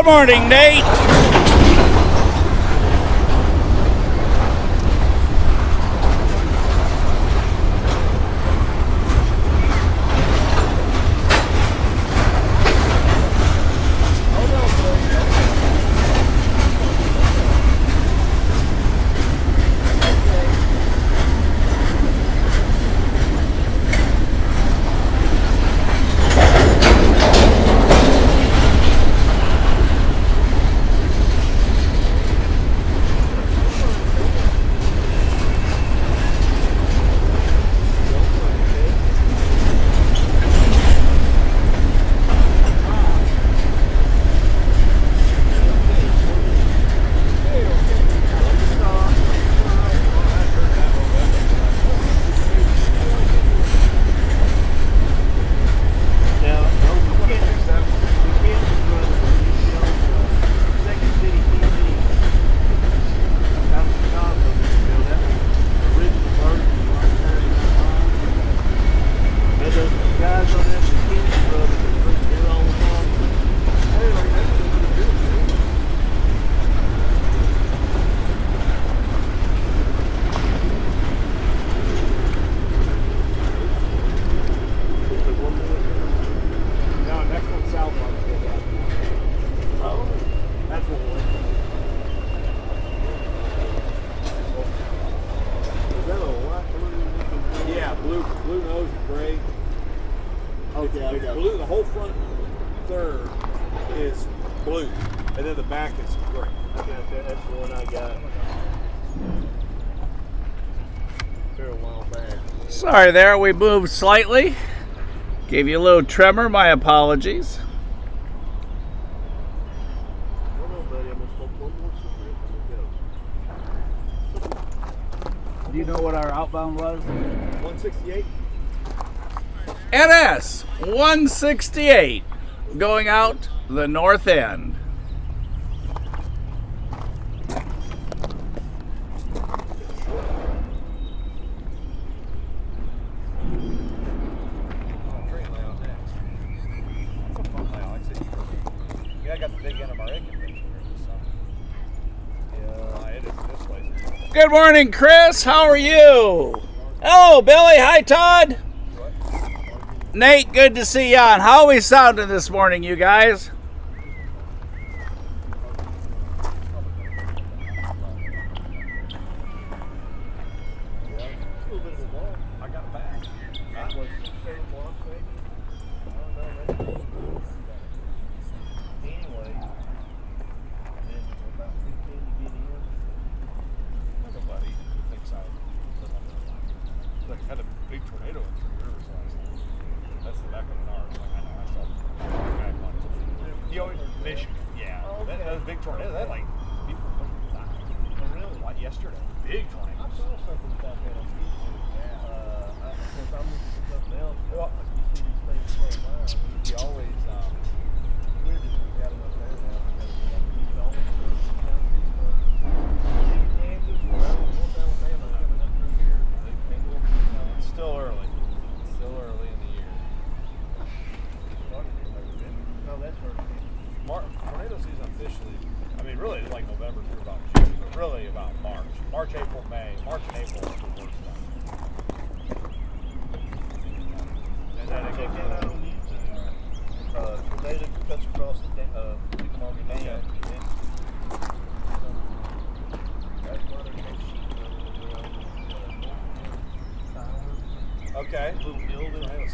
Good morning, Nate. Blue, the whole front third is blue, and then the back is gray. Okay, that's the one I got here a while back. Sorry there, we moved slightly. Gave you a little tremor, my apologies. Do you know what our outbound was? 168. NS4001 going out the north end. Yeah, I got the big end of our egg convention here this summer. Yeah, it is this place. Good morning, Chris. How are you? Hello, Billy. Hi, Todd. Nate, good to see you on. How are we sounding this morning, you guys? Had a big tornado in 3 rivers last night. That's the back of the NARS. I know, I saw the always Michigan. Yeah. Oh, okay. That was a big tornado. That like people died. Oh, really? Like yesterday. Big tornado. I saw something about that on YouTube. Yeah. Of course, I'm looking for something else. Well, you see these things slow down. You always we're just got them up there now because you can always go down these Kansas, North Alabama coming up through here. They can't go over. it's still early. It's still early in the year. No, that's where Tornado season officially, I mean really it's like November through about June, but really about March. March, April, May. March and April is the worst time. And then it gets out on YouTube. Tornado cuts across the Chickamauga Dam. Okay. That's why they're making sheep. Okay. Little building.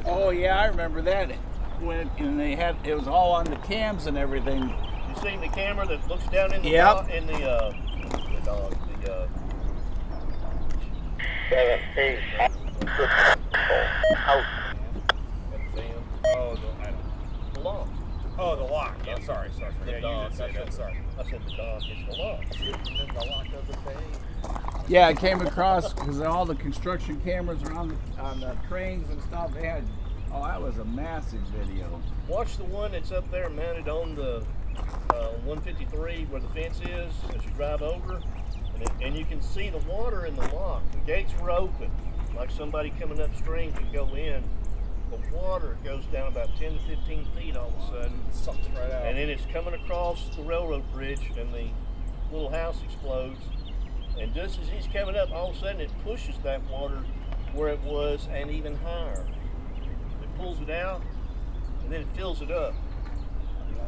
Oh yeah, I remember that. When and they had it was all on the cams and everything. You seen the camera that looks down in the Yep. in the 17. the lock. Oh, the lock. Yeah, sorry. The Yeah, dock. you did say that. Sorry. I said the dock. It's the lock. It's in the lock of the thing. Yeah, I came across because all the construction cameras are on the trains and stuff. They had that was a massive video. Watch the one that's up there mounted on the 153 where the fence is as you drive over, and you can see the water in the lock. The gates were open, like somebody coming upstream could go in, the water goes down about 10 to 15 feet all of a sudden. Sucks right out. And then it's coming across the railroad bridge, and the little house explodes. And just as he's coming up, all of a sudden it pushes that water where it was and even higher. It pulls it out, and then it fills it up.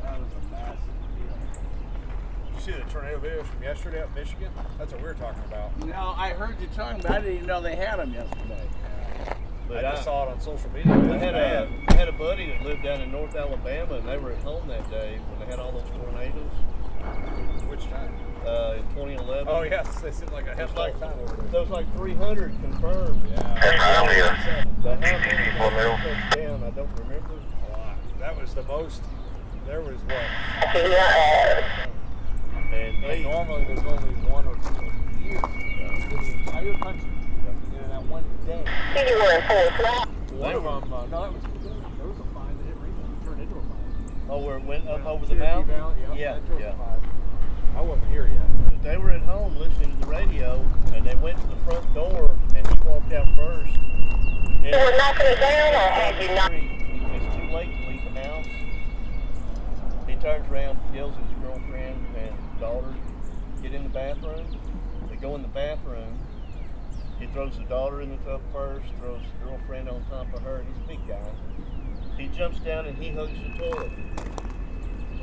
That was a massive deal. You see the tornado videos from yesterday up in Michigan? That's what we were talking about. No, I heard you talking about it. I didn't even know they had them yesterday. But I just saw it on social media. I had a buddy that lived down in North Alabama, and they were at home that day when they had all those tornadoes. Which time? In 2011. Oh yes, they seemed like a heck of a time over there. There was like 300 confirmed. Yeah. But how many touched down, I don't remember. A lot. That was the most. There was what? And normally there's only one or two a year in the entire country. In that one day. One of them, no, that was there was a fine that didn't read, turned into a fine. oh, where it went up over the mountain? Yeah. Yeah. I wasn't here yet. But they were at home listening to the radio, and they went to the front door, and he walked out first. And You were knocking it down, or had you not? It's too late to leave the house. He turns around, yells at his girlfriend and daughter, get in the bathroom. They go in the bathroom. He throws the daughter in the tub first, throws the girlfriend on top of her. He's a big guy. He jumps down and he hugs the toilet.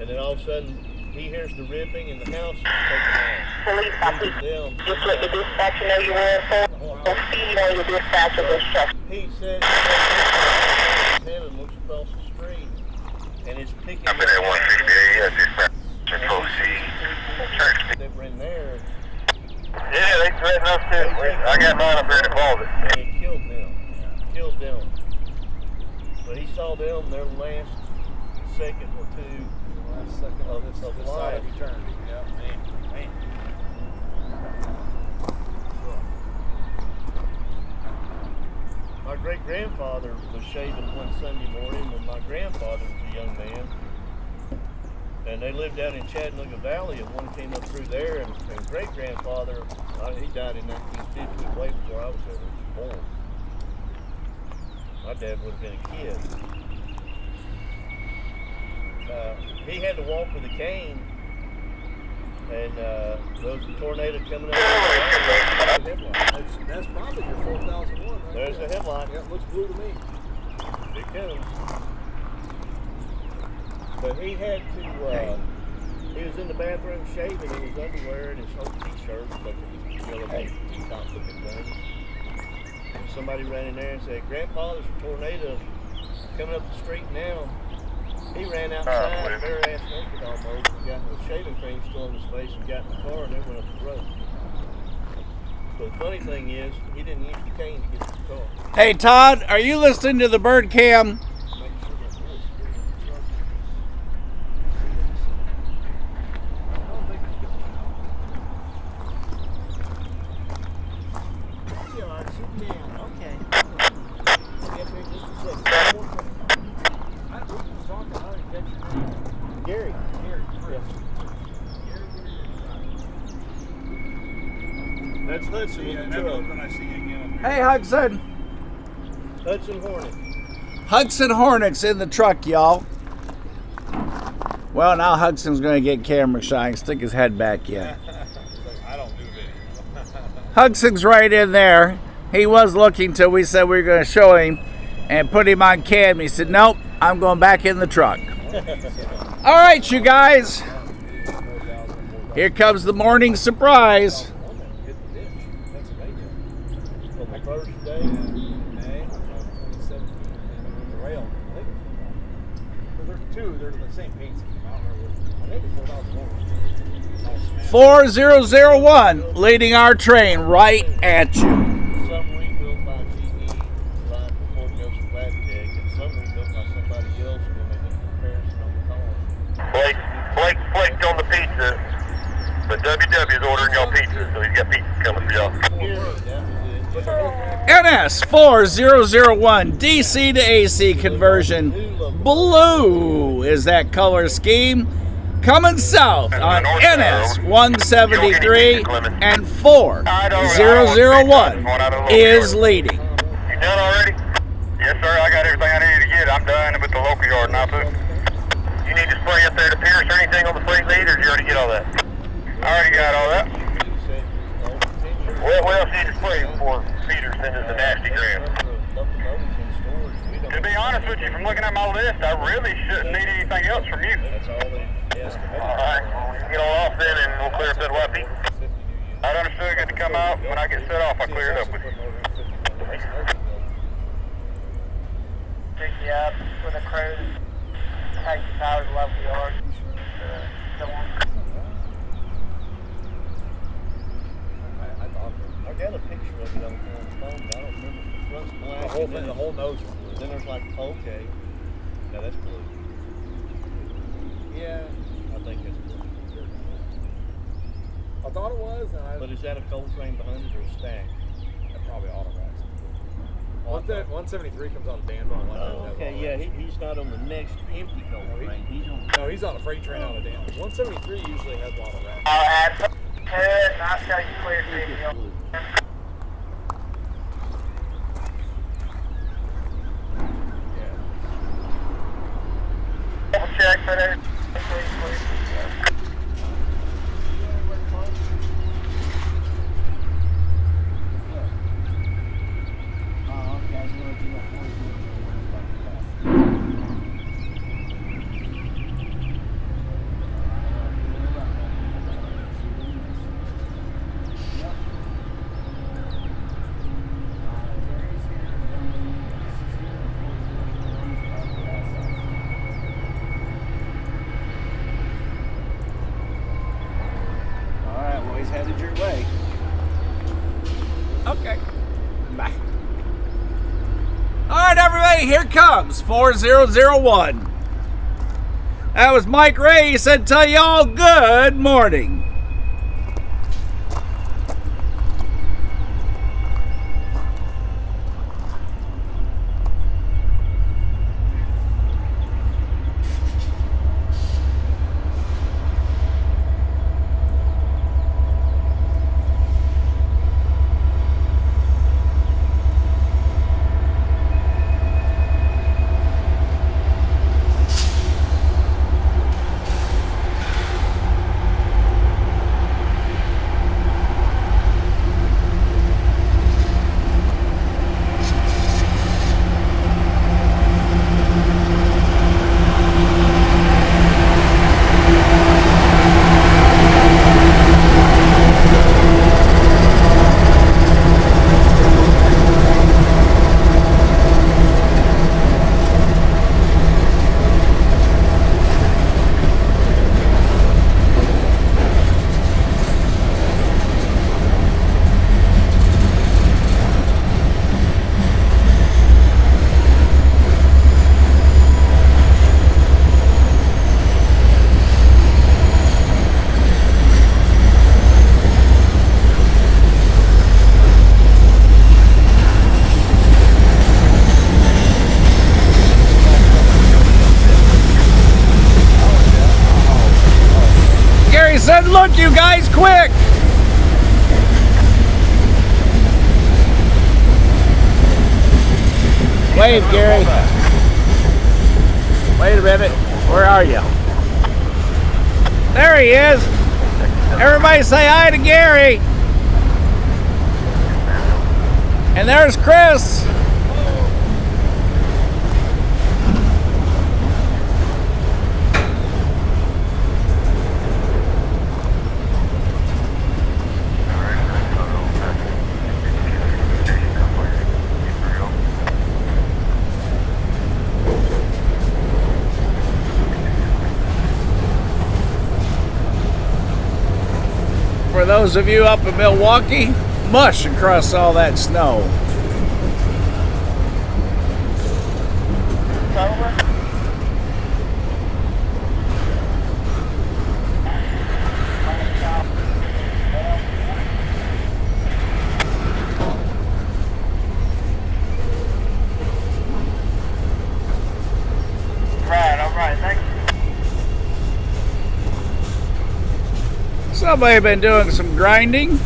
And then all of a sudden, he hears the ripping and the house is taken off. Police officer, just let the dispatcher know you were informed. Speed on your dispatcher was shut. He said his head and looks across the street, and it's picking up. I'm in 168, dispatch, Control C. That were in there, Yeah, they threatened us too. I got mine up here in the closet. and it killed them. Killed them. But he saw them their last second or two. Last second Of this side life. of eternity. Yeah, man. My great-grandfather was shaving one Sunday morning when my grandfather was a young man. And they lived out in Chattanooga Valley, and one came up through there, and great-grandfather, he died in 1950, way before I was ever born. My dad would have been a kid. He had to walk with a cane, and there was a tornado coming up. That's probably your 4001 right There's there. the headlight. Yeah, it looks blue to me. It comes. But he had to, he was in the bathroom shaving in his underwear and his whole t-shirt, but these top looking things. And somebody ran in there and said, Grandpa, there's a tornado coming up the street now. He ran outside, bare ass naked almost, and got the shaving cream still in his face and got in the car and they went up the road. But the funny thing is, he didn't use the cane to get to the car. Hey, Todd, are you listening to the bird cam? Make sure that voice Gary. That's Hudson in the truck. When I see you again. Hey, Hudson. Hudson Hornet. Hudson Hornets in the truck, y'all. Well, now Hudson's going to get camera shy and stick his head back in. I don't do video. Hudson's right in there. He was looking till we said we were going to show him and put him on cam. He said, nope, I'm going back in the truck. All right, you guys. Here comes the morning surprise. Hit the ditch. Pennsylvania. On the first day. May of 2017. The rail. I think there's two. They're the same paint scheme. I don't remember. I think it's 4001. 4001 leading our train right at you. Some rebuilt by GE right before it goes to Flatbed, and some rebuilt by somebody else when they did the comparison on the cars. Blake's on the pizza, but WW is ordering y'all pizza, so he's got pizza coming for y'all. Gary, that was it. NS4001 DC to AC conversion. Blue is that color scheme. Coming south on NS 173 and 4001 is leading. You done already? Yes, sir. I got everything I need. local yard, now, boo. You need to spray up there to Pierce or anything on the freight lead, or did you already get all that? I already got all that. What else need to spray before Peter sends us a nasty gram? To be honest with you, from looking at my list, I really shouldn't need anything else from you. That's all they ask. Alright, well, we can get all off then and we'll clear up that YP. I understood, good to come out. When I get set off, I'll clear it up with you. Pick you up with a crew, take you power to the local yard. I got a picture of it on the phone, but I don't remember if the front's black. The whole thing, the whole nose was blue. Then there's like, okay, now that's blue. Yeah, I think that's blue. I thought it was, and But is that a cold frame behind it or a stack? that probably auto racks. 173 comes on a Danville. Oh, okay, yeah, he's not on the next empty cold frame. He's on. No, he's on a freight train on a Danville. 173 usually has auto racks. I'll add to it, and I'll show you clear video. Double check for that. Please. Headed your way. Okay. Bye. All right, everybody, here comes 4001. That was Mike Ray. He said, tell y'all good morning. Said, look, you guys, quick! Wave, Gary. Wait a minute. Where are you? There he is. Everybody say hi to Gary. And there's Chris. For those of you up in Milwaukee, mush across all that snow. Right, all right, thank you. Somebody been doing some grinding.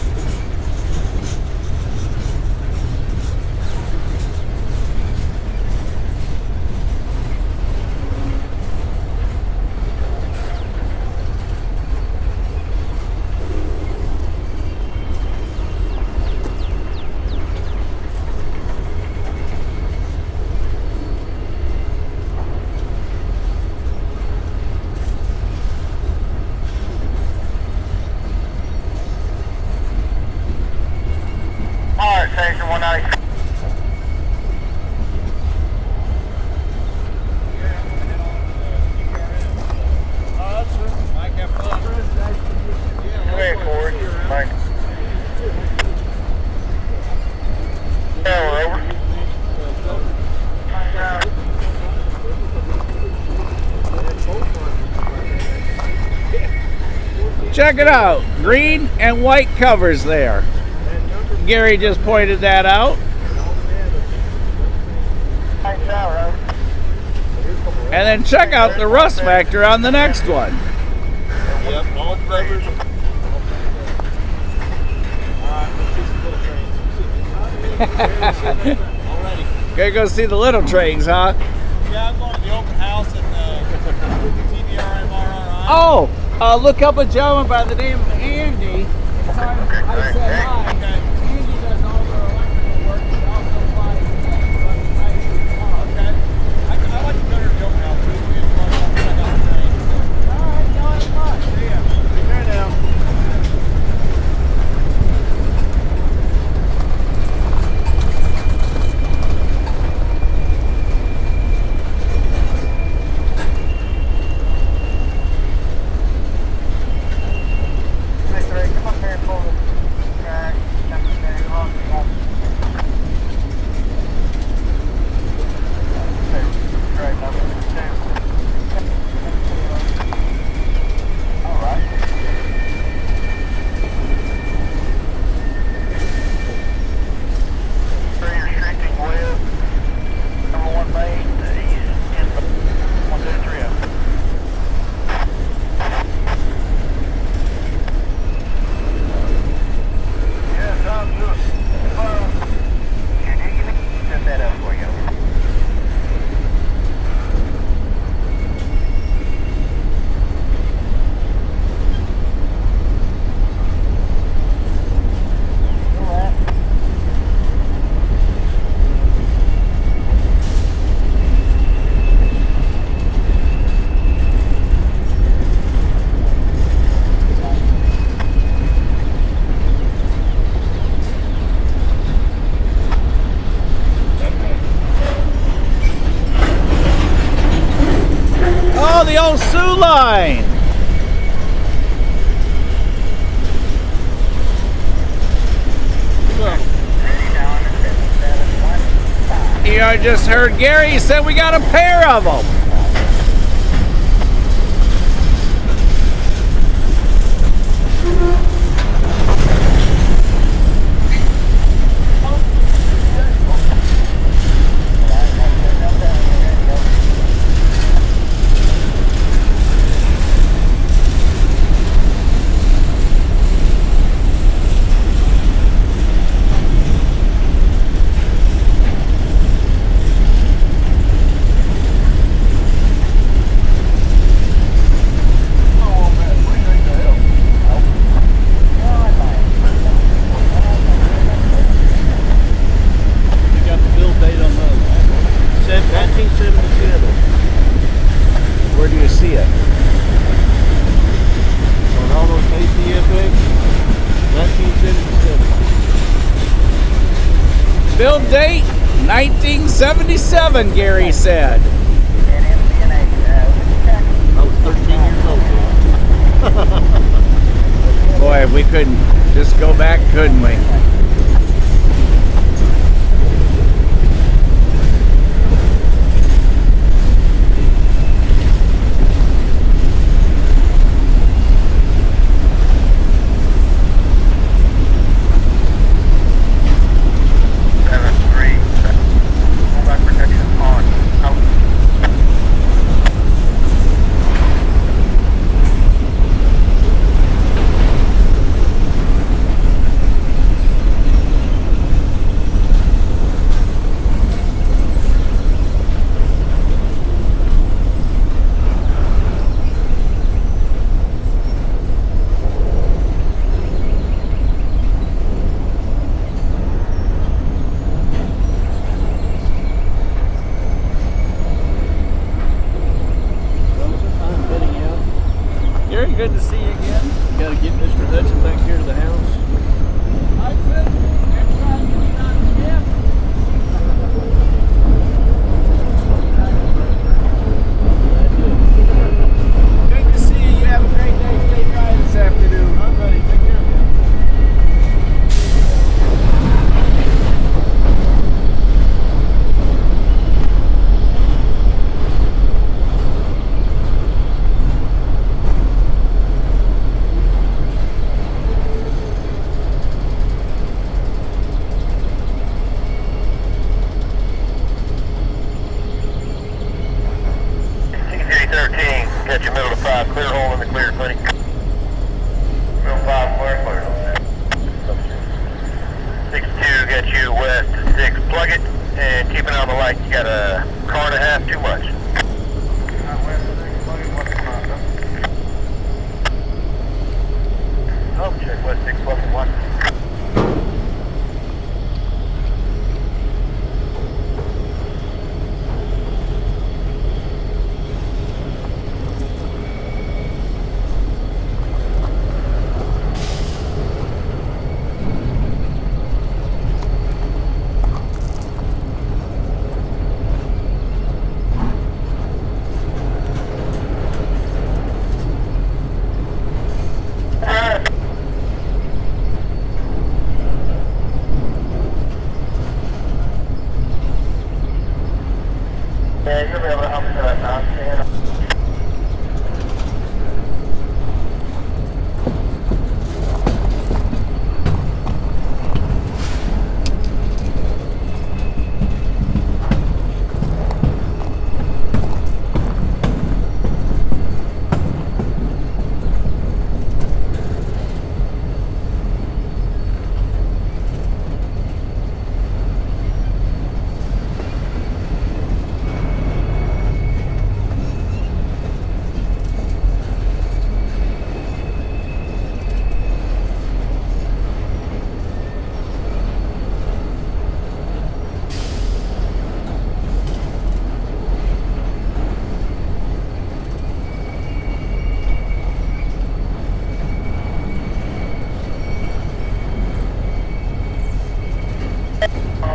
Check it out. Green and white covers there. Gary just pointed that out. And then check out the rust factor on the next one. Yep, all covers. Already. Gonna go see the little trains, huh? Yeah, I'm going to the open house at the TVRMRRI. Oh, look up a gentleman by the name of Andy. I said hi. Andy does all the electrical work. He also flies Okay. I like to go to the open house. We have fun. Check out the train. All right, no, it's fun. See ya. Take care now. Come up here and pull the track. Track number 2. All right. Three restricting west. Number 1 main to the east. 1, 2, 3 up. Yeah, sounds good. Set that up for you. Oh, the old Sioux line. You know, I just heard Gary said we got a pair of them. You got the build date on those. 1977. Where do you see it? On all those ATFX, 1977. Build date 1977, Gary said. I was 13 years old. Boy, we couldn't just go back, couldn't we?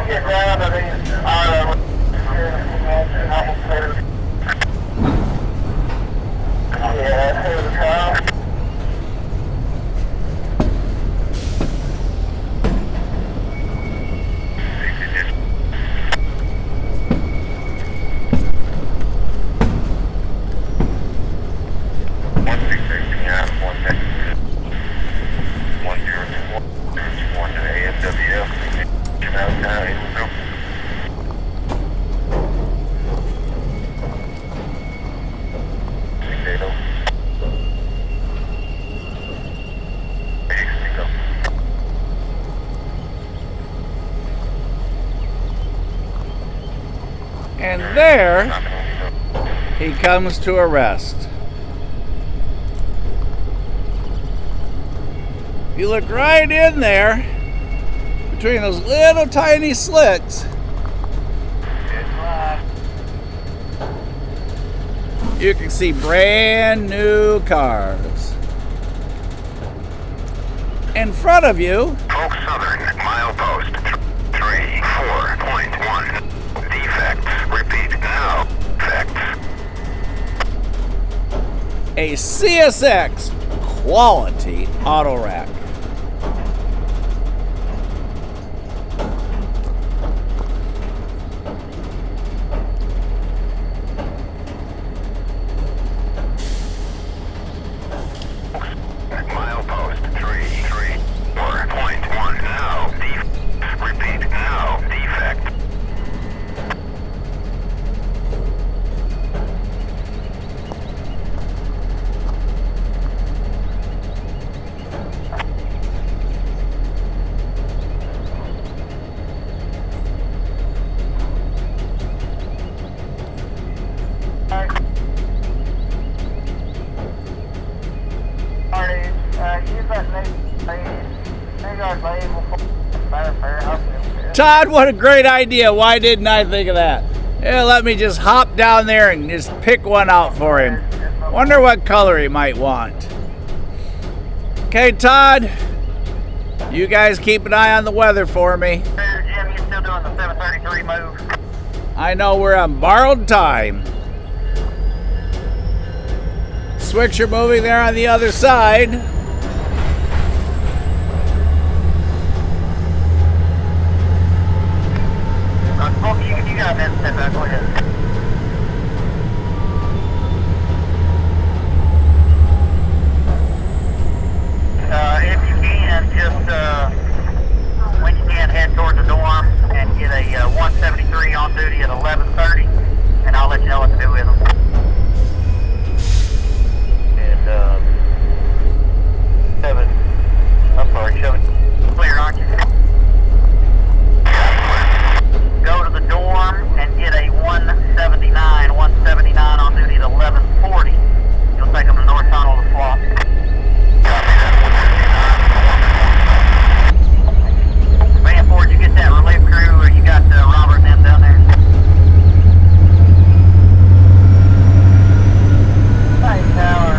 get down to these islands. Yeah, here's the car. And there he comes to a rest. If you look right in there, between those little tiny slits, you can see brand new cars. In front of you, Folk Southern, milepost 34.1. Defects. Repeat now. Defects. a CSX quality auto rack. Milepost 334.1 now. Repeat now. Defect. Todd, what a great idea. Why didn't I think of that? Yeah, let me just hop down there and just pick one out for him. Wonder what color he might want. Okay, Todd, you guys keep an eye on the weather for me. Jim, you still doing the 733 move? I know we're on borrowed time. Switcher moving there on the other side. You got that step back, go ahead. If you can, just when you can, head toward the dorm and get a 173 on duty at 11:30, and I'll let you know what to do with them. And 7, clear, aren't you? Go to the dorm and get a 179 on duty at 11:40. You'll take them to North Tunnel to swap. Man, Ford, you get that relief crew, or you got Robert and them down there? Nice tower,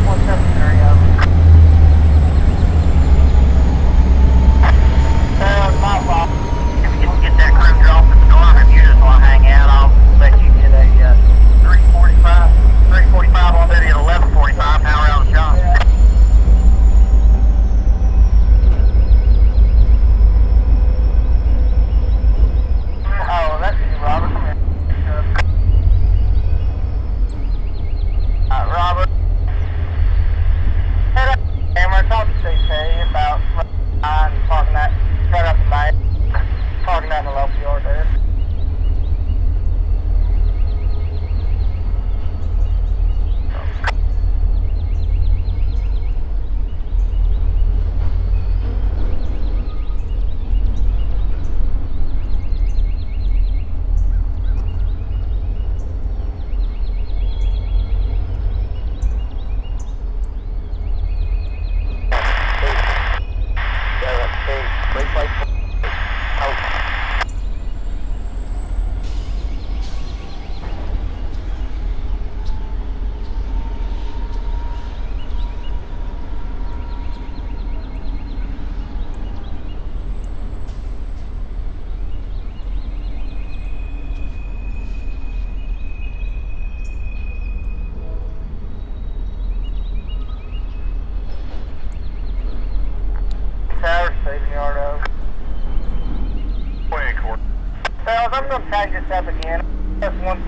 173 of them. My fault. Get that crew dropped at the dorm. If you just want to hang out, I'll let you get a 345 on duty at 11:45. Now we're out of the shop. Oh, that's you, Robert. Come here. Robert. Head up, camera. Talk to CK about parking that right up the back. Parking out in the local yard there.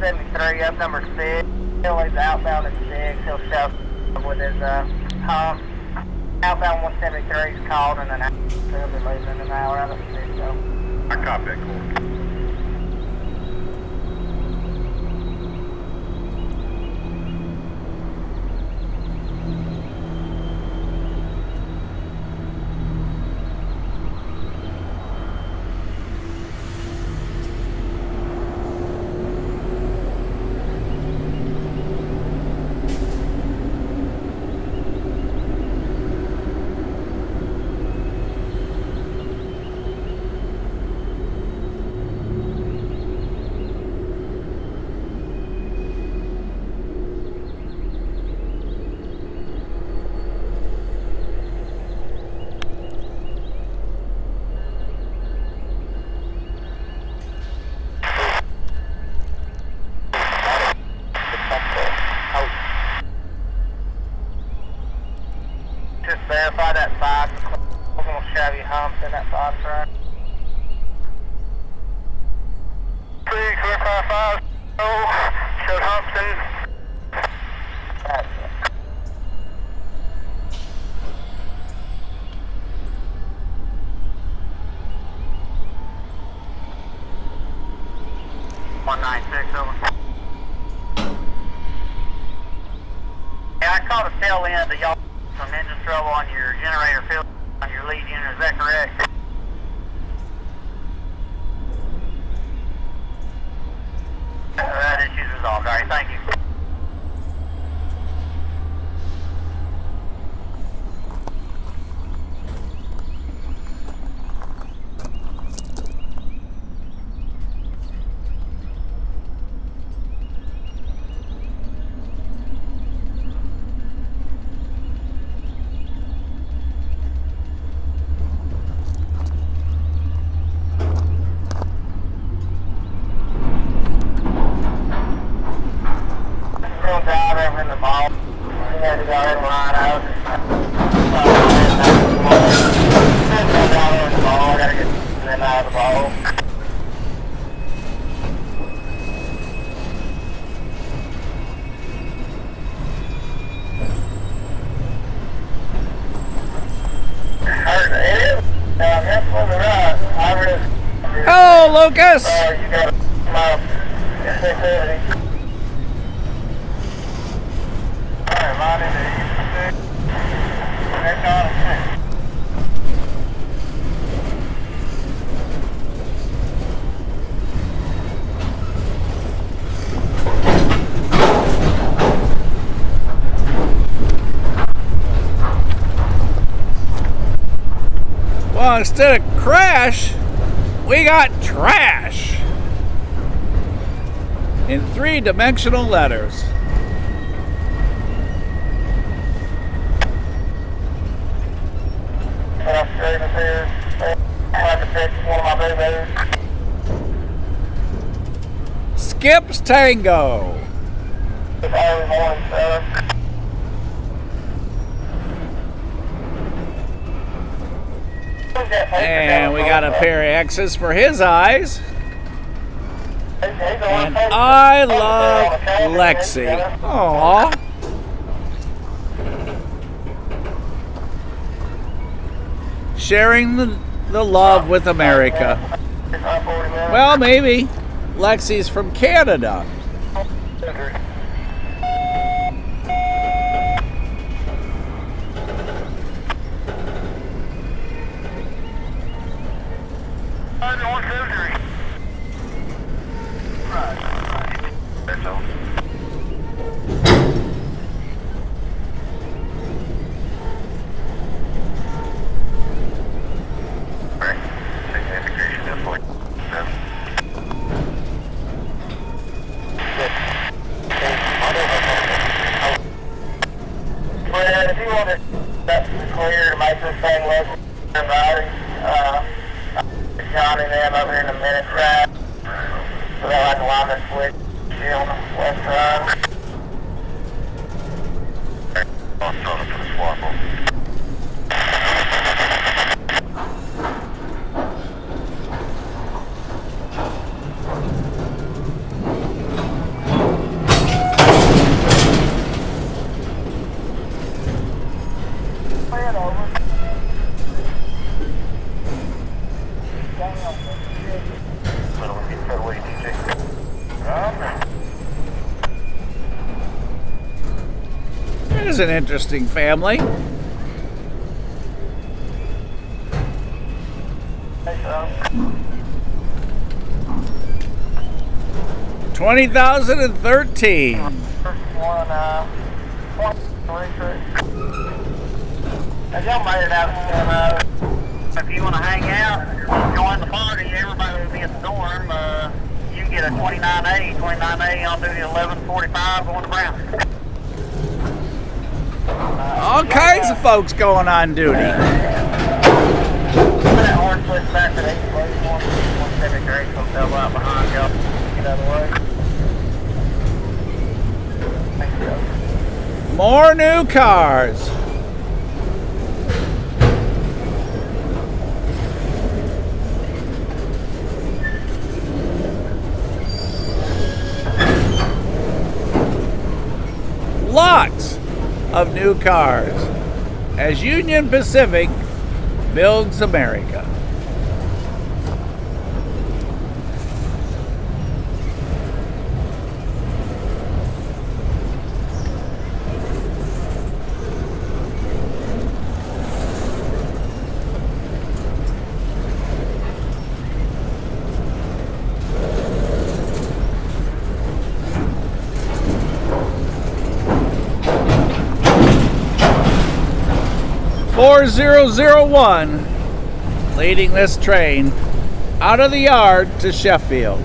173 up number 6. He's outbound at 6. He'll stop with his hump. Outbound 173 is called in an hour. He'll be leaving in an hour out of 6. So. I copy that, cool. Just verify that 5. We're going to shove you humps in that 5 front. 455, showed humps in. That's it. Over. Yeah, I caught a tail end of y'all some engine trouble on your generator field on your lead unit. Is that correct? That issue's resolved. All right, thank you. In the ball. We had to go ahead and line out. In the ball. I gotta get them out of the ball. It is. That's on the right. Hello, Lucas. You got to come out. Well, instead of crash, we got trash in 3-dimensional letters. Skips Tango. And we got a pair of X's for his eyes. And I love Lexi. Aww. Sharing the love with America. Well, maybe. Lexi's from Canada. If you want to clear to make this thing look about Johnny and them over here in a minute, right? So they'll have to line this switch on the west side. I'll start for the swap. There's an interesting family. $20,013. If you want to hang out, join the party, everybody will be at the dorm. You can get a 29A on duty at 11:45 going to Brown. All kinds of folks going on duty. That horn switch back to the 173 hotel out behind y'all. Get out of the way. More new cars. Lots of new cars as Union Pacific builds America. NS4001 leading this train out of the yard to Sheffield.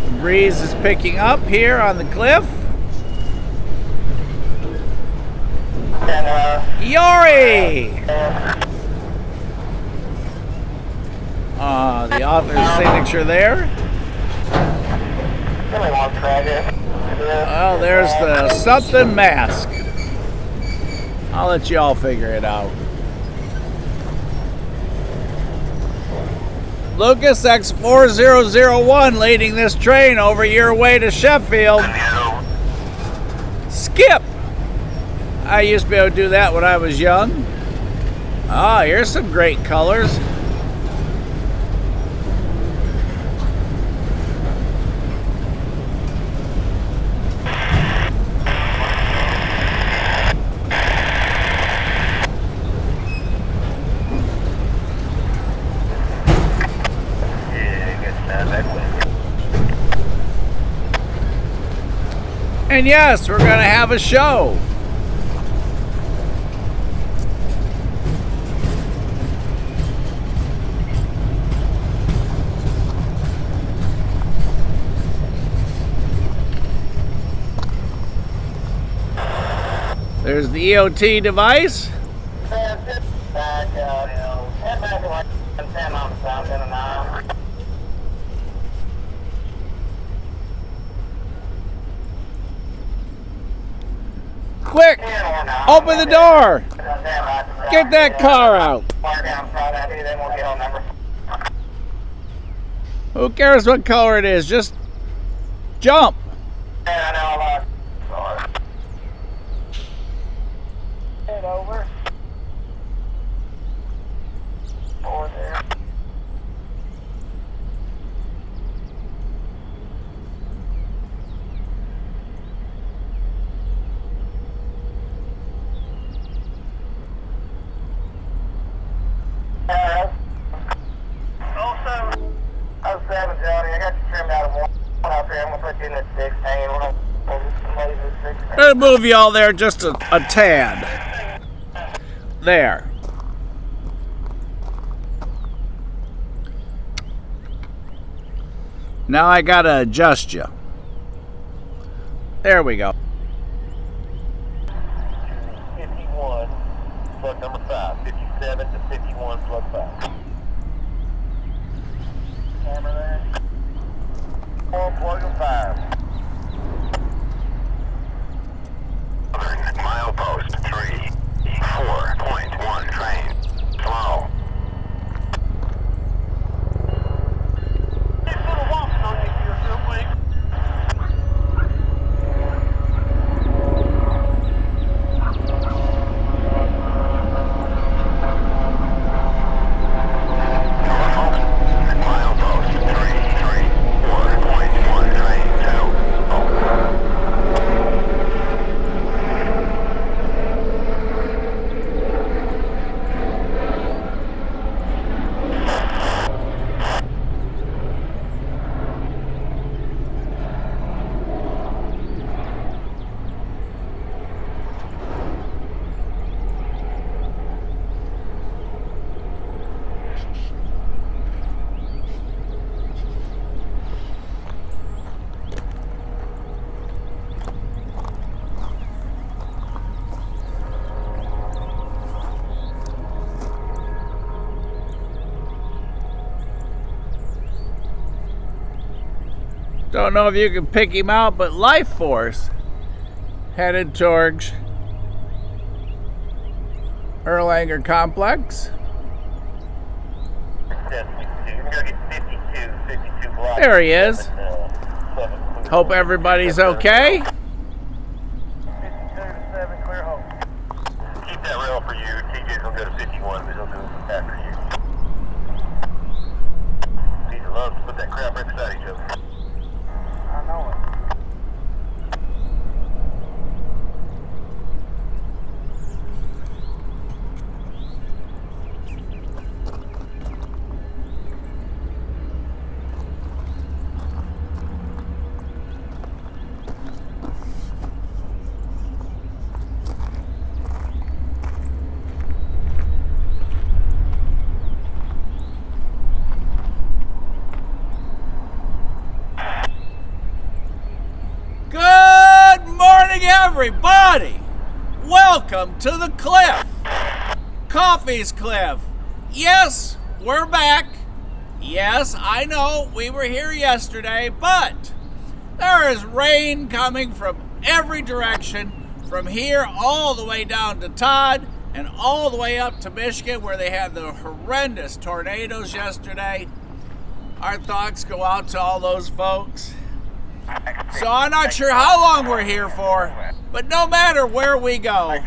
The breeze is picking up here on the cliff. Yori! The author's signature there. Well, there's the something mask. I'll let you all figure it out. Lucas X4001 leading this train over your way to Sheffield. Skip! I used to be able to do that when I was young. Ah, here's some great colors. And yes, we're going to have a show. There's the EOT device. Quick! Open the door! Get that car out! Who cares what color it is? Just jump! Over. Over there. Also, 07 Johnny, I got you trimmed out of one out there. I'm gonna put you in the 16. We're gonna 16. Let's move y'all there just a tad. There. Now I gotta adjust you. There we go. 51, plug number 5. 57 to 51, plug 5. Camera there. 4, plug of 5. Mile post 3. 4.1 train. Slow. Don't know if you can pick him out, but Life Force headed towards Erlanger Complex. There he is. Hope everybody's okay. Keep that rail for you. TJ's gonna go to 51, but he'll go after you. These love to put that crap right beside each other. I know it. Everybody, welcome to the cliff, Coffey's Cliff. Yes, we're back. Yes, I know we were here yesterday, but there is rain coming from every direction, from here all the way down to Todd and all the way up to Michigan, where they had the horrendous tornadoes yesterday. Our thoughts go out to all those folks. So I'm not sure how long we're here for, but no matter where we go,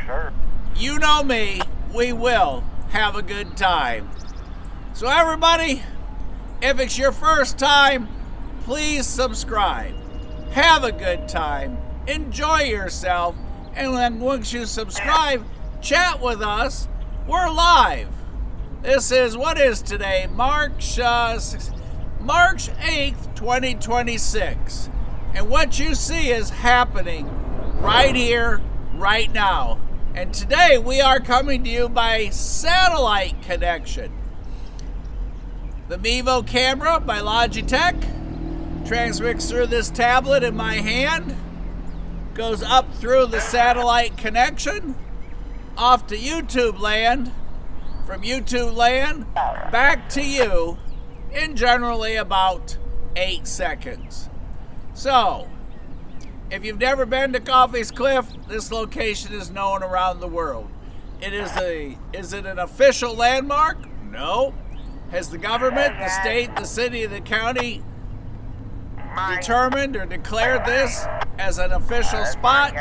you know me, we will have a good time. So everybody, if it's your first time, please subscribe. Have a good time. Enjoy yourself. And then once you subscribe, chat with us. We're live. This is, what is today? March 8th, 2026. And what you see is happening right here, right now. And today we are coming to you by satellite connection. The Mevo camera by Logitech transmits through this tablet in my hand, goes up through the satellite connection, off to YouTube land, from YouTube land back to you in generally about 8 seconds. So, if you've never been to Coffey's Cliff, this location is known around the world. Is it an official landmark? No. Has the government, the state, the city, the county determined or declared this as an official spot?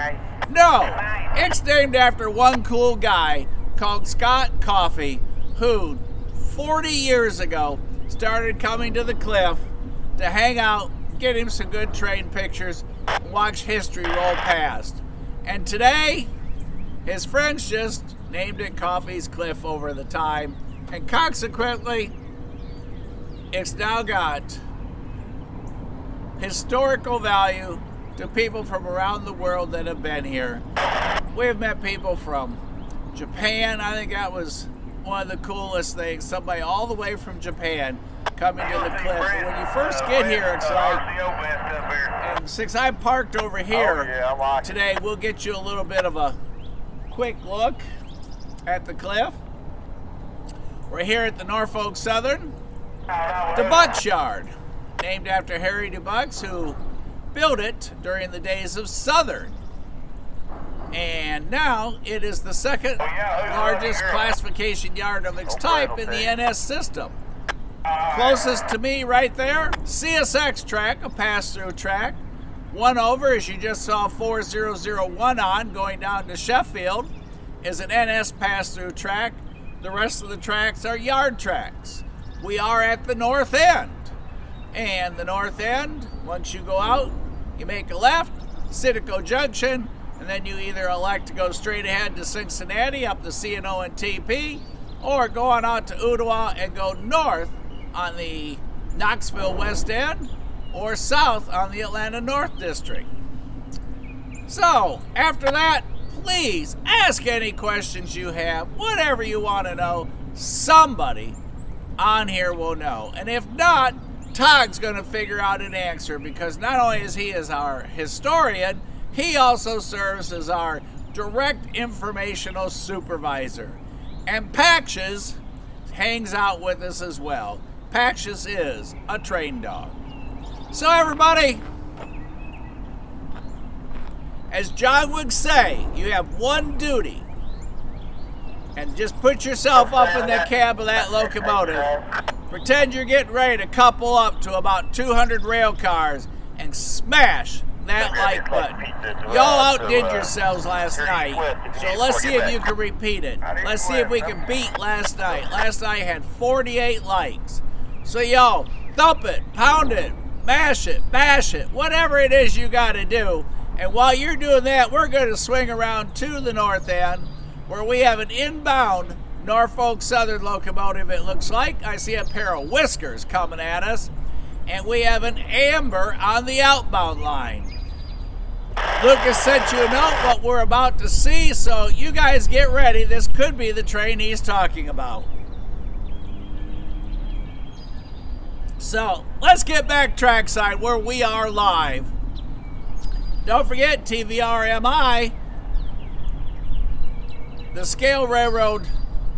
No. It's named after one cool guy called Scott Coffey, who 40 years ago started coming to the cliff to hang out, get him some good train pictures, and watch history roll past. And today, his friends just named it Coffey's Cliff over the time, and consequently, it's now got historical value to people from around the world that have been here. We've met people from Japan. I think that was one of the coolest things. Somebody all the way from Japan coming to the cliff. And when you first get here, it's like, and since I parked over here today, we'll get you a little bit of a quick look at the cliff. We're here at the Norfolk Southern DeBuck's Yard, named after Harry DeBuck's, who built it during the days of Southern. And now it is the second largest classification yard of its type in the NS system. Closest to me right there, CSX track, a pass-through track. One over, as you just saw 4001 on, going down to Sheffield, is an NS pass-through track. The rest of the tracks are yard tracks. We are at the north end. And the north end, once you go out, you make a left, Citico Junction, and then you either elect to go straight ahead to Cincinnati up the C&O and TP, or go on out to Ottawa and go north on the Knoxville West End, or south on the Atlanta North District. So, after that, please ask any questions you have, whatever you want to know. Somebody on here will know. And if not, Todd's going to figure out an answer, because not only is he our historian, he also serves as our direct informational supervisor. And Patches hangs out with us as well. Patches is a train dog. So everybody, as John would say, you have one duty. And just put yourself up in the cab of that locomotive. Pretend you're getting ready to couple up to about 200 rail cars and smash that like button. Y'all outdid yourselves last night, so let's see if you can repeat it. Let's see if we can beat last night. Last night had 48 likes. So y'all, thump it, pound it, mash it, bash it, whatever it is you got to do. And while you're doing that, we're going to swing around to the north end, where we have an inbound Norfolk Southern locomotive, it looks like. I see a pair of whiskers coming at us. And we have an amber on the outbound line. Lucas sent you a note what we're about to see, so you guys get ready. This could be the train he's talking about. So let's get back trackside where we are live. Don't forget TVRMI. The Scale Railroad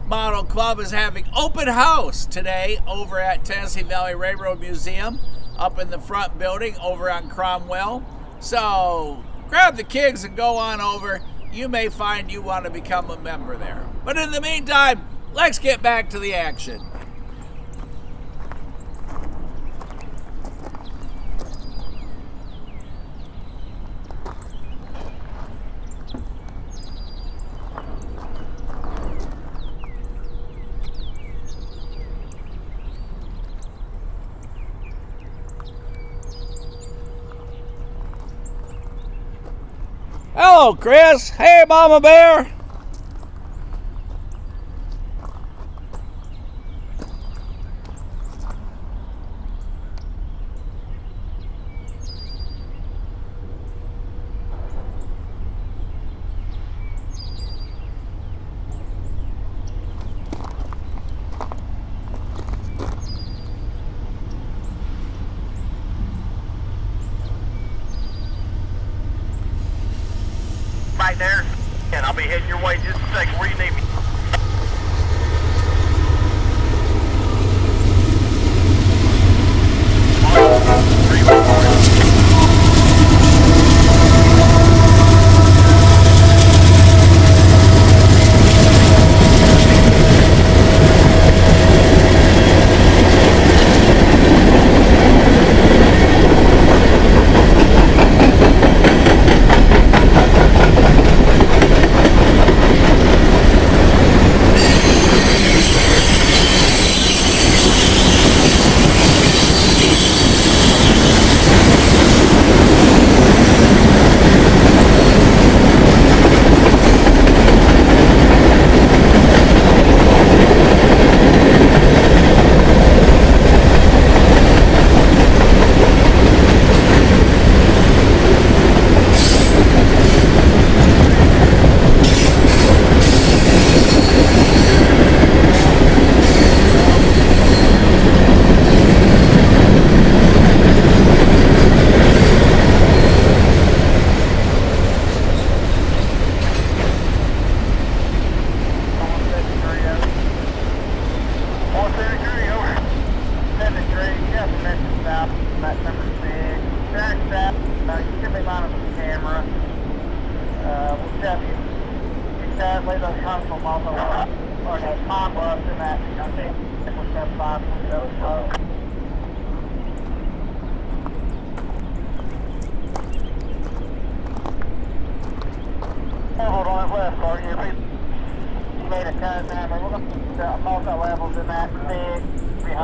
Model Club is having open house today over at Tennessee Valley Railroad Museum up in the front building over on Cromwell. So grab the kids and go on over. You may find you want to become a member there. But in the meantime, let's get back to the action. Hello, Chris. Hey, Mama Bear. Right there, and I'll be heading your way in just a second. Where you need me?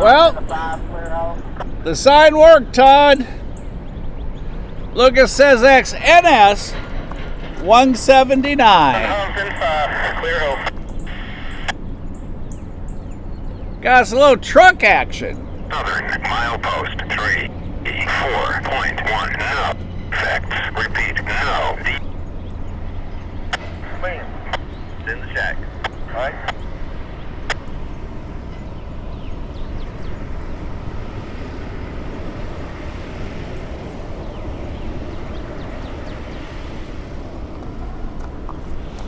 Well, the sign worked, Todd. Lucas says X NS 179. Clear hope. Got us a little truck action. Southern milepost 3-4.1. No. Effects. Repeat. No. It's in the shack. All right.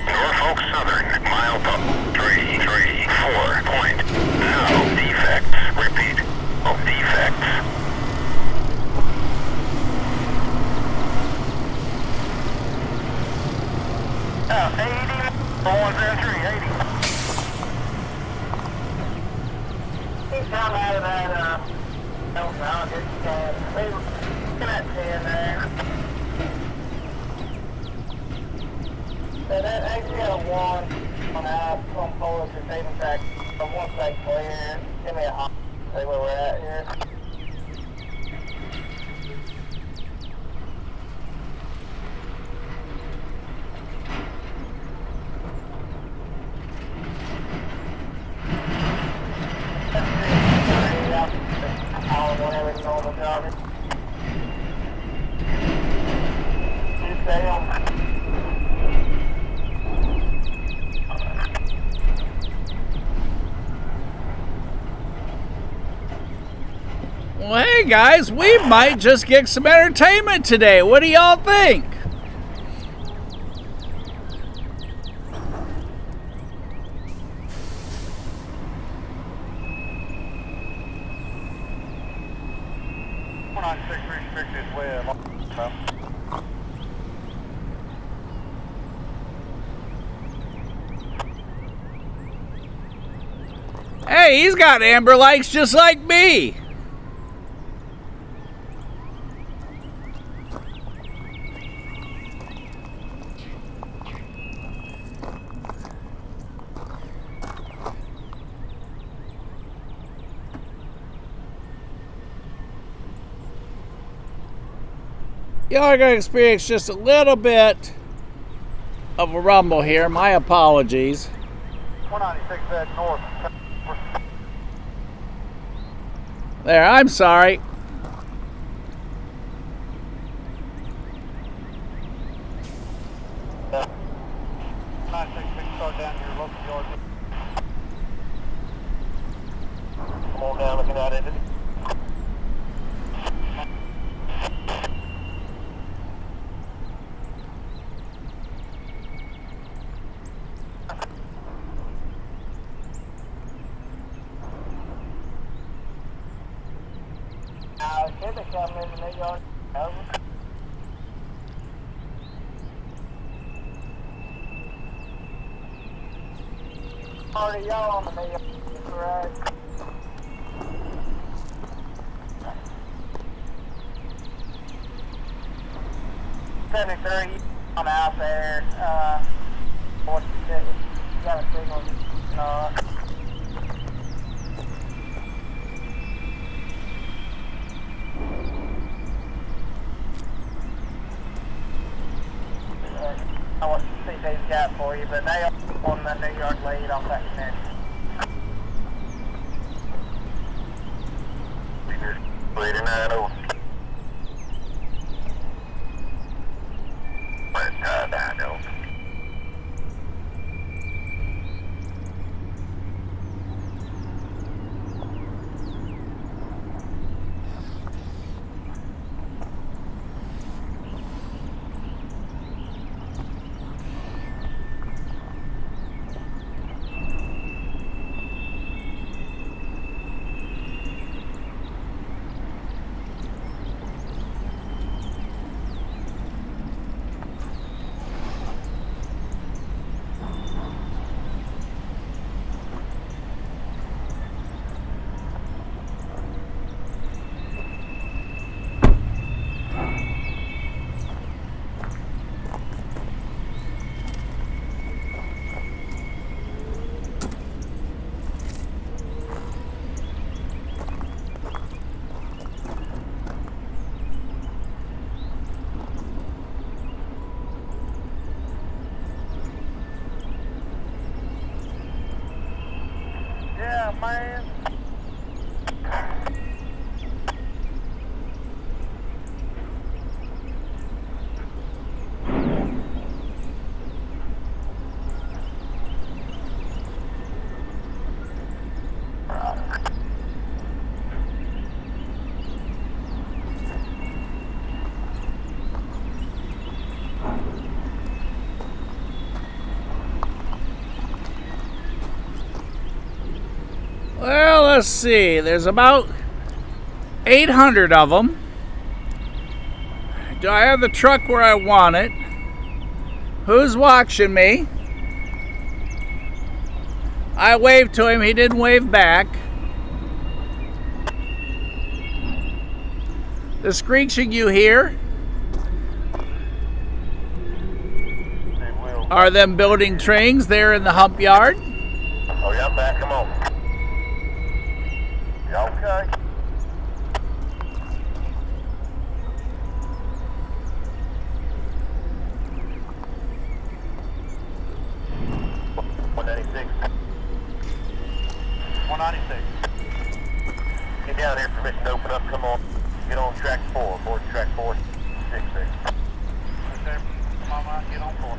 Norfolk Southern milepost 3-4 point. No defects. Repeat. Oh, defects. No, they were looking at 10 there. So that actually got a 1 on out on Polish and saving track. Once they clear, give me a hop, see where we're at here. Well, hey guys, we might just get some entertainment today. What do y'all think? Hey, he's got amber lights just like me. Y'all are going to experience just a little bit of a rumble here. My apologies. 196 head north. There, I'm sorry. Start down here, local yard. Come on down, looking out into should they come in the new yard? Over. Already y'all on the new yard, correct? $73 on out there. What you said, you got a signal. I want to see what they've got for you, but they are on the New York lead off that connection. Leading 90. Yeah, man. Well, let's see. There's about 800 of them. Do I have the truck where I want it? Who's watching me? I waved to him. He didn't wave back. The screeching you hear are them building trains there in the hump yard. Oh, yeah, I'm back. Come on. Yeah, okay. Get down here, permission to open up, come on. Get on track 4, board track 4, 6, 6. Okay, come on, get on 4.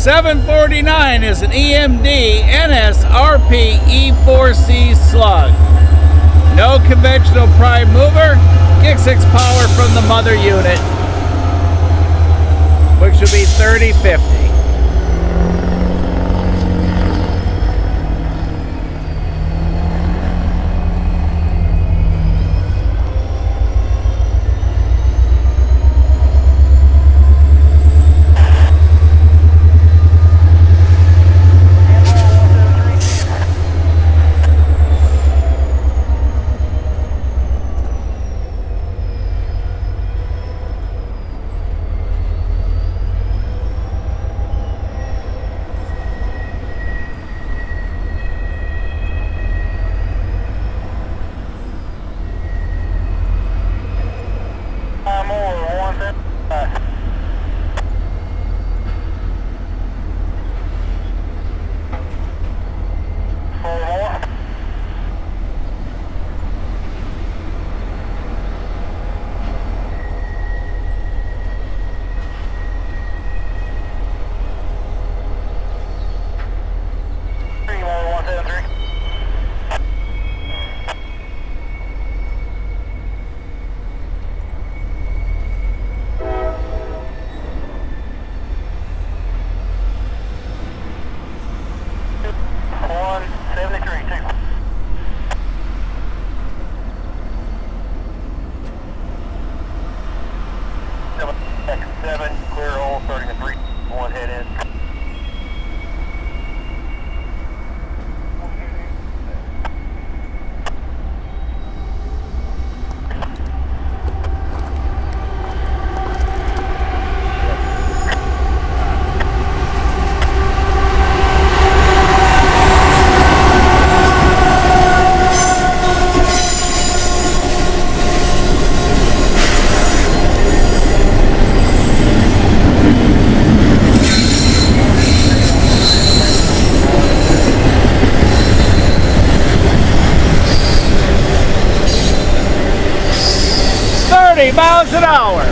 NS4001 is an EMD NS E4C slug. No conventional prime mover, kick 6 power from the mother unit, which will be 3050. miles an hour.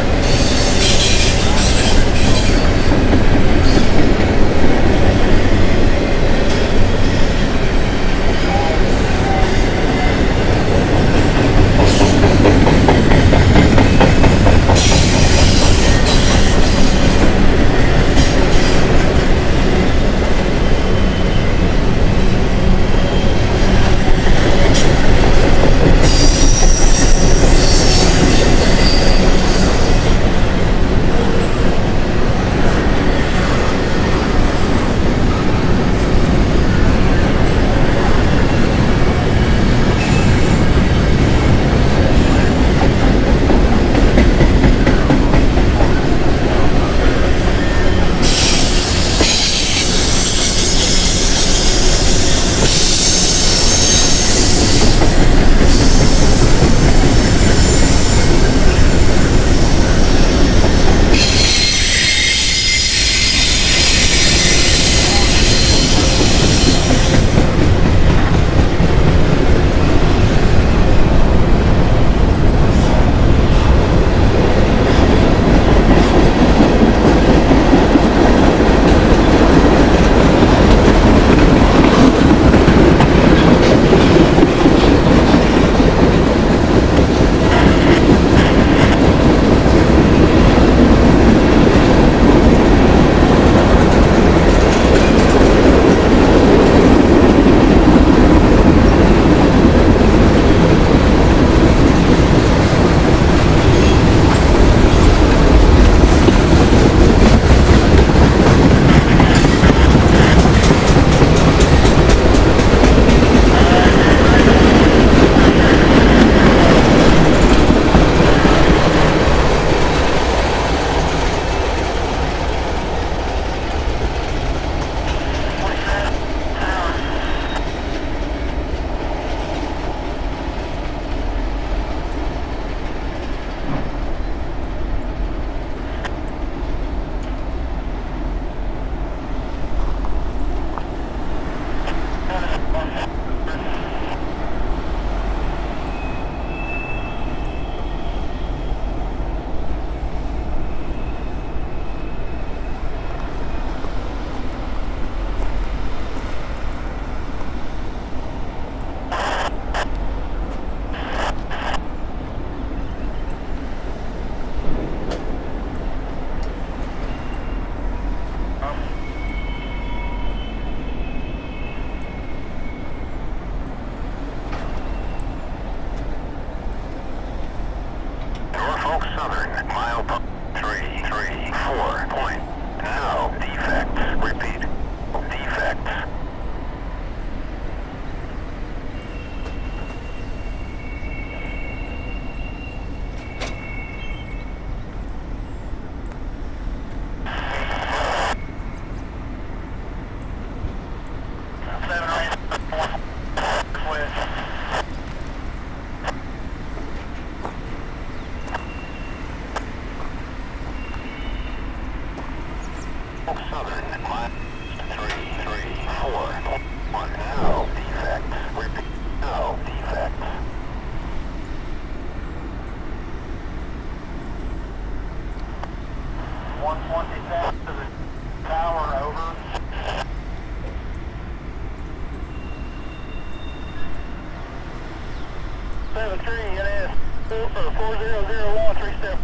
NS4001, 3-step.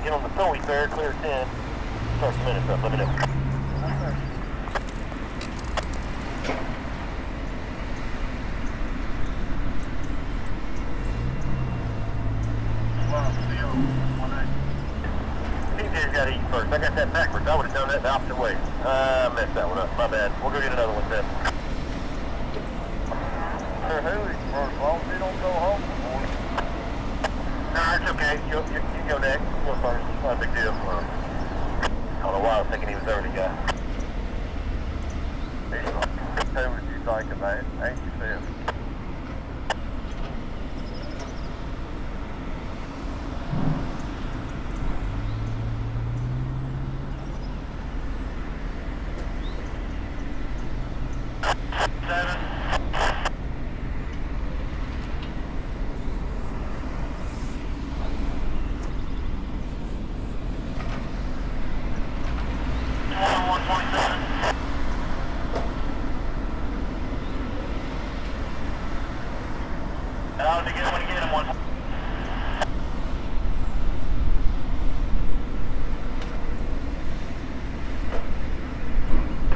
Get on the towing there, clear 10. Start the minutes up, let me know. TJ's got to eat first. I got that backwards. I would have done that the opposite way. Messed that one up. My bad. We'll go get another one then. As long as you don't go home, boy. Nah, it's okay. You go next. Go first. Not a big deal. I don't know why I was thinking he was the early guy. Tell me what you think of that. Ain't you said? I'll be good when you get him one.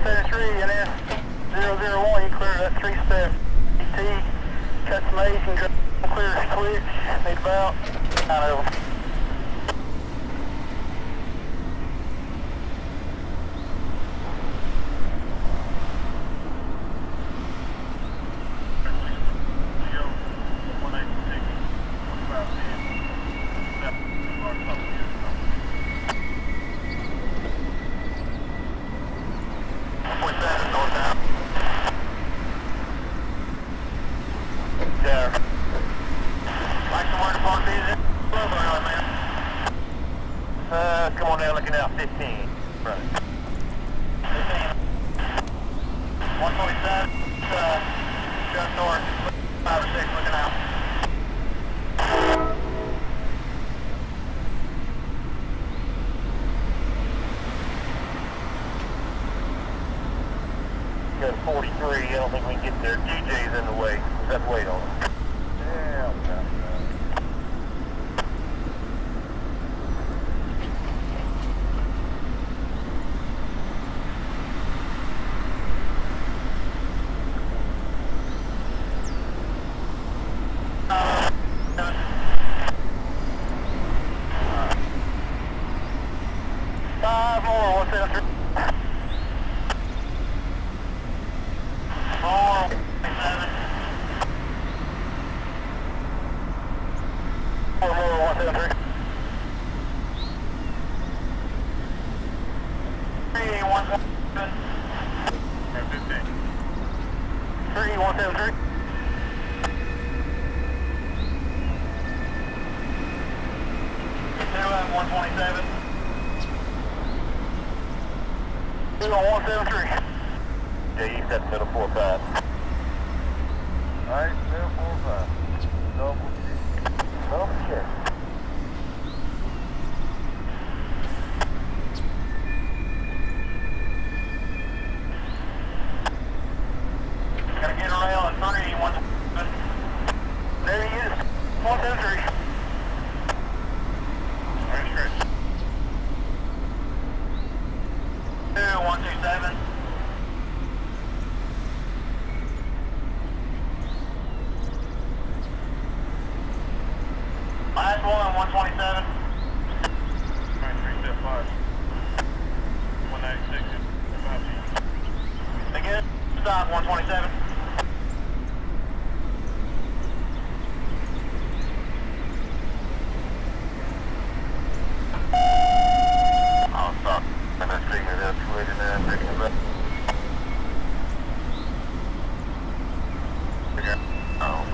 73 NS4001, you clear that 3-step T, cut some A's and clear switch, need about 9 of them. Come on now, looking out 15. Right. 15. 147, just north, 5 or 6, looking out. Got 43, I don't think we can get there. DJ's in the way. Let's wait on him. Yeah, okay. Yeah, you said middle 4-5. Alright, middle 4-5. Double check. Gotta get around at 3, 1. There he is. 173. Alright, straight. 127. Last one, 127. 3-step 5. 196. Again, stop, 127. I'll stop. And I'm taking it up, waiting there and picking it up. Okay. Oh.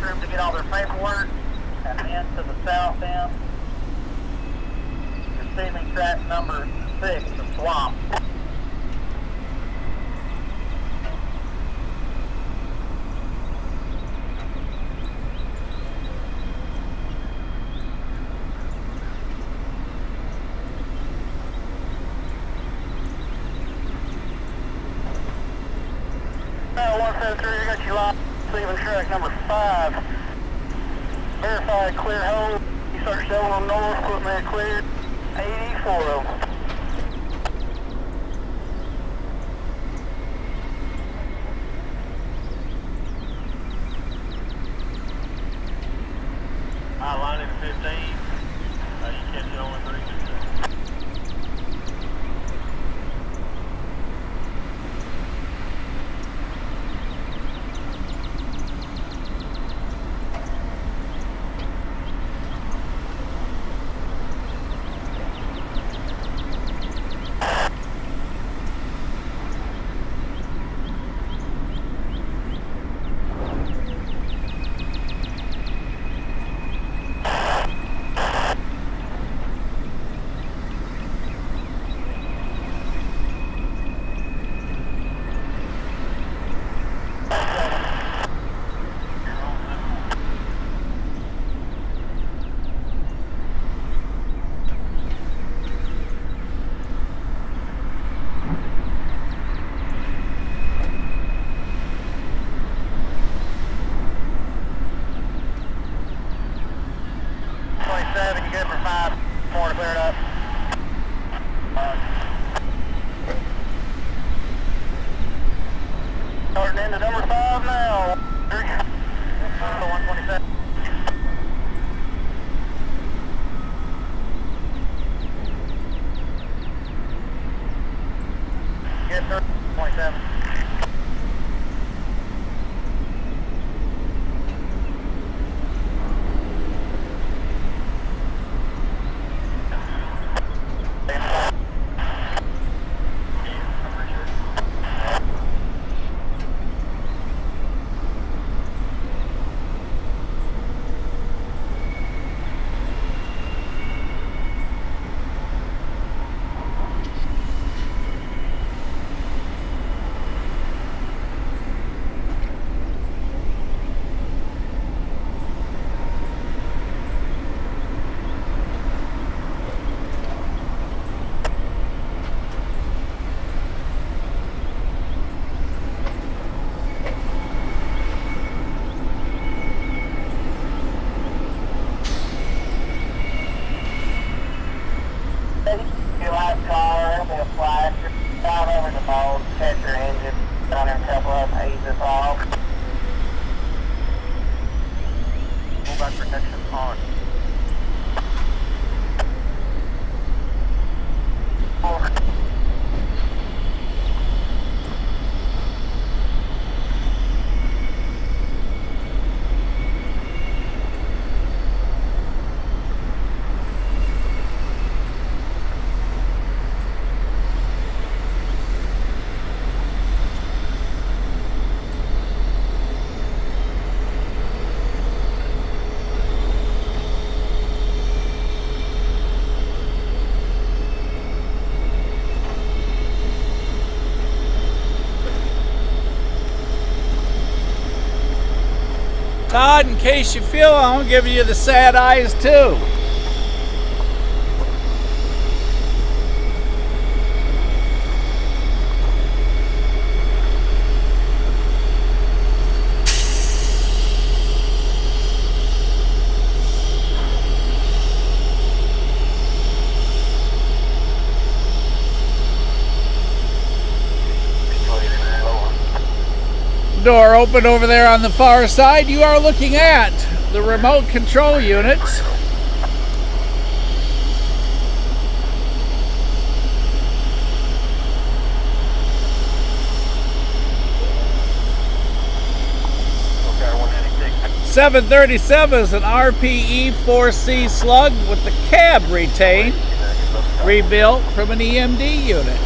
Room to get all their paperwork and into the south end. Receiving track number 6, the swamp. Now 173, I got you live. Receiving track number 5. Verified clear hold. You start showing on north, equipment cleared. 84 of them. I line it at 15. You catch it on 3. Todd, in case you feel, I'm giving you the sad eyes too. Door open over there on the far side. You are looking at the remote control units. Okay, 196. 737 is an RPE 4C slug with the cab retained, rebuilt from an EMD unit.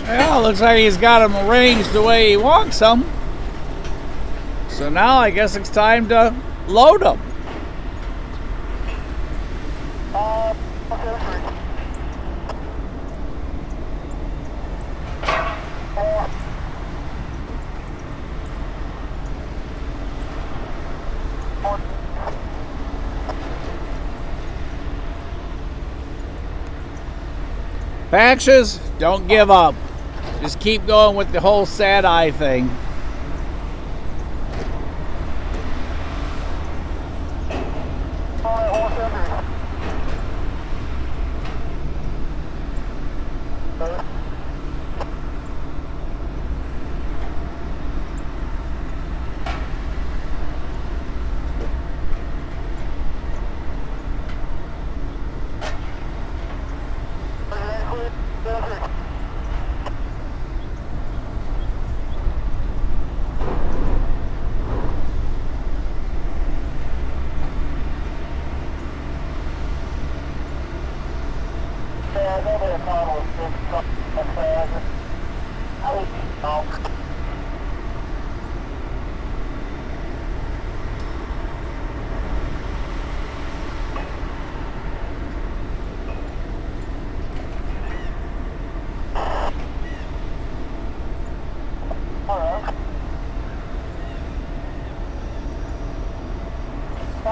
Well, looks like he's got them arranged the way he wants them. So now I guess it's time to load them. Patches, don't give up. Just keep going with the whole sad eye thing.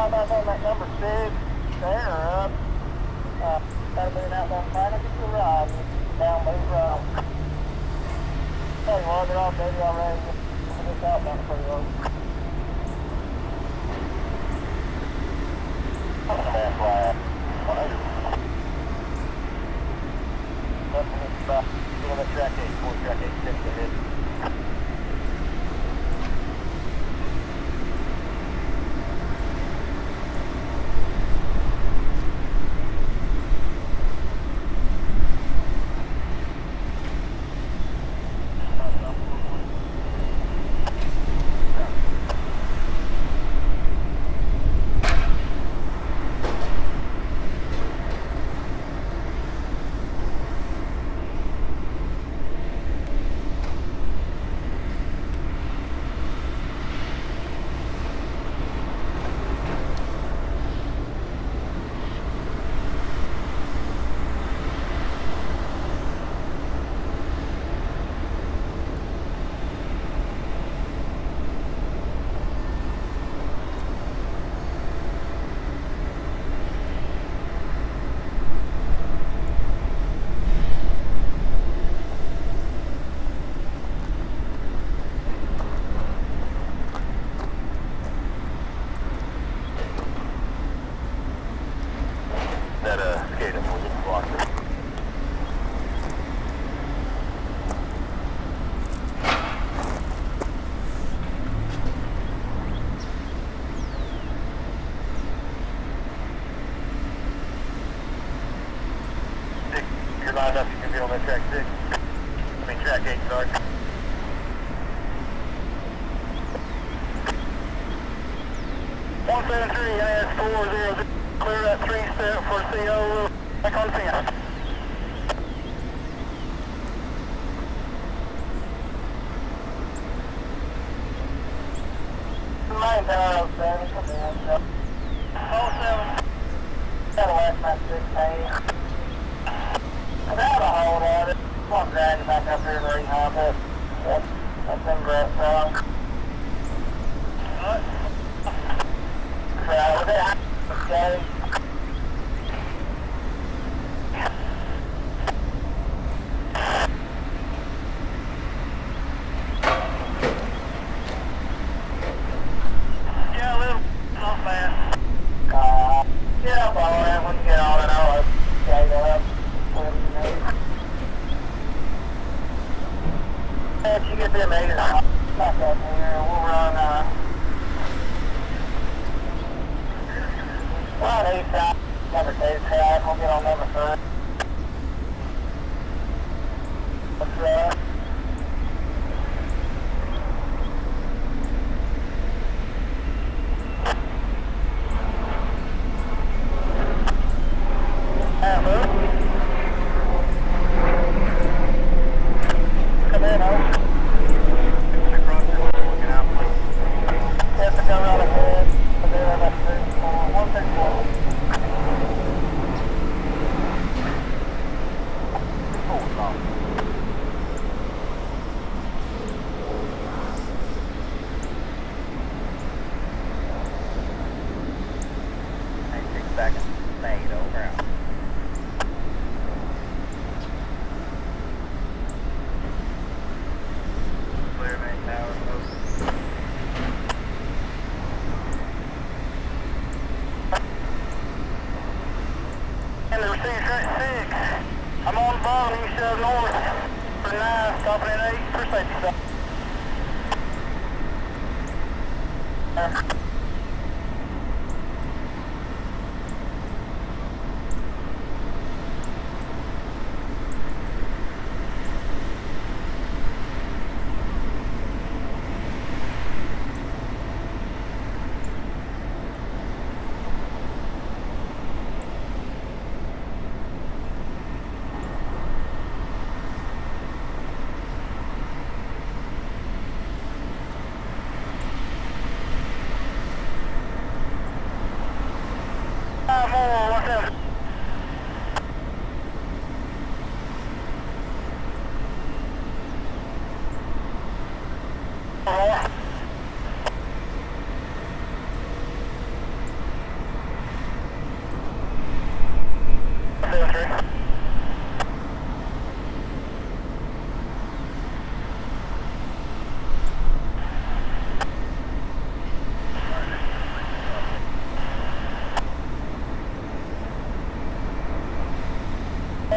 Back on that number 6 there up. That'll be an outbound final. Get your ride. Down, move around. Tell you what, they're all dirty already. This outbound pretty low. That's flat. Nothing is about doing the track 8, 4 track 8, 6 ahead. Enough you can be on that track 6. I mean track 8, sorry. NS4001, clear that 3-step for CO, back on 10. Main tower 07, come in. 07, Cadillac, my 16. Without a hold on it, I'm dragging back up here to rehab it. That's been great, so. So, with it, okay. Yeah, a little, not bad. Yeah, follow that when you get on it, I'll okay, up. If you get them 8 back up here, we'll run line 8 side, number 2 side, we'll get on number 3. Let's come in, huh? Yes, I come right ahead. There, that's 134. Seconds, made over out. Clear main tower, and the receiver track 6. I'm on the bottom, east of north for 9, stopping at 8 for safety stop.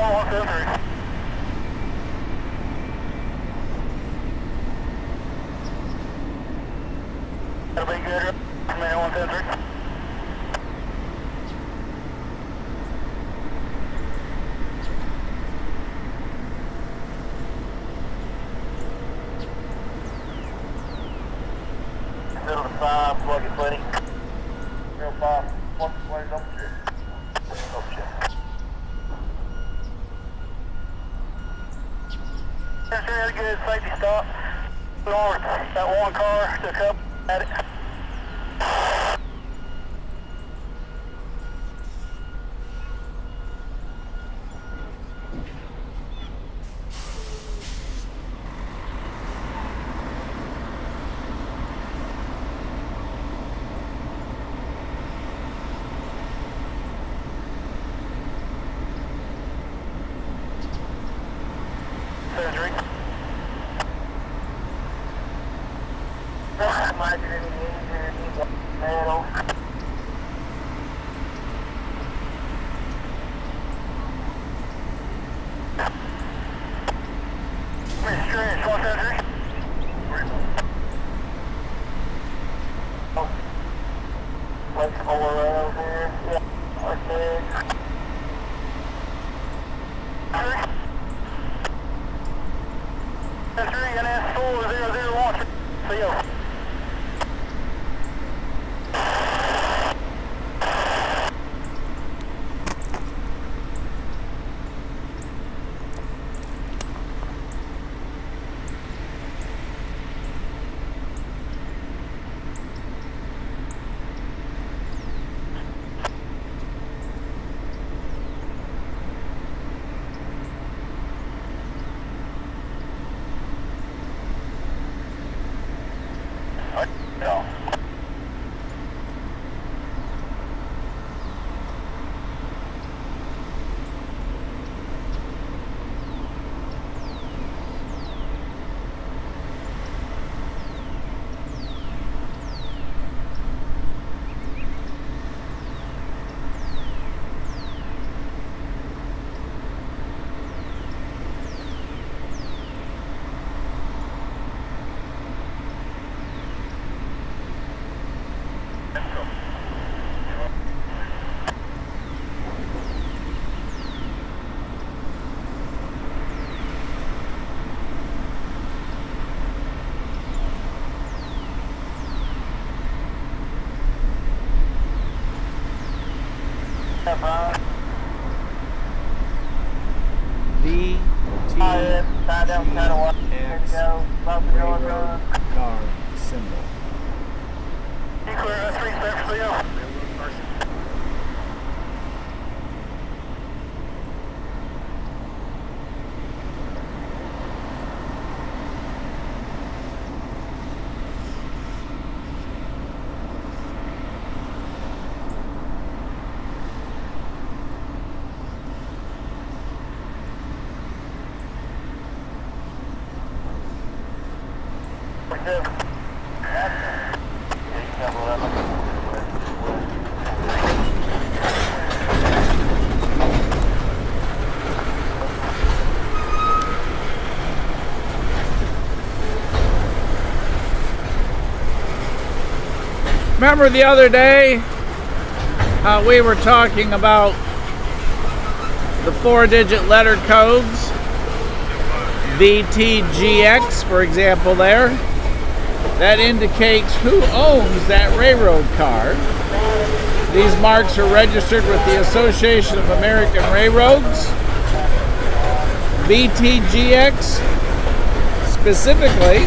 173. That'll be good. Man, 173. Middle to 5, plug it plenty. 05, plug it plenty, double check. Double check. That's really good, safety stop. North, that one car took up at it. Surgery. Imagine any injury, metal. Stretch, 173. Oh. Flexible around here. Yeah, like that. NS4001. See you. No. VTX railroad car symbol. You clear that 3 steps for you. Remember the other day how we were talking about the 4-digit letter codes? VTGX, for example, there. That indicates who owns that railroad car. These marks are registered with the Association of American Railroads. VTGX specifically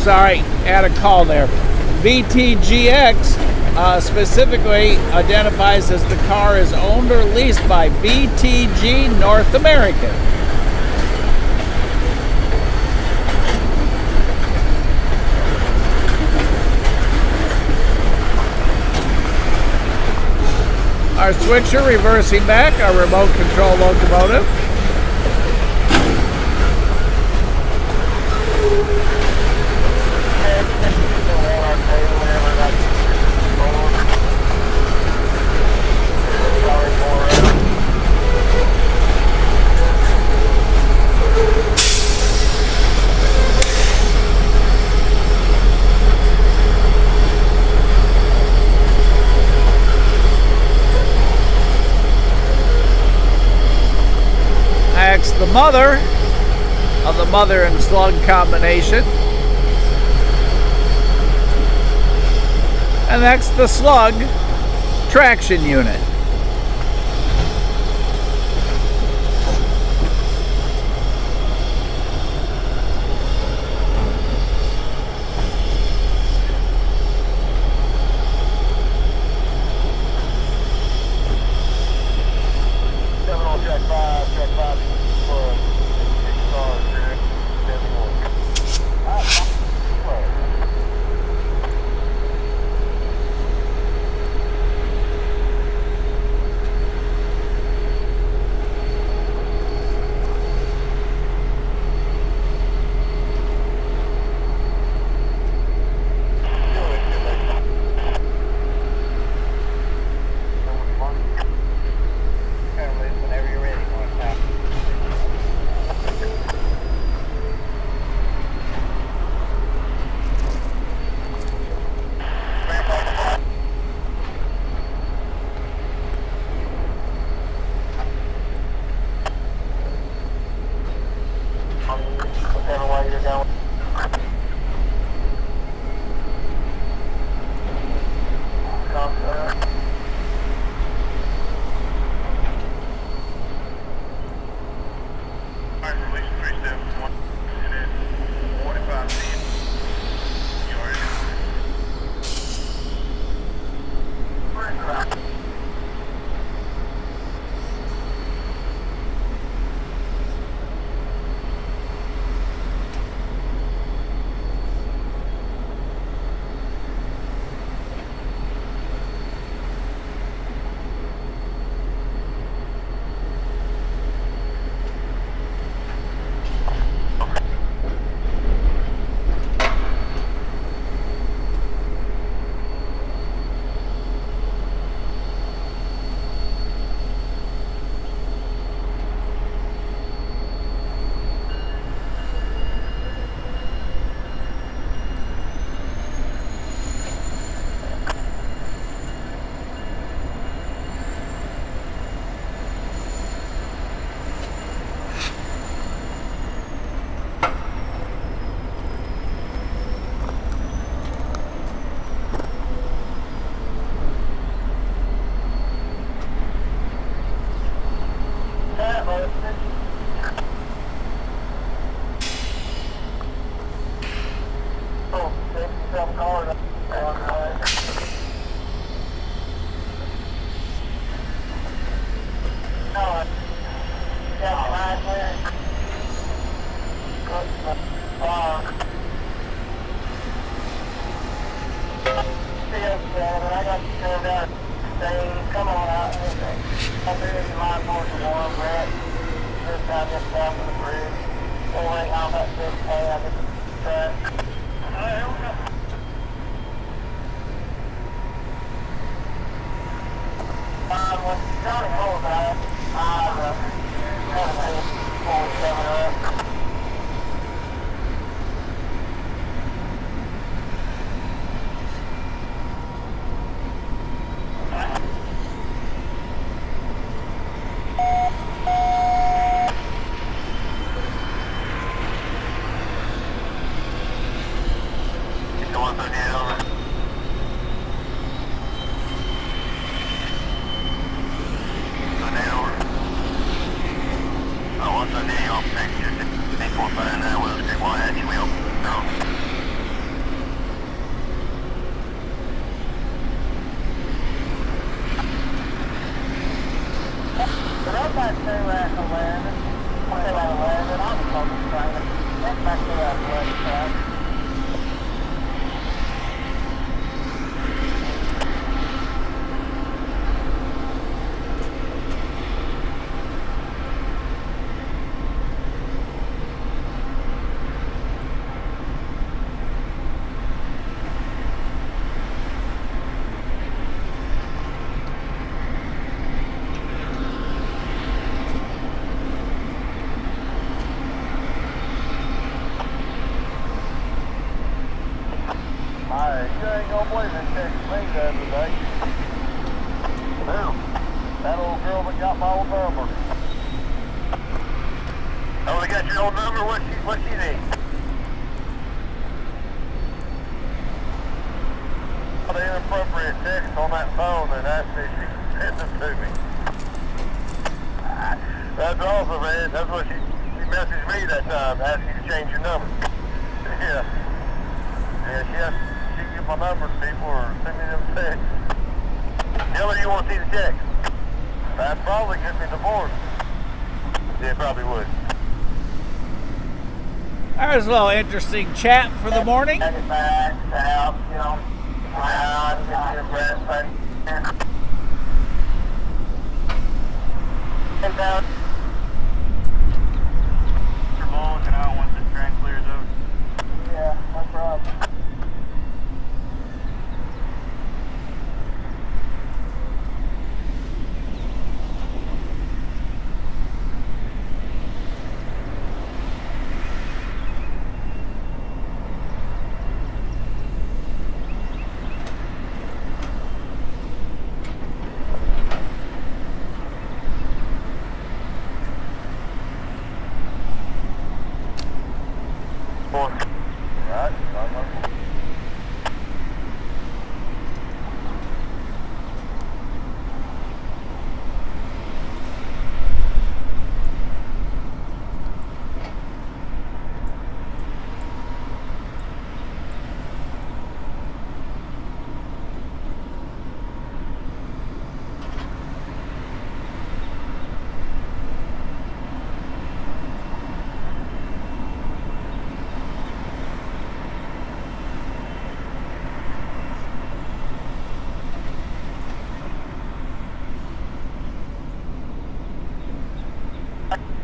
sorry, had a call there. VTGX specifically identifies as the car is owned or leased by VTG North American. Our switcher reversing back, our remote control locomotive. That's the mother of the mother and slug combination. And that's the slug traction unit. don't believe they texted me the other day. Who? That old girl that got my old number. Oh, they got your old number? What she need? The inappropriate text on that phone and asked me if she could send them to me. That's awesome, man. That's what she messaged me that time, asking you to change your number. Yeah. Yeah, she can give my number to people or send me them texts. Tell her you want to see the text. That'd probably get me divorced. Yeah, it probably would. That was a little interesting chat for the morning. Take it back, south, you know, around, get your breath, but and down. Looking out once the train clears over. Yeah, no problem.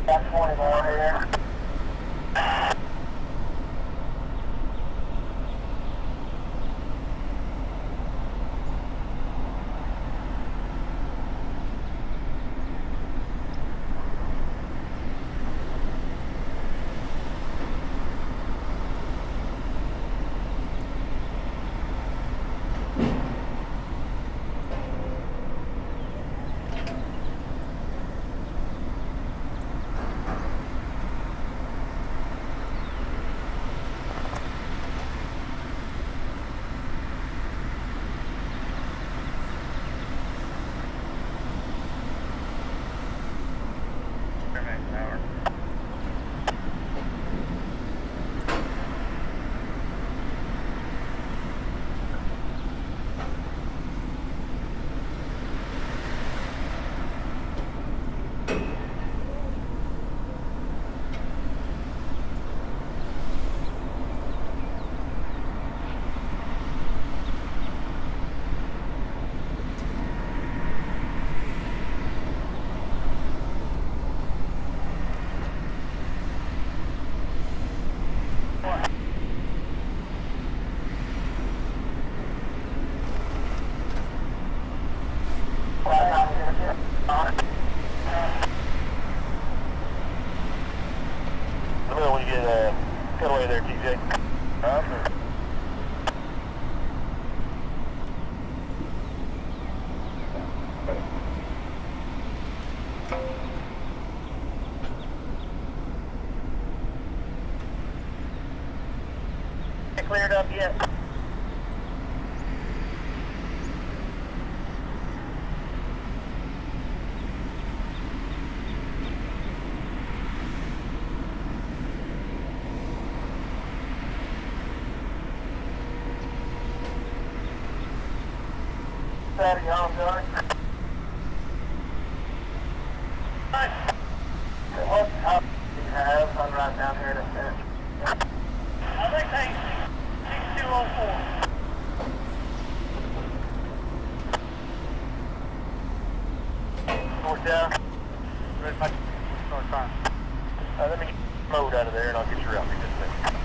Got 20 more here. Let me know when you get cut away there, TJ. Cleared up yet? Saturday, y'all done? What top do you have? I'm right down here in a minute. I think they 6204. North down. Ready to start time. Let me get mode out of there and I'll get you out in just a second.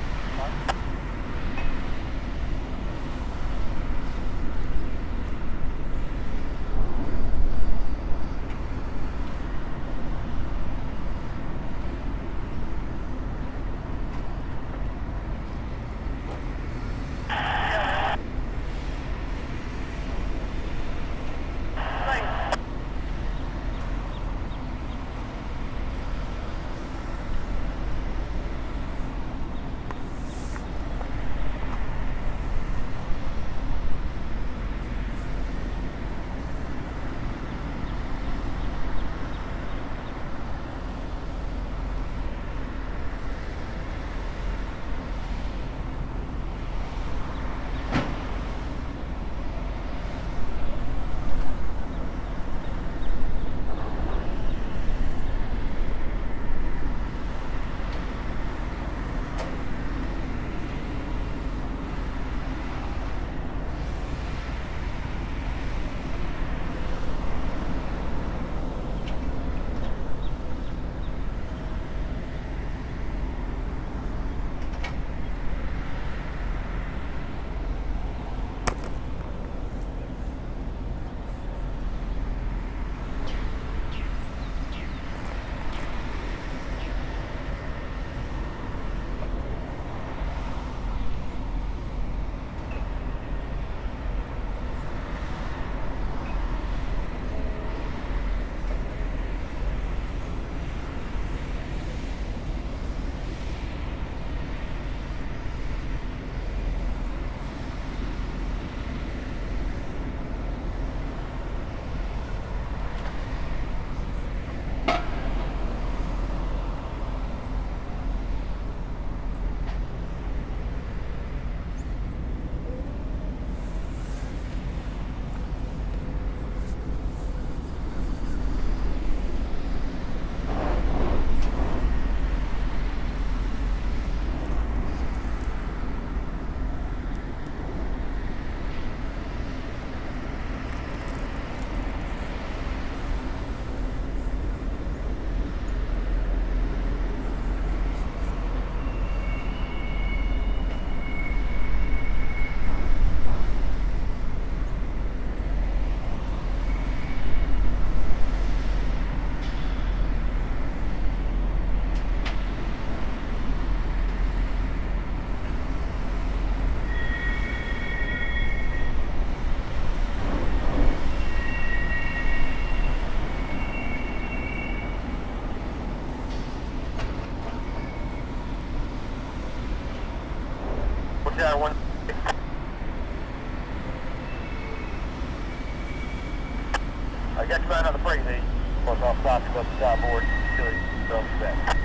you up the outboard until he comes back.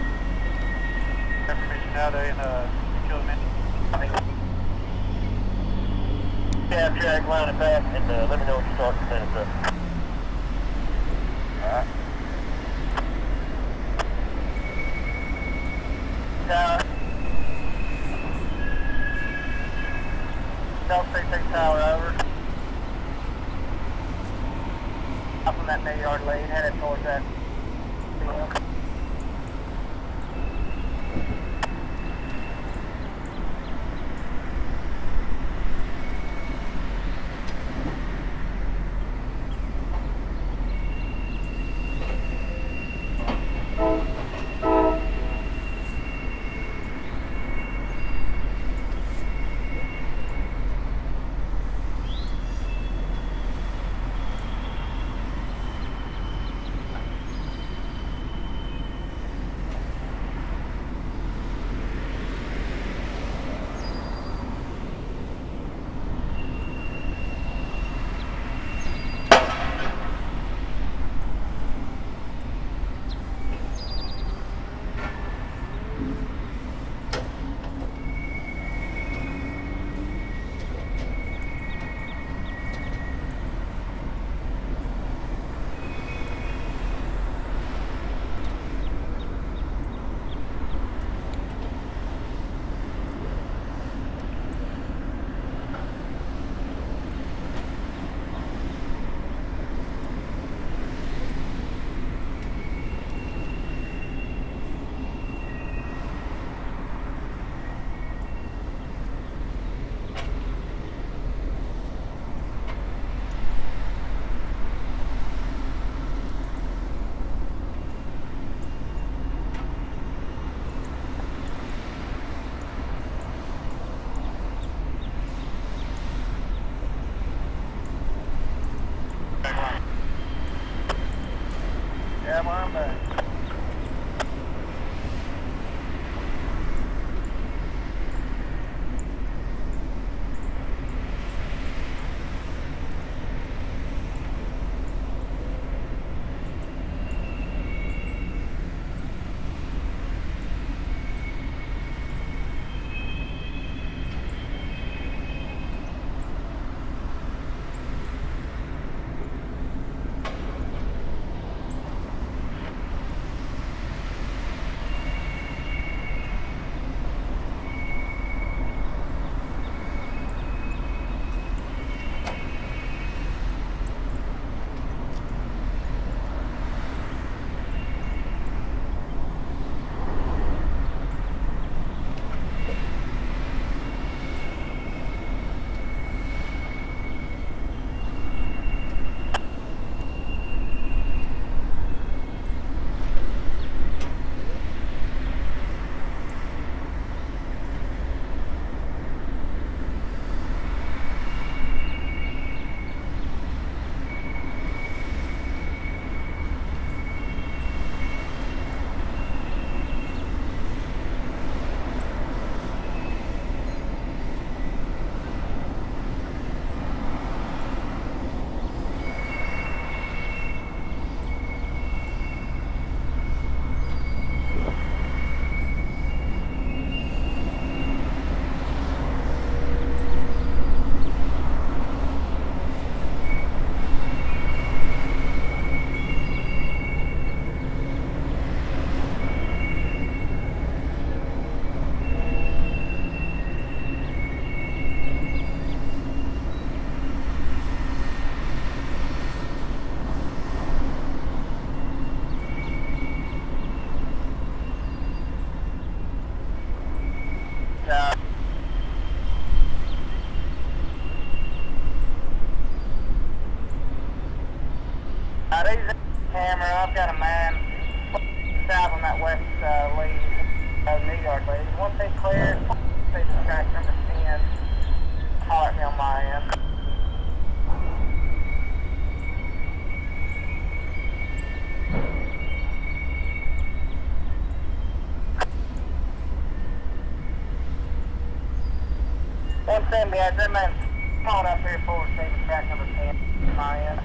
Information nowadays and kill him in. Yeah, track, line it back, and let me know when you start to finish up. Alright. Delta 36 tower over. Up on that mid-yard lead, headed towards that field. Yeah, I'm back. These camera, I've got a man south on that west lead, New York lead. Once they clear, they just track number 10, holler at me on my end. One thing, guys, that man's calling up here for station track number 10 on my end.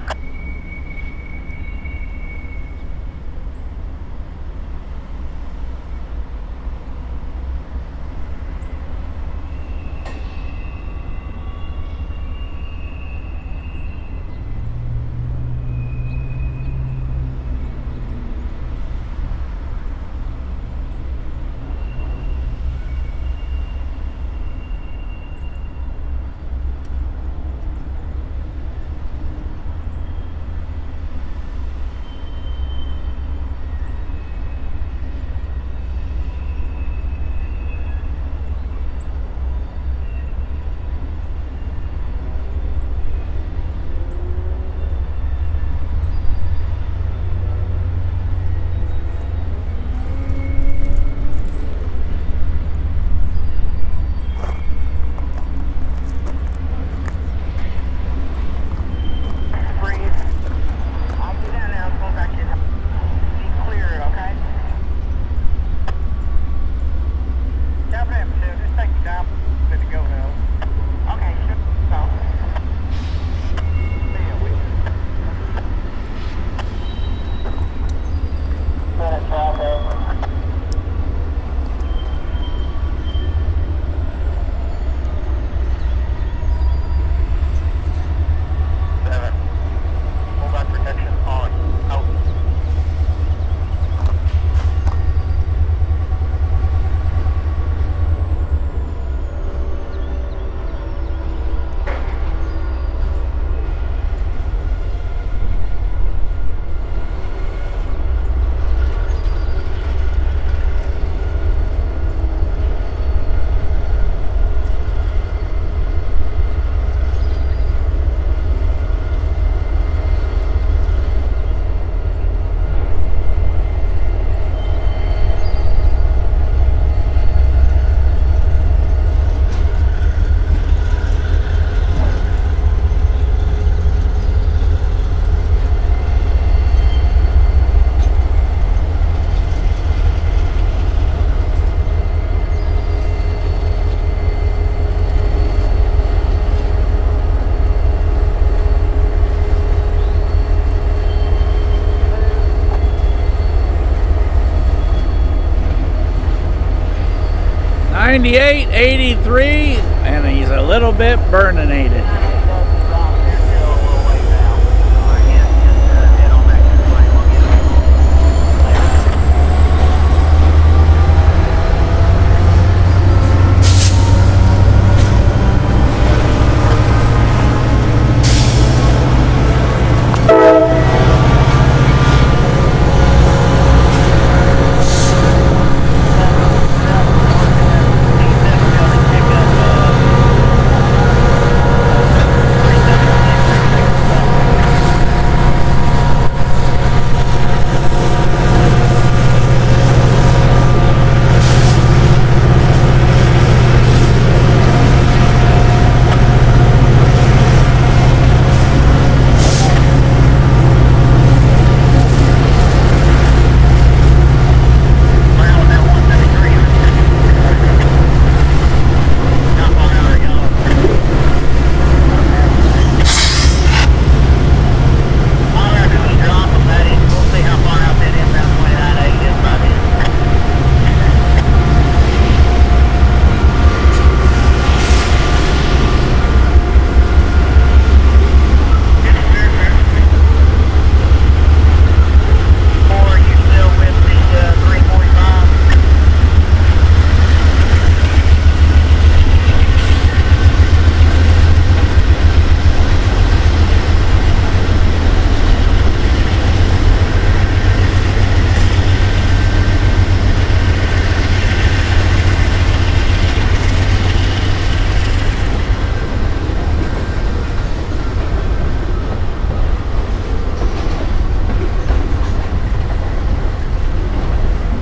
98, 83, and he's a little bit burninated.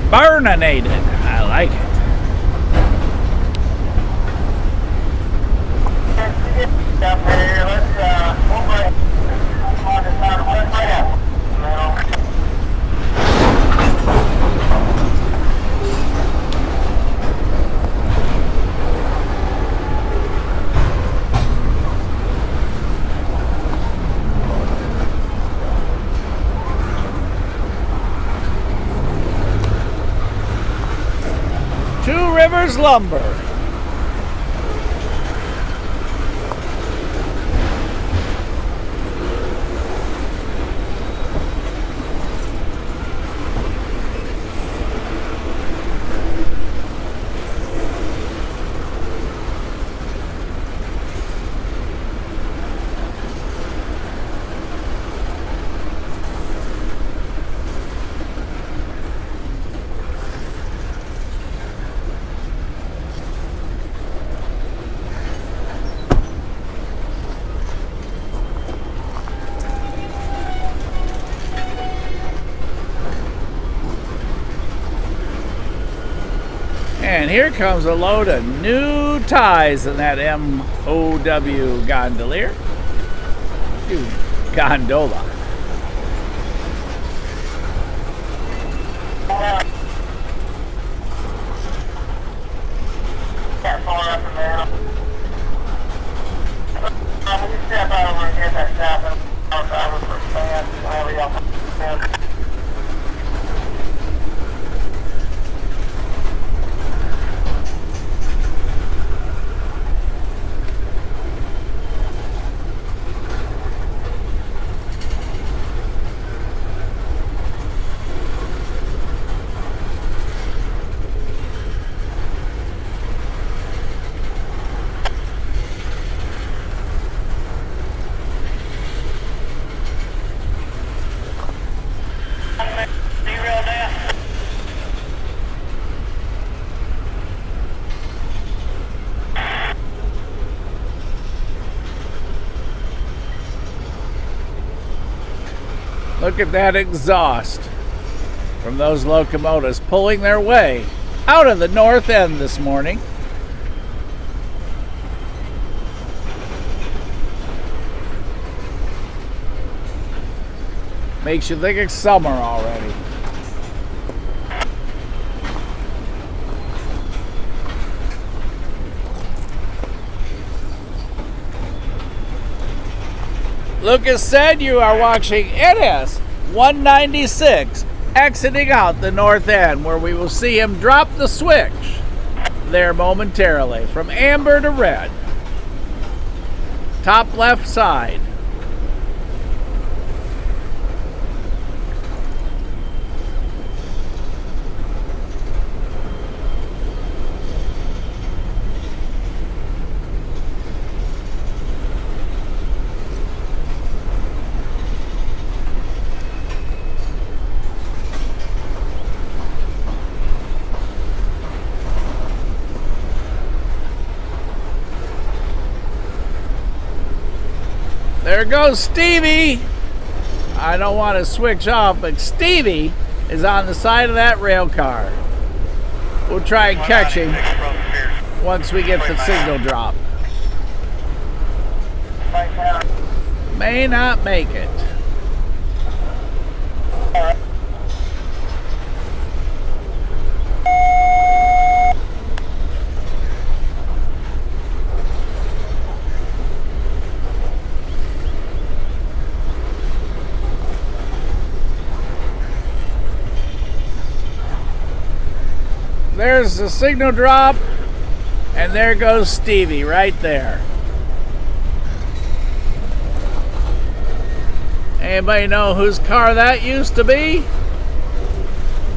Burninated. I like it. Down there, we'll break on the side of west right out. Two Rivers Lumber. And here comes a load of new ties in that MOW gondolier. Gondola. Can't pull her up and down. We can step over and get that stuff and over for fans, whatever y'all want. Look at that exhaust from those locomotives pulling their way out of the north end this morning. Makes you think it's summer already. Lucas said you are watching NS196 exiting out the north end, where we will see him drop the switch. there momentarily. From amber to red. Top left side. There goes Stevie. I don't want to switch off, but Stevie is on the side of that rail car. We'll try and catch him once we get the signal drop. May not make it. There's the signal drop, and there goes Stevie right there. Anybody know whose car that used to be?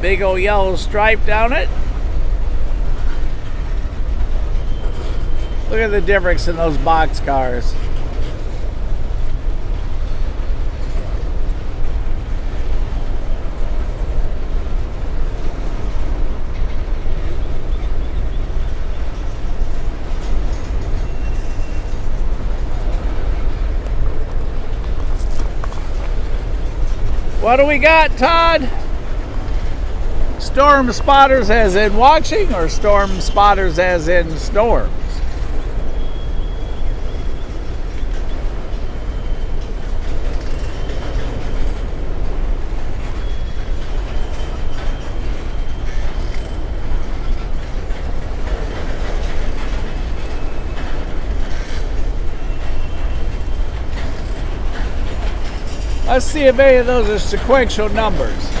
Big old yellow stripe down it. Look at the difference in those box cars. What do we got, Todd? Storm spotters as in watching, or storm spotters as in storms? Let's see if any of those are sequential numbers.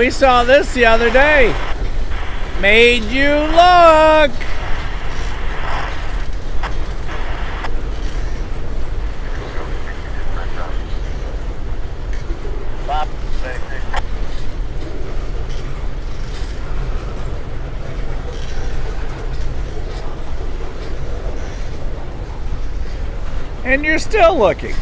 we saw this the other day. Made you look. And you're still looking.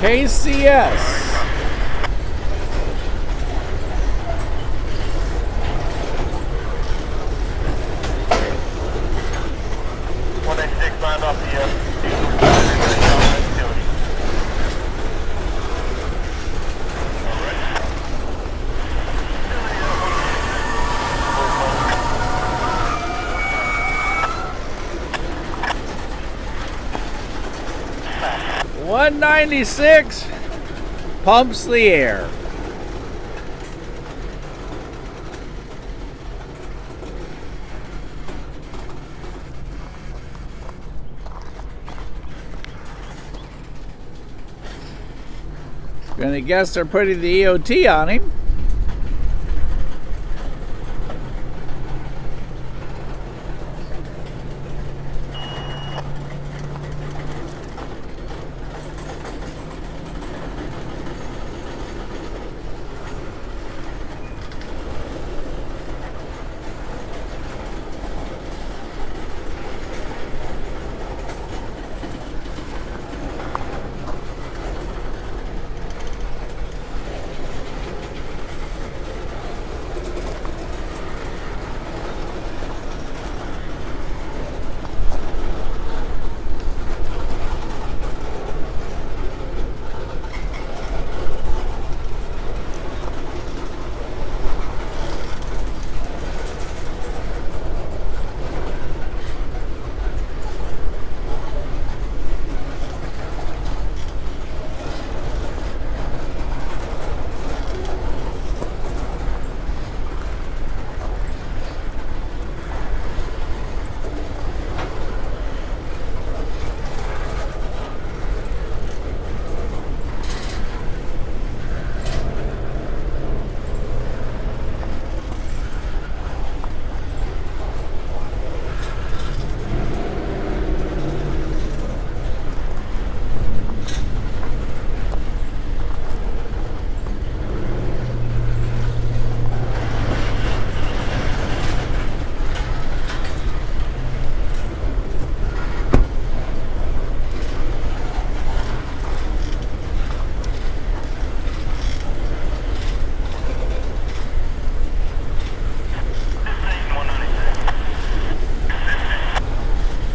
KCS. .196 pumps the air. Gonna guess they're putting the EOT on him.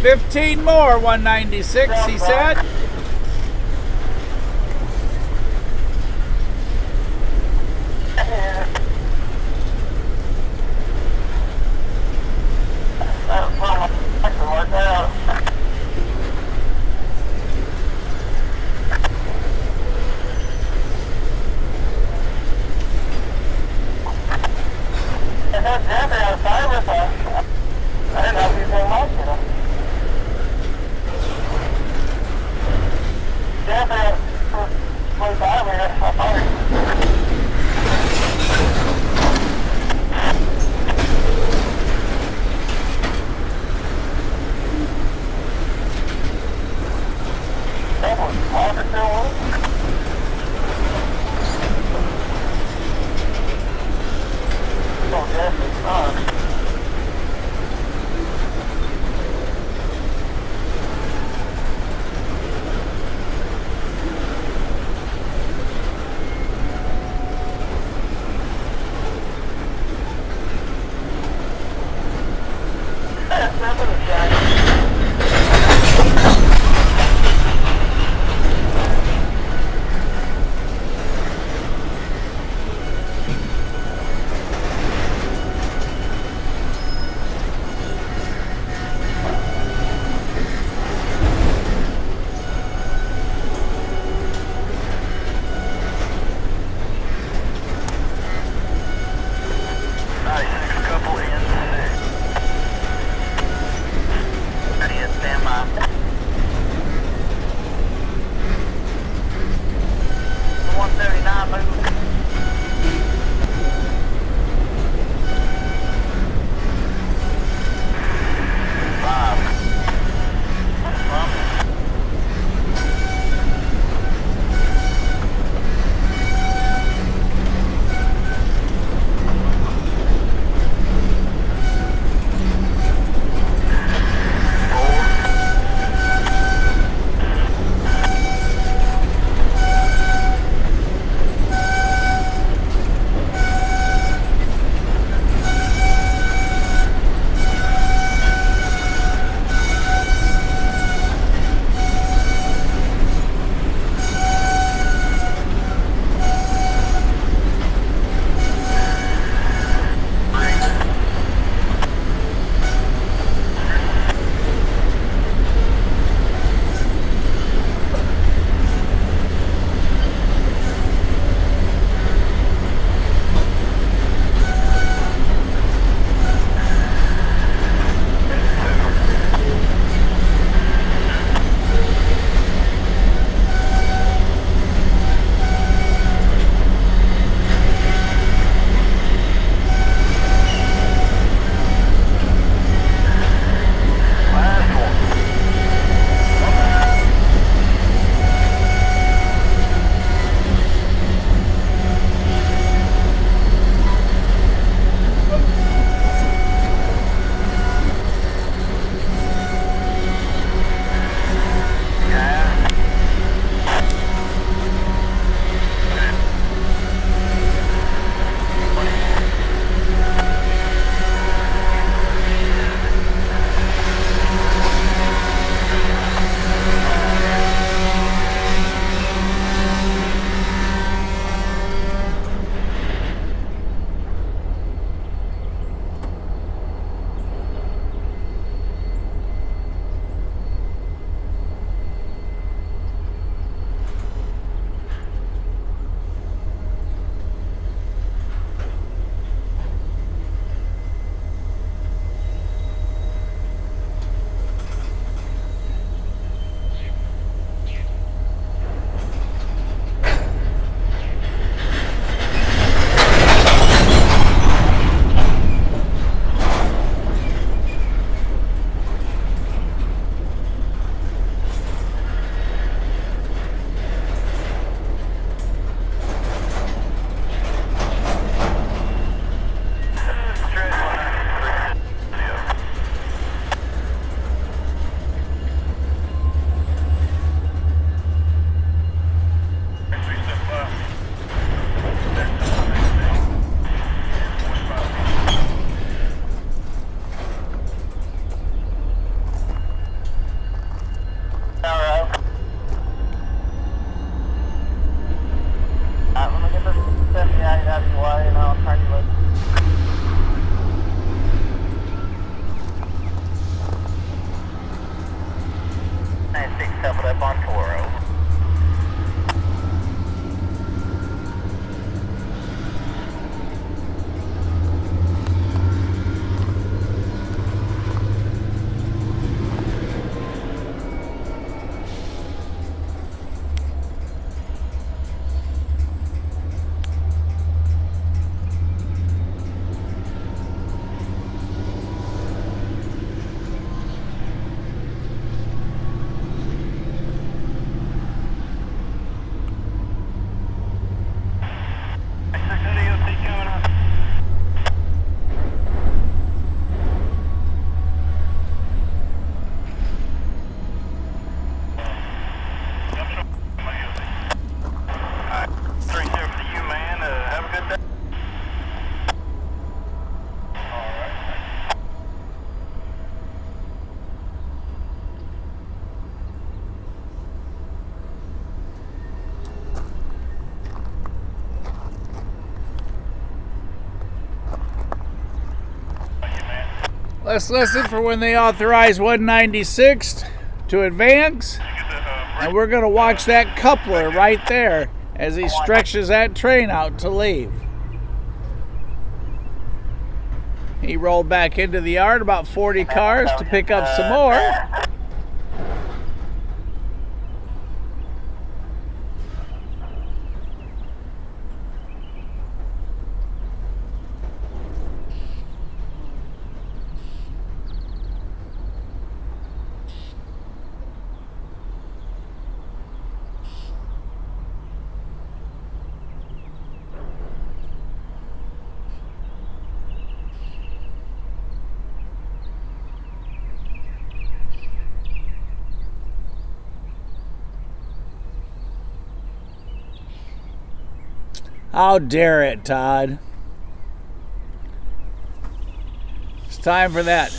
$15 more, 196, he said. out of your way and I'll turn you loose. NS6 coupled up on 4 over. Let's listen for when they authorize 196 to advance. And we're going to watch that coupler right there as he stretches that train out to leave. He rolled back into the yard about 40 cars to pick up some more. How dare it, Todd? It's time for that.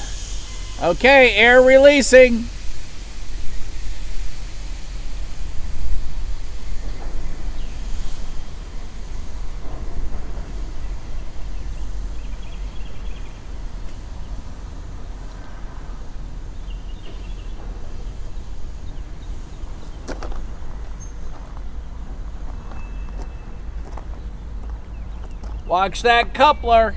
Okay, air releasing. Watch that coupler.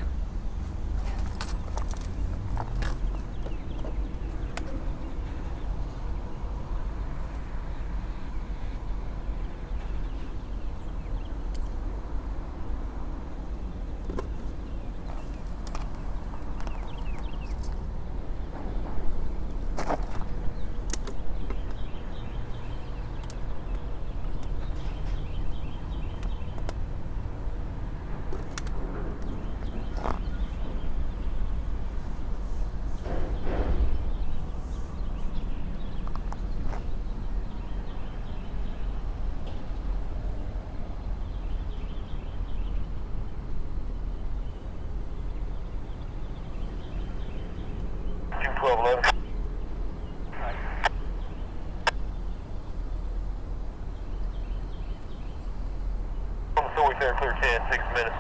Clear 10, 6 minutes.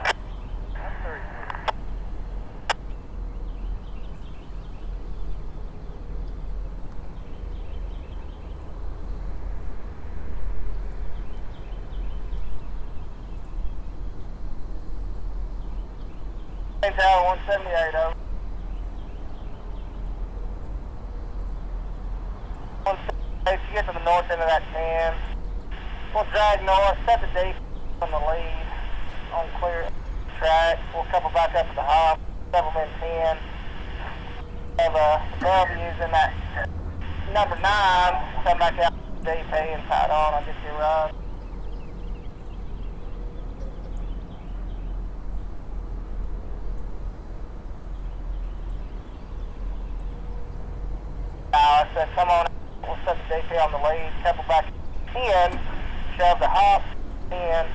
Tower 178 over. 178, you get to the north end of that 10. We'll drag north, set the D on the lead on clear track. We'll couple back up at the hop, double in 10. Have W's in that number 9, come back out to DP and tight on. I'll get you a run. I said, come on, we'll set the DP on the lead, couple back in, shove the hop in,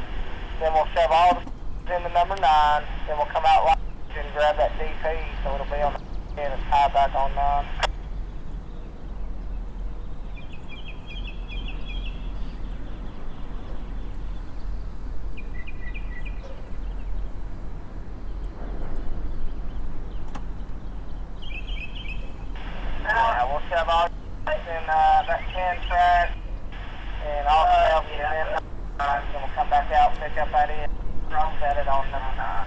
then we'll shove all the in the number 9, then we'll come out right and grab that DP so it'll be on the 10 and tie back on 9. set it on number 9.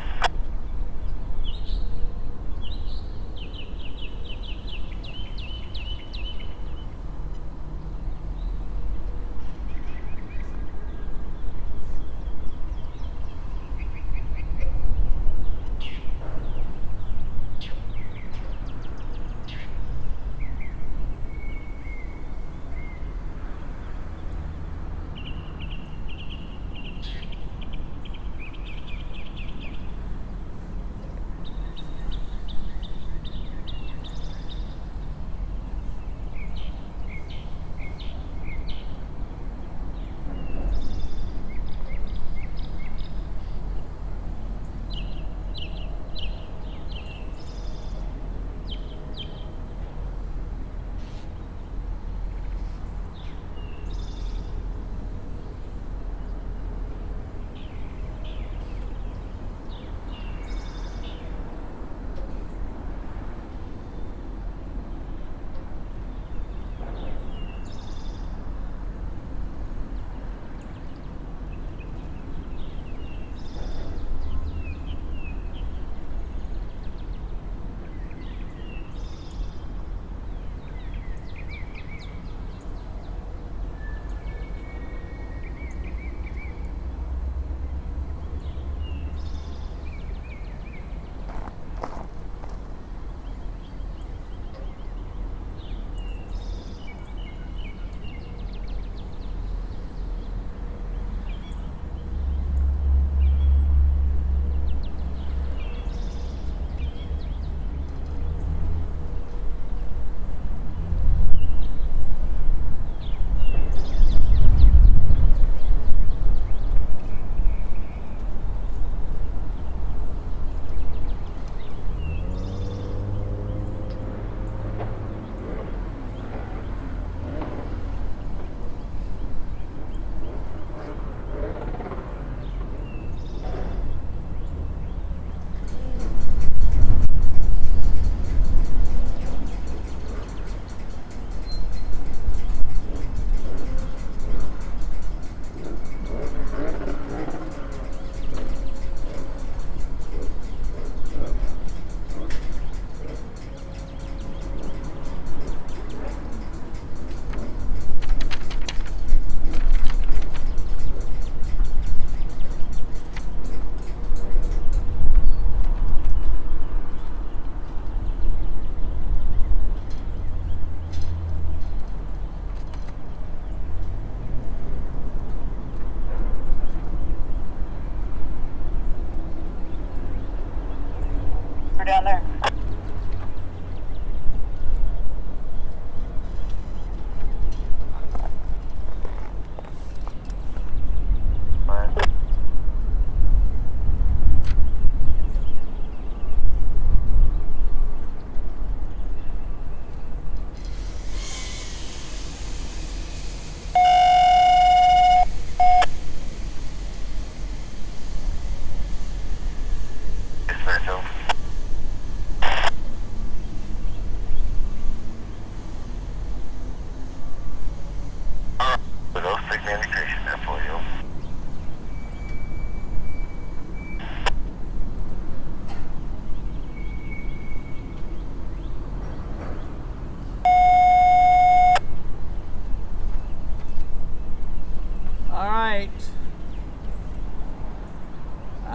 Down there.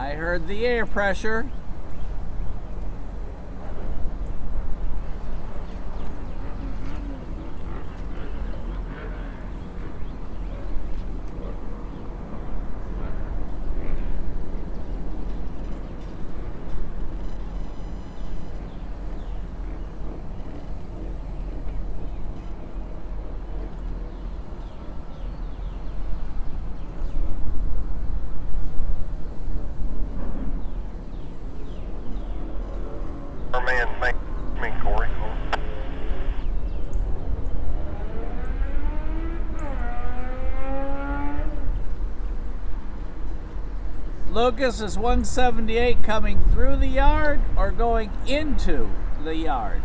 I heard the air pressure. Lucas, is 178 coming through the yard or going into the yard?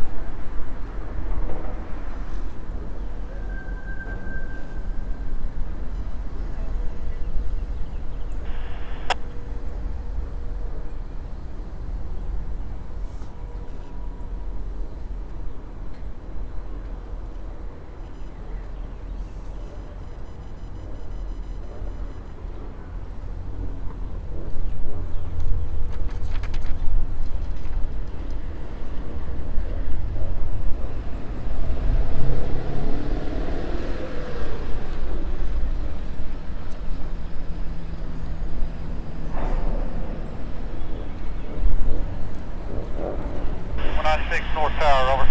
North Tower, over.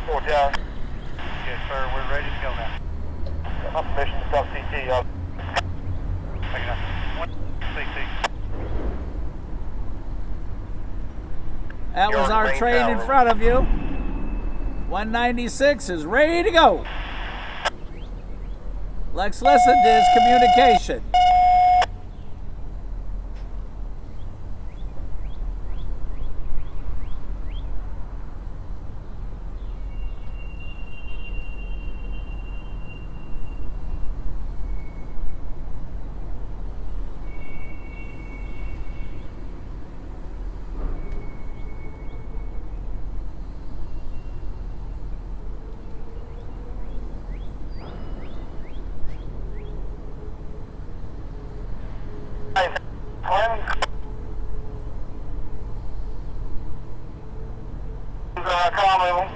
North Tower. Yes, sir. We're ready to go now. Got my permission to stop CT, y'all. Take it out. 1 CT. That was our train in front of you. 196 is ready to go. Let's listen to his communication.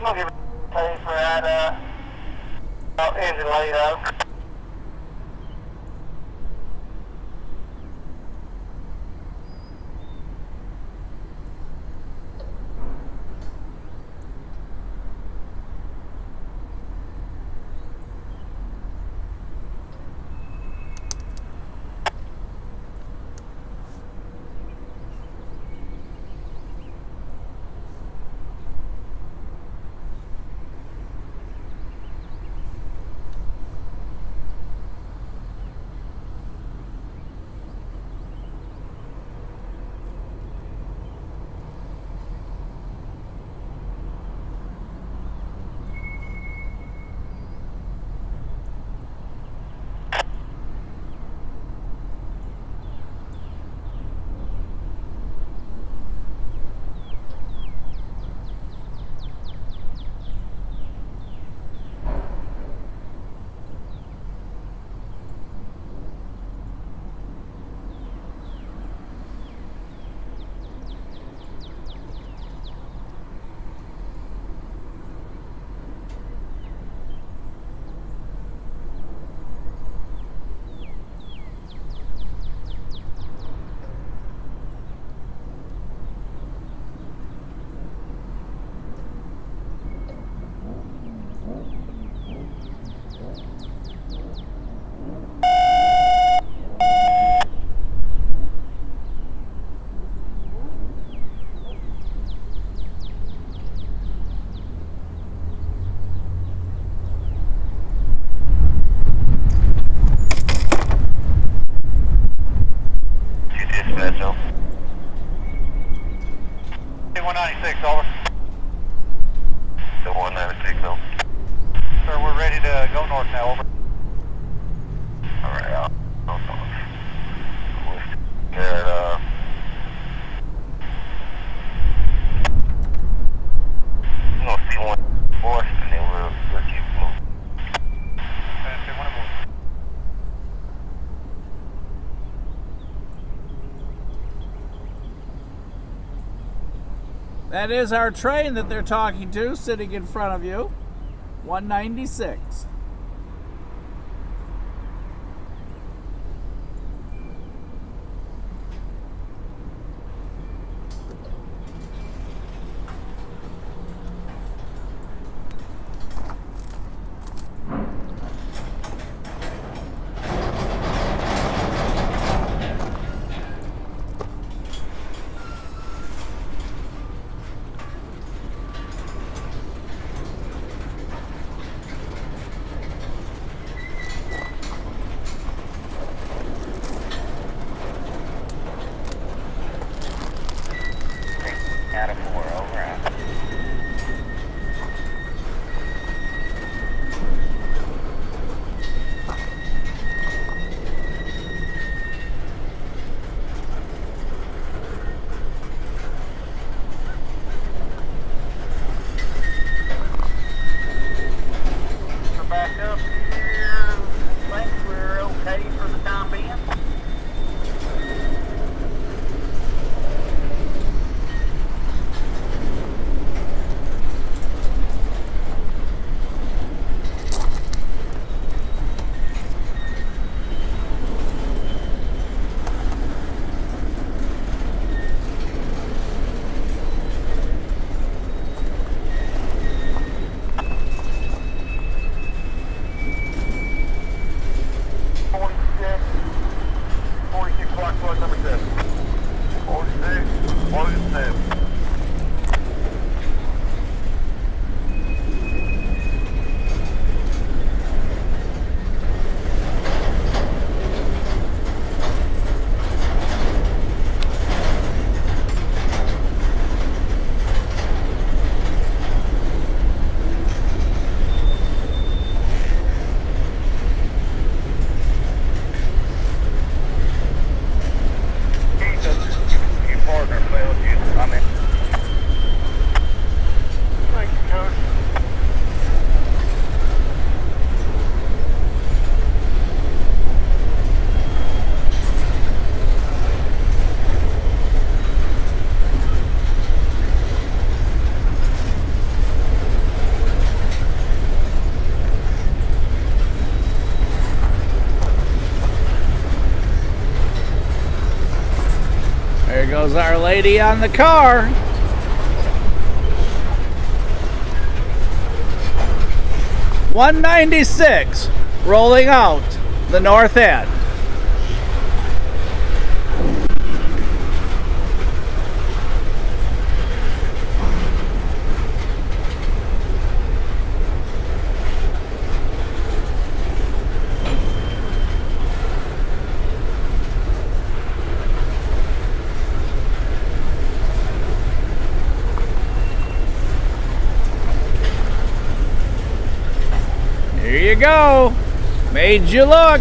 We'll give pay for that engine laid up. Dispatch, 196, over. the 196, over. Sir, we're ready to go north now, over. Alright, I'll get, I'm gonna see one force and then we'll keep moving. Fancy, one aboard. That is our train that they're talking to, sitting in front of you. 196. 46, 47. Your partner failed you. I mean, thank you, Coach. There goes Our Lady on the car. $196 rolling out the north end. Here you go. Made you look.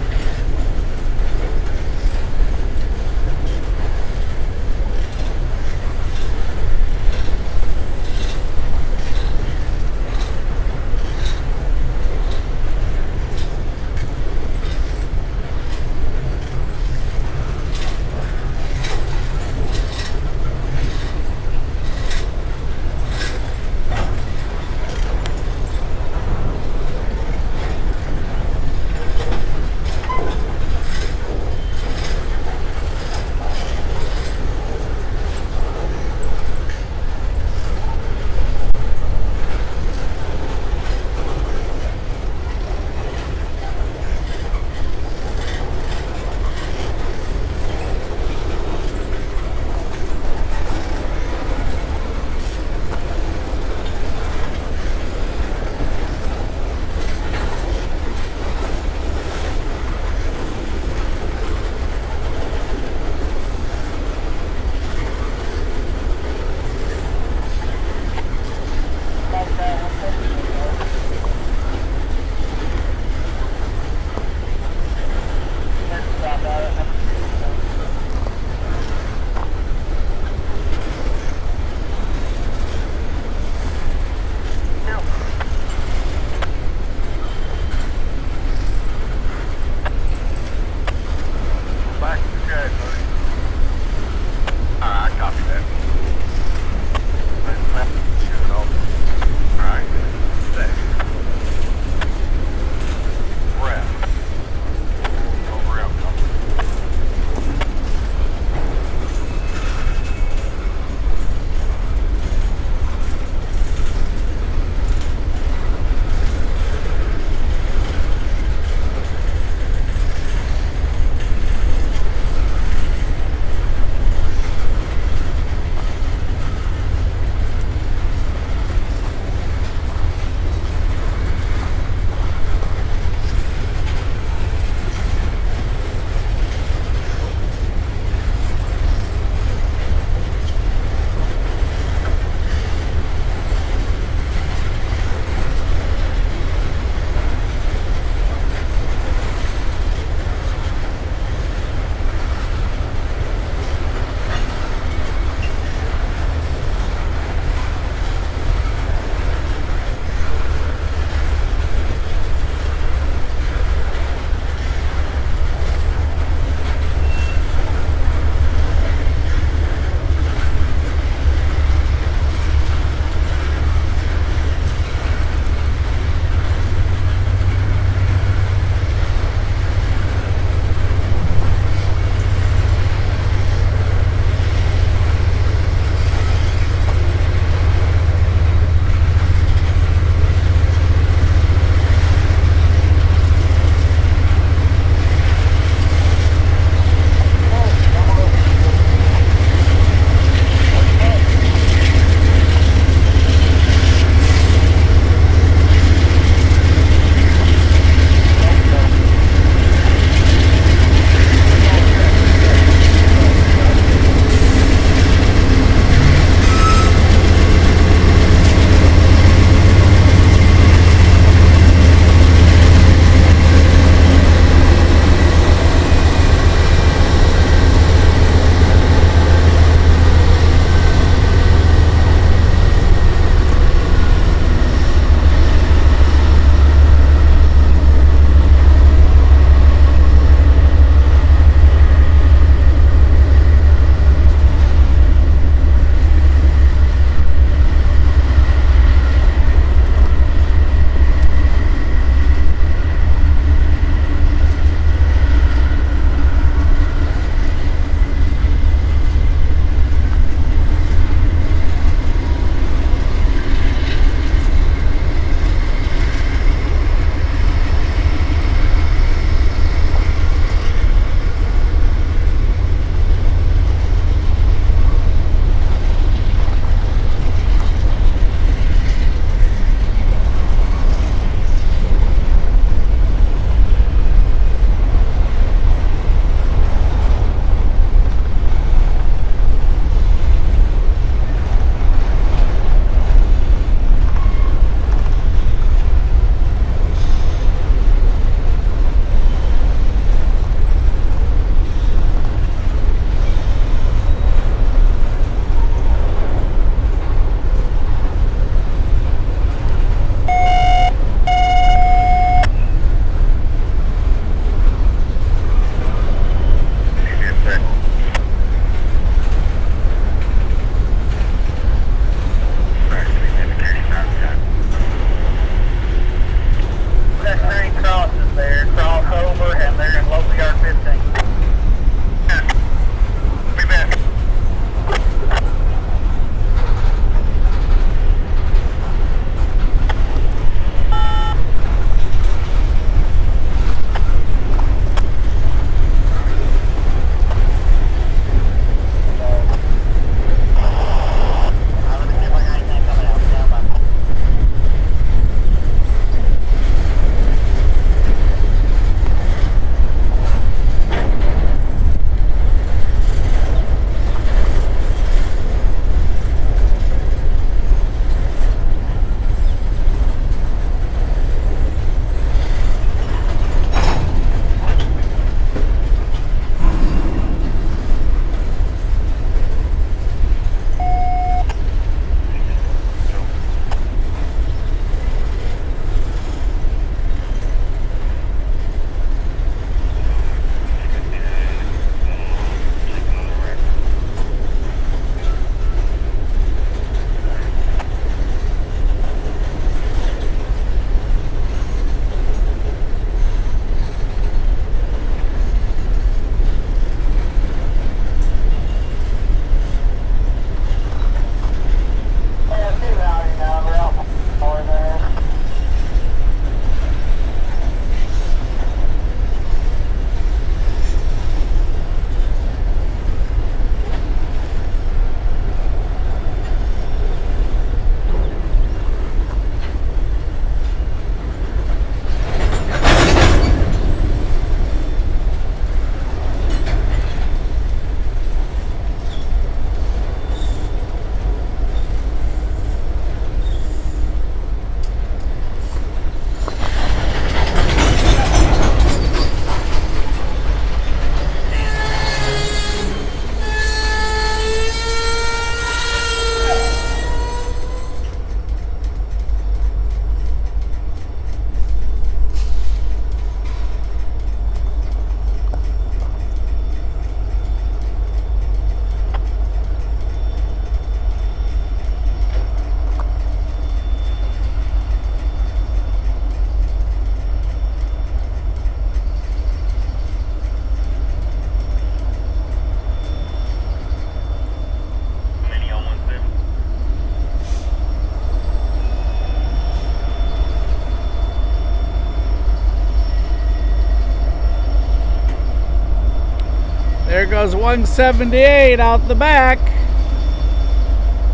There goes 178 out the back.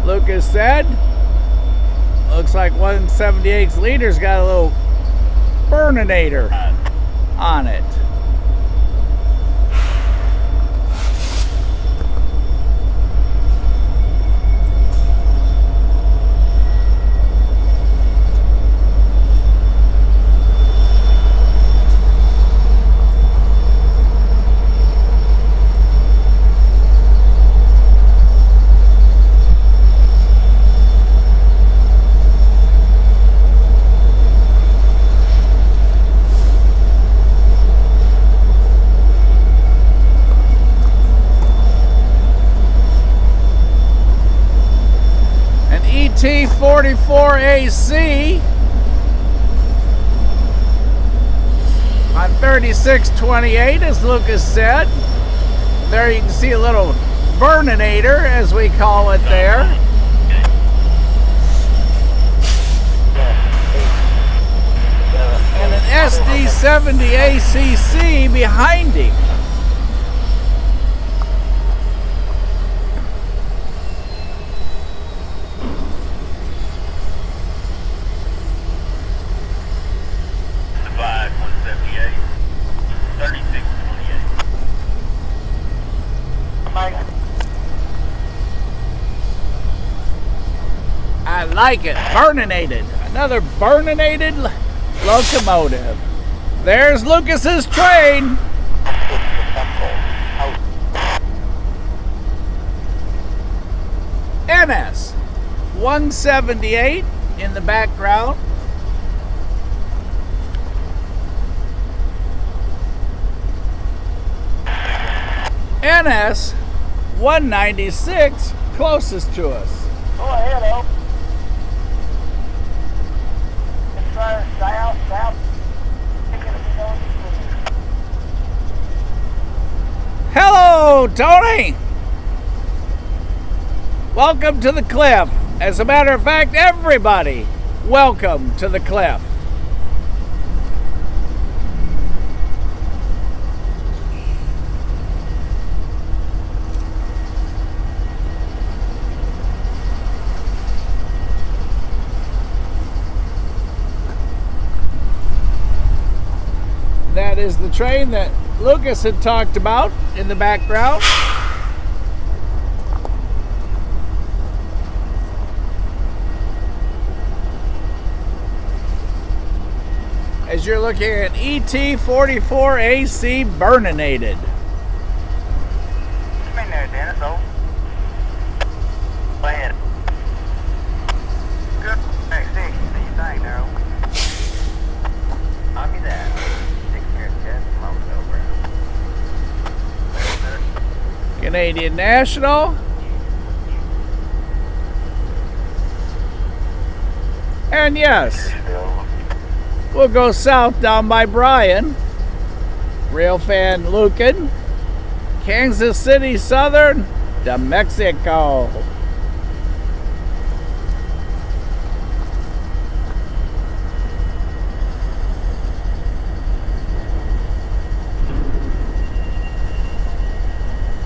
Lucas said. Looks like 178's leader's got a little burninator on it. NS4001 on 3628, as Lucas said. There you can see a little burninator, as we call it there. And an SD70 ACC behind him. I like it. Burninated. Another burninated locomotive. There's Lucas's train. NS178 in the background. NS196 closest to us. Go ahead, Oak. South. Hello, Tony. Welcome to the cliff. As a matter of fact, everybody, welcome to the cliff. That is the train that Lucas had talked about in the background. As you're looking at ET44AC burninated. Come in there, Dennis. Go ahead. Good. Next 6. See you think, Daryl. Copy that. Canadian National. And yes, we'll go south down by Bryan. Railfan Lucan. Kansas City Southern to Mexico.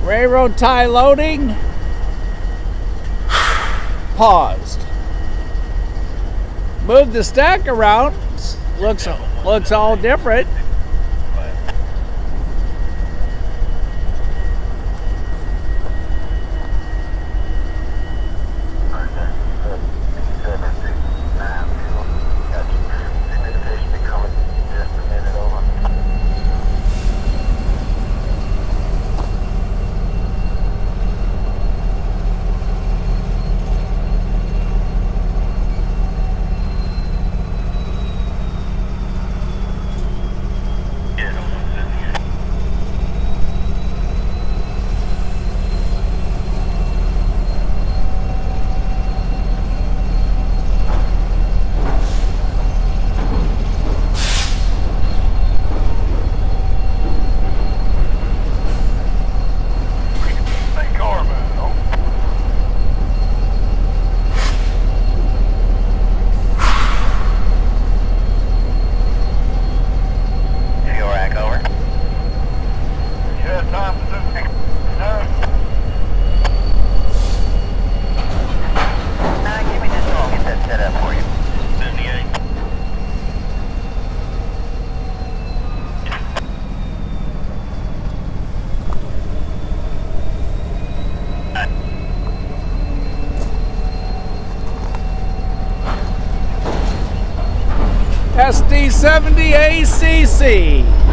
Railroad tie loading. Paused. Move the stack around. Looks all different. NS4070 ACC.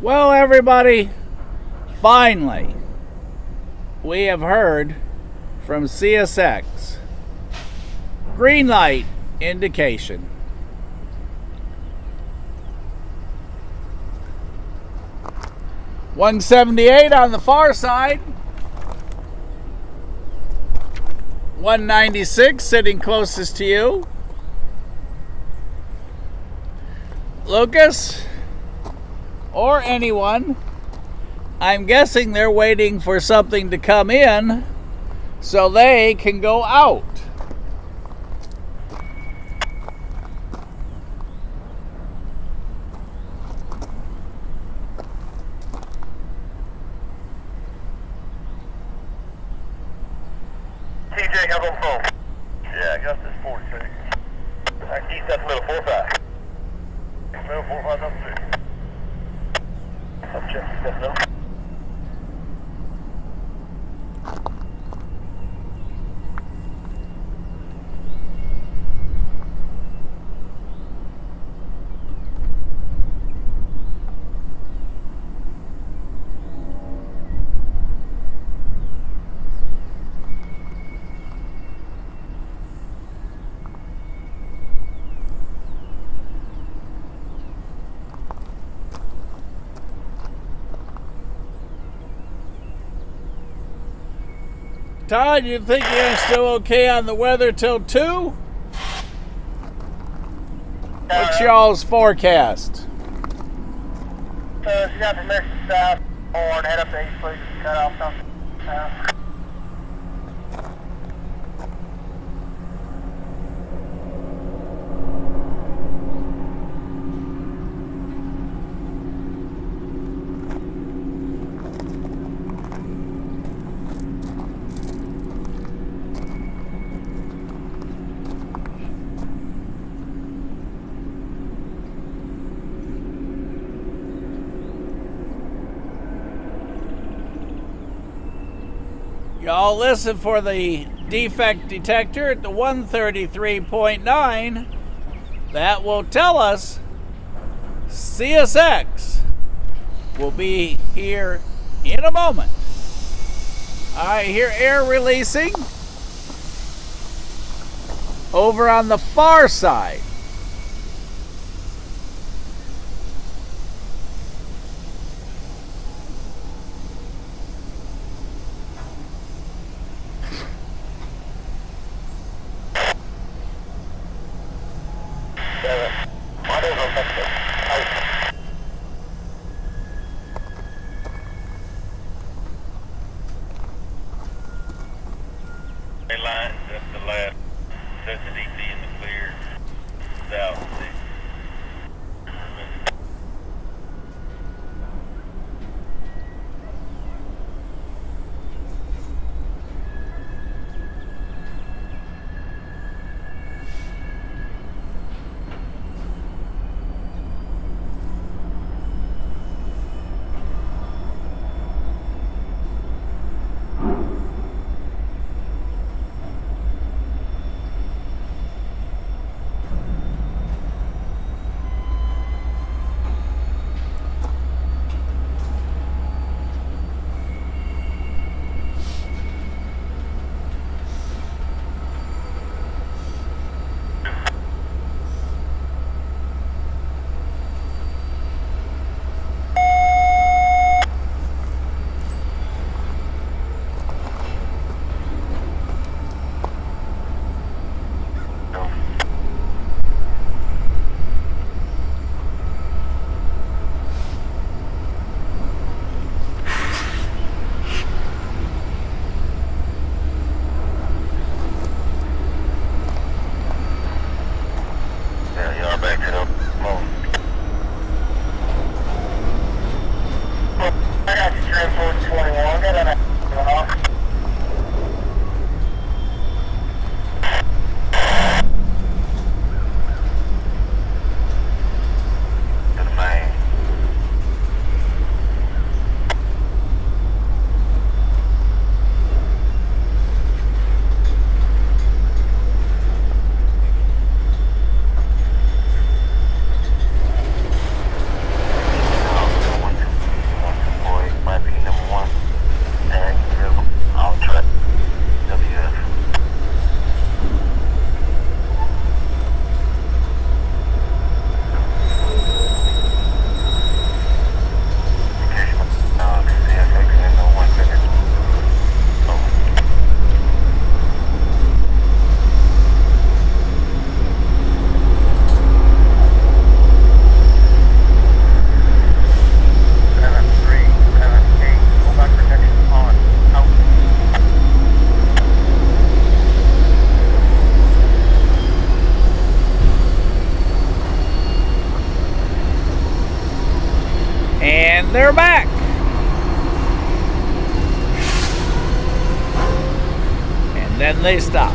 Well, everybody, finally, we have heard from CSX. Green light indication. $178 on the far side. $196 sitting closest to you. Lucas or anyone, I'm guessing they're waiting for something to come in so they can go out. TJ, how's on phone? Yeah, I got this 46. I can eat that little 45. Mail 4576. I'll check that note. Todd, you think you're still okay on the weather till 2? What's y'all's forecast? So if you got permission south or head up the east, please just cut off something. Y'all listen for the defect detector at the 133.9. That will tell us CSX will be here in a moment. I hear air releasing over on the far side. Line, that's the last. That's the DC in the clear. South. They're back. And then they stop.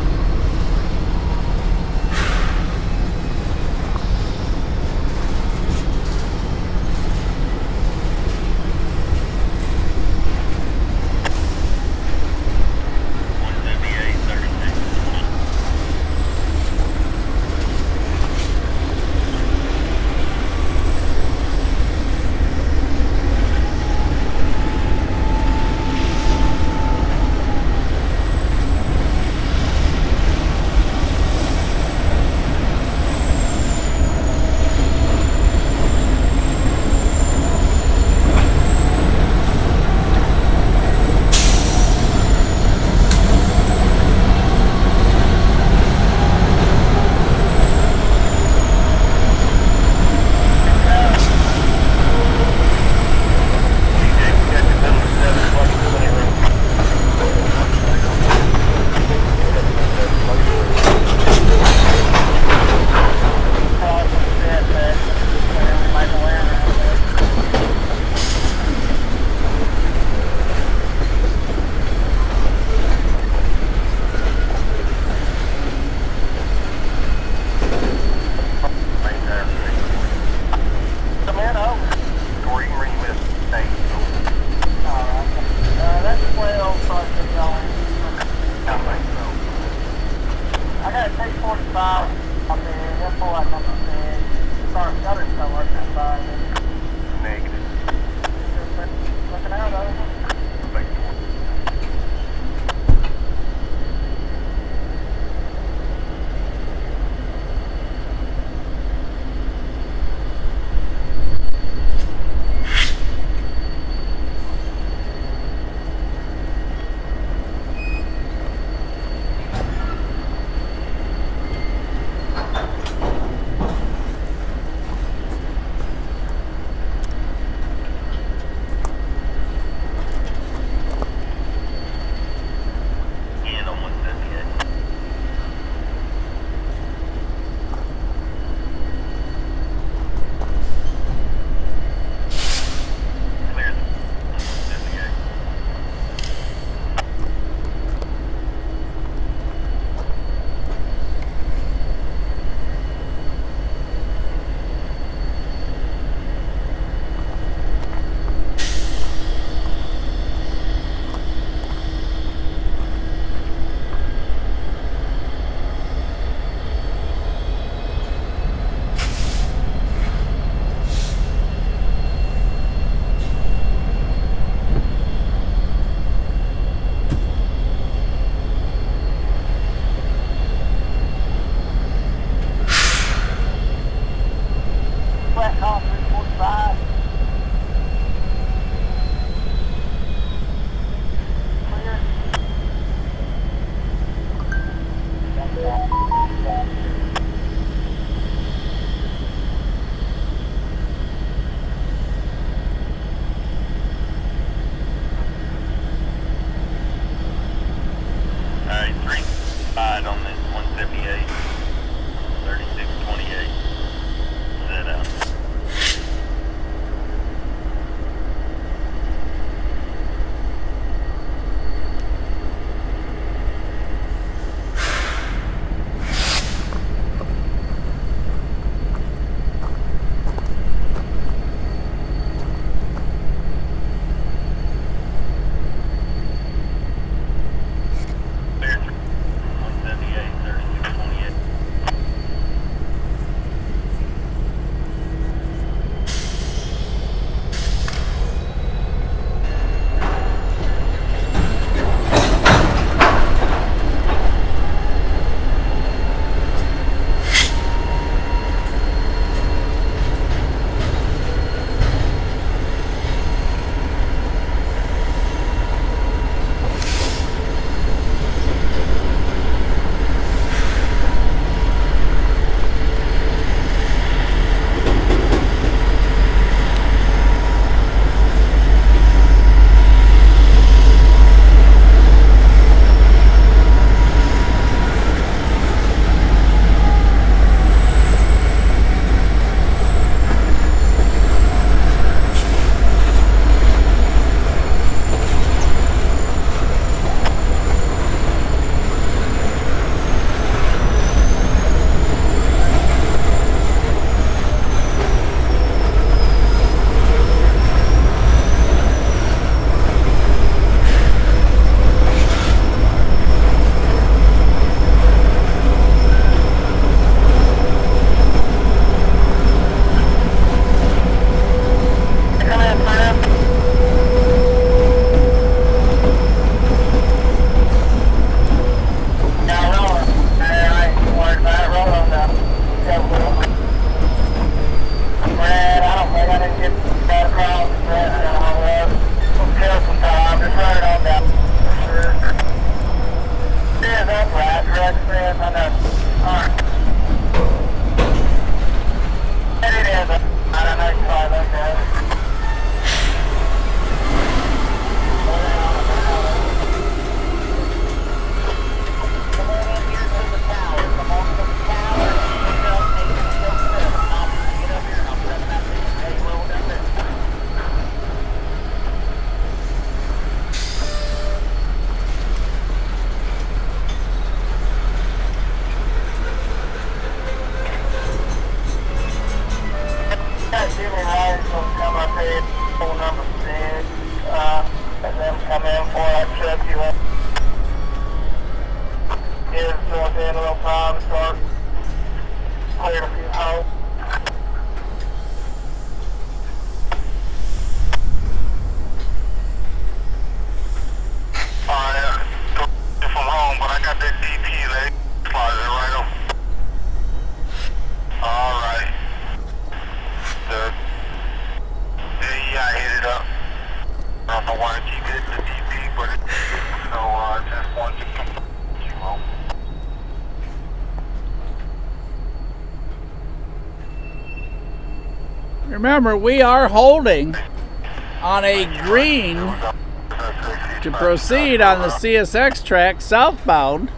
trackside on this 178, 3628. Set up. Remember, we are holding on a green to proceed on the CSX track southbound.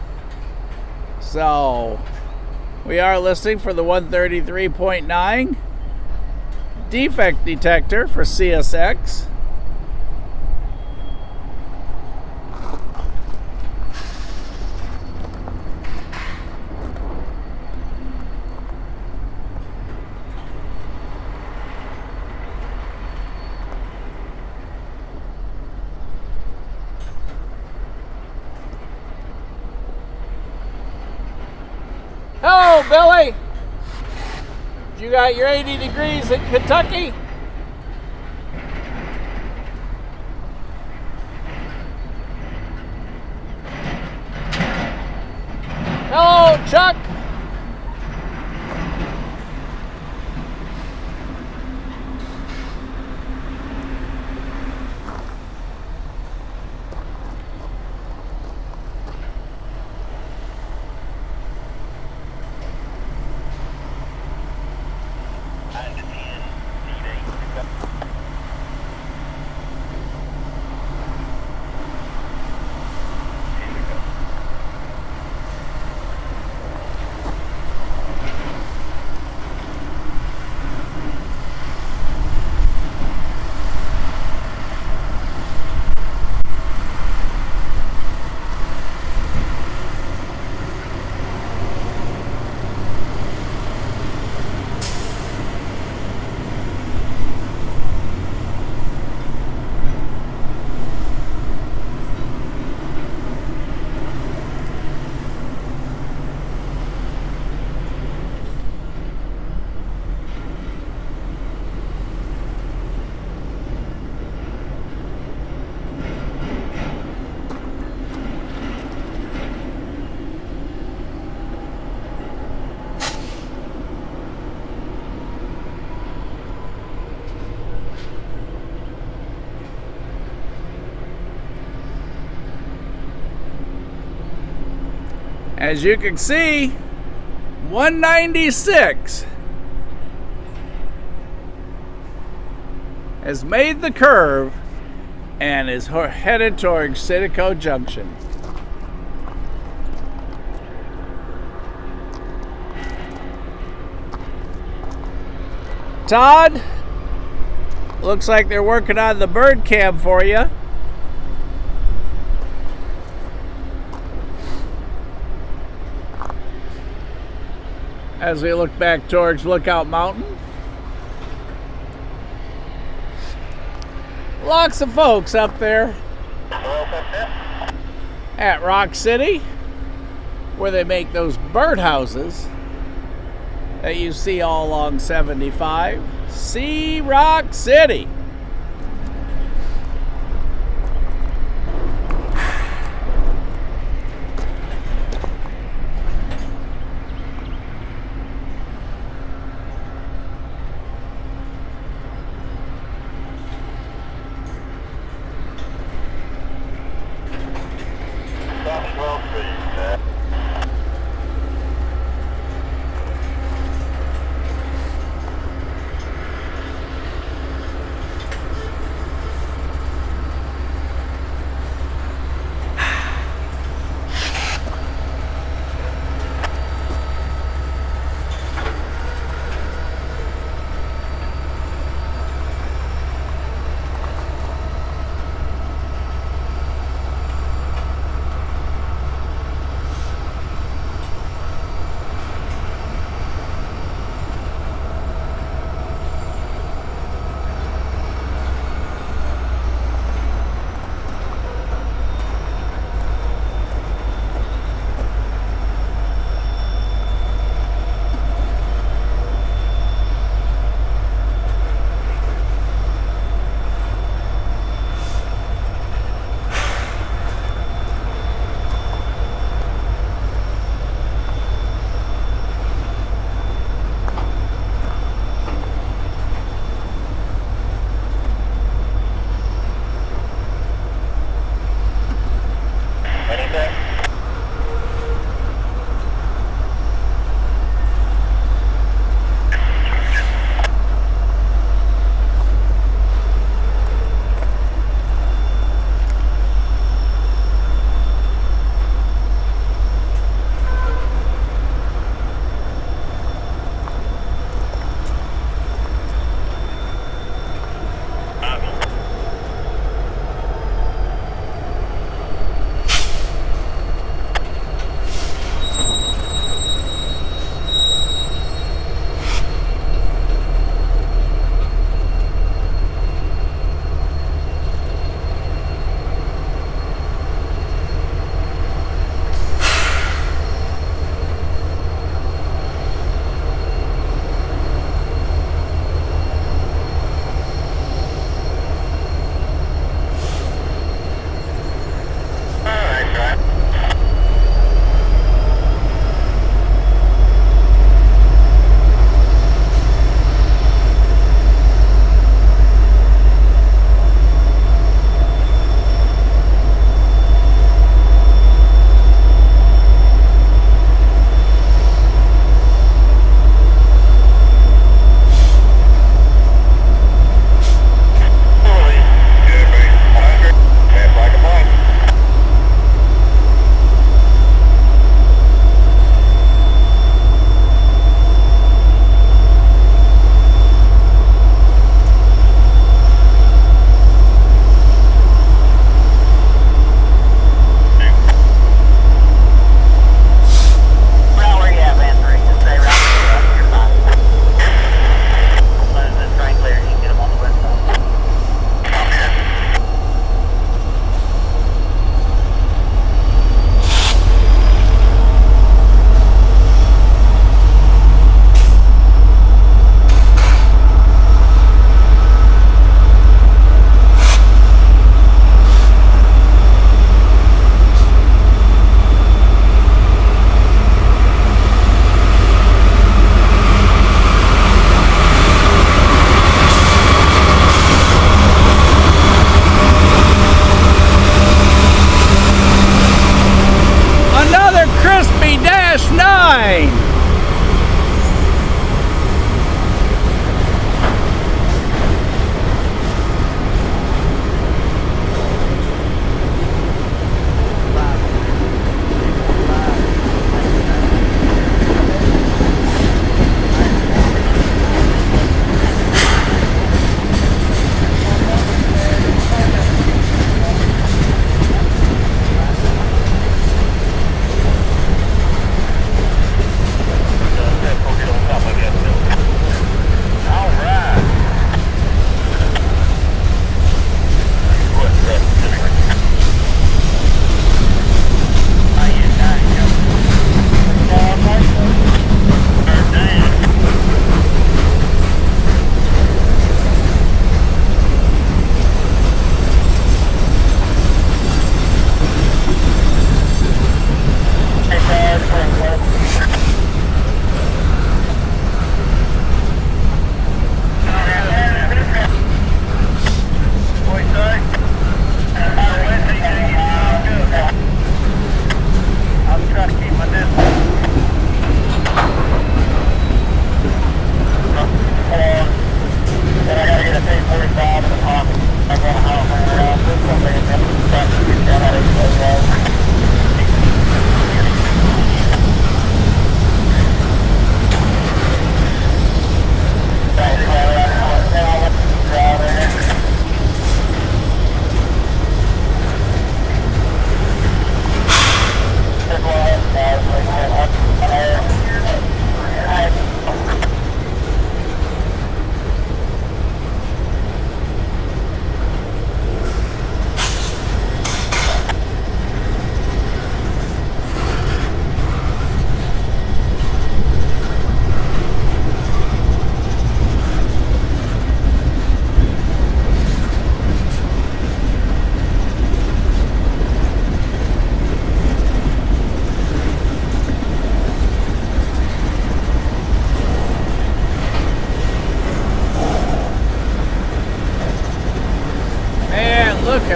So we are listening for the 133.9 defect detector for CSX. Hello, Billy. You got your 80 degrees in Kentucky? Hello, Chuck. As you can see, 196 has made the curve and is headed towards Citico Junction. Todd, looks like they're working on the bird cam for you. As we look back towards Lookout Mountain. Lots of folks up there at Rock City, where they make those birdhouses that you see all along 75. See Rock City.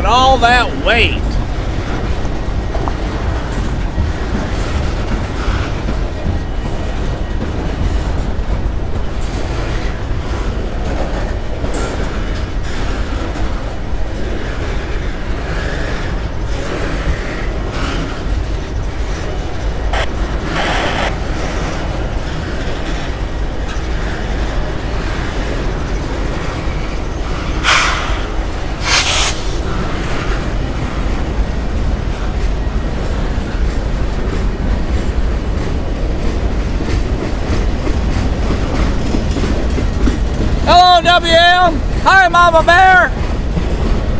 all that weight. Hello, WM. Hi, Mama Bear.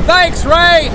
Thanks, Ray.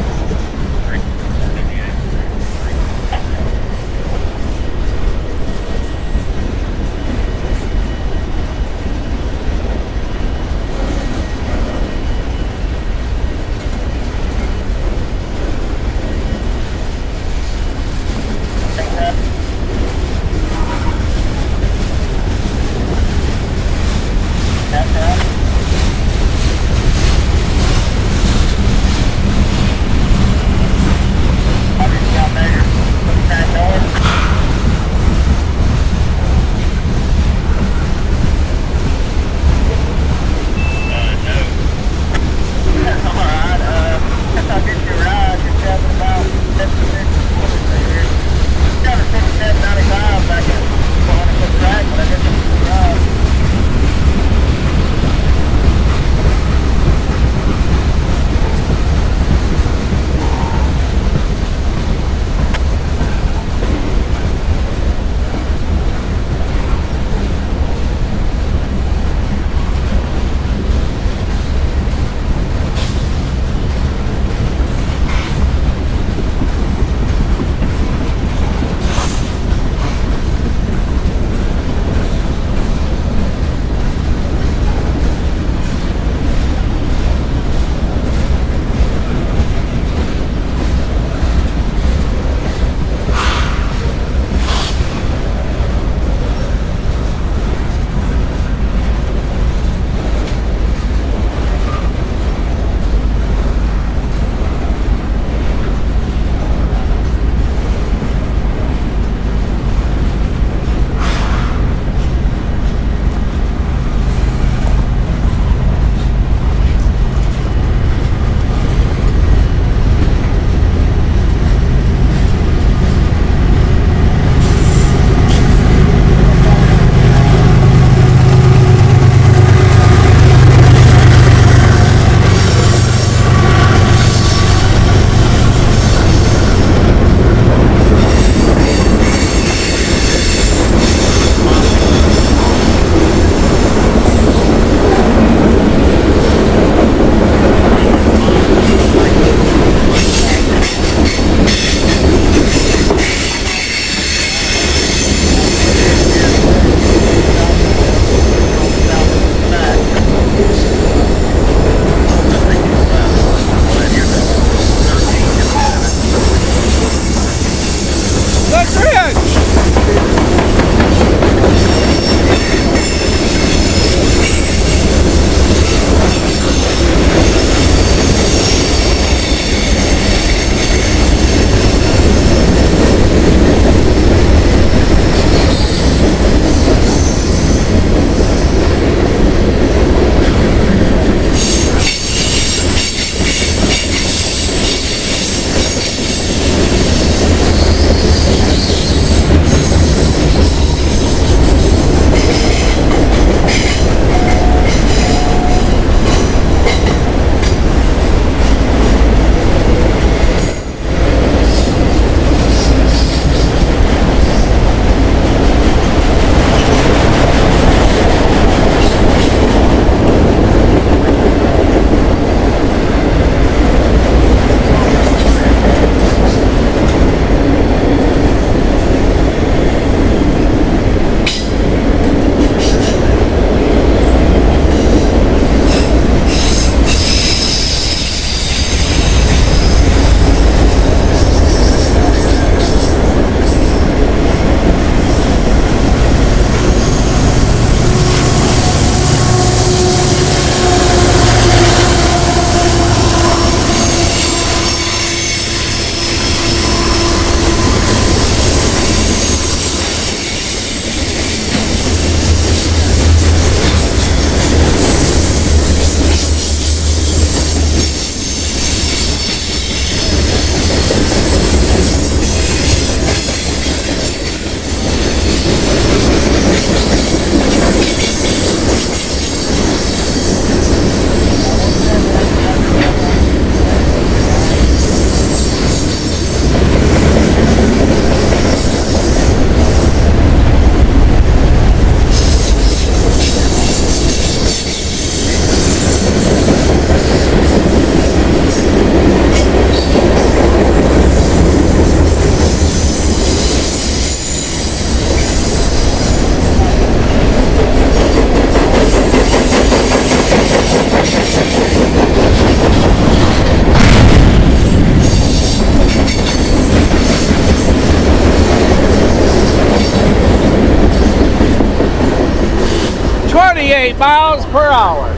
58 miles per hour.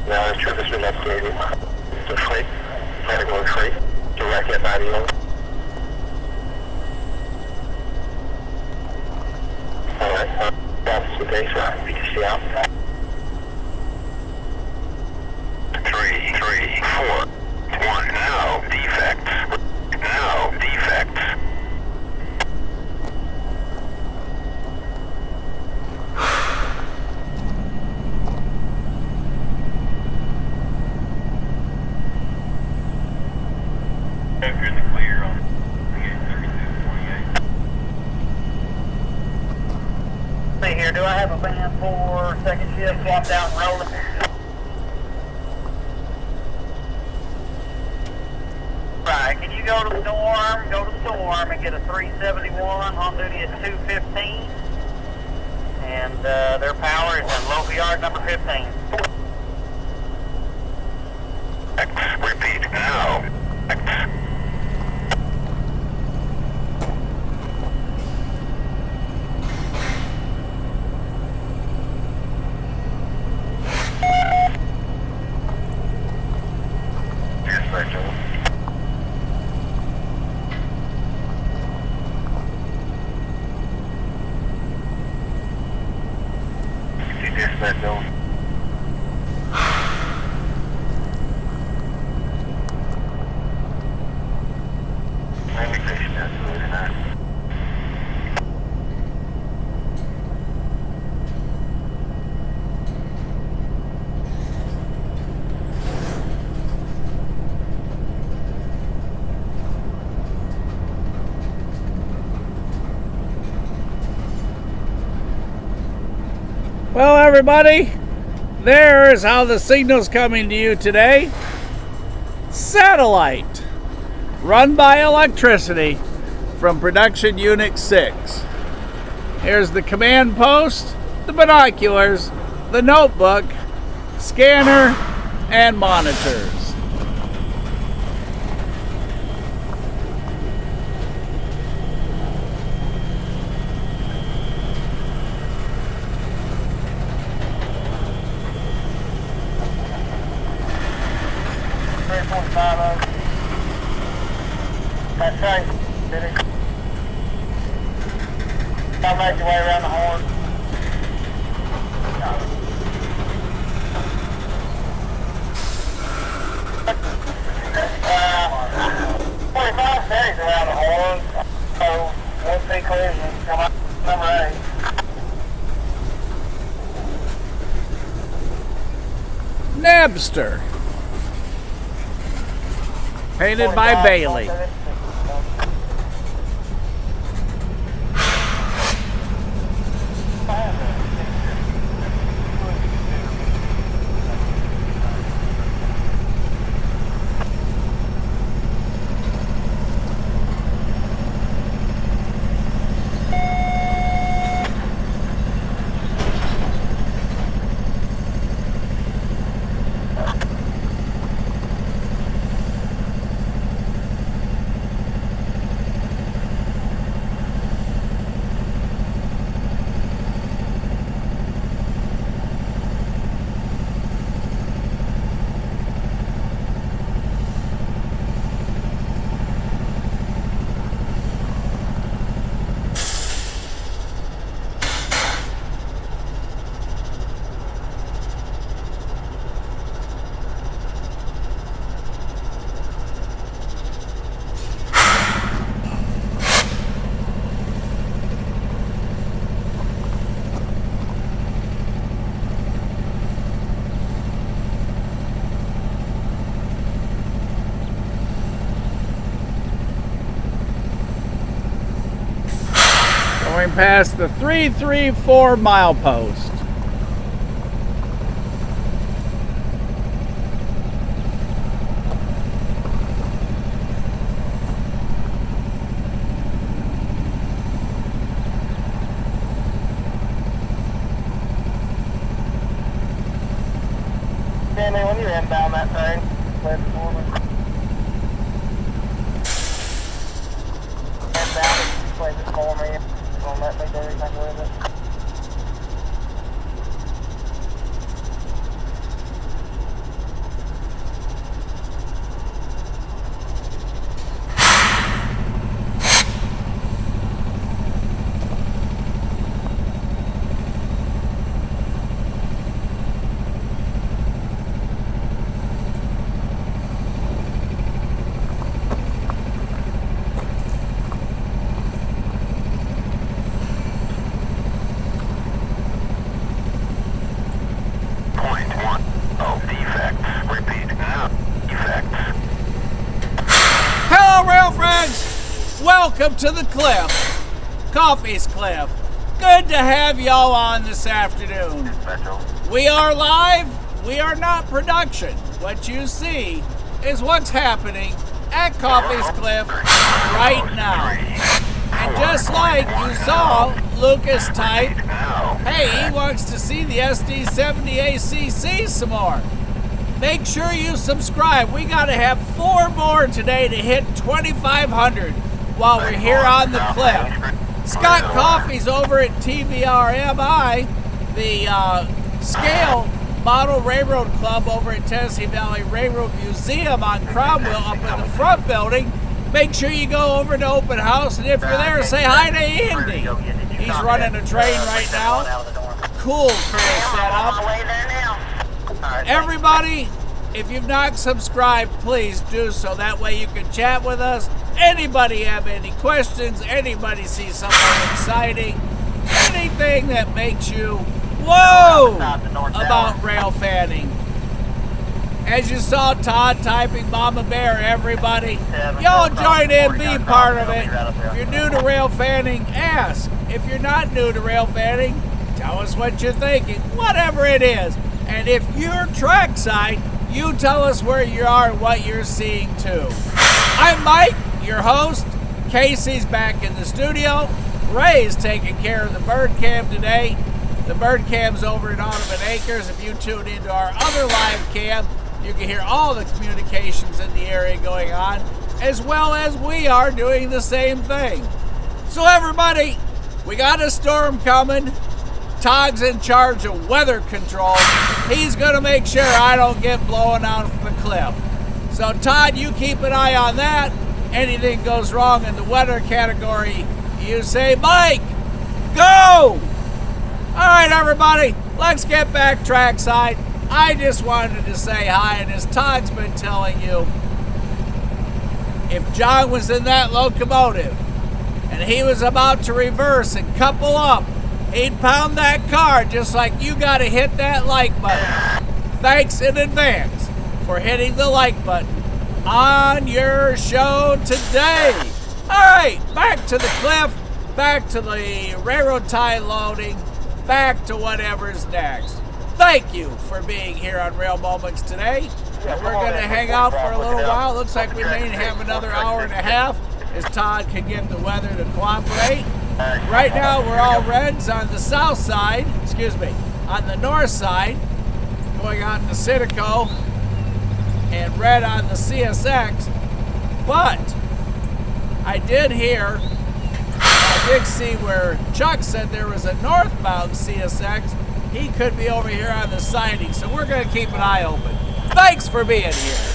Now, the trip has been updated. The freight, category freight, direct at 91. Alright, that's the base route. BTC out. 3, 3, 4, 1, no defects. No defects. If you're in the clear on 3228. See here, do I have a van for second shift swap down rolling? Right, can you go to Storm and get a 371 on duty at 215? And their power is in local yard number 15. X, repeat, now. X. Here's Rachel. See this, Rachel. Indication absolutely not. Well, everybody, there's how the signal's coming to you today. Satellite, run by electricity from production unit 6. Here's the command post, the binoculars, the notebook, scanner, and monitors. That's right, did it? I'll make your way around the horn. 45 seconds around the horn, so once they clear, come up number 8. Napster, painted by Bailey. Going past the 334 mile post. you're inbound that thing. Clear for me. Inbound, clear for me. Don't let me do anything with it. Welcome to the cliff, Coffey's Cliff. Good to have y'all on this afternoon. We are live, we are not production. What you see is what's happening at Coffey's Cliff right now. And just like you saw Lucas type, hey, he wants to see the SD70ACC some more. Make sure you subscribe. We got to have 4 more today to hit 2,500 while we're here on the cliff. Scott Coffey's over at TVRMI, the Scale Model Railroad Club over at Tennessee Valley Railroad Museum on Cromwell up in the front building. Make sure you go over to open house, and if you're there, say hi to Andy. He's running a train right now. Cool crew setup. Everybody, if you've not subscribed, please do so. That way you can chat with us. Anybody have any questions? Anybody see something exciting? Anything that makes you, whoa, about rail fanning? As you saw Todd typing Mama Bear, everybody, y'all join in, be part of it. If you're new to rail fanning, ask. If you're not new to rail fanning, tell us what you're thinking, whatever it is. And if you're trackside, you tell us where you are and what you're seeing too. I'm Mike, your host. Casey's back in the studio. Ray's taking care of the bird cam today. The bird cam's over at Audubon Acres. If you tune into our other live cam, you can hear all the communications in the area going on, as well as we are doing the same thing. So everybody, we got a storm coming. Todd's in charge of weather control. He's gonna make sure I don't get blown off the cliff. So Todd, you keep an eye on that. Anything goes wrong in the weather category, you say, Mike, go! All right, everybody, let's get back trackside. I just wanted to say hi, and as Todd's been telling you, if John was in that locomotive and he was about to reverse and couple up, he'd pound that car just like you got to hit that like button. Thanks in advance for hitting the like button on your show today. All right, back to the cliff, back to the railroad tie loading, back to whatever's next. Thank you for being here on Rail Moments today. And we're going to hang out for a little while. Looks like we may have another hour and a half as Todd can get the weather to cooperate. Right now we're all reds on the south side, on the north side, going on to Citico, and red on the CSX. But I did see where Chuck said there was a northbound CSX. He could be over here on the siding, so we're going to keep an eye open. Thanks for being here.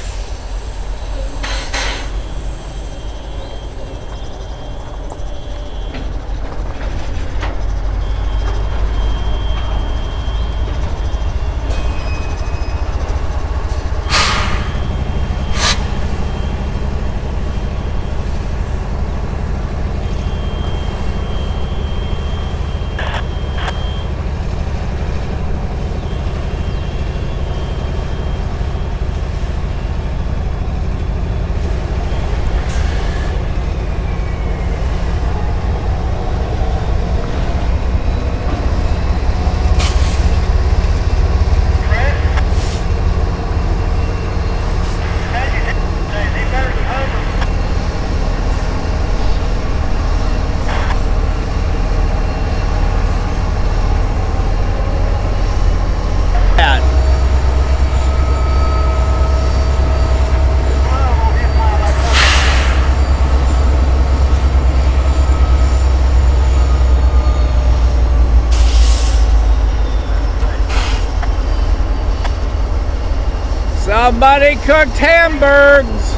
Somebody cooked hamburgers.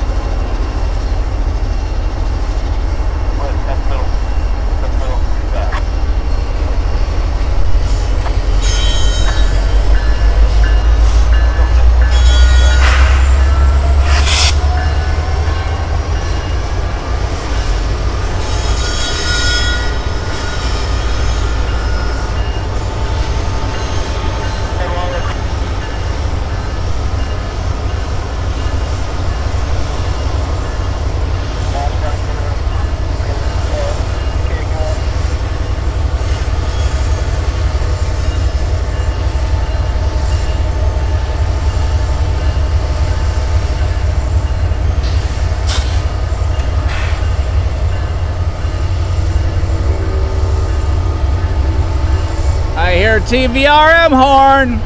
I hear TVRM horn.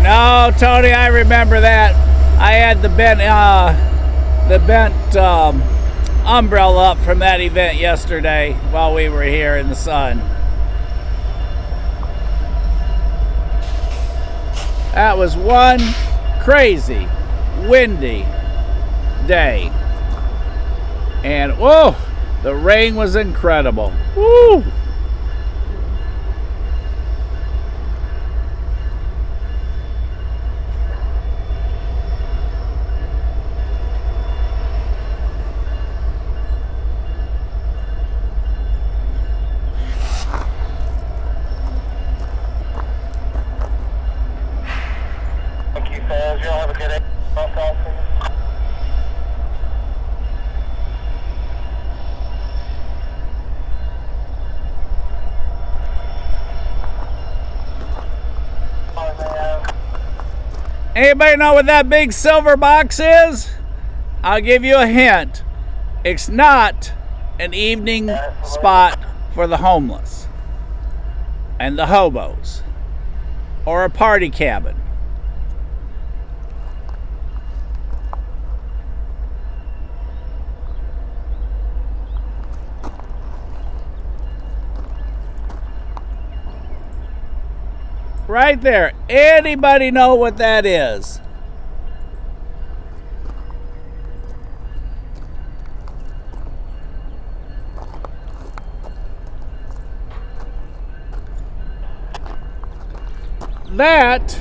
No, Tony, I remember that. I had the bent umbrella up from that event yesterday while we were here in the sun. That was one crazy windy day, and whoa, the rain was incredible. Woo! Thank you, fans. Y'all have a good day. Anybody know what that big silver box is? I'll give you a hint. It's not an evening spot for the homeless and the hobos or a party cabin. Right there. Anybody know what that is? That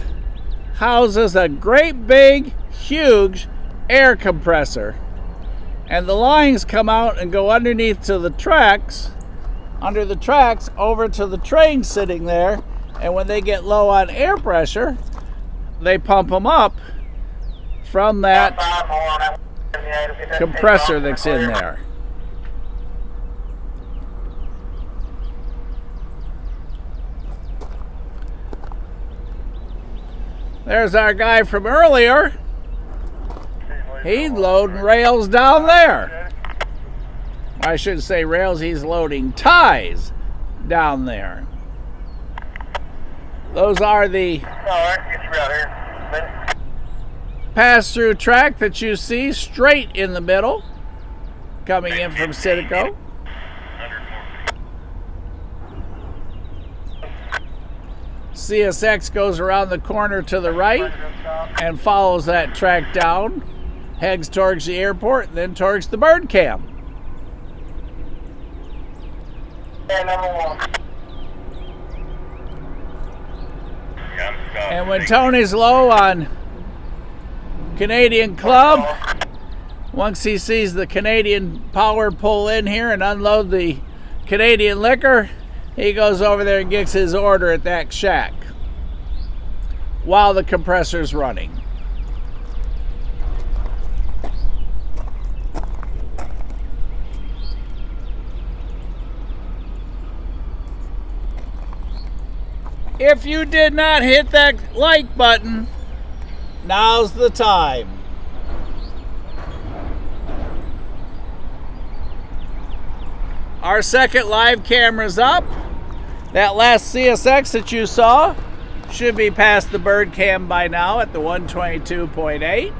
houses a great big, huge air compressor. And the lines come out and go underneath to the tracks, under the tracks, over to the train sitting there. And when they get low on air pressure, they pump them up from that compressor that's in there. There's our guy from earlier. He's loading rails down there. I shouldn't say rails, he's loading ties down there. Those are the pass-through track that you see straight in the middle, coming in from Citgo. CSX goes around the corner to the right and follows that track down, heads towards the airport, then towards the bird camp. And when Tony's low on Canadian Club, once he sees the Canadian Power pull in here and unload the Canadian liquor, he goes over there and gets his order at that shack while the compressor's running. If you did not hit that like button, now's the time. Our second live camera's up. That last CSX that you saw should be past the bird cam by now at the 122.8.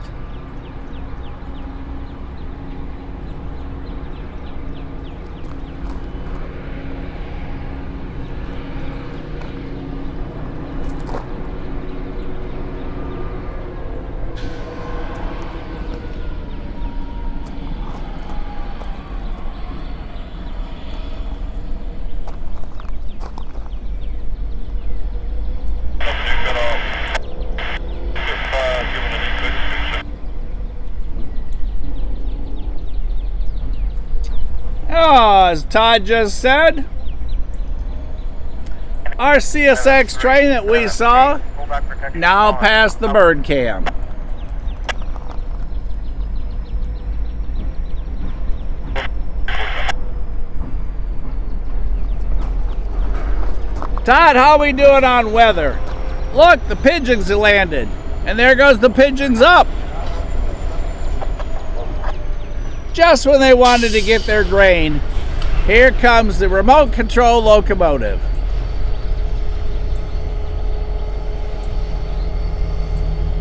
Oh, as Todd just said, our CSX train that we saw now past the bird cam. Todd, how we doing on weather? Look, the pigeons have landed. And there goes the pigeons up. Just when they wanted to get their grain, here comes the remote control locomotive.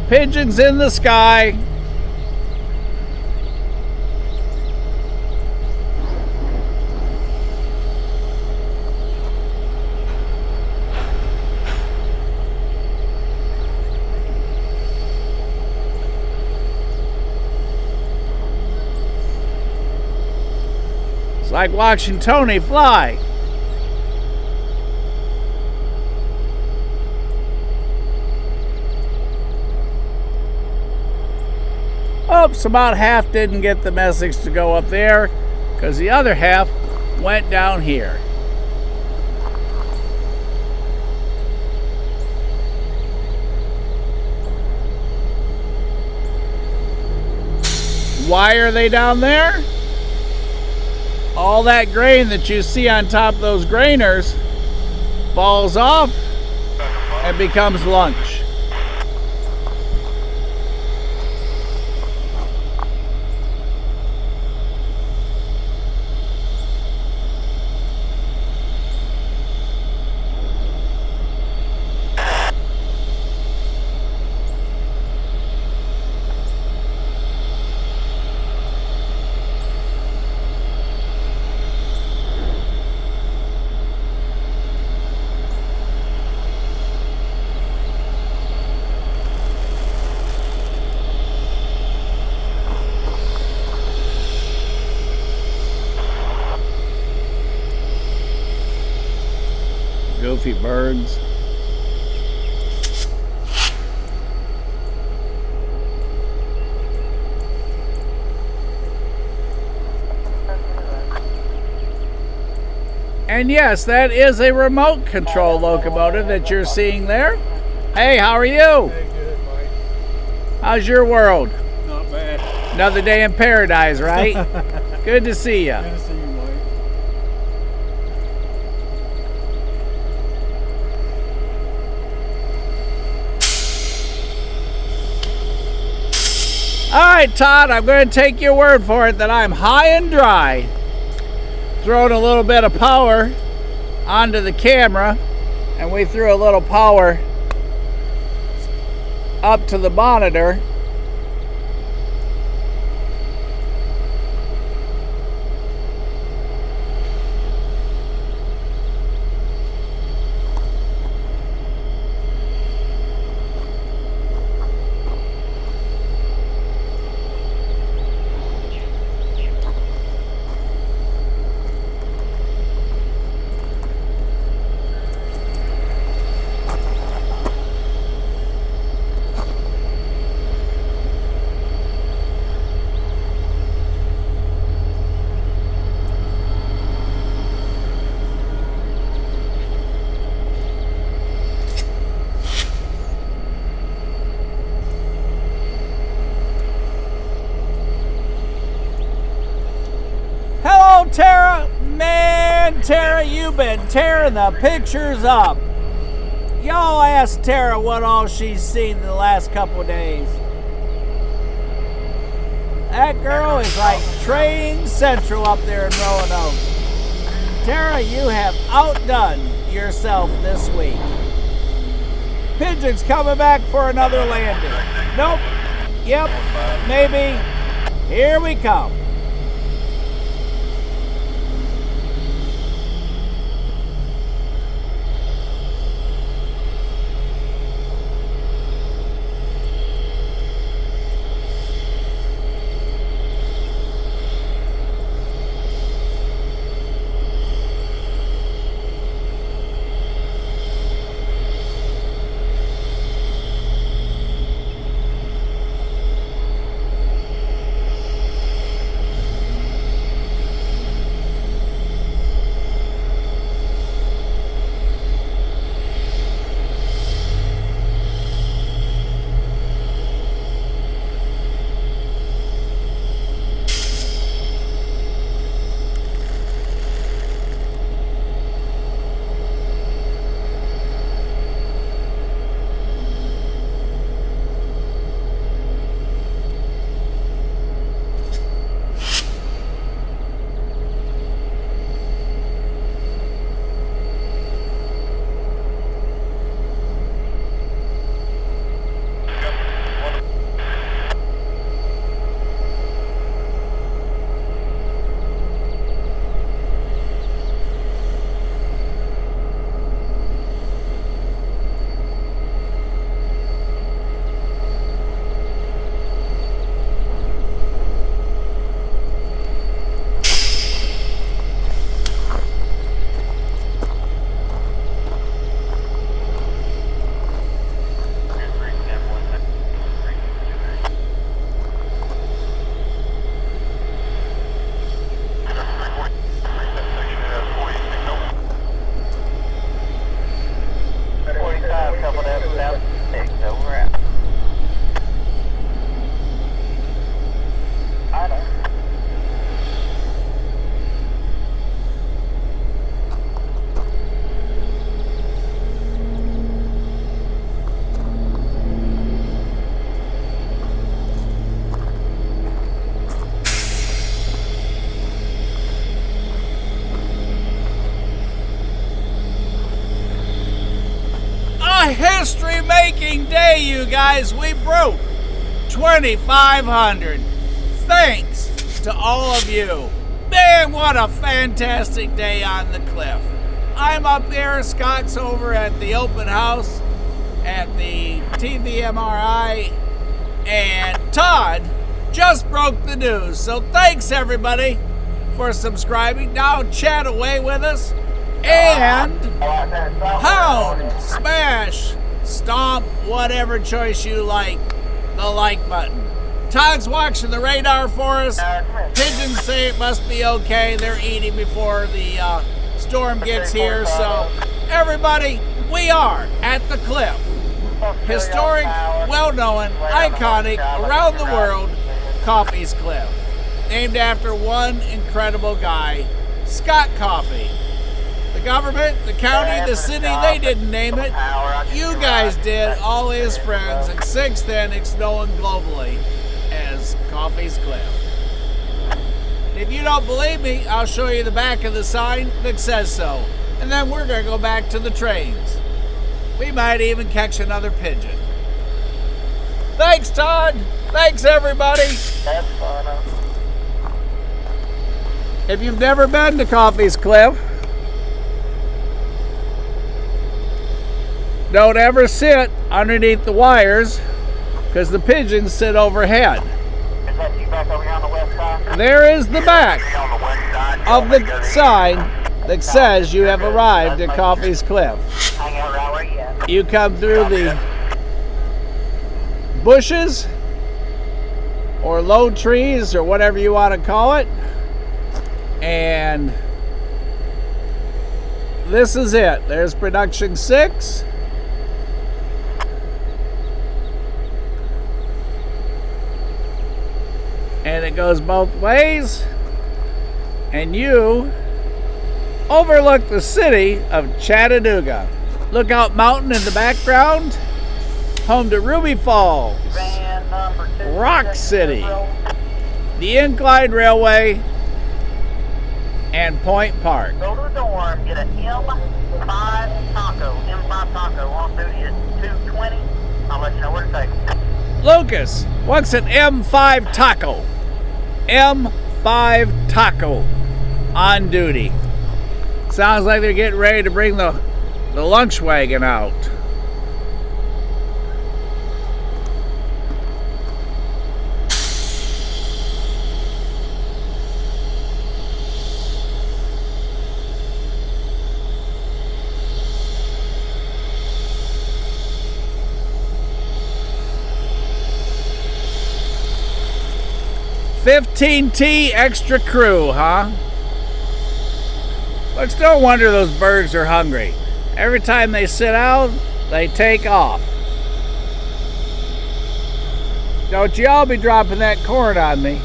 Pigeons in the sky. It's like watching Tony fly. Oops, about half didn't get the message to go up there because the other half went down here. Why are they down there? All that grain that you see on top of those grainers falls off and becomes lunch. Goofy birds. And yes, that is a remote control locomotive that you're seeing there. Hey, how are you? Hey, good, Mike. How's your world? Not bad. Another day in paradise, right? Good to see you. Good to see you, Mike. All right, Todd, I'm going to take your word for it that I'm high and dry. Throwing a little bit of power onto the camera, and we threw a little power up to the monitor. Tara, man, Tara, you've been tearing the pictures up. Y'all ask Tara what all she's seen in the last couple of days. That girl is like train central up there in Roanoke. Tara, you have outdone yourself this week. Pigeons coming back for another landing. Nope. Yep. Maybe. Here we come. history-making day, you guys. We broke 2,500. Thanks to all of you. Man, what a fantastic day on the cliff. I'm up here, Scott's over at the open house at the TVMRI, and Todd just broke the news. So thanks everybody for subscribing. Now chat away with us and pound, smash, stomp, whatever choice you like, the like button. Todd's watching the radar for us. Pigeons say it must be okay. They're eating before the storm gets here. So everybody, we are at the cliff. Historic, well-known, iconic, around the world, Coffey's Cliff. Named after one incredible guy, Scott Coffey. The government, the county, the city, they didn't name it. You guys did, all his friends, and 6th known globally as Coffey's Cliff. If you don't believe me, I'll show you the back of the sign that says so. And then we're going to go back to the trains. We might even catch another pigeon. Thanks, Todd. Thanks, everybody. That's fun. If you've never been to Coffey's Cliff, don't ever sit underneath the wires because the pigeons sit overhead. Is that you back over here on the west side? There is the back of the sign that says you have arrived at Coffey's Cliff. Hang out right where you at. You come through the bushes or low trees or whatever you want to call it, and this is it. There's production 6. And it goes both ways, and you overlook the city of Chattanooga. Lookout Mountain in the background, home to Ruby Falls, Van number 2. Rock City, the Incline Railway, and Point Park. Go to the door and get an M5 taco on duty at 2:20. I'll let you know where to take it. Lucas, what's an M5 taco? M5 taco on duty. Sounds like they're getting ready to bring the lunch wagon out. $15T extra crew, huh? But it's no wonder those birds are hungry. Every time they sit out, they take off. Don't y'all be dropping that corn on me.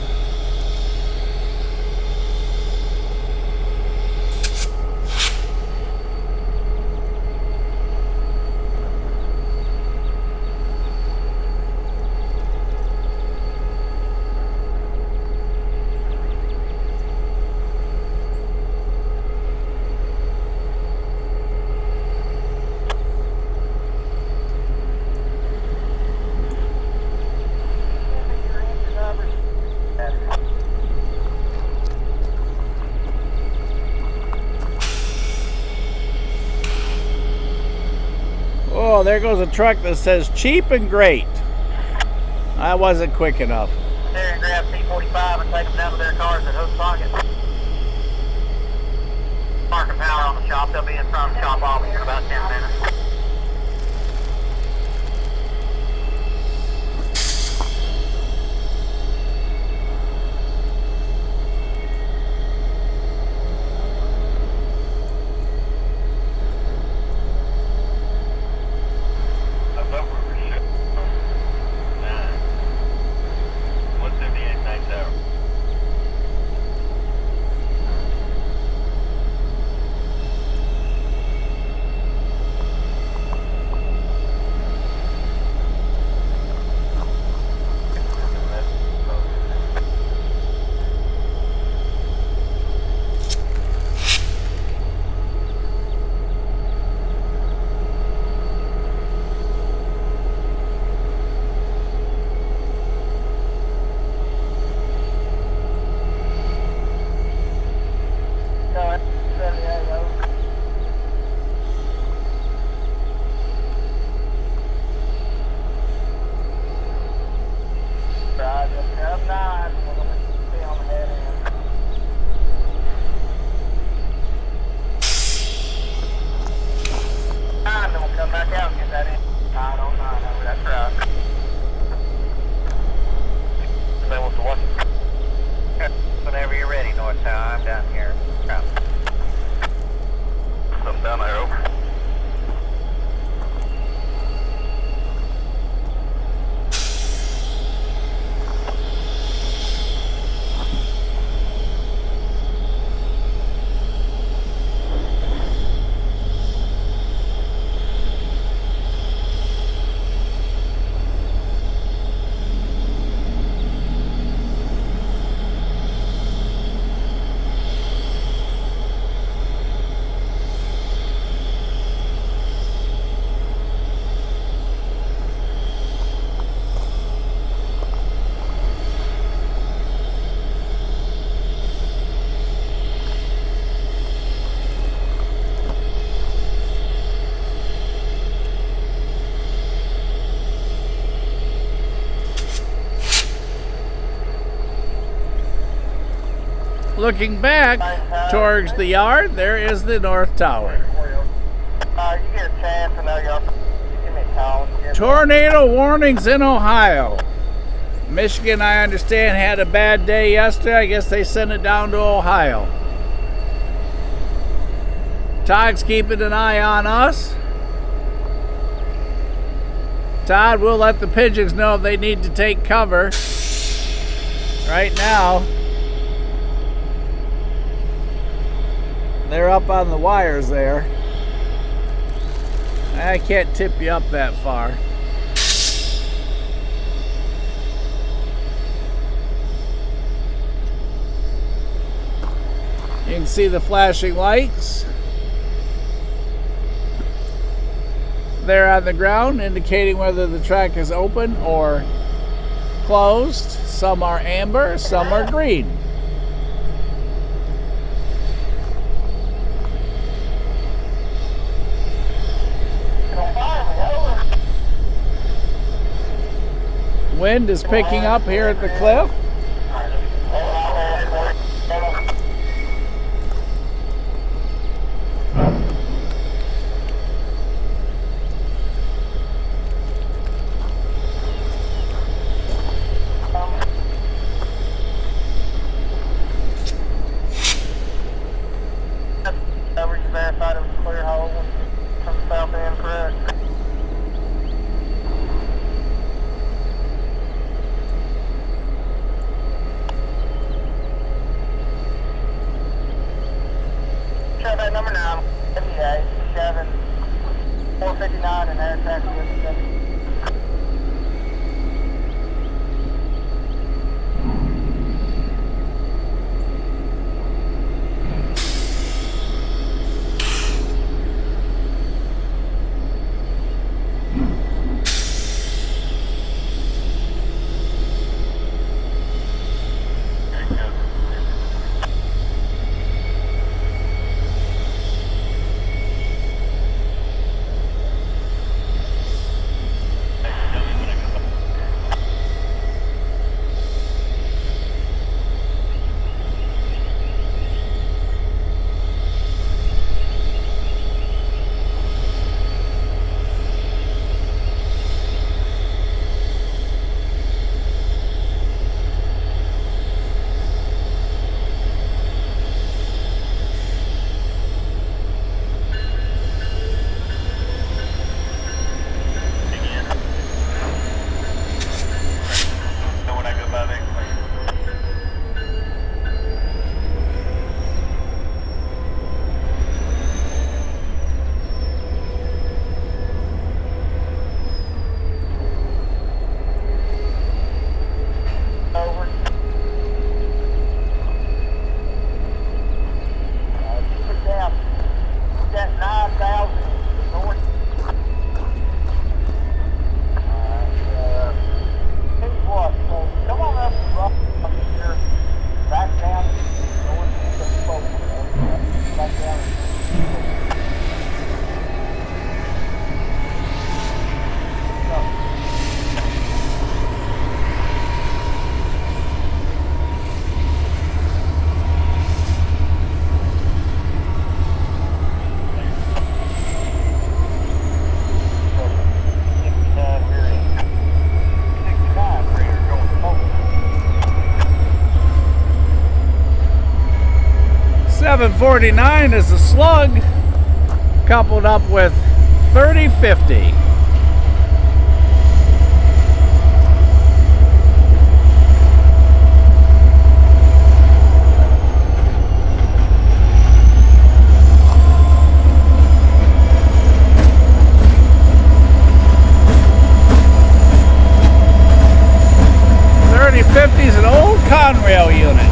Oh, there goes a truck that says cheap and great. I wasn't quick enough. There and grab T45 and take them down to their cars at Hook Pocket. Park and power on the shop. They'll be in front of the shop office in about 10 minutes. looking back towards the yard, there is the North Tower. You get a chance, I know y'all. Give me a call. Tornado warnings in Ohio. Michigan, I understand, had a bad day yesterday. I guess they sent it down to Ohio. Todd's keeping an eye on us. Todd will let the pigeons know if they need to take cover. Right now, they're up on the wires there. I can't tip you up that far. You can see the flashing lights. There on the ground, indicating whether the track is open or closed. Some are amber, some are green. Wind is picking up here at the cliff. Over, you verified it was a clear hole from the south end, correct? Traffic number 9, 78, 7, 459 and air taxi Mississippi. .49 is a slug coupled up with 3050. .3050 is an old Conrail unit.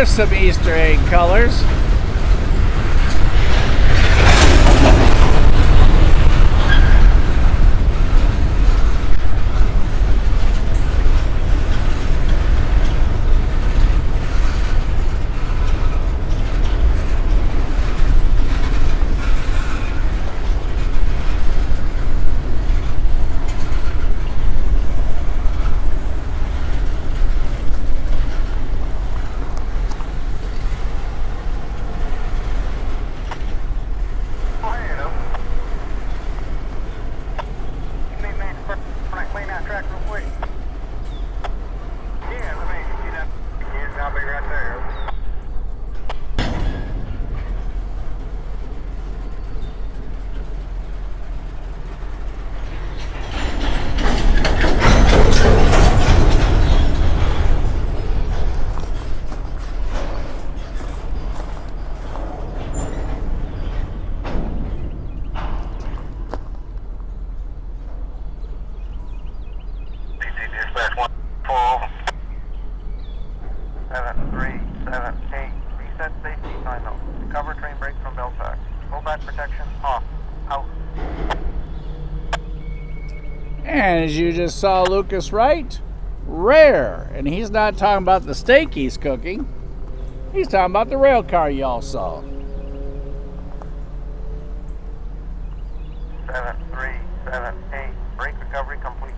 There's some Easter egg colors. And as you just saw Lucas write, rare. And he's not talking about the steak he's cooking. He's talking about the rail car y'all saw. 7378, brake recovery complete.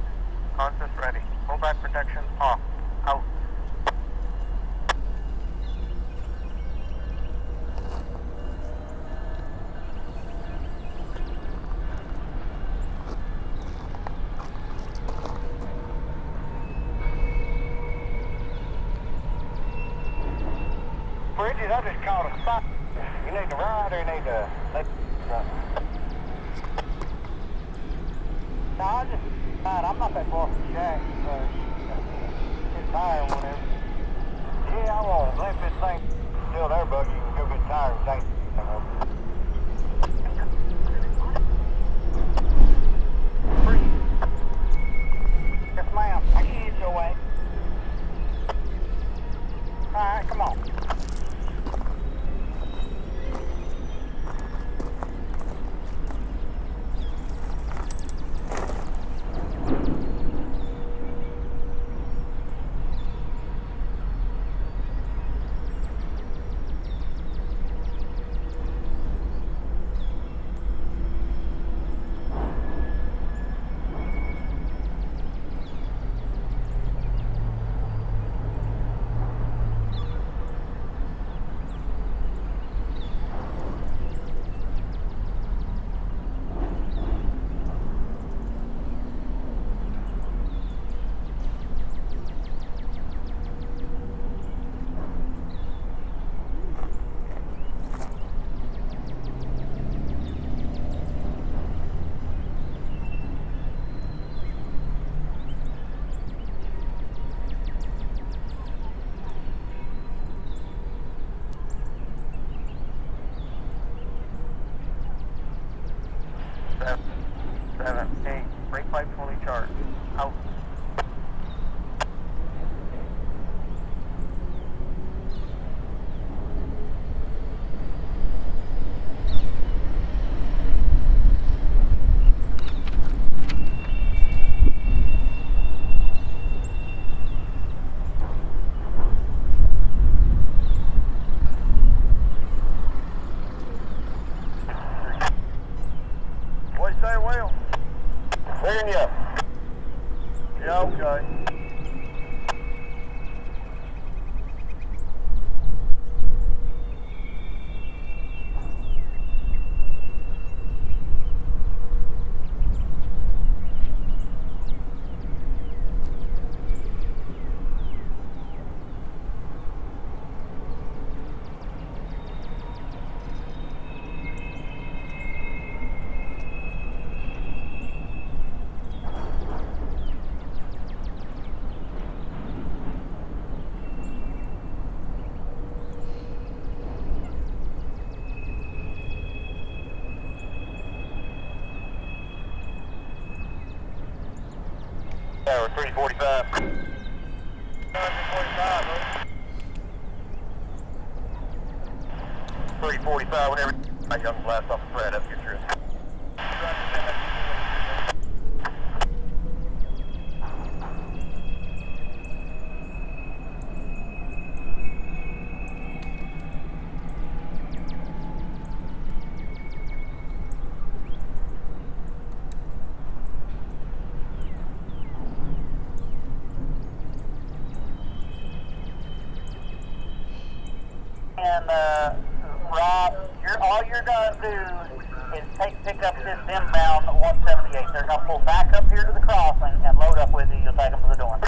Consist ready. Pull back protection off. Out. Bridges, I just called a spot. You need to ride or you need to let No, I just, I'm not that far from Jack, get tired whenever. Yeah, I won't let this thing still there, buggy. You can go get tired and things. Yes, ma'am. I can use your way. All right, come on. Brake pipe fully charged. Out. What'd you say, Will? Clearing you up. Yeah, okay. Tower 345. 345, 345, whenever I young blast off the thread up your truth. And Rob, all you're gonna do is pick up this inbound 178. They're gonna pull back up here to the crossing and load up with you. You'll take them to the door.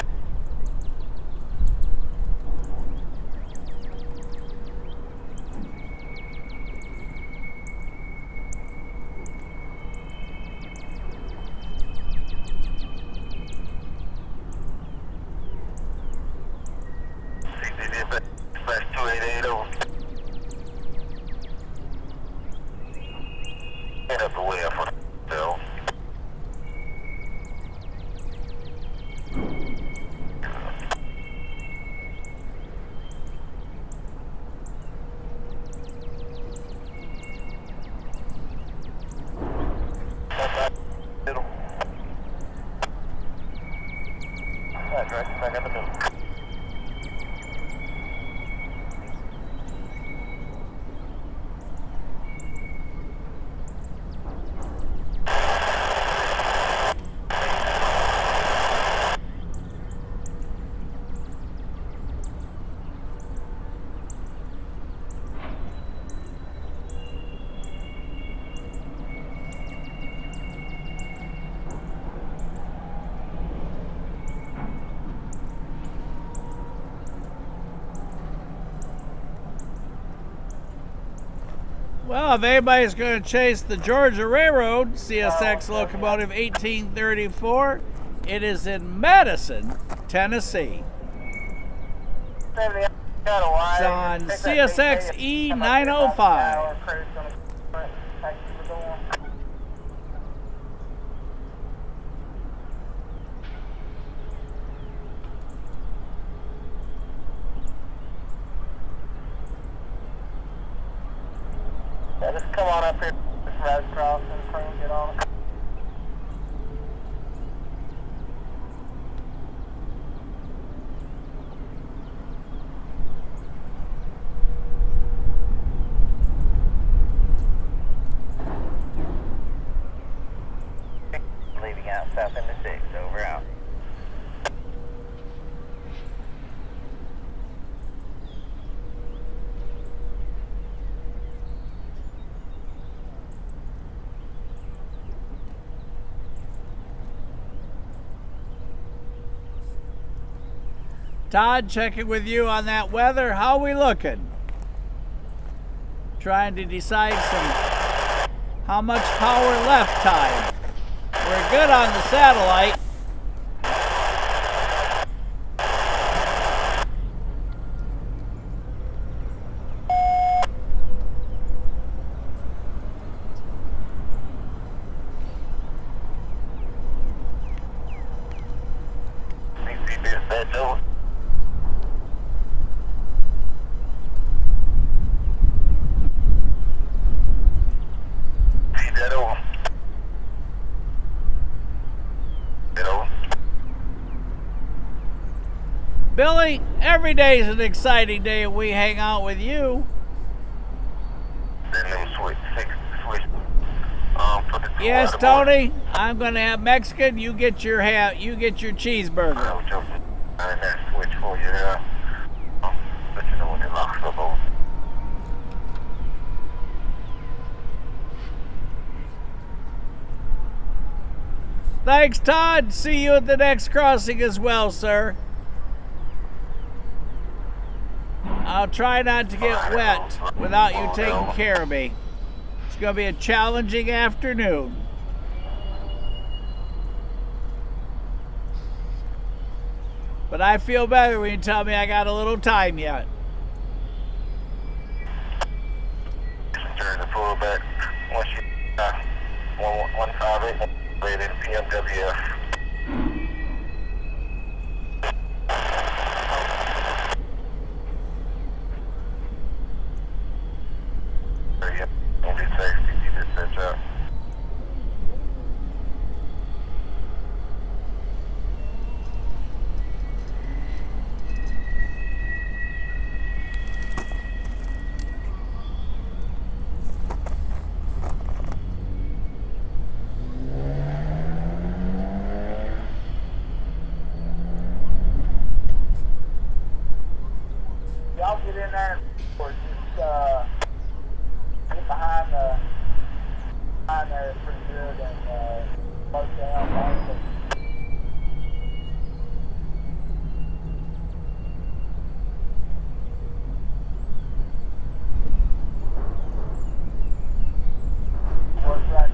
Well, if anybody's going to chase the Georgia Railroad CSX locomotive 1834, it is in Madison, Tennessee. It's on CSX E905. Yeah, just come on up here, just right across and crew, get on it. Leaving out south into 6, over out. Todd, checking with you on that weather. How we looking? Trying to decide how much power left time. We're good on the satellite. Billy, every day is an exciting day and we hang out with you. Yes, Tony, I'm gonna have Mexican. You get your cheeseburger. Switch for you. Let you know when it locks up. Thanks, Todd. See you at the next crossing as well, sir. I'll try not to get wet without you taking care of me. It's going to be a challenging afternoon. But I feel better when you tell me I got a little time yet. Turn the full back. Once you 158 rated PMWF. area pretty good and slowed down lately. Works right.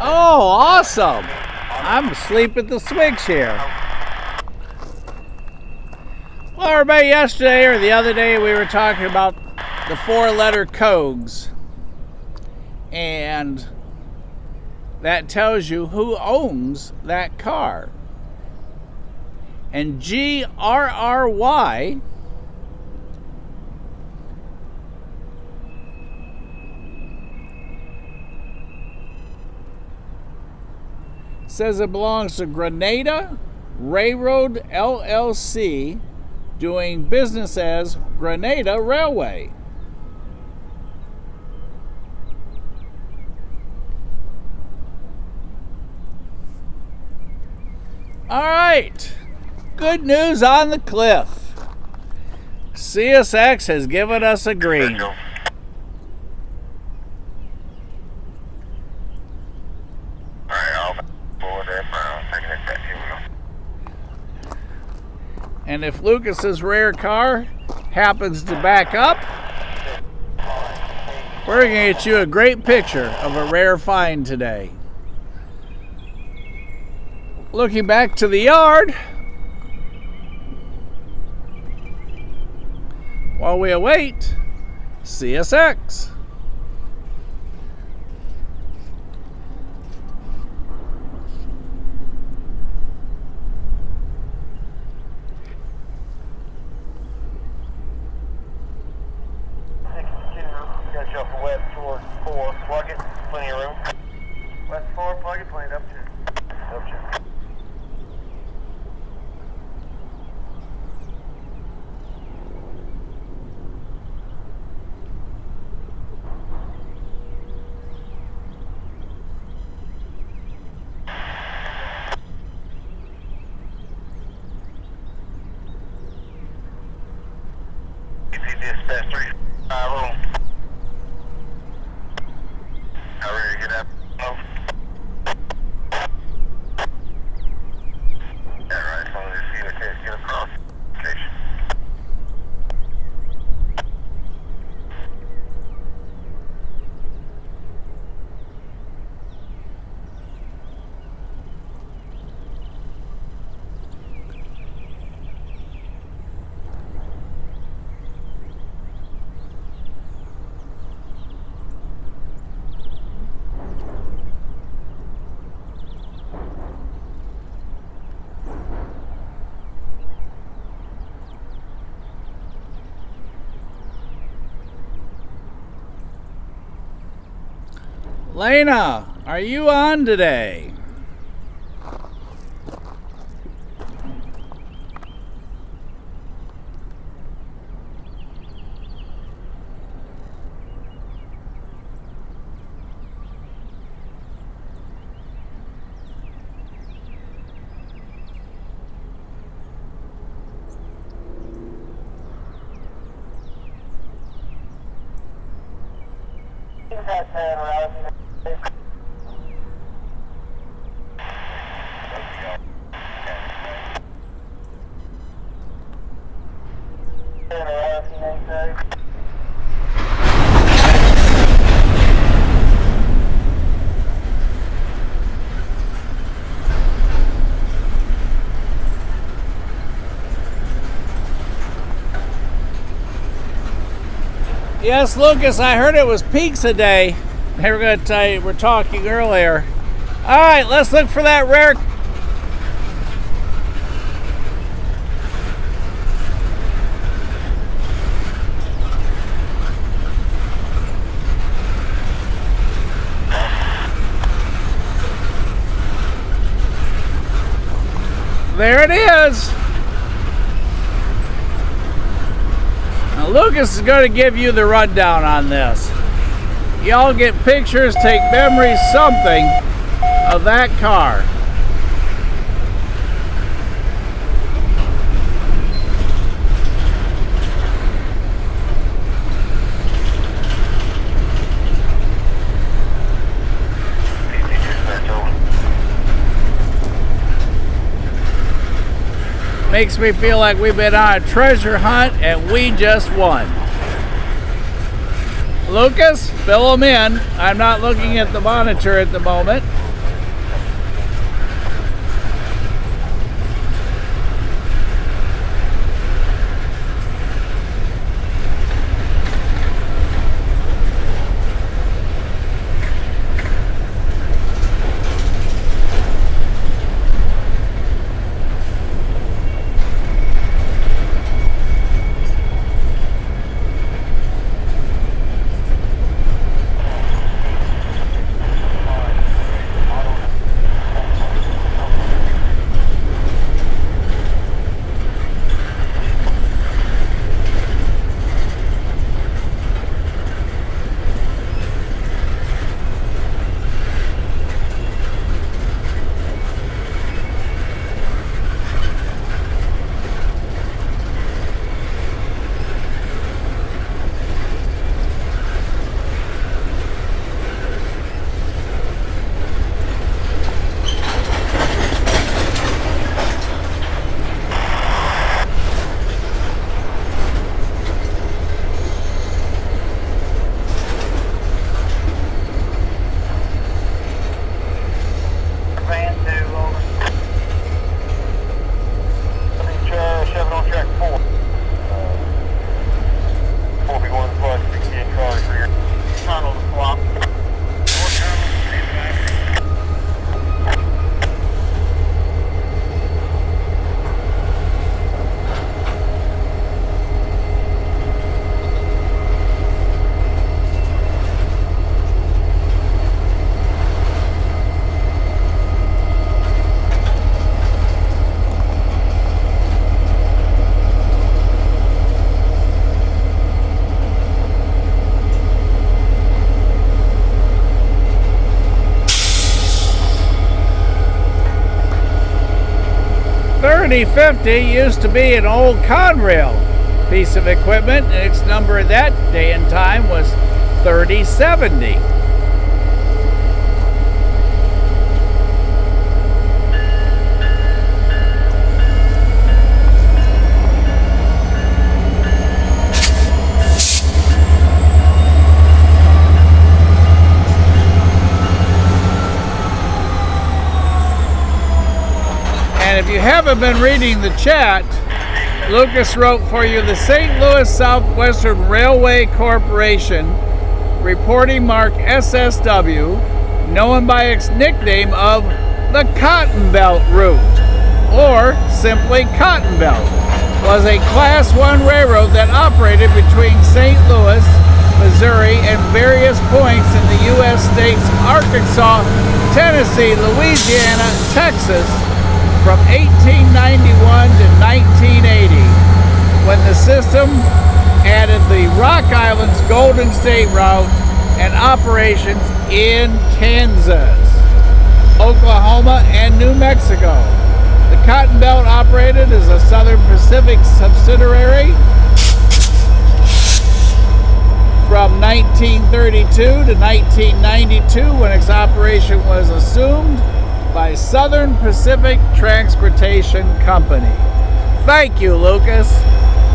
Oh, awesome. I'm asleep at the switch here. Well, everybody, yesterday or the other day we were talking about the 4-letter codes. And that tells you who owns that car. And GRRY says it belongs to Grenada Railroad LLC, doing business as Grenada Railway. All right, good news on the cliff. CSX has given us a green. And if Lucas's rare car happens to back up, we're going to get you a great picture of a rare find today. Looking back to the yard while we await CSX. you off the west towards 4. Plug it. Plenty of room. West 4, plug it, plane up to. Up to. Dispatch 350. How ready to get up? Over. Yeah, right. As long as you see the case, get across. Station. Lena, are you on today? Yes, Lucas, I heard it was peaks a day. They were going to tell you, we're talking earlier. All right, let's look for that rare. There it is. Now, Lucas is going to give you the rundown on this. Y'all get pictures, take memories, something of that car. Makes me feel like we've been on a treasure hunt and we just won. Lucas, fill them in. I'm not looking at the monitor at the moment. 3050 used to be an old Conrail piece of equipment, and its number at that day and time was 3070. And if you haven't been reading the chat, Lucas wrote for you, the St. Louis Southwestern Railway Corporation, reporting mark SSW, known by its nickname of the Cotton Belt Route, or simply Cotton Belt, was a Class 1 railroad that operated between St. Louis, Missouri, and various points in the U.S. states Arkansas, Tennessee, Louisiana, Texas, from 1891 to 1980, when the system added the Rock Island's Golden State Route and operations in Kansas, Oklahoma, and New Mexico. The Cotton Belt operated as a Southern Pacific subsidiary from 1932 to 1992, when its operation was assumed by Southern Pacific Transportation Company. Thank you, Lucas.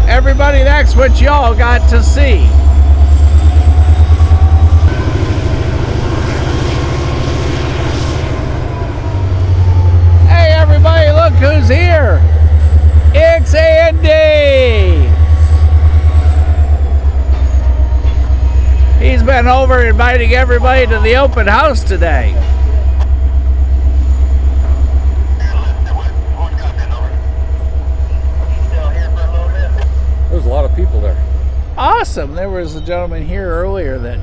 Everybody, that's what y'all got to see. Hey, everybody, look who's here. It's Andy. He's been over inviting everybody to the open house today. There's a lot of people there. Awesome. There was a gentleman here earlier that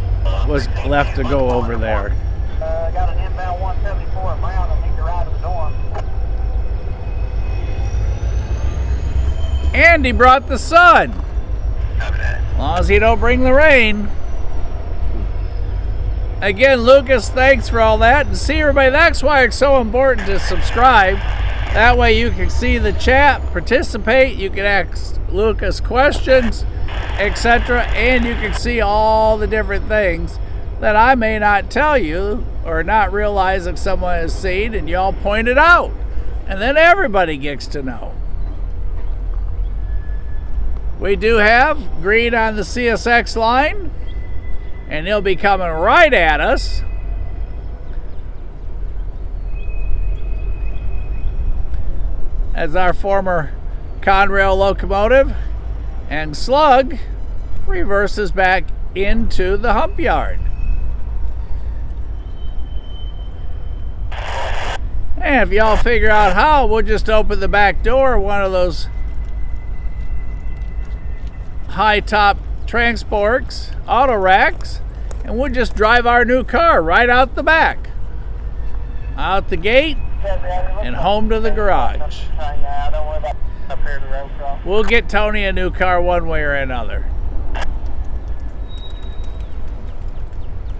was left to go over there. Got an inbound 174 around and need to ride to the dorm. And he brought the sun. As long as he don't bring the rain. Again, Lucas, thanks for all that. And see, everybody, that's why it's so important to subscribe. That way you can see the chat, participate, you can ask Lucas questions, etc. And you can see all the different things that I may not tell you or not realize that someone has seen, and y'all point it out. And then everybody gets to know. We do have green on the CSX line, and he'll be coming right at us. As our former Conrail locomotive and slug reverses back into the hump yard. And if y'all figure out how, we'll just open the back door of one of those high top transports, auto racks, and we'll just drive our new car right out the back, out the gate, and home to the garage. We'll get Tony a new car one way or another.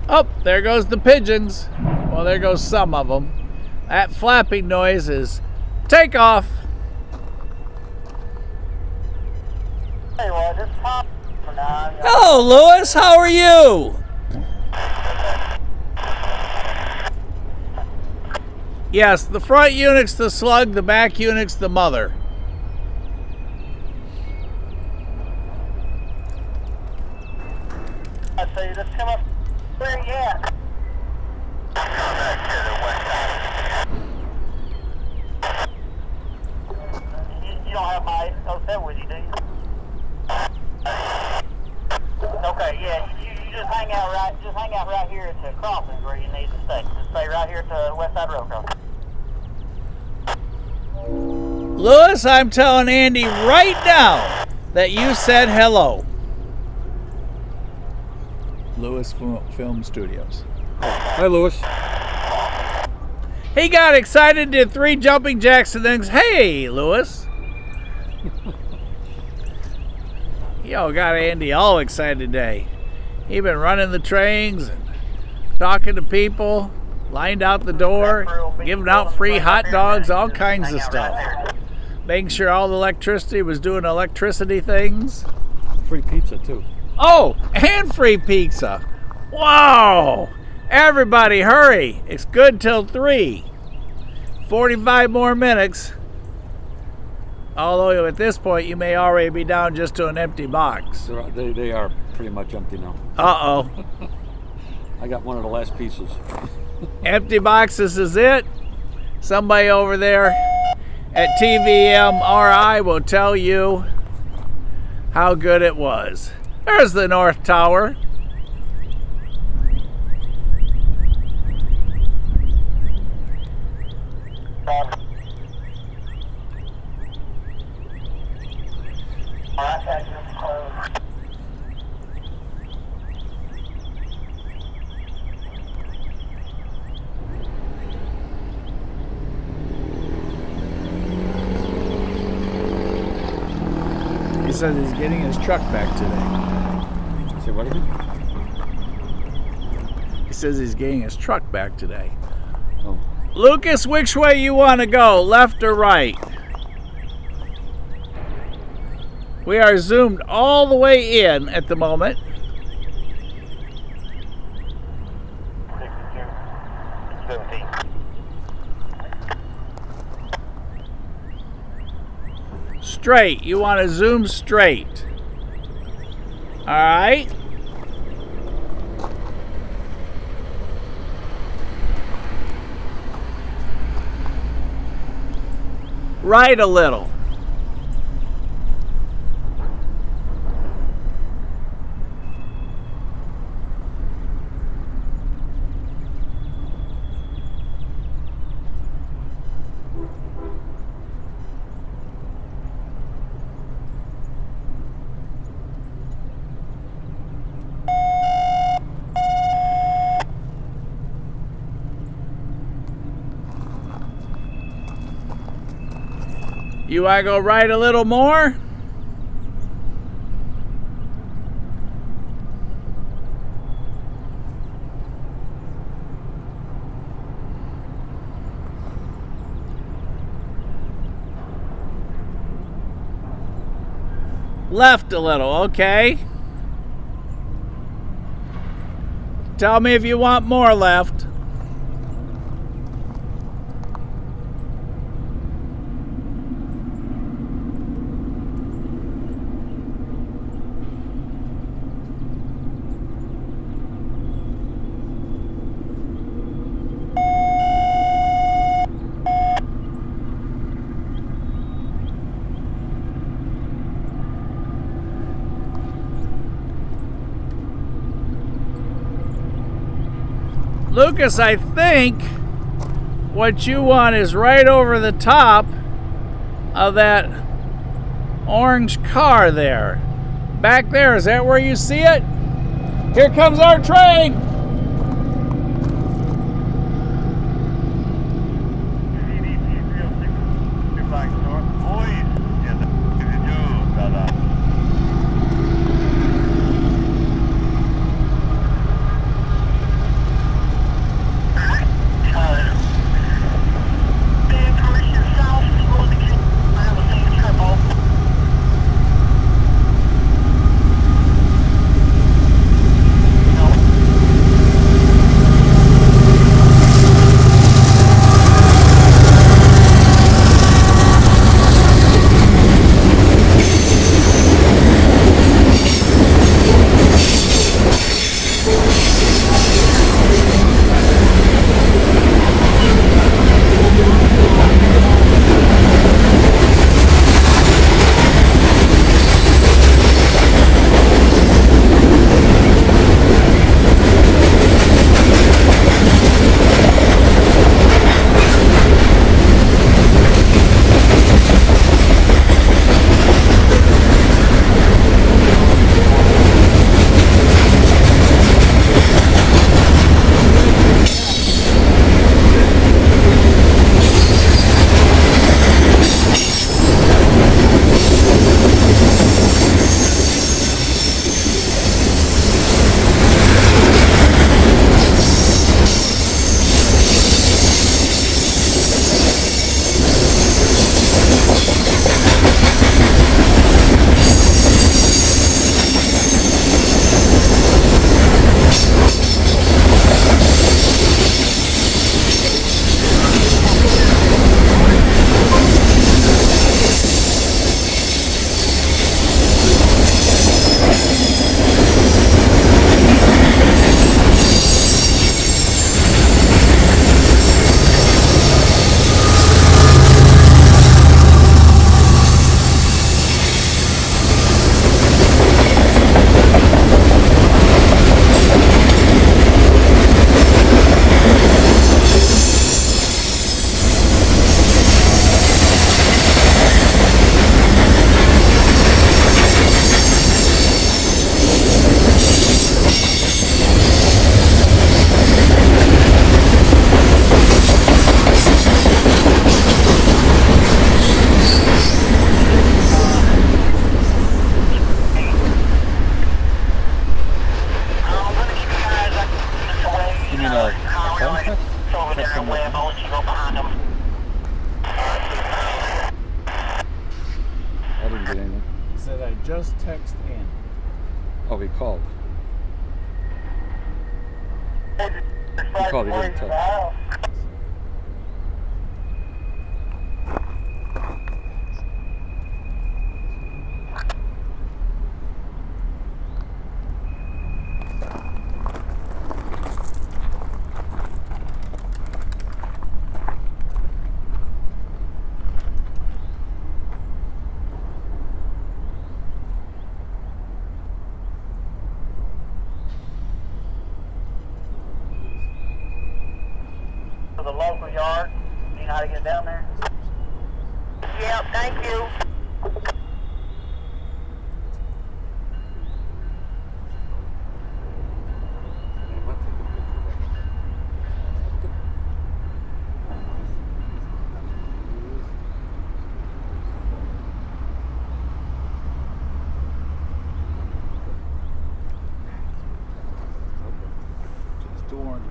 Oh, there goes the pigeons. Well, there goes some of them. That flapping noise is takeoff. Hello, Lewis. How are you? Yes, the front unit's the slug, the back unit's the mother. I say, just come up. Where you at? You don't have my 07 with you, do you? Okay, yeah. You just hang out right here at the crossing where you need to stay. Just stay right here at the West Side Rail Crossing. Lewis, I'm telling Andy right now that you said hello. Lewis Film Studios. Hi, Lewis. He got excited, did 3 jumping jacks, and then, hey, Lewis. Yo, got Andy all excited today. He been running the trains and talking to people, lined out the door, giving out free hot dogs, all kinds of stuff. making sure all the electricity was doing electricity things. Free pizza too. Oh, and free pizza. Whoa! Everybody hurry. It's good till 3. 45 more minutes. Although at this point you may already be down just to an empty box. They are pretty much empty now. Uh-oh. I got one of the last pieces. Empty boxes is it? Somebody over there at TVMRI will tell you how good it was. There's the North Tower. He says he's getting his truck back today. Say what again? He says he's getting his truck back today. Oh. Lucas, which way you want to go, left or right? We are zoomed all the way in at the moment. 17. Straight. You want to zoom straight. All right. Right a little. You want to go right a little more? Left a little, okay. Tell me if you want more left. Lucas, I think what you want is right over the top of that orange car there. Back there, is that where you see it? Here comes our train! text in. Oh, he called. He called, he didn't text. The local yard. Do you know how to get down there? Yep, thank you. Just warning.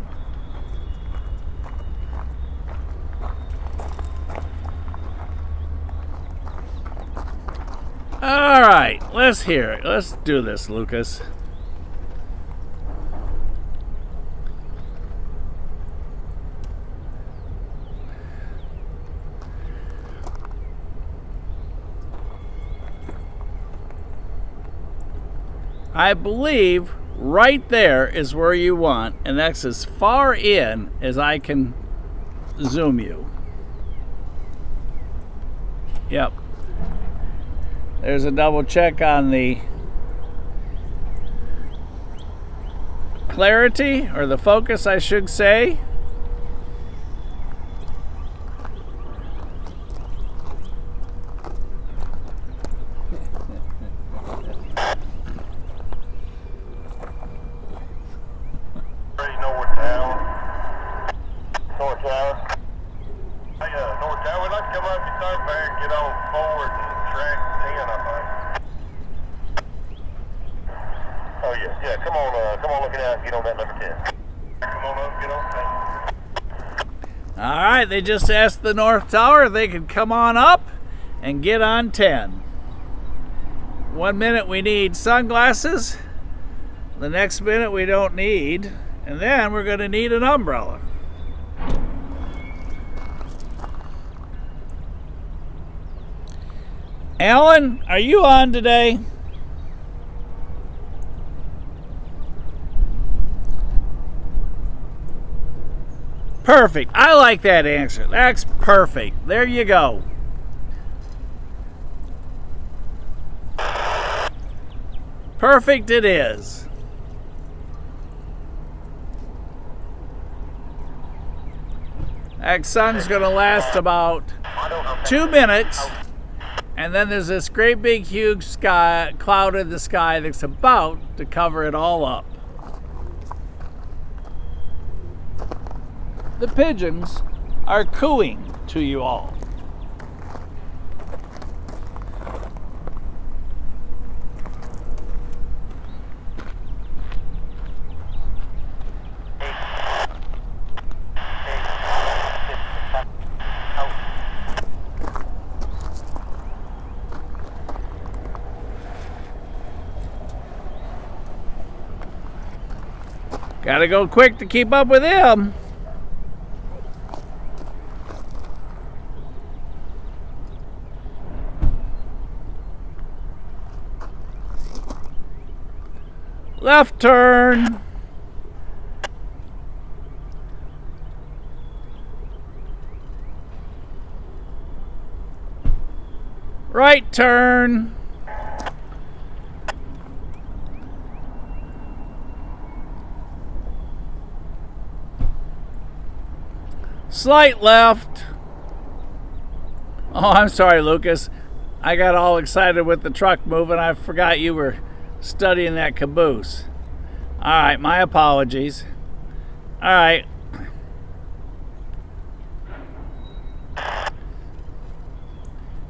All right, let's hear it. Let's do this, Lucas. I believe right there is where you want, and that's as far in as I can zoom you. Yep. There's a double check on the clarity, or the focus, I should say. North Tower. North Tower. Hey, North Tower, we'd like to come up your thoroughfare and get on forward and track 10, I think. Oh, yeah, come on looking out and get on that number 10. Come on up, get on 10. All right, they just asked the North Tower if they could come on up and get on 10. 1 minute we need sunglasses. The next minute we don't need. And then we're going to need an umbrella. Alan, are you on today? Perfect. I like that answer. That's perfect. There you go. Perfect it is. That sun's going to last about 2 minutes, and then there's this great big huge sky, cloud in the sky that's about to cover it all up. The pigeons are cooing to you all. Gotta go quick to keep up with him. Left turn. Right turn. Slight left. Oh, I'm sorry, Lucas. I got all excited with the truck moving. I forgot you were studying that caboose. All right, my apologies. All right.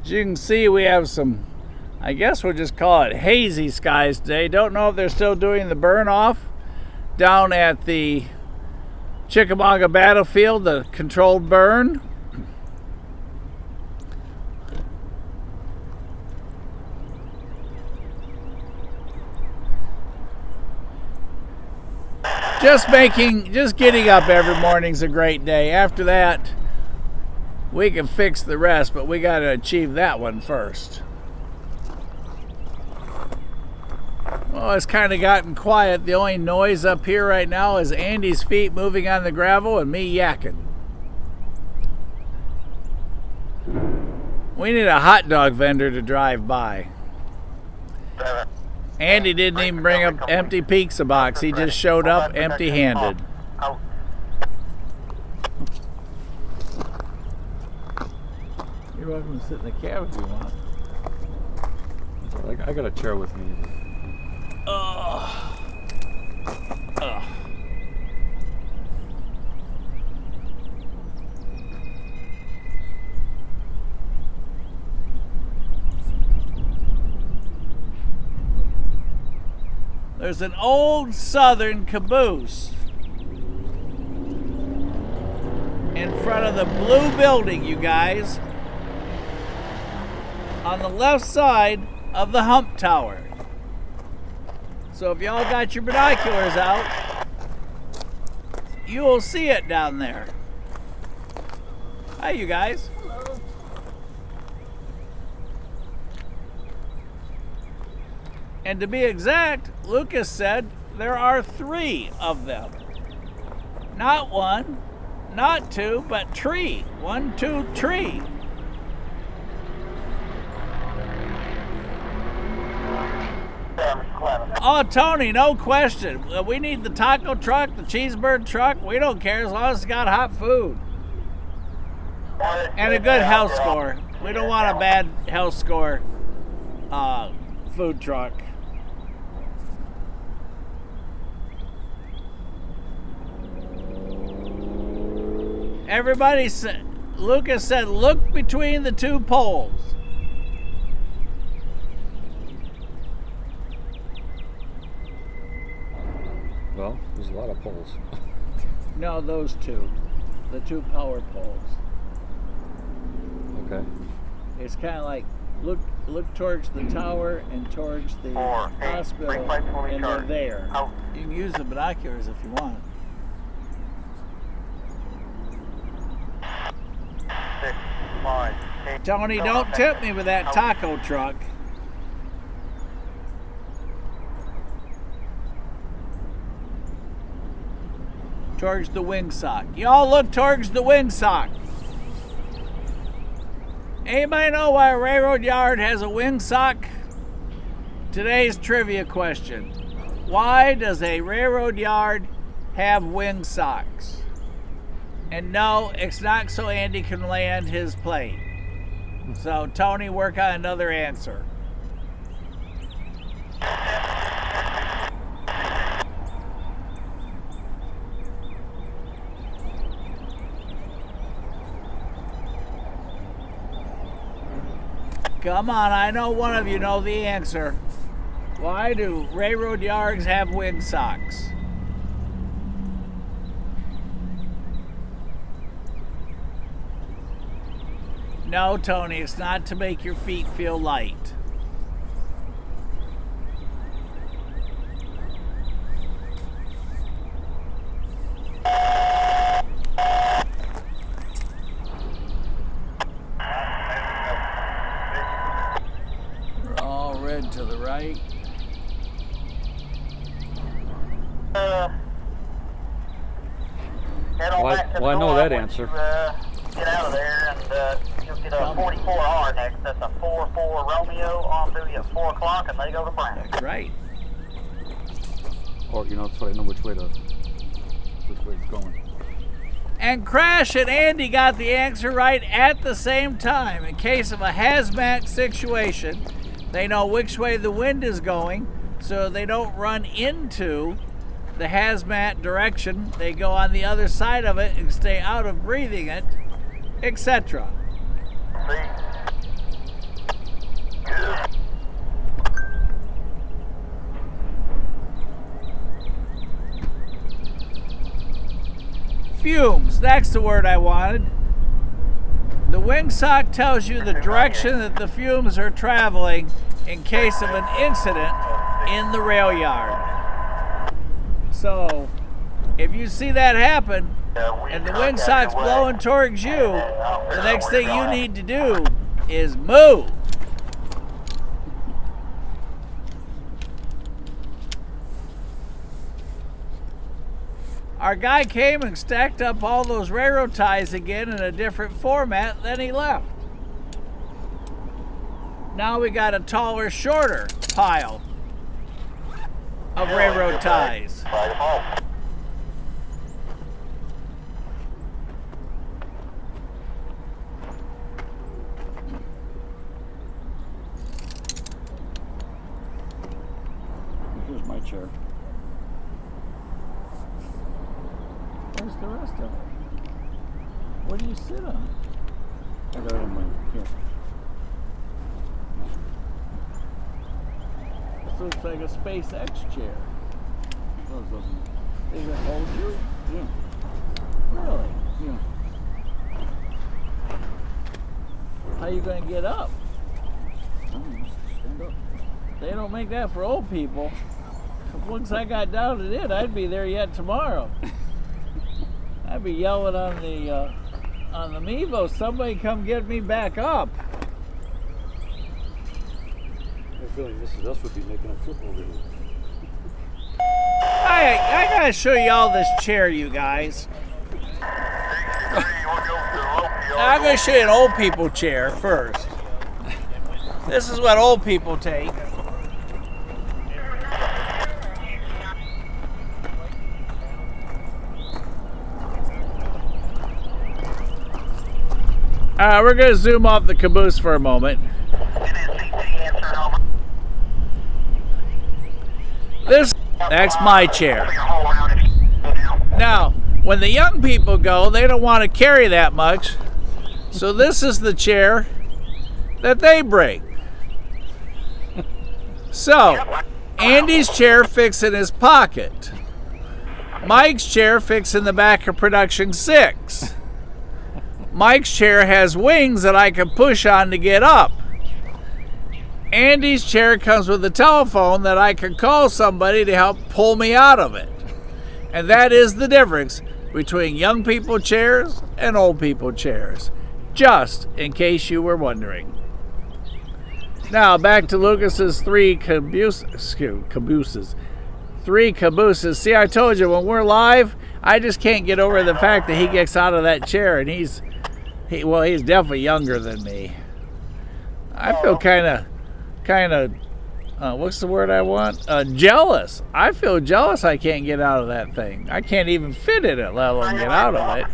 As you can see, we have some, I guess we'll just call it hazy skies today. Don't know if they're still doing the burn off down at the Chickamauga battlefield, the controlled burn. Just getting up every morning's a great day. After that, we can fix the rest, but we got to achieve that one first. Well, it's kind of gotten quiet. The only noise up here right now is Andy's feet moving on the gravel and me yakking. We need a hot dog vendor to drive by. Andy didn't even bring up empty pizza box. He just showed up empty-handed. You're welcome to sit in the cab if you want. I got a chair with me. There's an old Southern caboose in front of the blue building, you guys, on the left side of the hump tower. So if y'all got your binoculars out, you will see it down there. Hi, you guys. Hello. And to be exact, Lucas said there are 3 of them. Not 1, not 2, but tree. 1, 2, tree. Oh, Tony, no question. We need the taco truck, the cheeseburger truck. We don't care as long as it's got hot food. And a good health score. We don't want a bad health score food truck. Everybody said, Lucas said, look between the 2 poles. Well, there's a lot of poles. No, those 2. The 2 power poles. Okay. It's kind of like look towards the tower and towards the hospital, and they're there. You can use the binoculars if you want. 6, 5, 8. Tony, don't tip me with that taco truck. Towards the wingsock. Y'all look towards the wingsock. Anybody know why a railroad yard has a wingsock? Today's trivia question. Why does a railroad yard have wingsocks? And no, it's not so Andy can land his plane. So Tony, work on another answer. Come on, I know one of you know the answer. Why do railroad yards have windsocks? No, Tony, it's not to make your feet feel light. To the right. Well, I know that answer. Get out of there and you'll get a 44R next. That's a 4-4 Romeo on duty at 4 o'clock and they go to Brown. That's right. Or, you know, so I know which way it's going. And Crash and Andy got the answer right at the same time. In case of a hazmat situation, they know which way the wind is going, so they don't run into the hazmat direction. They go on the other side of it and stay out of breathing it, etc. Fumes, that's the word I wanted. The wingsock tells you the direction that the fumes are traveling in case of an incident in the rail yard. So, if you see that happen and the windsock's blowing towards you, the next thing you need to do is move. Our guy came and stacked up all those railroad ties again in a different format, then he left. Now we got a taller, shorter pile of railroad ties. Here's my chair. Where's the rest of it? What do you sit on? I got it in my here. This looks like a SpaceX chair. It doesn't. Does it hold you? Yeah. Really? Yeah. How you gonna get up? Stand up. They don't make that for old people. Once I got down to it, I'd be there yet tomorrow. I'd be yelling on the Mevo, somebody come get me back up. I have a feeling Mrs. S would be making a trip over here. I gotta show you all this chair, you guys. I'm gonna show you an old people chair first. This is what old people take. We're going to zoom off the caboose for a moment. That's my chair. Now, when the young people go, they don't want to carry that much. So this is the chair that they bring. So, Andy's chair fits in his pocket. Mike's chair fits in the back of production 6. Mike's chair has wings that I can push on to get up. Andy's chair comes with a telephone that I can call somebody to help pull me out of it. And that is the difference between young people chairs and old people chairs, just in case you were wondering. Now back to Lucas's 3 cabooses. 3 cabooses. See, I told you, when we're live, I just can't get over the fact that he gets out of that chair, and he's definitely younger than me. I feel kind of, what's the word I want? Jealous. I feel jealous I can't get out of that thing. I can't even fit in it, let alone get out of it.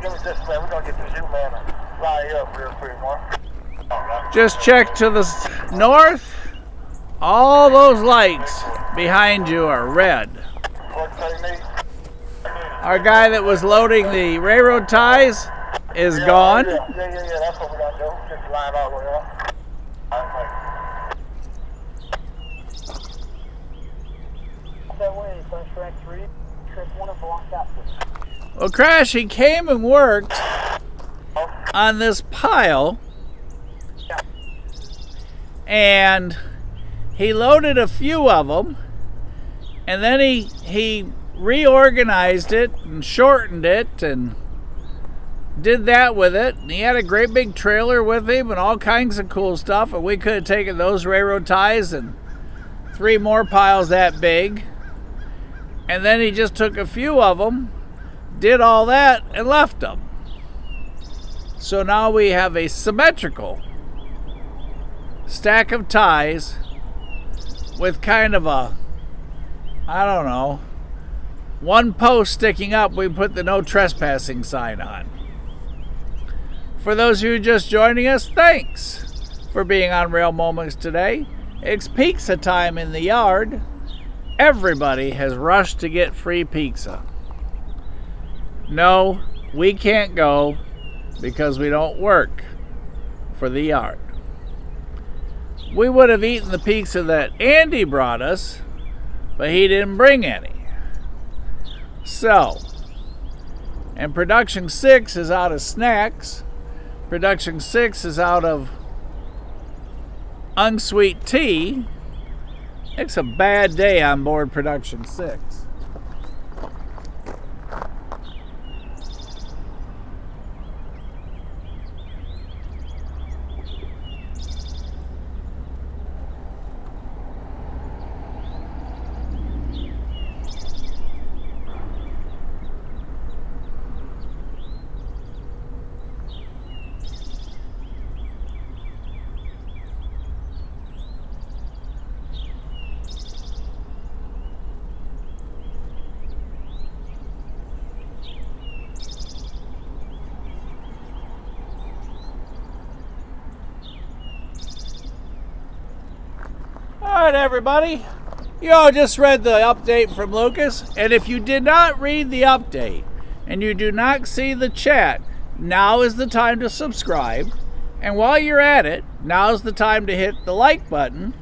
Give us this man. We're going to get the zoom man and fly up real quick, Mark. Just check to the north. All those lights behind you are red. Our guy that was loading the railroad ties is gone. Yeah, that's what we're going to do. Just line all the way up. That way, French track 3, trip 1 and blocked out. Well, Crash, he came and worked on this pile, and he loaded a few of them, and then he reorganized it and shortened it and did that with it. And he had a great big trailer with him and all kinds of cool stuff, and we could have taken those railroad ties and 3 more piles that big, and then he just took a few of them, did all that, and left them. So now we have a symmetrical stack of ties with kind of a, I don't know, 1 post sticking up. We put the no trespassing sign on. For those of you just joining us, thanks for being on Rail Moments today. It's pizza time in the yard. Everybody has rushed to get free pizza. No, we can't go because we don't work for the yard. We would have eaten the pizza that Andy brought us, but he didn't bring any. So, and production 6 is out of snacks. Production 6 is out of unsweet tea. It's a bad day on board Production 6. Alright everybody, you all just read the update from Lucas, and if you did not read the update and you do not see the chat, now is the time to subscribe, and while you're at it, now is the time to hit the like button,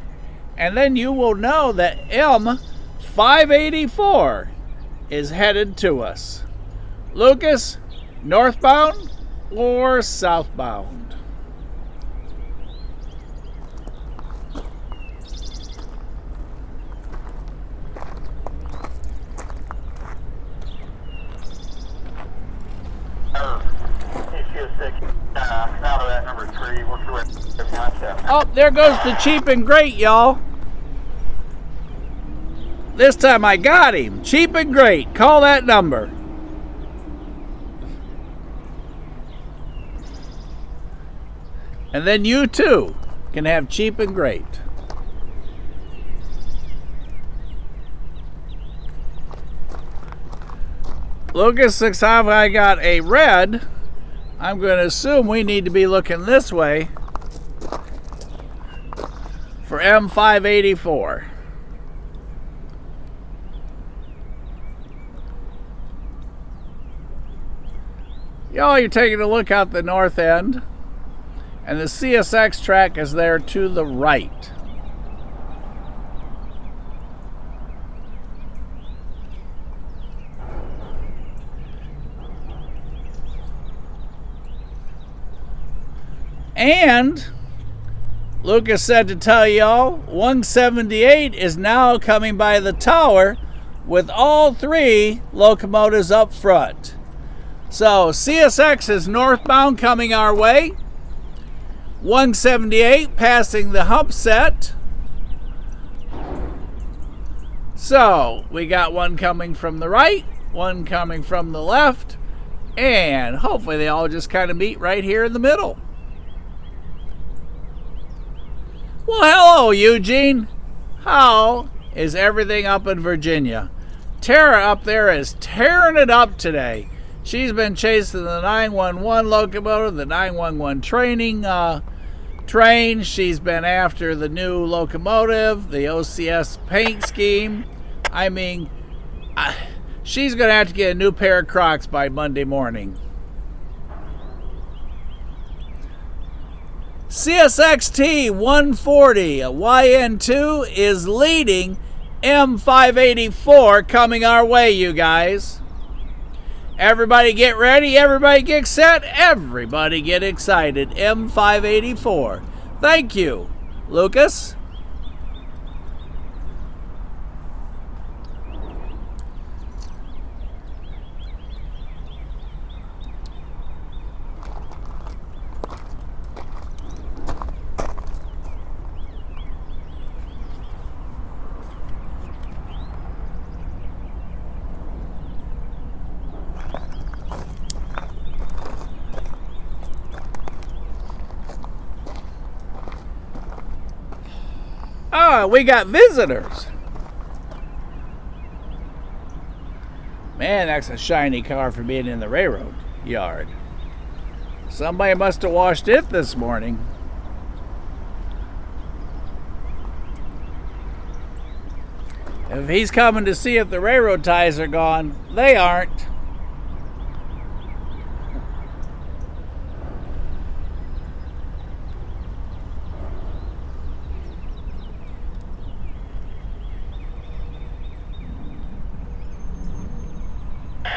and then you will know that M584 is headed to us. Lucas, northbound or southbound? Out of that number 3, we're correct. Oh, there goes the cheap and great, y'all. This time I got him. Cheap and great. Call that number. And then you too can have cheap and great. Lucas, since I got a red, I'm going to assume we need to be looking this way for M584. Y'all, you're taking a look out the north end, and the CSX track is there to the right. And Lucas said to tell y'all, 178 is now coming by the tower with all 3 locomotives up front. So CSX is northbound coming our way. 178 passing the hump set. So we got one coming from the right, one coming from the left, and hopefully they all just kind of meet right here in the middle. Well, hello, Eugene. How is everything up in Virginia? Tara up there is tearing it up today. She's been chasing the 911 locomotive, the 911 train. She's been after the new locomotive, the OCS paint scheme. I mean, she's going to have to get a new pair of Crocs by Monday morning. CSXT 140 YN2 is leading M584 coming our way, you guys. Everybody get ready, everybody get set, everybody get excited. M584. Thank you, Lucas. Ah, we got visitors. Man, that's a shiny car for being in the railroad yard. Somebody must have washed it this morning. If he's coming to see if the railroad ties are gone, they aren't.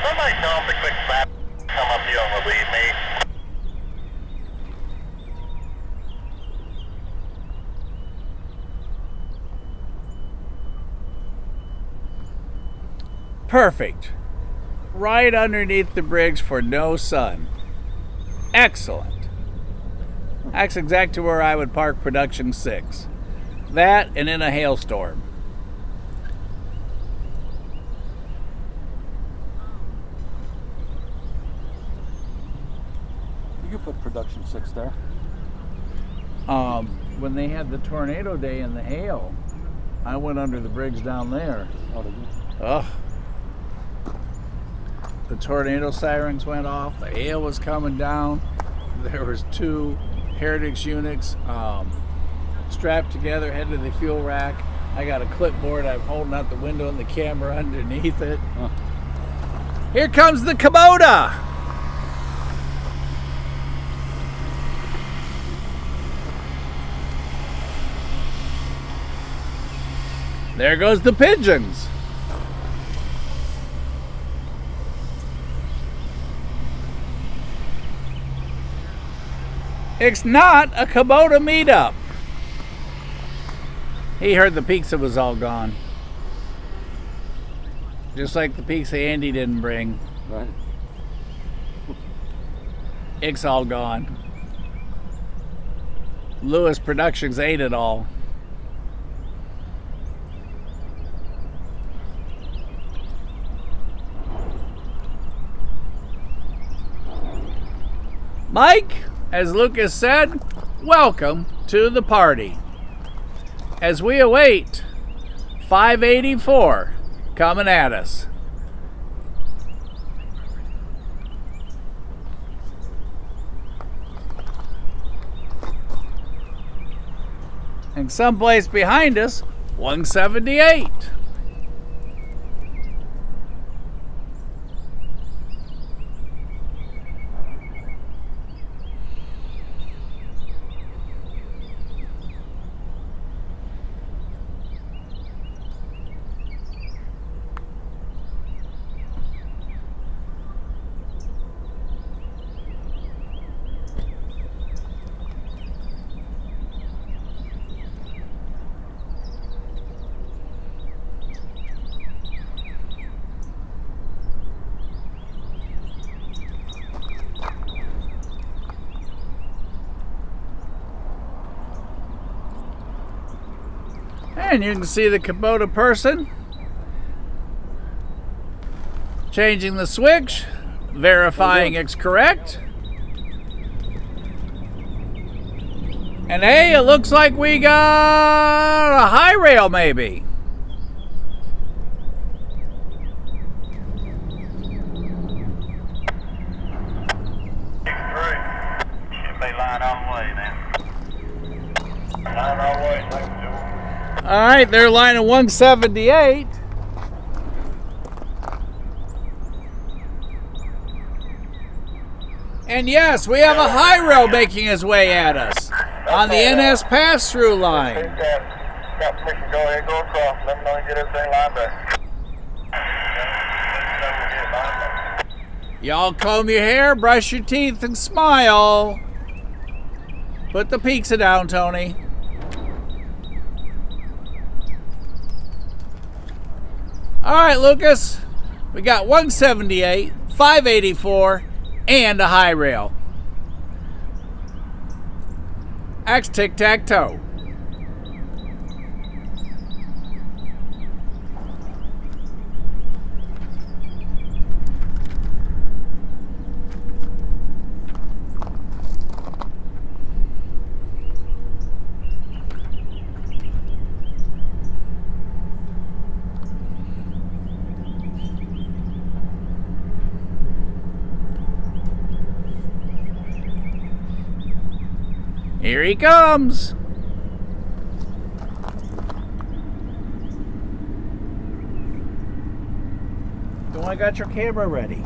Somebody tell him to quick back, come up here and relieve me. Perfect. Right underneath the bridge for no sun. Excellent. That's exactly where I would park Production 6. That and in a hailstorm. You could put Production 6 there. When they had the tornado day and the hail, I went under the bridge down there. Oh, did you? Ugh. The tornado sirens went off. The hail was coming down. There was 2 Heritage units strapped together, headed to the fuel rack. I got a clipboard. I'm holding out the window and the camera underneath it. Huh. Here comes the Kubota. There goes the pigeons. It's not a Kubota meetup. He heard the pizza was all gone. Just like the pizza Andy didn't bring. Right. It's all gone. Lewis Productions ate it all. Mike, as Lucas said, welcome to the party. As we await 584 coming at us. And someplace behind us, 178. And you can see the Kubota person changing the switch, verifying it's correct. And hey, it looks like we got a high rail maybe. All right, they're lining 178. And yes, we have a high rail making his way at us on the NS pass-through line. Got permission to go ahead, go across. Let me know and get everything lined up. Y'all comb your hair, brush your teeth, and smile. Put the pizza down, Tony. All right, Lucas, we got 178, 584, and a high rail. Axe tic-tac-toe. Here he comes. Don't I got your camera ready?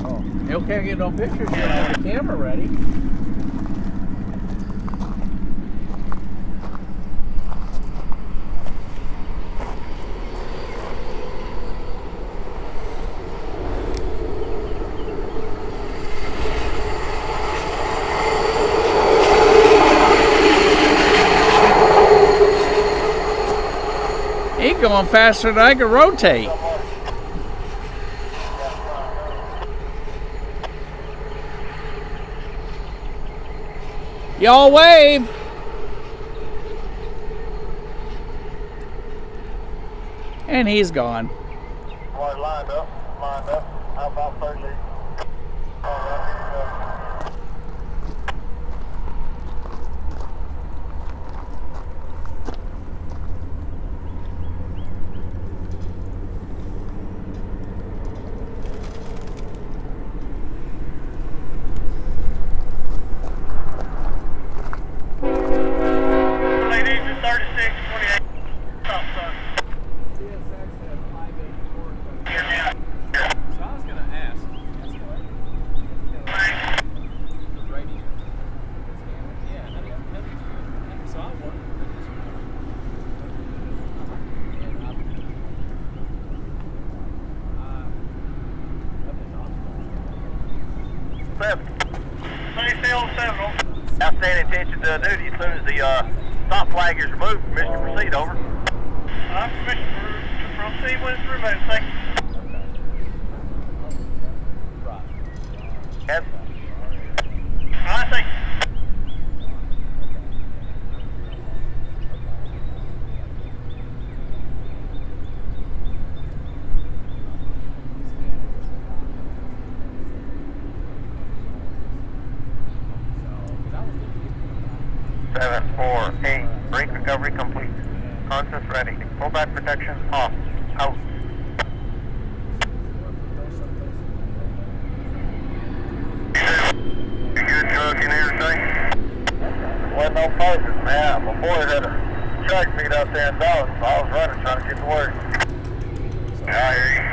Oh, you can't get no pictures. You don't have the camera ready. Going faster than I can rotate. Y'all wave. And he's gone. Well, lined up. How about 30? Outstanding attention to duty as soon as the stop flag is removed. Permission to proceed, over. Permission to proceed when it's removed, thank you. Yes. Alright, thank you. Seven, 4, 8. Brake recovery complete. Conscious ready. Pullback protection off. Out. You good, Chuck, in here today? Wasn't no purpose, man. My boy had a track meet out there in Dallas, so I was running trying to get to work. Yeah, I hear you.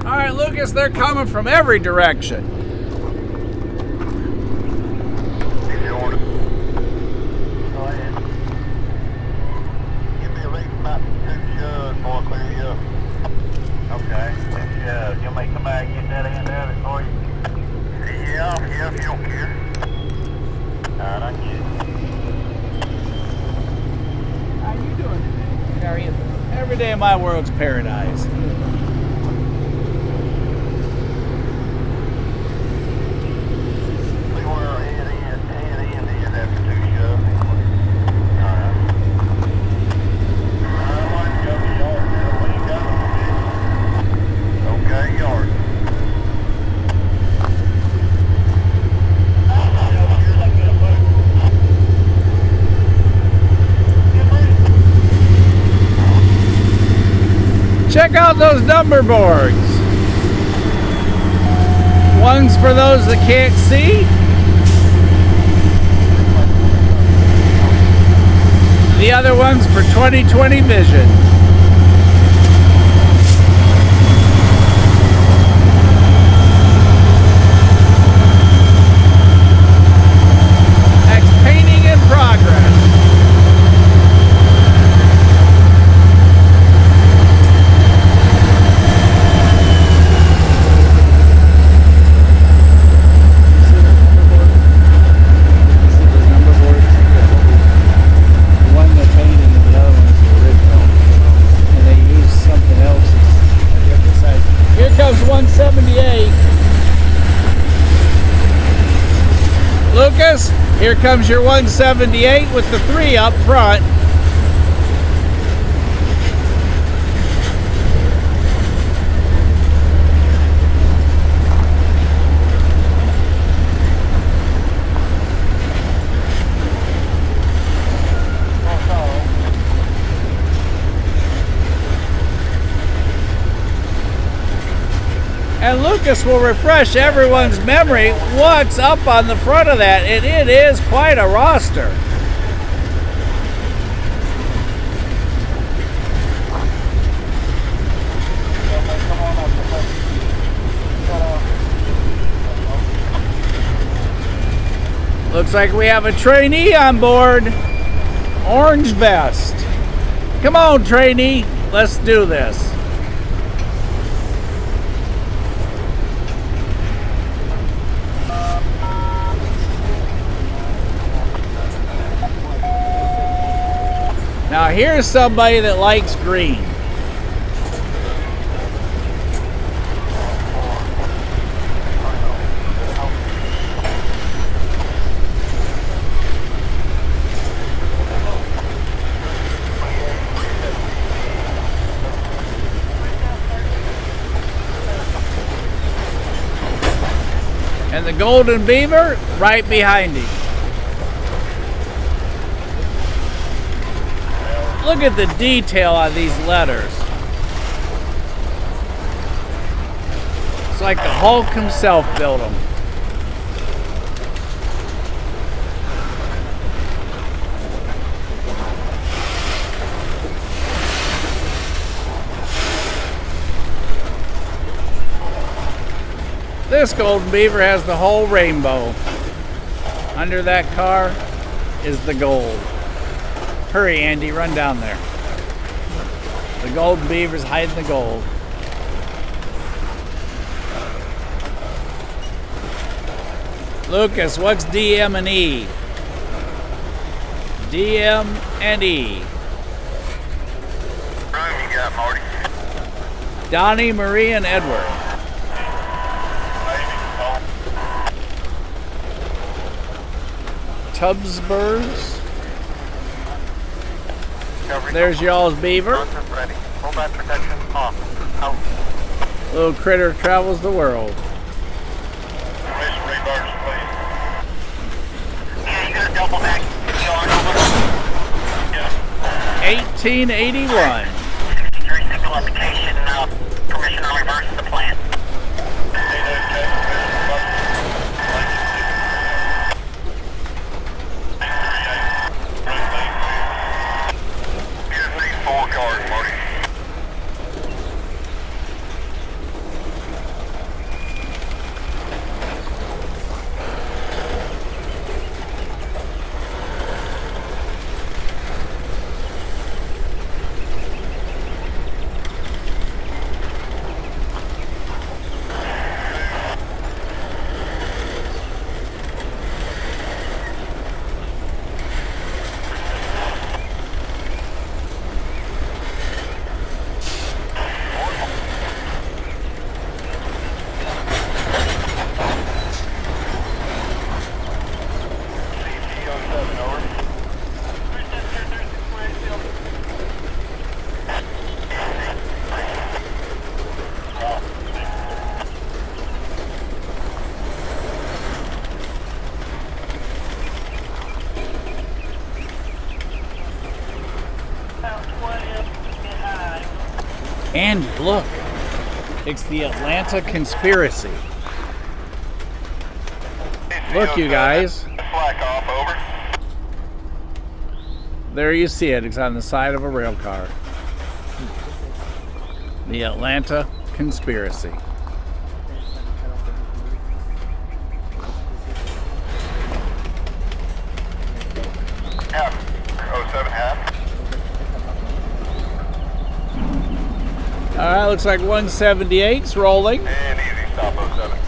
All right, Lucas, they're coming from every direction. Give you order. Go ahead. Give me a rate about 2 shoves before I clear you up. Okay, 2 shoves. You'll make somebody get that end of it for you? Yeah, if you don't care. Alright, I get it. How you doing today? How are you? Every day of my world's paradise. Check out those number boards. One's for those that can't see. The other one's for 20/20 vision. That's painting in progress. Here comes 178. Lucas, here comes your 178 with the 3 up front. And Lucas will refresh everyone's memory what's up on the front of that, and it is quite a roster. Looks like we have a trainee on board. Orange vest. Come on, trainee. Let's do this. Now here's somebody that likes green. And the golden beaver right behind him. Look at the detail on these letters. It's like the Hulk himself built them. This golden beaver has the whole rainbow. Under that car is the gold. Hurry, Andy, run down there. The golden beaver's hiding the gold. Lucas, what's DM and E? DM and E. Room you got, Marty? Donnie, Marie, and Edward. Tubbsburgs. There's y'all's beaver. Ready. Full back protection off. Out. Little critter travels the world. Permission reverse, please. Yeah, you got a double back yard over. Yeah. 1881. Jury signal application, permission to reverse the plan. Here's these 4 cars, Marty. And look, it's the Atlanta conspiracy. Look, you guys. Slack off, over. There you see it. It's on the side of a rail car. The Atlanta conspiracy. Half. 07 half. All right, looks like 178's rolling. And easy stop 07.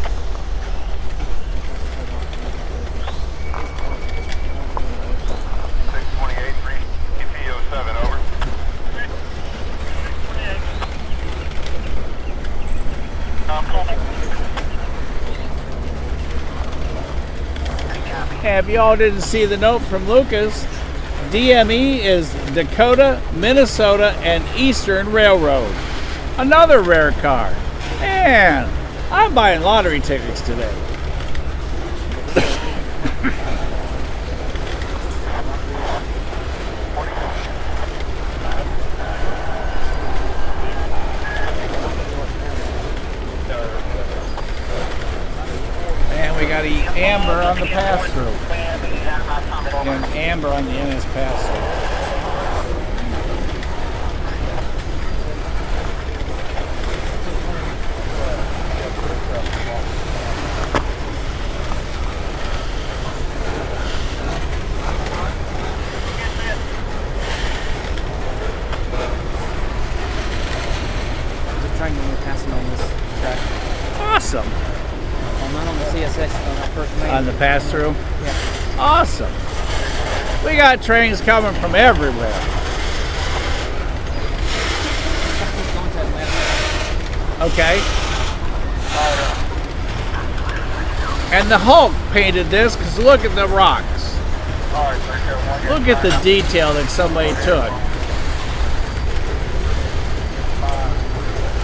Over. Hey, if y'all didn't see the note from Lucas, DME is Dakota, Minnesota, and Eastern Railroad. Another rare car. Man, I'm buying lottery tickets today. And we got Amber on the pass-through. And Amber on the NS pass-through. pass through? Yeah. Awesome. We got trains coming from everywhere. Going to Atlanta. Okay. And the Hulk painted this because look at the rocks. Look at the detail that somebody took.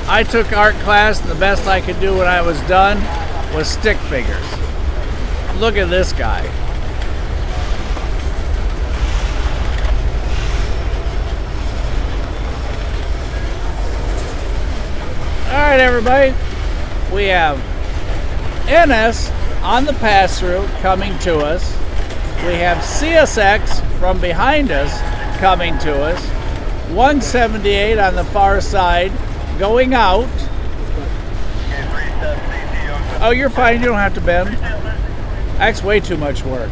I took art class and the best I could do when I was done was stick figures. Look at this guy. All right, everybody. We have NS on the pass-through coming to us. We have CSX from behind us coming to us. 178 on the far side going out. Oh, you're fine. You don't have to bend. That's way too much work.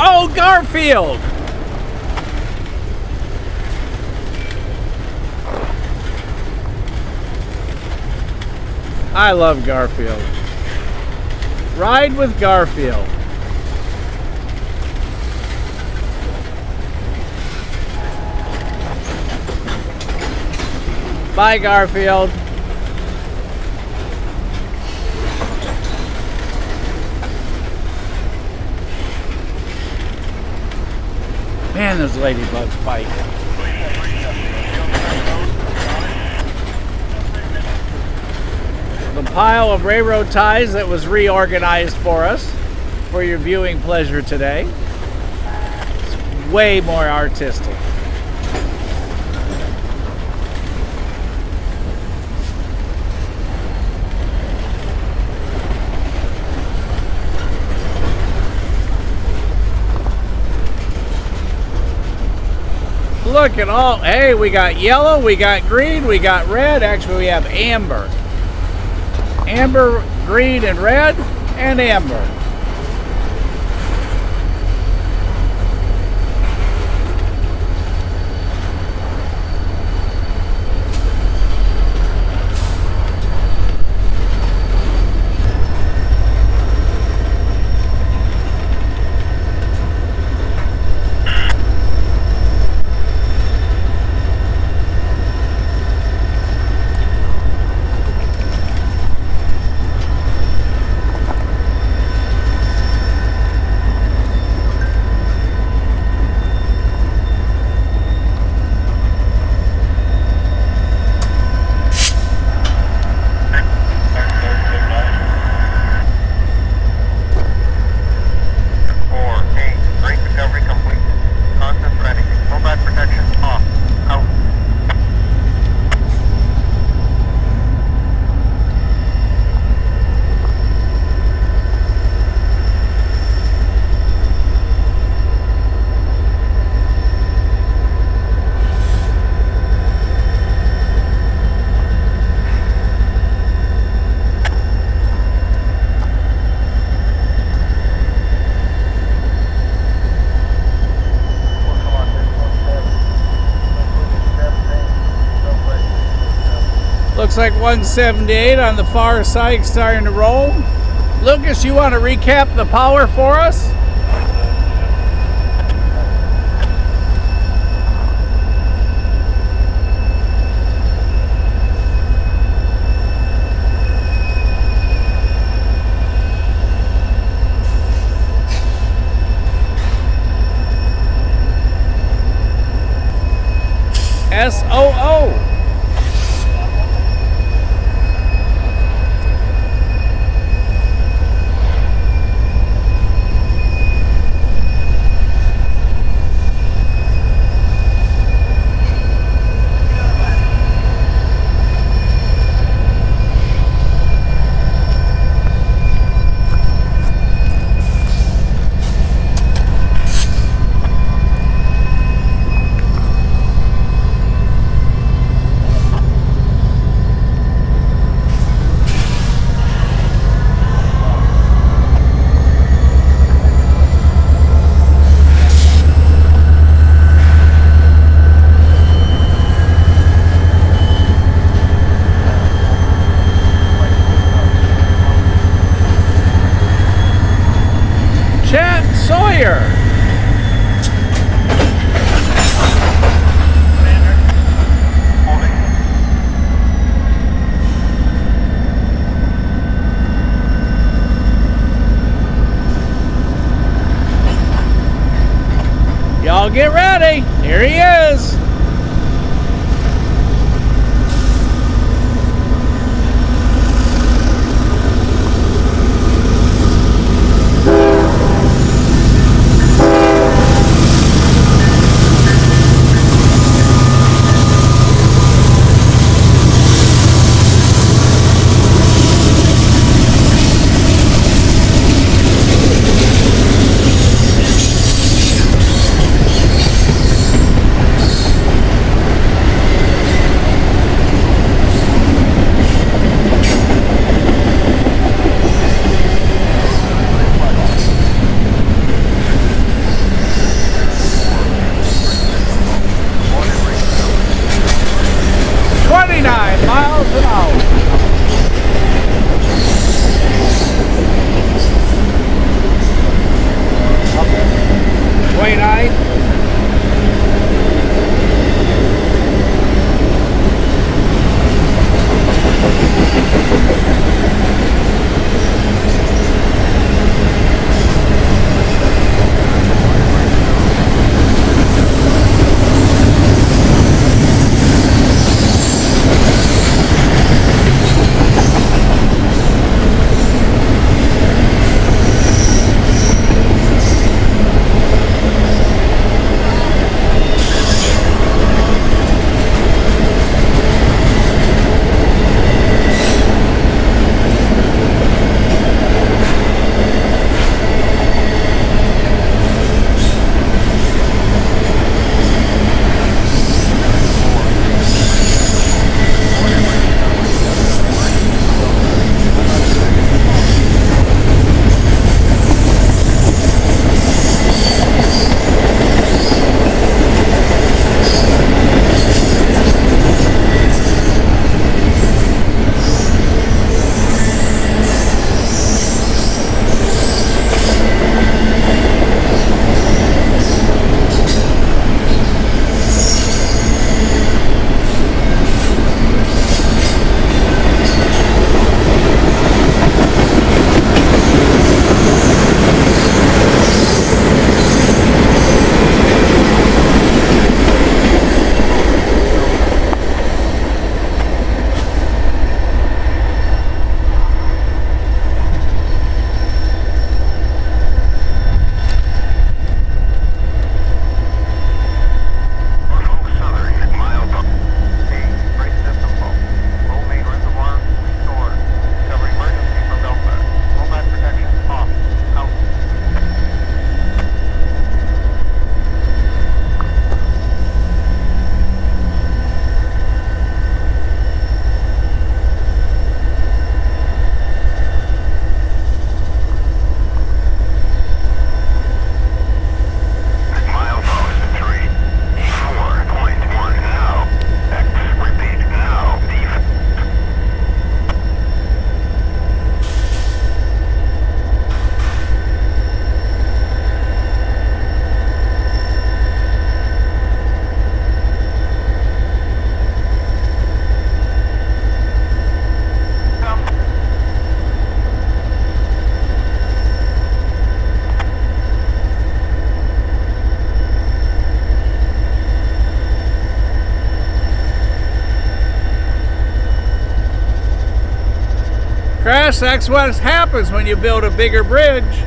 Oh, Garfield! I love Garfield. Ride with Garfield. Bye, Garfield. Man, those ladybugs bite. The pile of railroad ties that was reorganized for us for your viewing pleasure today. It's way more artistic. Look at all, hey, we got yellow, we got green, we got red. Actually, we have amber. Amber, green, and red, and amber. Looks like 178 on the far side starting to roll. Lucas, you want to recap the power for us? SOO. everybody. Here he is. Crash, that's what happens when you build a bigger bridge.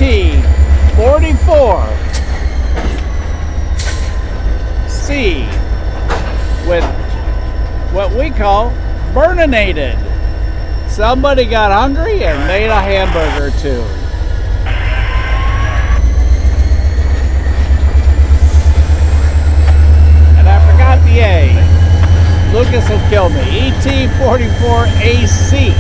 ET 44 C with what we call burninated. Somebody got hungry and made a hamburger too. And I forgot the A. Lucas will kill me. ET 44 AC.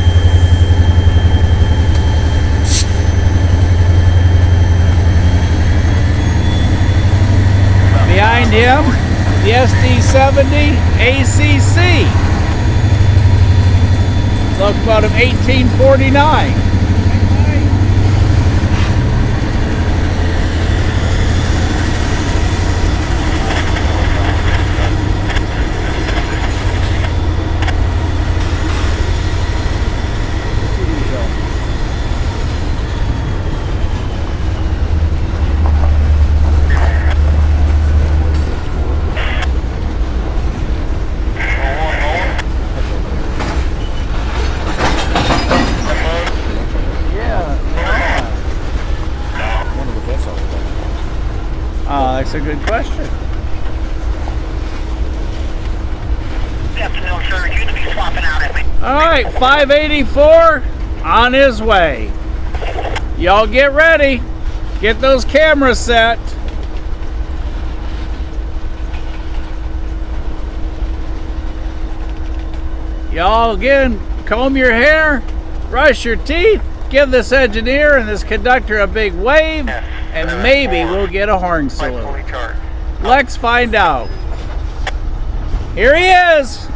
behind him, the SD70 ACC. Locomotive 1849. That's a good question. Good afternoon, sir. You're going to be swapping out at me. All right, 584 on his way. Y'all get ready. Get those cameras set. Y'all again, comb your hair, brush your teeth, give this engineer and this conductor a big wave, and maybe we'll get a horn salute. Let's find out. Here he is.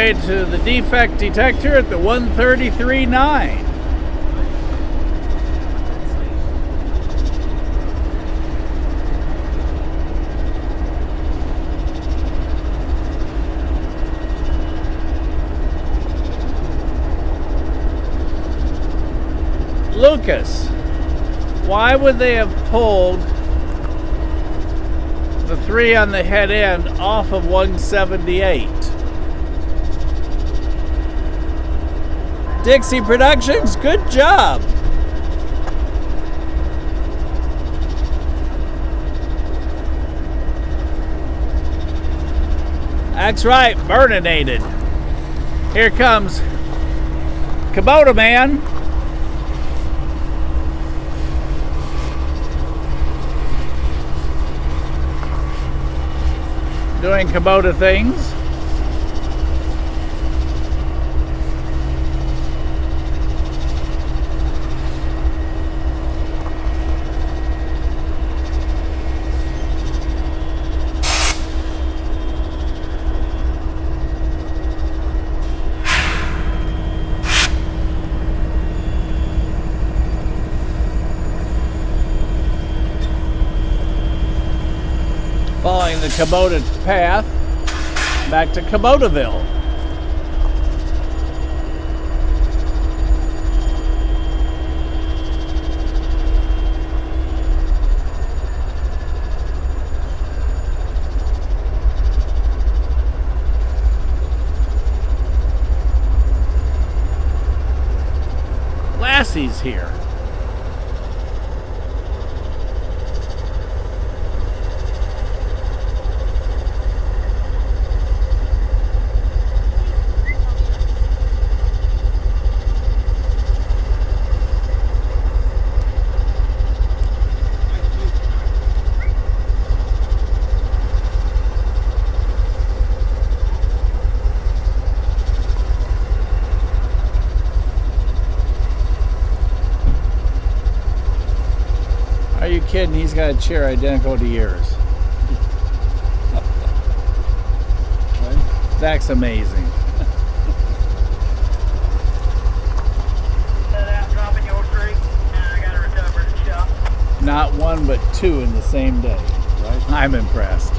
way to the defect detector at the 133.9. Lucas, why would they have pulled the 3 on the head end off of 178? Dixie Productions, good job. That's right, burninated. Here comes Kubota Man. Doing Kubota things. Following the Kubota path back to Kubotaville. Lassie's here. Are you kidding? He's got a chair identical to yours. That's amazing. Dropping your tree. I got it recovered in the shop. Not one, but 2 in the same day. Right? I'm impressed.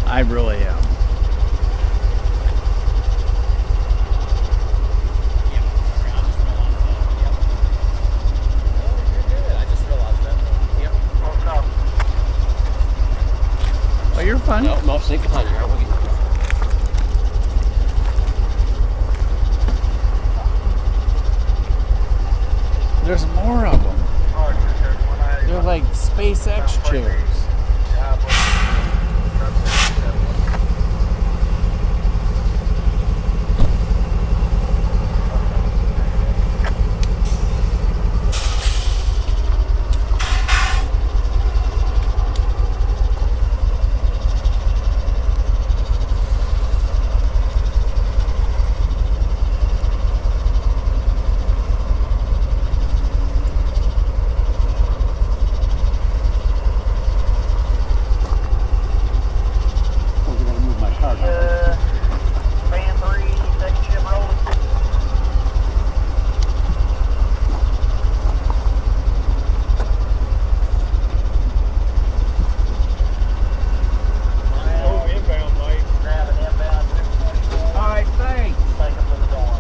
I really am. Oh, you're fine. No, sneak behind you. There's more of them. They're like SpaceX chairs. Band 3, second shift rolling. Oh, inbound, Mike. Grab an inbound 224. All right, thanks. Take them to the door.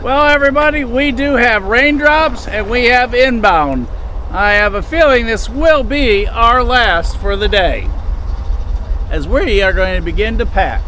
Well, everybody, we do have raindrops and we have inbound. I have a feeling this will be our last for the day. as we are going to begin to pack.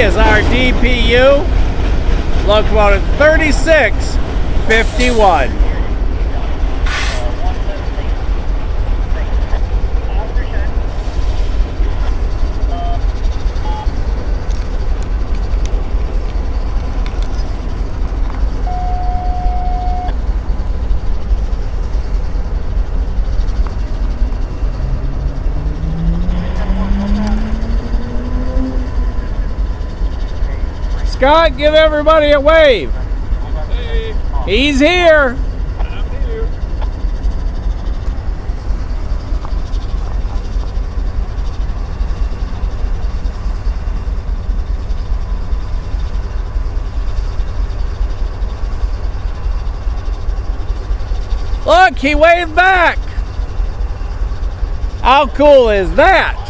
is our DPU, locomotive 3651. Scott, give everybody a wave. Hey. He's here. I'm here. Look, he waved back. How cool is that?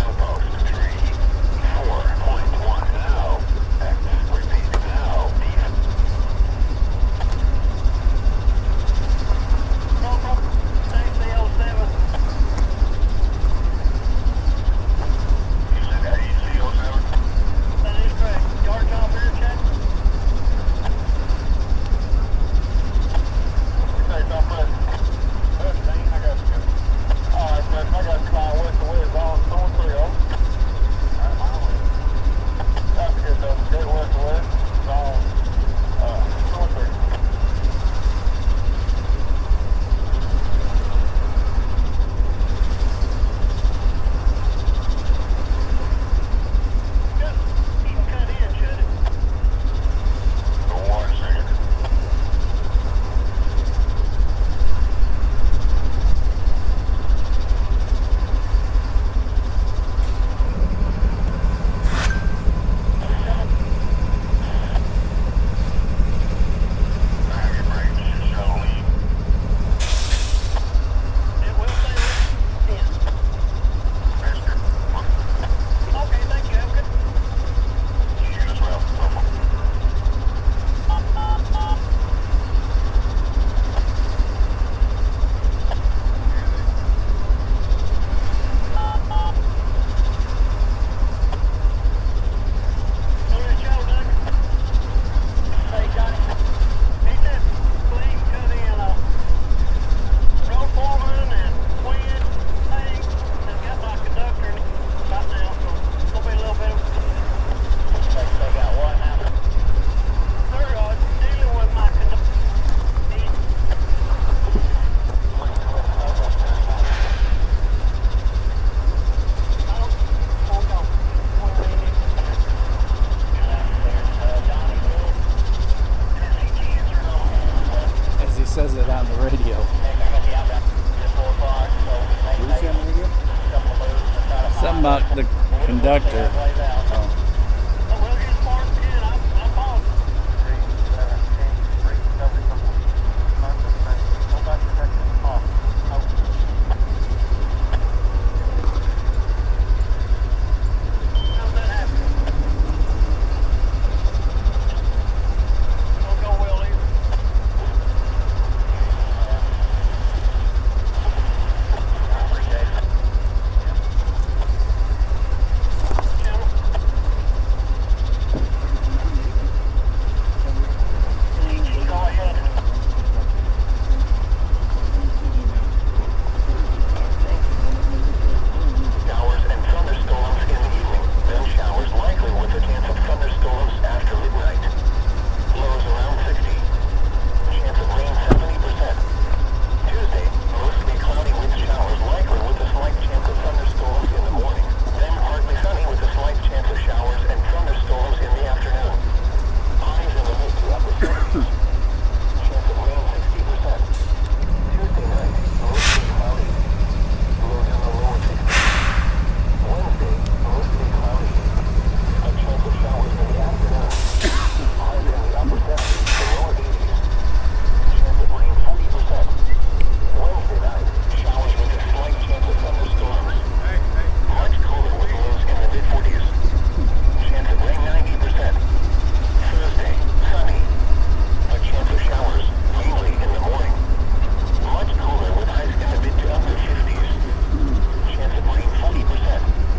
I got to fly west to west on 2 and 3. conductor.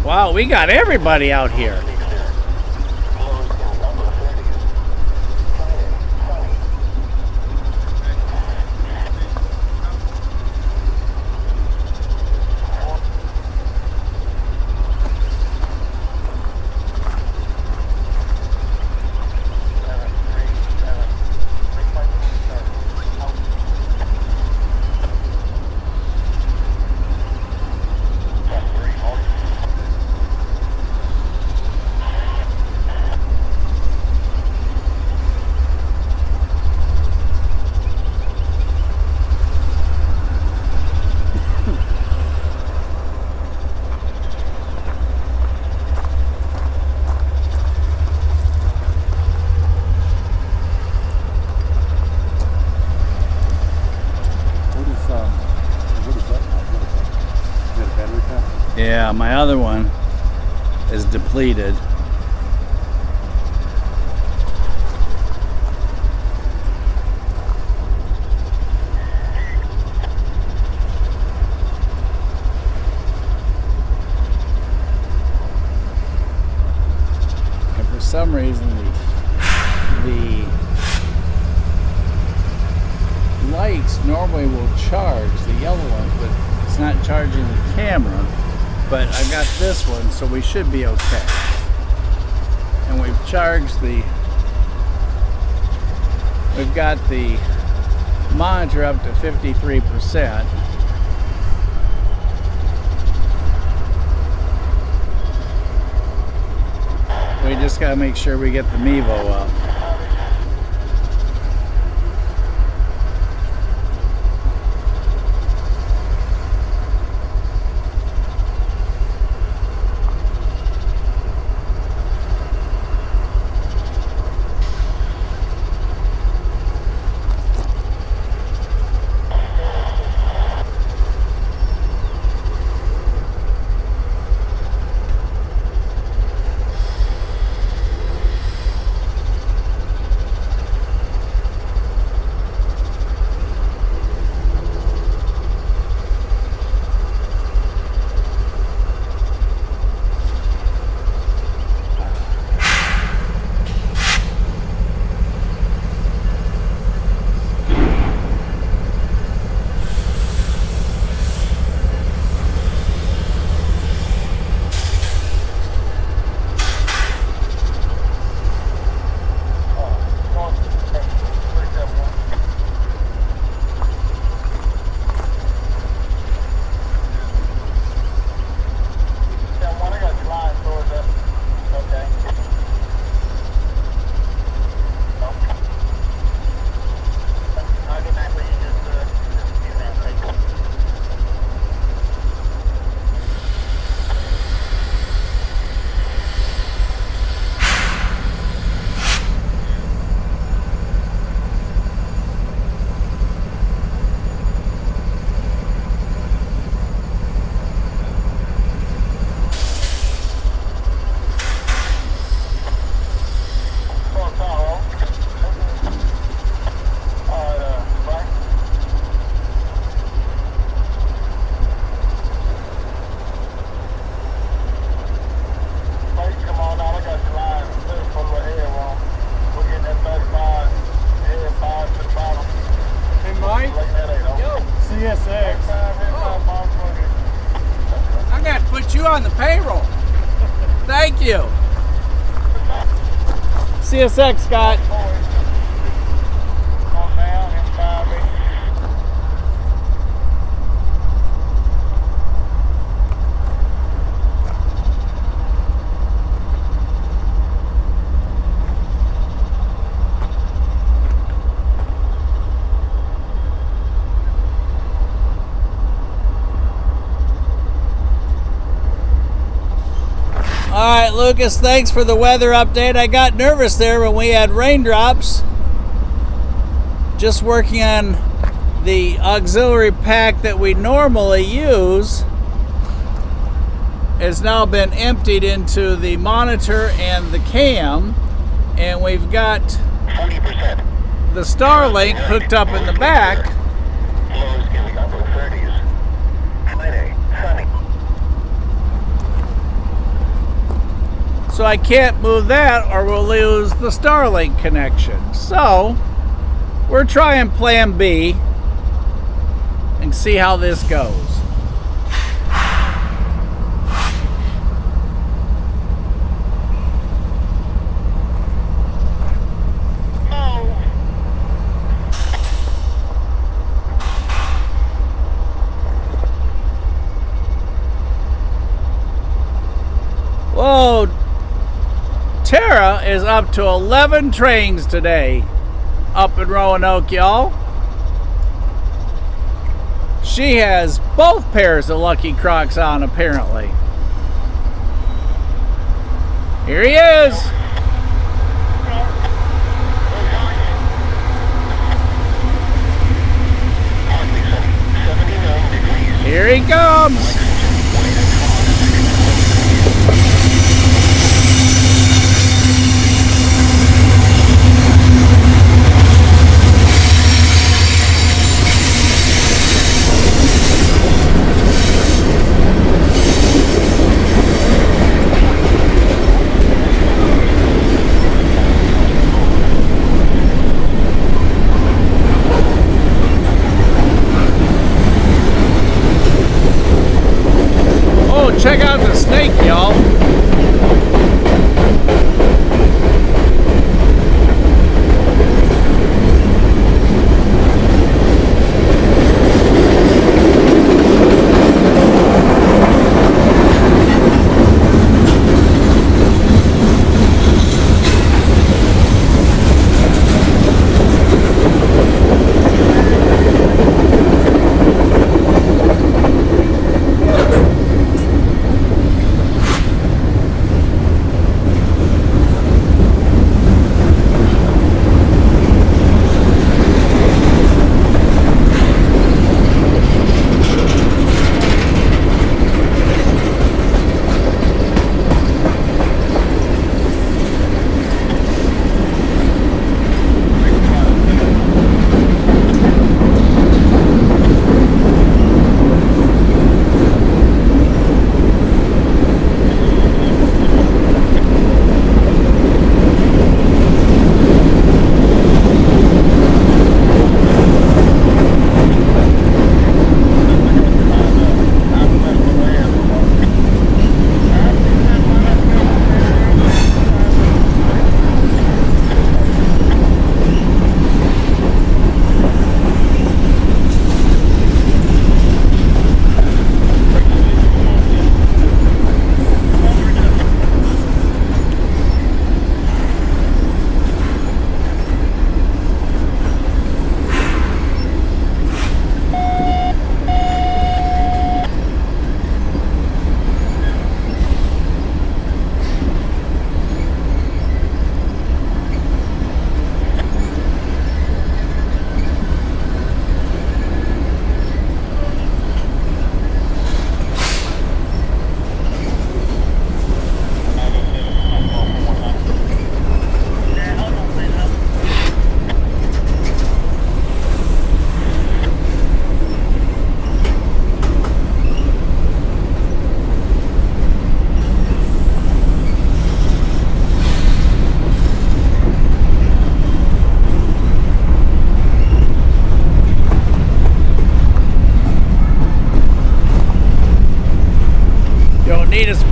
Wow, we got everybody out here. Yeah, my other one is depleted. And for some reason the lights normally will charge, the yellow ones, but it's not charging the camera. But I got this one, so we should be okay. And we've charged we've got the monitor up to 53%. We just gotta make sure we get the Mevo up. on the payroll. Thank you. CSX, Scott. On down in 5 inches. All right, Lucas, thanks for the weather update. I got nervous there when we had raindrops. Just working on the auxiliary pack that we normally use has now been emptied into the monitor and the cam, and we've got 40%. the Starlink hooked up in the back. Lows in the upper 30s. Friday, sunny. So I can't move that or we'll lose the Starlink connection. So we're trying plan B and see how this goes. Whoa, Tara is up to 11 trains today up in Roanoke, y'all. She has both pairs of Lucky Crocs on, apparently. Here he is. Here he comes.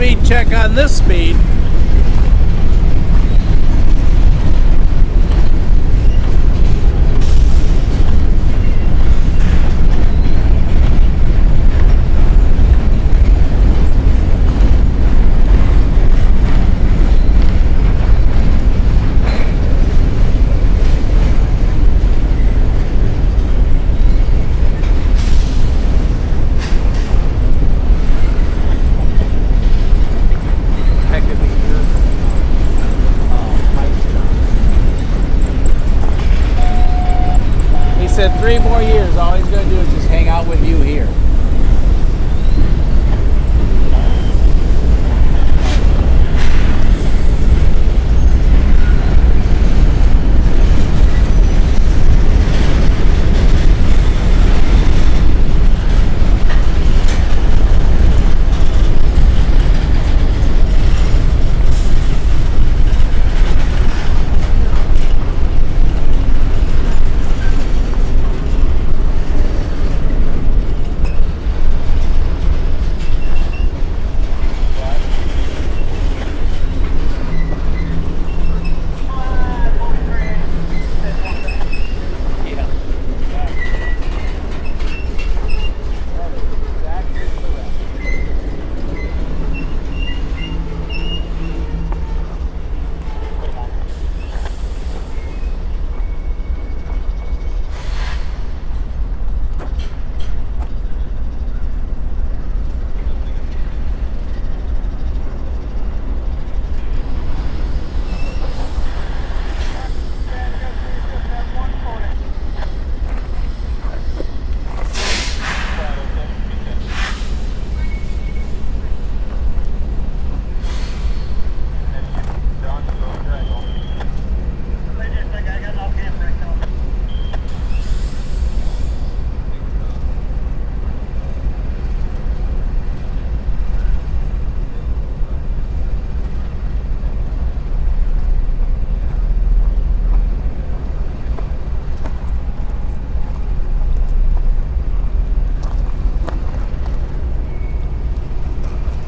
speed check on this speed. He said 3 more years, all he's going to do is just hang out with you here.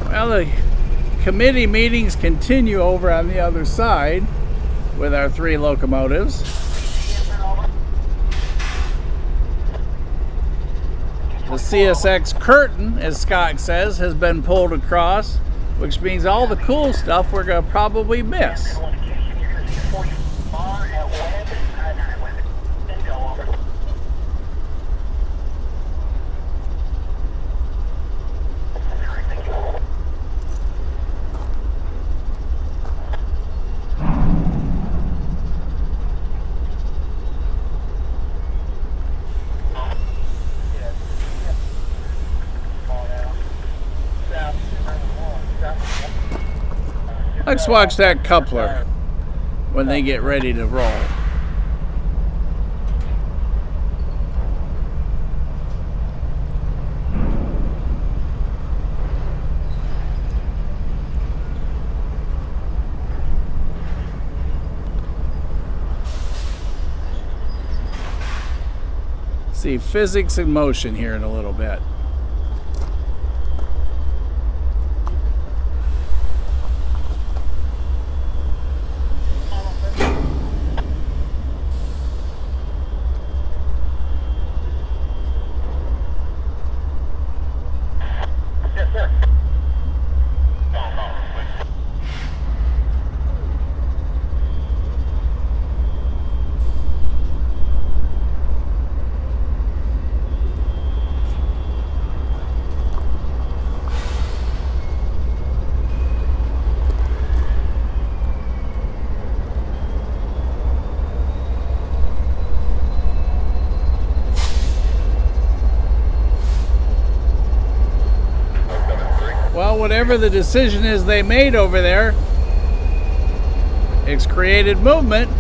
Well, the committee meetings continue over on the other side with our 3 locomotives. The CSX curtain, as Scott says, has been pulled across, which means all the cool stuff we're going to probably miss. Let's watch that coupler when they get ready to roll. See physics in motion here in a little bit. Well, whatever the decision is they made over there, it's created movement.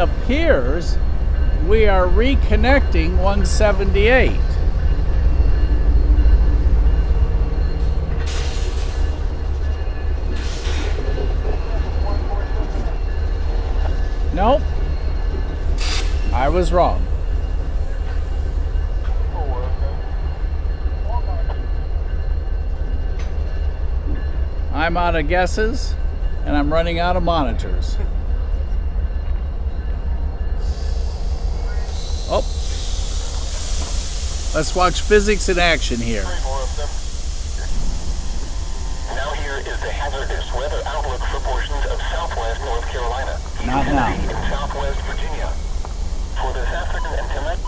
appears we are reconnecting 178. Nope. I was wrong. I'm out of guesses, and I'm running out of monitors. Oh. Let's watch physics in action here. Now here is the hazardous weather outlook for portions of southwest North Carolina. Not now. In southwest Virginia. For this afternoon and tonight.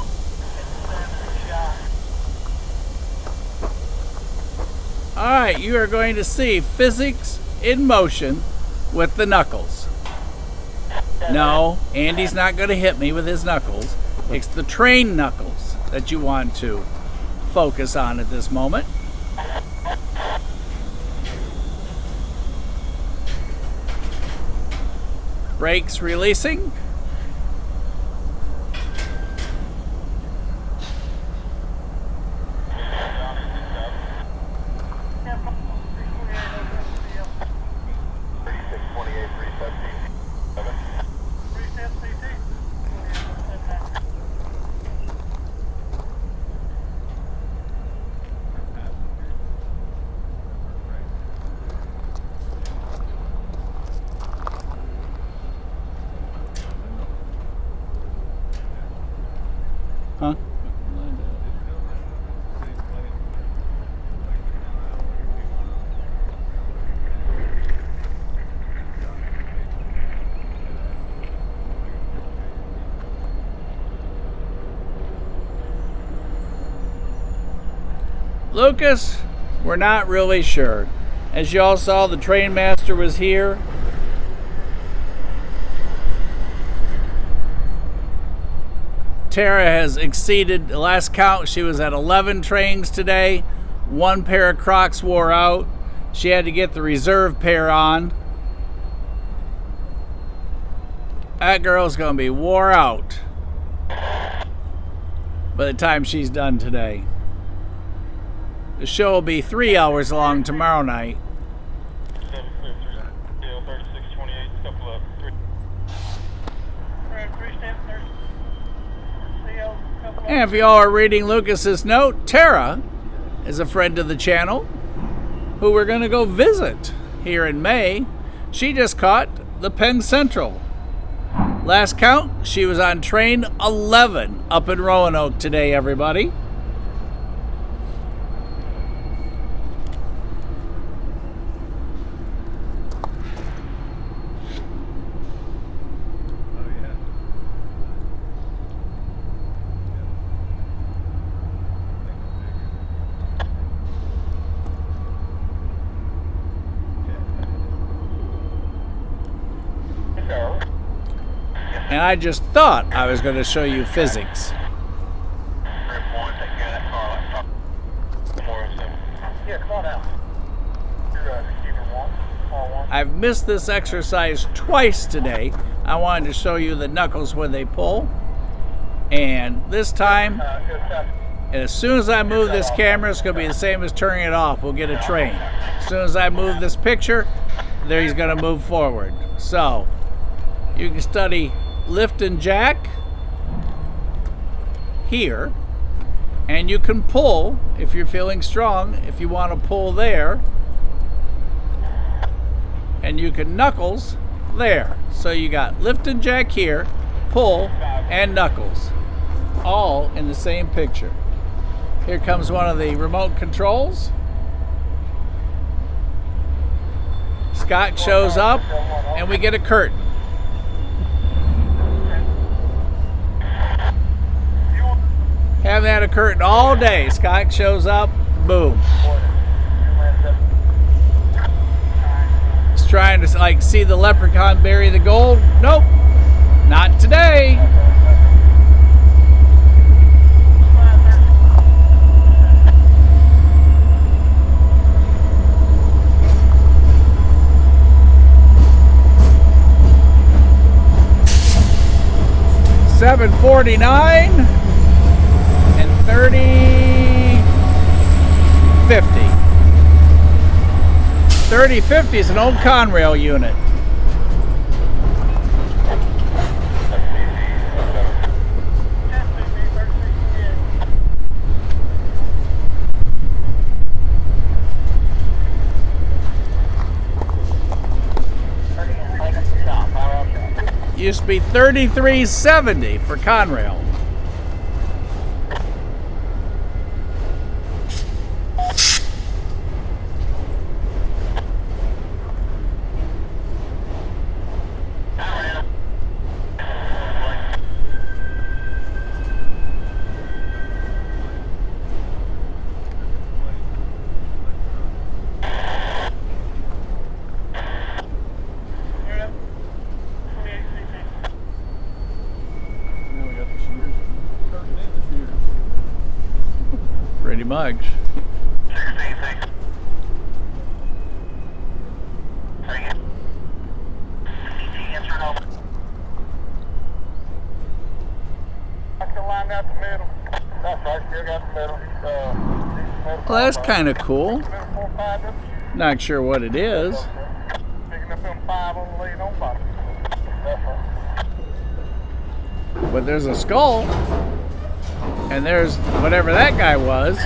Alright, you are going to see physics in motion with the knuckles. No, Andy's not going to hit me with his knuckles. It's the train knuckles that you want to focus on at this moment. Brakes releasing. Huh? Lucas, we're not really sure. As you all saw, the train master was here. Tara has exceeded the last count. She was at 11 trains today. One pair of Crocs wore out. She had to get the reserve pair on. That girl's gonna be wore out by the time she's done today. The show will be 3 hours long tomorrow night. And if y'all are reading Lucas's note, Tara is a friend of the channel who we're going to go visit here in May. She just caught the Penn Central. Last count, she was on train 11 up in Roanoke today, everybody. And I just thought I was going to show you physics. I've missed this exercise twice today. I wanted to show you the knuckles when they pull. And this time, as soon as I move this camera, it's going to be the same as turning it off. We'll get a train. As soon as I move this picture, there he's going to move forward. So, you can study lift and jack here, and you can pull if you're feeling strong, if you want to pull there, and you can knuckles there. So you got lift and jack here, pull, and knuckles, all in the same picture. Here comes one of the remote controls. Scott shows up, and we get a curtain. Haven't had a curtain all day. Scott shows up, boom. He's trying to like see the leprechaun bury the gold. Nope, not today. 749 and 3050. 3050 is an old Conrail unit. Used to be 3370 for Conrail. Pretty much. Well, that's kind of cool. Not sure what it is. But there's a skull. And there's whatever that guy was.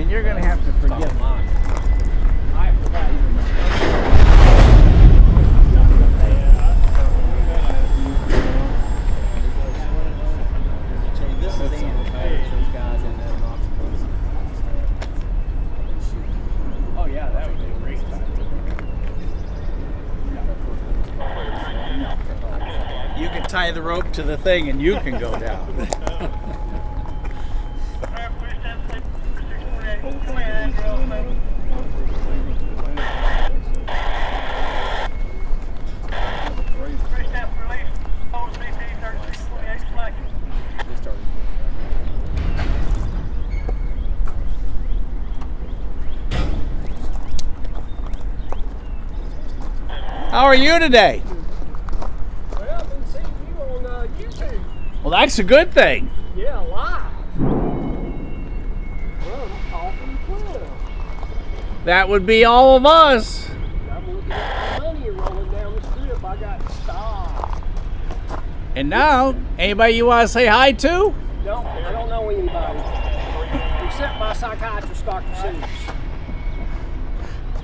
You're gonna have to forgive me. I forgot even. This is the end of those guys in that oh yeah, that would be a great time. You can tie the rope to the thing and you can go down. How are you today? Well, I've been seeing you on YouTube. Well, that's a good thing. Yeah, live. Well, awesome cool. That would be all of us. I'm looking at the money rolling down the strip. I got stopped. And now, anybody you want to say hi to? No, I don't know anybody. Except my psychiatrist, Dr. Sims.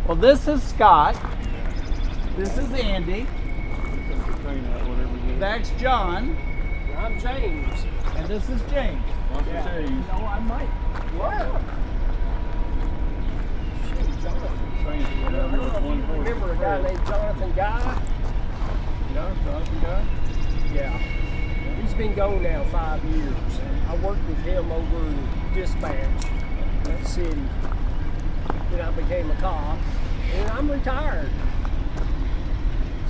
Well, this is Scott. This is Andy. That's John. I'm James. And this is James. Yeah. You know, I might. What? Shit, Jonathan. Remember a guy named Jonathan Guy? Yeah, Jonathan guy. Yeah. He's been gone now 5 years. I worked with him over in dispatch in that city. Then I became a cop, and I'm retired.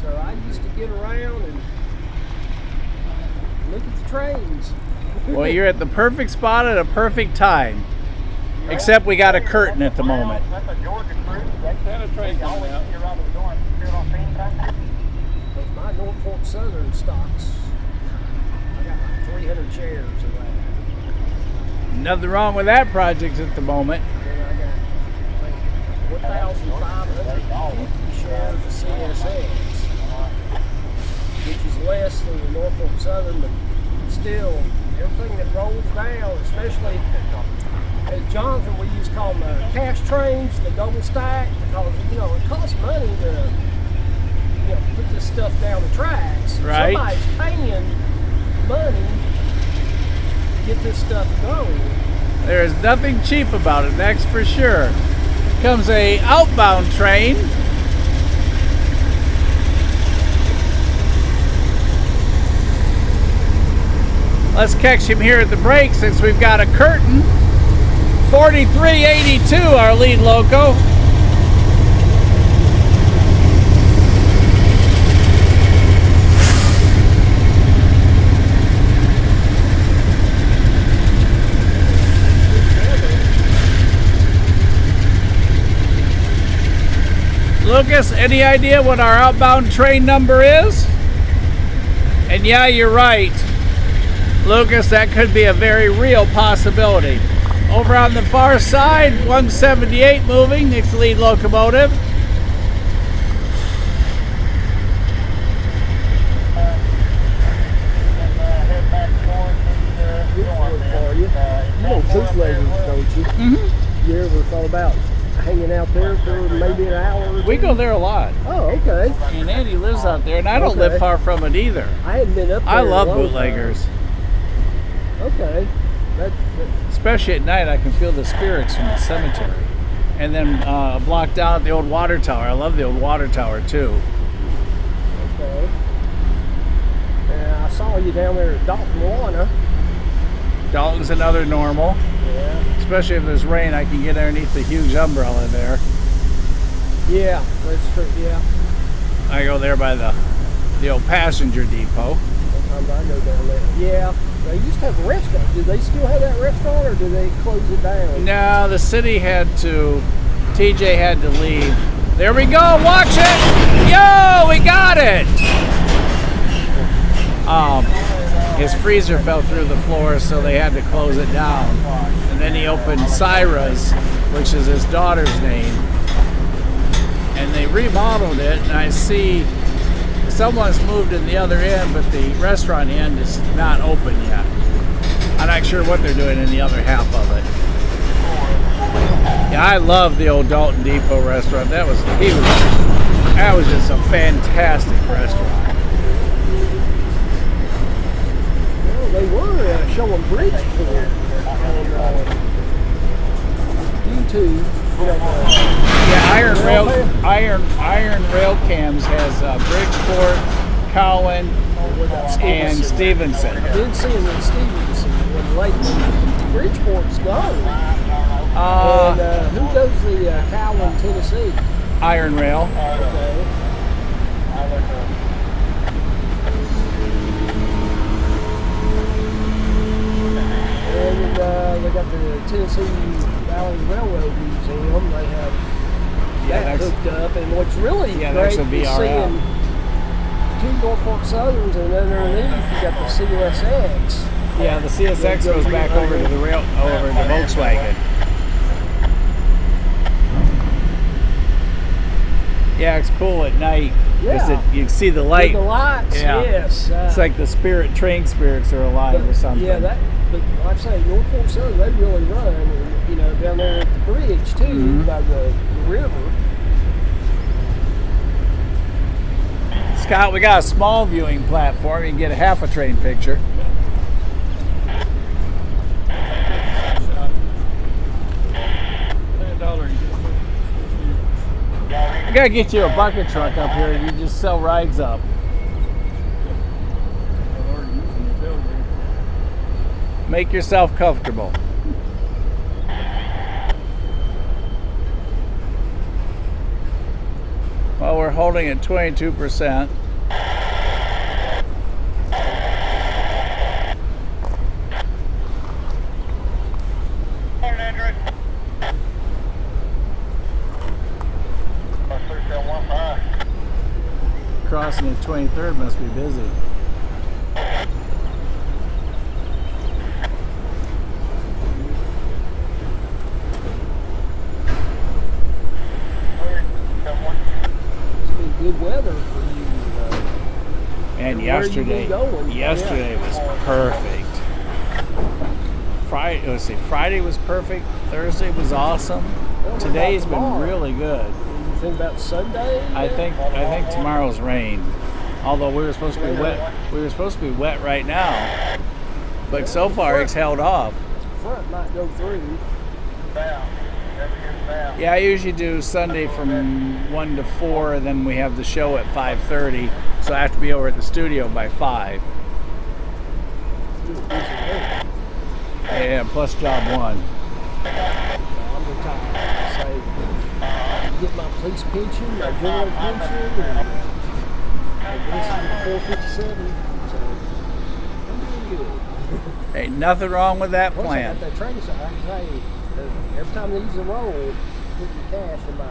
So I used to get around and look at the trains. Well, you're at the perfect spot at a perfect time. Except we got a curtain at the moment. That's a Georgia cruise. That train coming out. You're right, we're going. Still on scene back Because my Norfolk Southern stocks, I got like 300 chairs of that. Nothing wrong with that project at the moment. Then I got like 1,550 shares of CSX, which is less than the Norfolk Southern, but still, everything that rolls down, especially as Jonathan, we used to call them cash trains, the double stack, because you know it costs money to put this stuff down the tracks. Right. Somebody's paying money to get this stuff going. There is nothing cheap about it, that's for sure. Comes a outbound train. Let's catch him here at the break since we've got a curtain. 4382, our lead loco. Lucas, any idea what our outbound train number is? And yeah, you're right. Lucas, that could be a very real possibility. Over on the far side, 178 moving, its lead locomotive. You know bootleggers, don't you? Mm-hmm. You ever thought about hanging out there for maybe an hour or two? We go there a lot. Oh, okay. And Andy lives out there, and I don't live far from it either. I hadn't been up there I in a love long bootleggers. time. Okay. Especially at night, I can feel the spirits from the cemetery. And then a block down at the old water tower. I love the old water tower too. Okay. And I saw you down there at Dalton, Moana. Dalton's another normal. Yeah. Especially if there's rain, I can get underneath the huge umbrella there. Yeah, that's true. Yeah. I go there by the old passenger depot. Sometimes I go down there. Yeah. They used to have a restaurant. Do they still have that restaurant, or do they close it down? No, the city had to. TJ had to leave. There we go. Watch it. Yo, we got it. His freezer fell through the floor, so they had to close it down. And then he opened Syra's, which is his daughter's name. And they remodeled it, and I see someone's moved in the other end, but the restaurant end is not open yet. I'm not sure what they're doing in the other half of it. Yeah, I love the old Dalton Depot restaurant. That was just a fantastic restaurant. Well, they were showing Bridgeport on YouTube. Yeah, Iron Rail Cams has Bridgeport, Cowan, and Stevenson. I've been seeing the Stevenson lately. Bridgeport's gone. And who does the Cowan, Tennessee? Iron Rail. Okay. And they got the Tennessee Valley Railroad Museum. They have that hooked up. And what's really great is seeing two Norfolk Southerns, and underneath you got the CSX. Yeah, the CSX goes back over to the over to Volkswagen. Yeah, it's cool at night. Yeah. You can see the light. With the lights, yeah. Yes. It's like the train spirits are alive or something. Yeah, but like I say, Norfolk Southern, they really run, and, down there at the bridge too, by the river. Scott, we got a small viewing platform. You can get a half a train picture. I gotta get you a bucket truck up here. You just sell rides up. Make yourself comfortable. Well, we're holding at 22%. Crossing at 23rd must be busy. Good weather for you. And yesterday was perfect. Friday was perfect. Thursday was awesome. Today's been really good. You think about Sunday? I think tomorrow's rain. Although we were supposed to be wet. We were supposed to be wet right now. But so far it's held off. Front might go through. Yeah, I usually do Sunday from 1 to 4, and then we have the show at 5:30, so I have to be over at the studio by 5. Yeah, plus job 1. I'm retired. So I get my police pension, my general pension, and this is 457. So I'm doing good. Ain't nothing wrong with that Plus, plan. I got that train side. I can say, every time they use the road, put your cash in my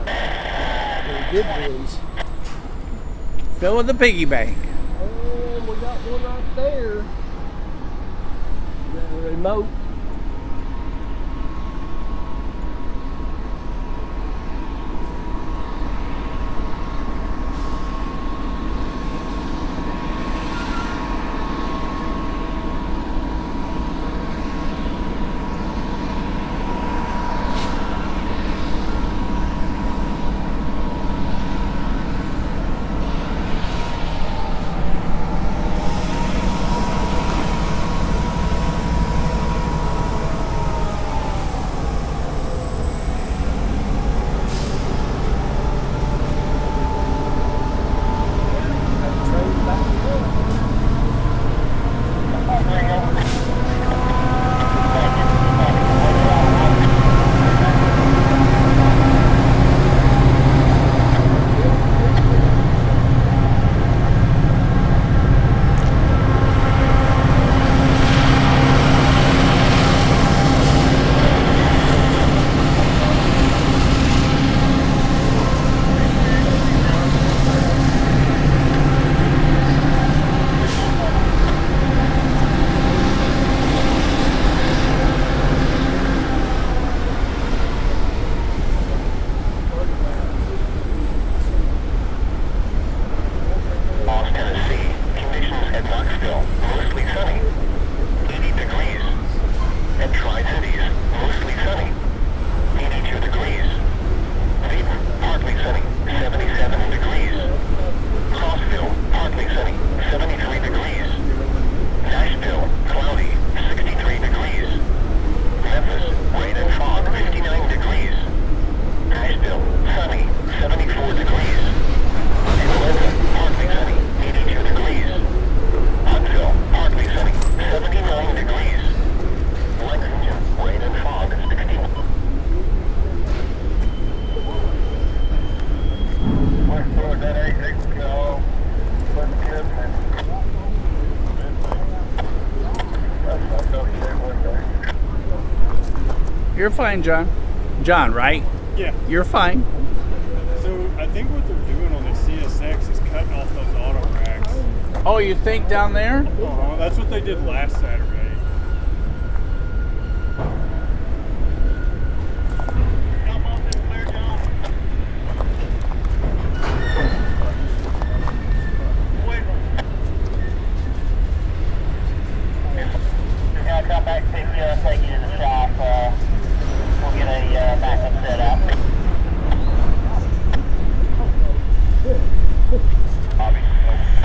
dividends. Fill with the piggy bank. And we got one right there. The remote. You're fine, John. John, right? Yeah. You're fine. So I think what they're doing on the CSX is cutting off those auto racks. Oh, you think down there? That's what they did last Saturday. Take you to the shop. We'll get a backup set up. Obviously.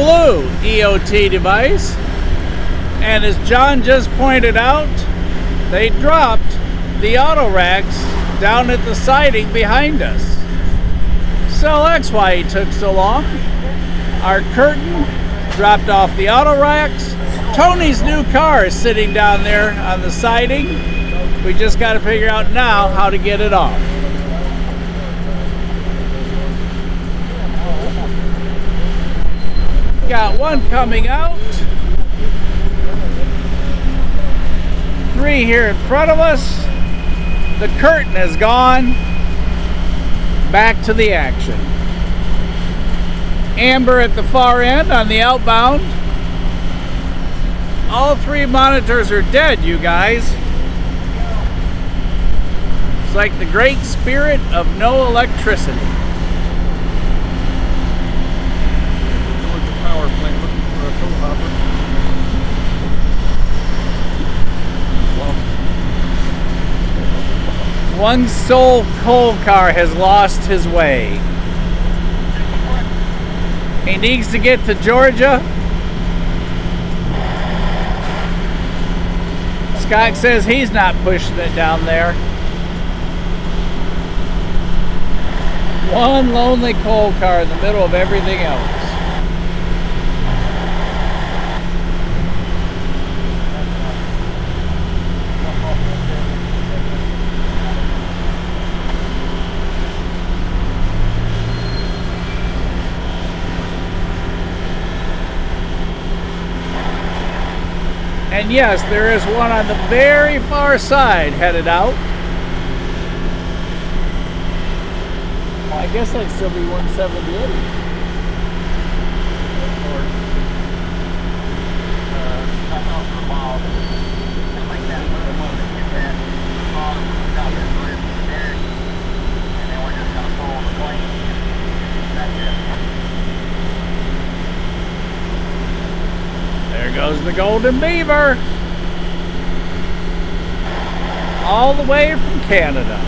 blue EOT device. And as John just pointed out, they dropped the auto racks down at the siding behind us. So that's why he took so long. Our curtain dropped off the auto racks. Tony's new car is sitting down there on the siding. We just got to figure out now how to get it off. Got one coming out. 3 here in front of us. The curtain is gone. Back to the action. Amber at the far end on the outbound. All 3 monitors are dead, you guys. It's like the great spirit of no electricity. Georgia power plant looking for a coal hopper. One sole coal car has lost his way. He needs to get to Georgia. Scott says he's not pushing it down there. One lonely coal car in the middle of everything else. And yes, there is one on the very far side headed out. Well, I guess that'd still be 178. There goes the Golden Beaver. All the way from Canada.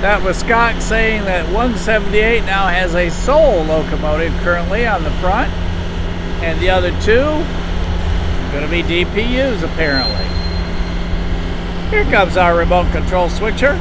That was Scott saying that 178 now has a Soul locomotive currently on the front. And the other 2 going to be DPUs apparently. Here comes our remote control switcher.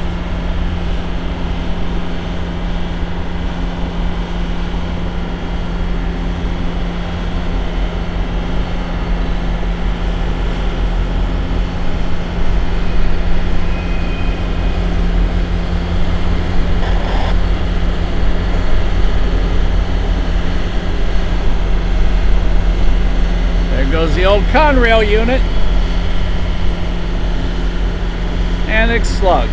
Goes the old Conrail unit and its slug.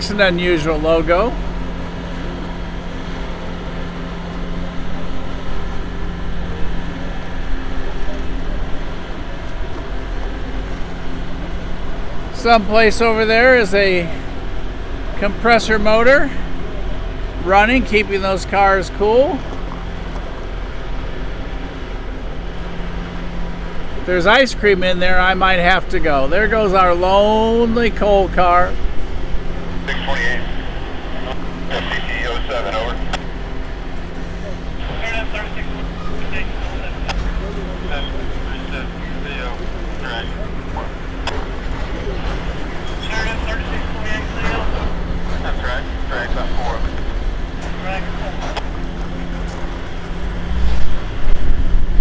That's an unusual logo. Someplace over there is a compressor motor running, keeping those cars cool. If there's ice cream in there, I might have to go. There goes our lonely coal car. 628. FCT 07, over. Turn up 36.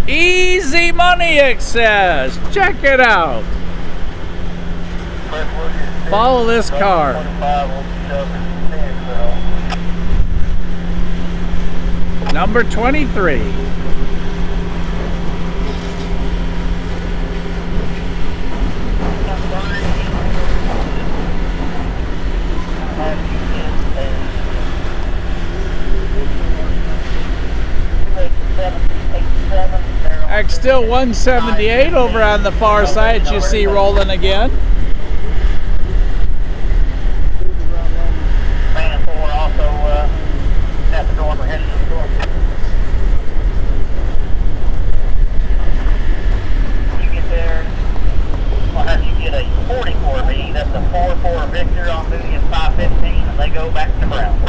Easy money, it says. Check it out. Follow this car. Number 23. Still 178 over on the far side, you see rolling again. You get there, well, how do you get a 44B? That's a 4-4 Victor on moving 515, and they go back to Brown.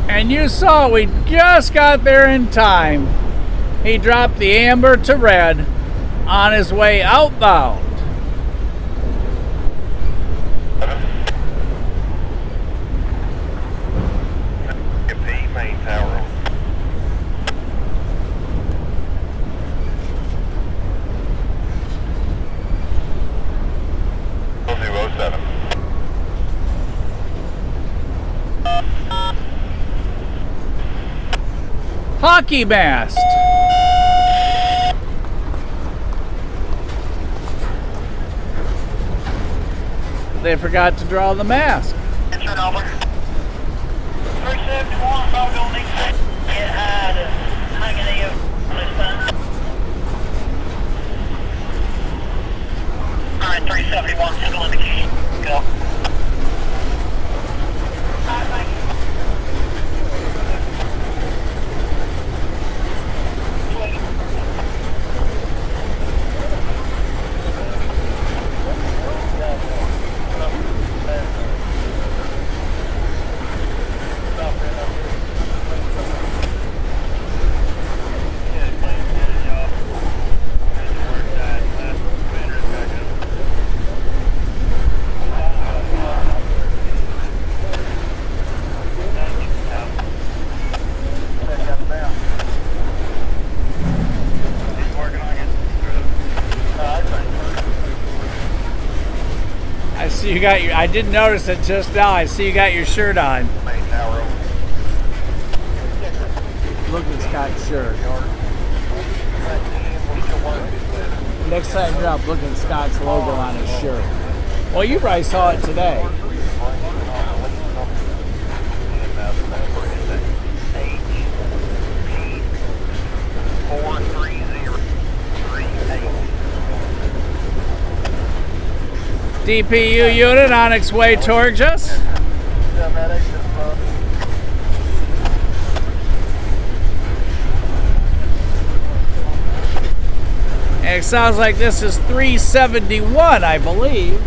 And you saw we just got there in time. He dropped the amber to red on his way outbound. Main tower. We'll do 07. Hockey mast. They forgot to draw the mast. Turn over. 371, probably gonna need to get high to hanging in this time. Alright, 371, single indication. Go. Alright, thank you. You got your, I didn't notice it just now. I see you got your shirt on. Look at Scott's shirt. Next time you're up, look at Scott's logo on his shirt. Well, you probably saw it today. DPU unit on its way towards us. And it sounds like this is 371, I believe.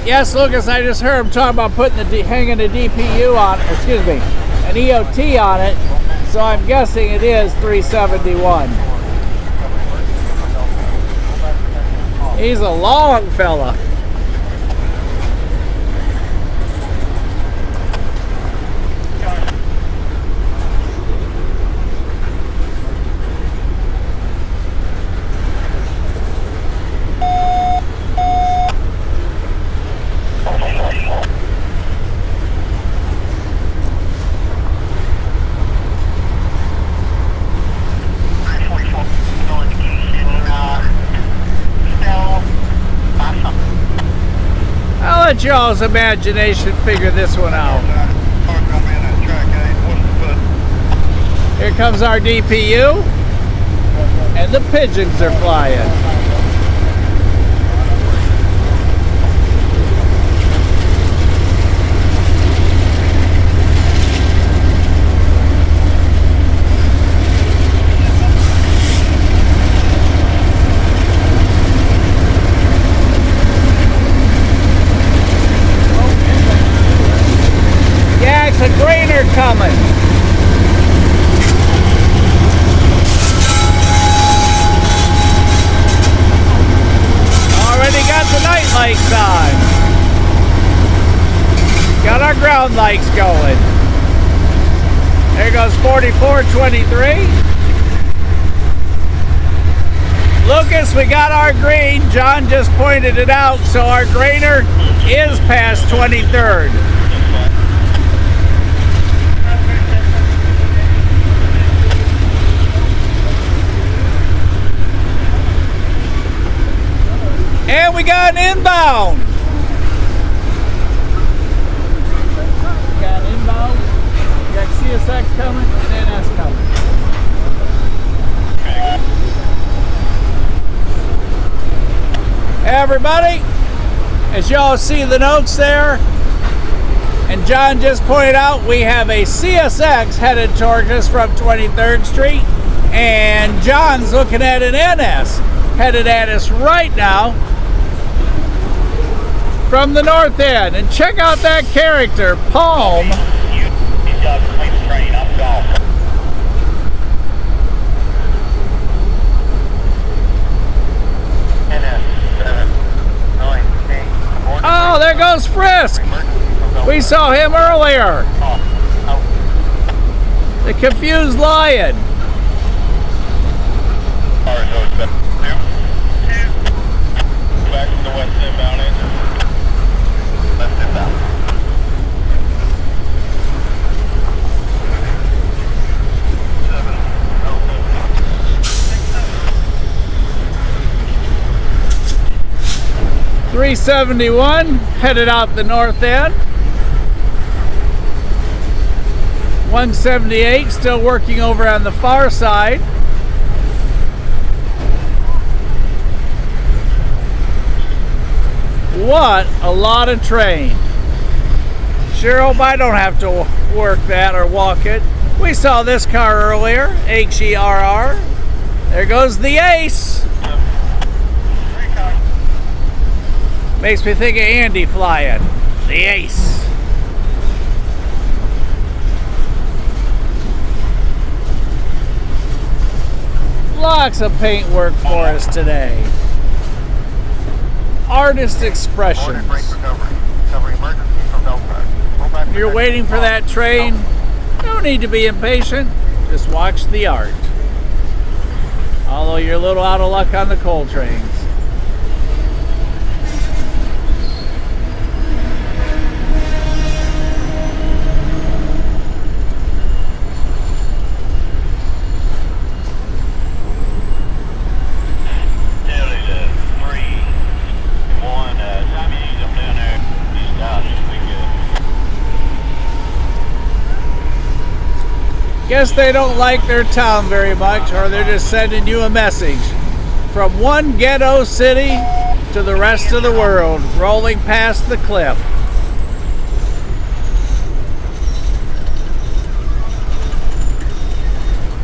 Yes, Lucas, I just heard him talking about putting hanging a DPU on, excuse me, an EOT on it, so I'm guessing it is 371. He's a long fella. Let y'all's imagination figure this one out. Here comes our DPU, and the pigeons are flying. A grainer coming. lights on. Got our ground lights going. There goes 4423. Lucas, we got our green. John just pointed it out, so our grainer is past 23rd. And we got an inbound. We got an inbound. We got CSX coming and NS coming. Hey everybody, as y'all see the notes there, and John just pointed out, we have a CSX headed towards us from 23rd Street, and John's looking at an NS headed at us right now from the north end. And check out that character, Palm. Oh, there goes Frisk. We saw him earlier. The confused lion. Back to the west inbound engine. Left inbound. .371 headed out the north end. 178 still working over on the far side. What a lot of train. Sure hope I don't have to work that or walk it. We saw this car earlier, HERR. There goes the Ace. Makes me think of Andy flying. The Ace. Lots of paint work for us today. Artist expressions. You're waiting for that train. No need to be impatient. Just watch the art. Although you're a little out of luck on the coal trains. Guess they don't like their town very much, or they're just sending you a message. From one ghetto city to the rest of the world, rolling past the cliff.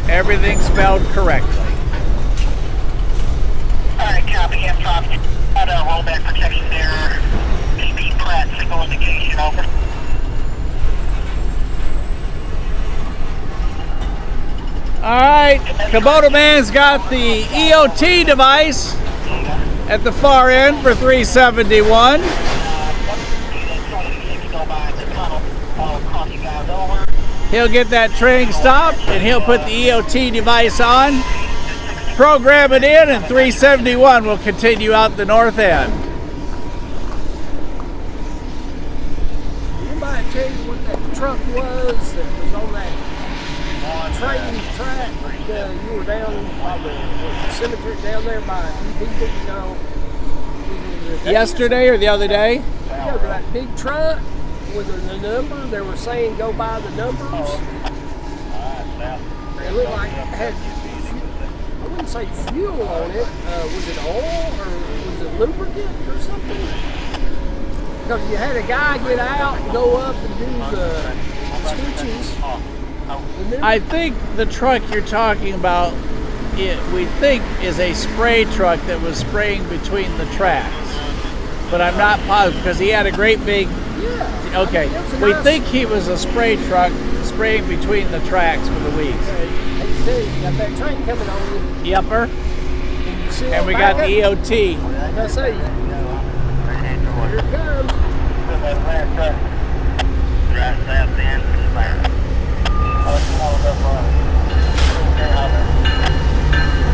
Everything spelled correctly. Alright, copy, M-Top. Rollback protection there. Speed Pratt, signal indication, over. Alright, Kubota Man's got the EOT device at the far end for 371. He'll get that train stopped and he'll put the EOT device on, program it in, and 371 will continue out the north end. Anybody tell you what that truck was that was on that train track? You were down by the cemetery down there by EPD, you know. Yesterday or the other day? Yeah, that big truck with the number. They were saying go by the numbers. It looked like it had, I wouldn't say fuel on it. Was it oil or was it lubricant or something? Because you had a guy get out and go up and do the switches. I think the truck you're talking about, we think is a spray truck that was spraying between the tracks. But I'm not positive because he had a great big, okay, we think he was a spray truck spraying between the tracks for the weeks. You got that train coming on you. Yepper. And we got the EOT. I say, Here it comes. Right south end. Oh, it's all up on.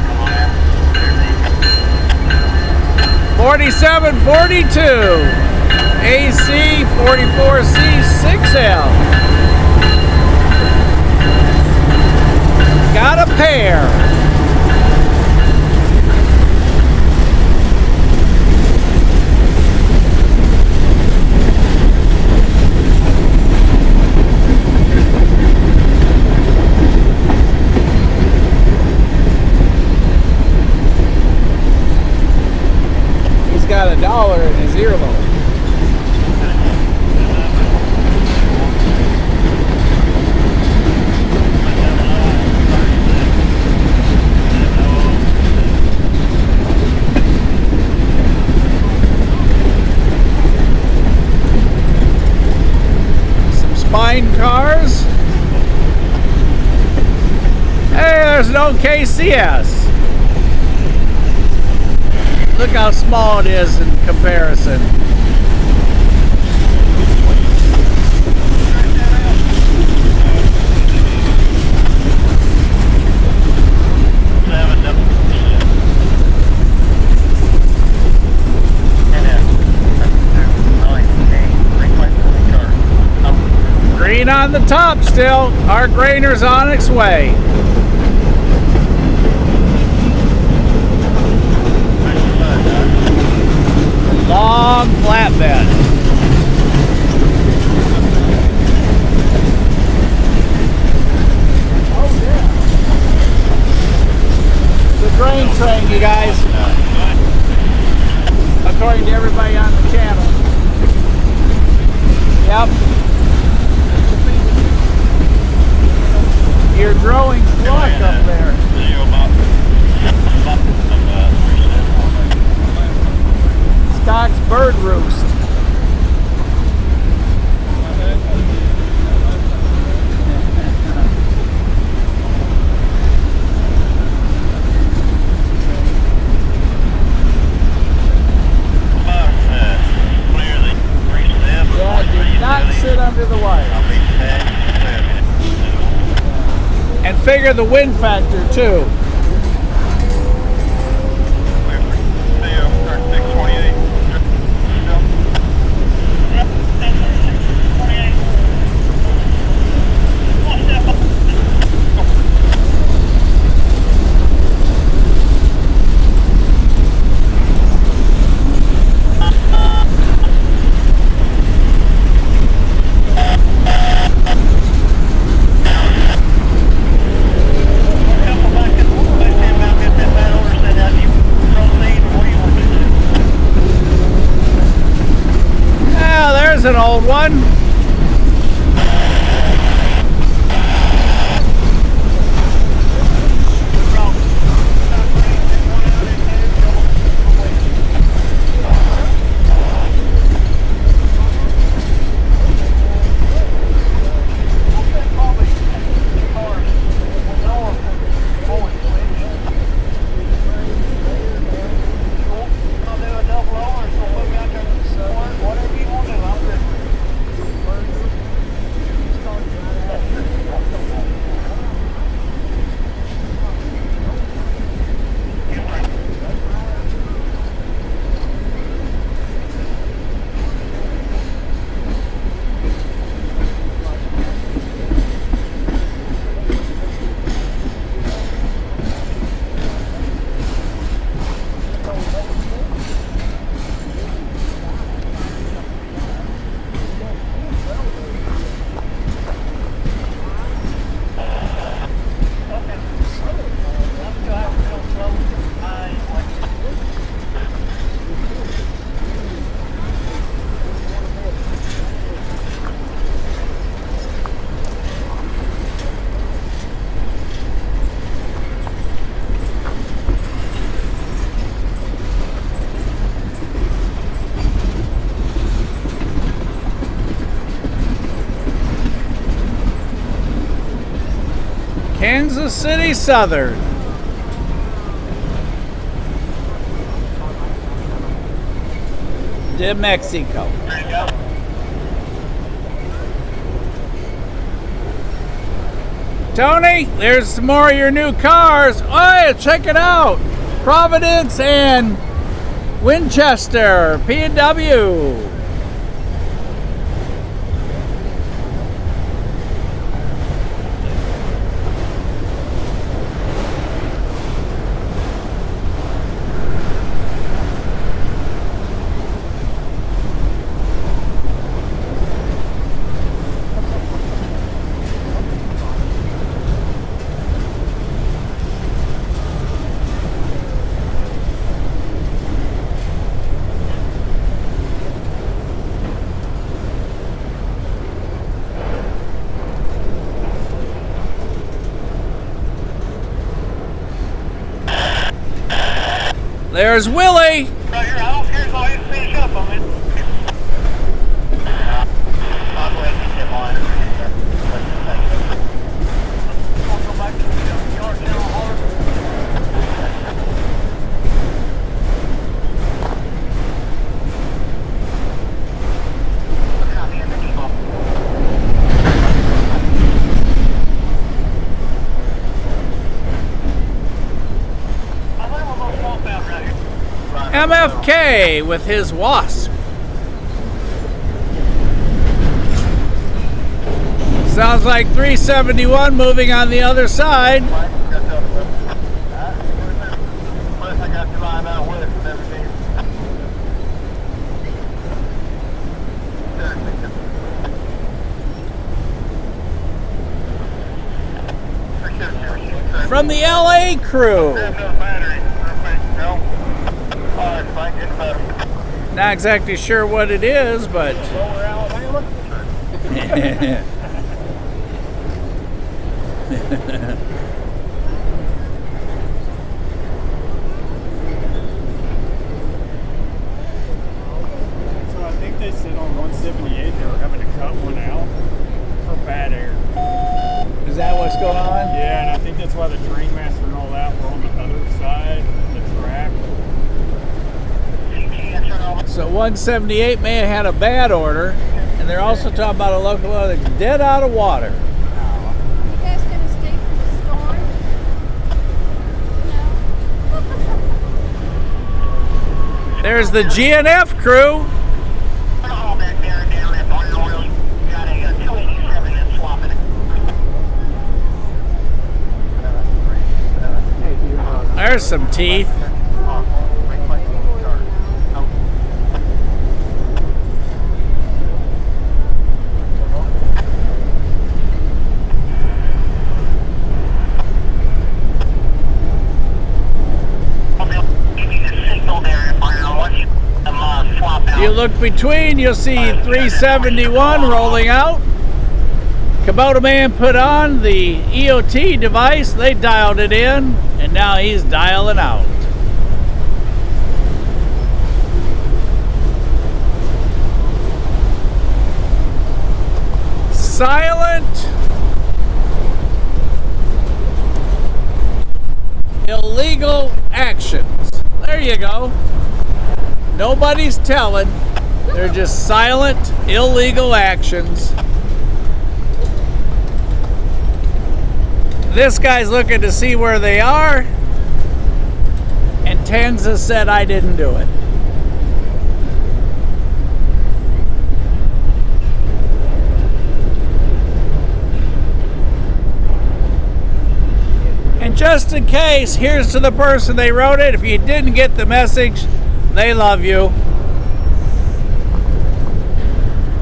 Come on out. 4742 AC 44C 6L. Got a pair. He's got $1 in his earlobe. Spine cars. Hey, there's no KCS. Look how small it is in comparison. Green on the top still. Our grainer's on its way. Long flatbed. Oh yeah. The grain train, you guys. According to everybody on the channel. Yep. You're growing flush up there. Scott's bird roost. Yeah, do not sit under the wire. And figure the wind factor too. An old one. Kansas City Southern. de Mexico. There you go. Tony, there's some more of your new cars. Oh, check it out. Providence and Winchester, P&W. There's Willie. Right here, I don't care as long as you finish up on it. I'll go ahead and get mine. I'll go back to the yard channel hard. MFK with his Wasp. Sounds like 371 moving on the other side. From the LA crew. Not exactly sure what it is, but Lower Alabama. So I think they said on 178 they were having to cut one out for bad air. is that what's going on? Yeah, and I think that's why the train master and all that were on the other side of the track. So 178 may have had a bad order, and they're also talking about a locomotive that's dead out of water. You guys gonna stay for the storm? No. There's the GNF crew. There's some teeth. You look between, you'll see 371 rolling out. Kubota man put on the EOT device, they dialed it in, and now he's dialing out. Silent, illegal actions. There you go. Nobody's telling. They're just silent, illegal actions. This guy's looking to see where they are, and Tanza said I didn't do it. And just in case, here's to the person they wrote it. If you didn't get the message, they love you.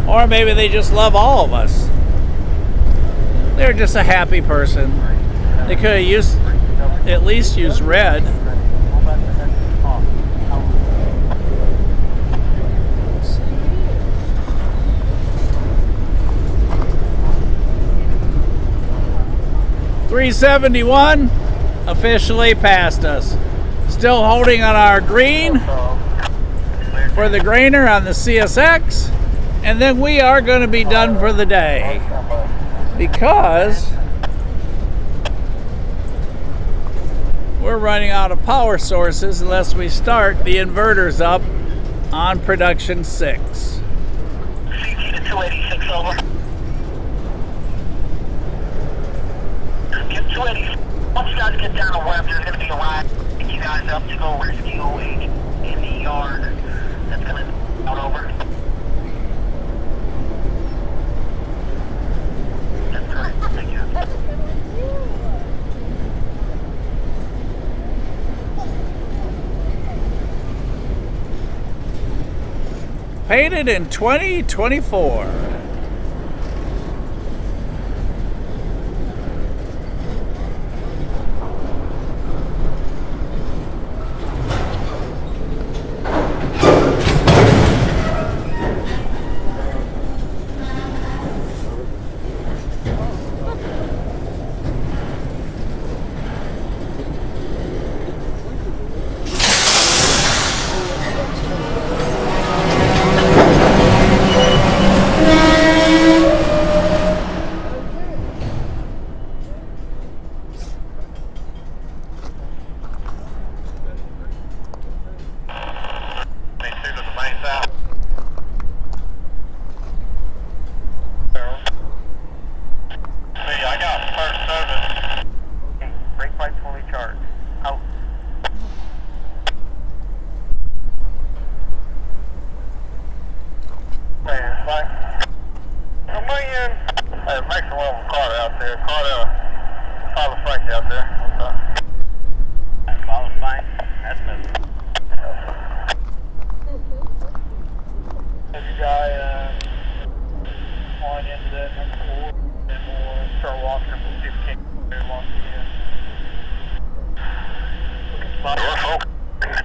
Or maybe they just love all of us. They're just a happy person. They could have at least used red. .371 officially passed us. Still holding on our green for the grainer on the CSX, and then we are going to be done for the day because we're running out of power sources unless we start the inverters up on production 6. CT to 286 over. Get 286. Once you guys get down to Webb, there's going to be a ride to pick you guys up to go rescue OH in the yard. That's going to out over. That's correct. Thank you. Painted in 2024.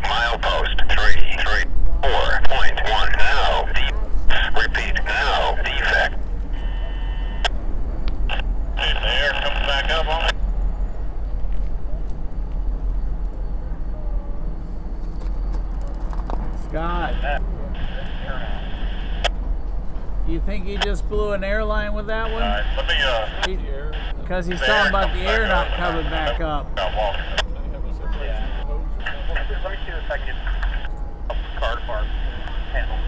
Milepost 334.1 now. Repeat now. Defect. The air comes back up on it. Scott, you think he just blew an airline with that one? Alright, let me Because he's talking about the air not coming back up. Let me see if I can get a car park handle.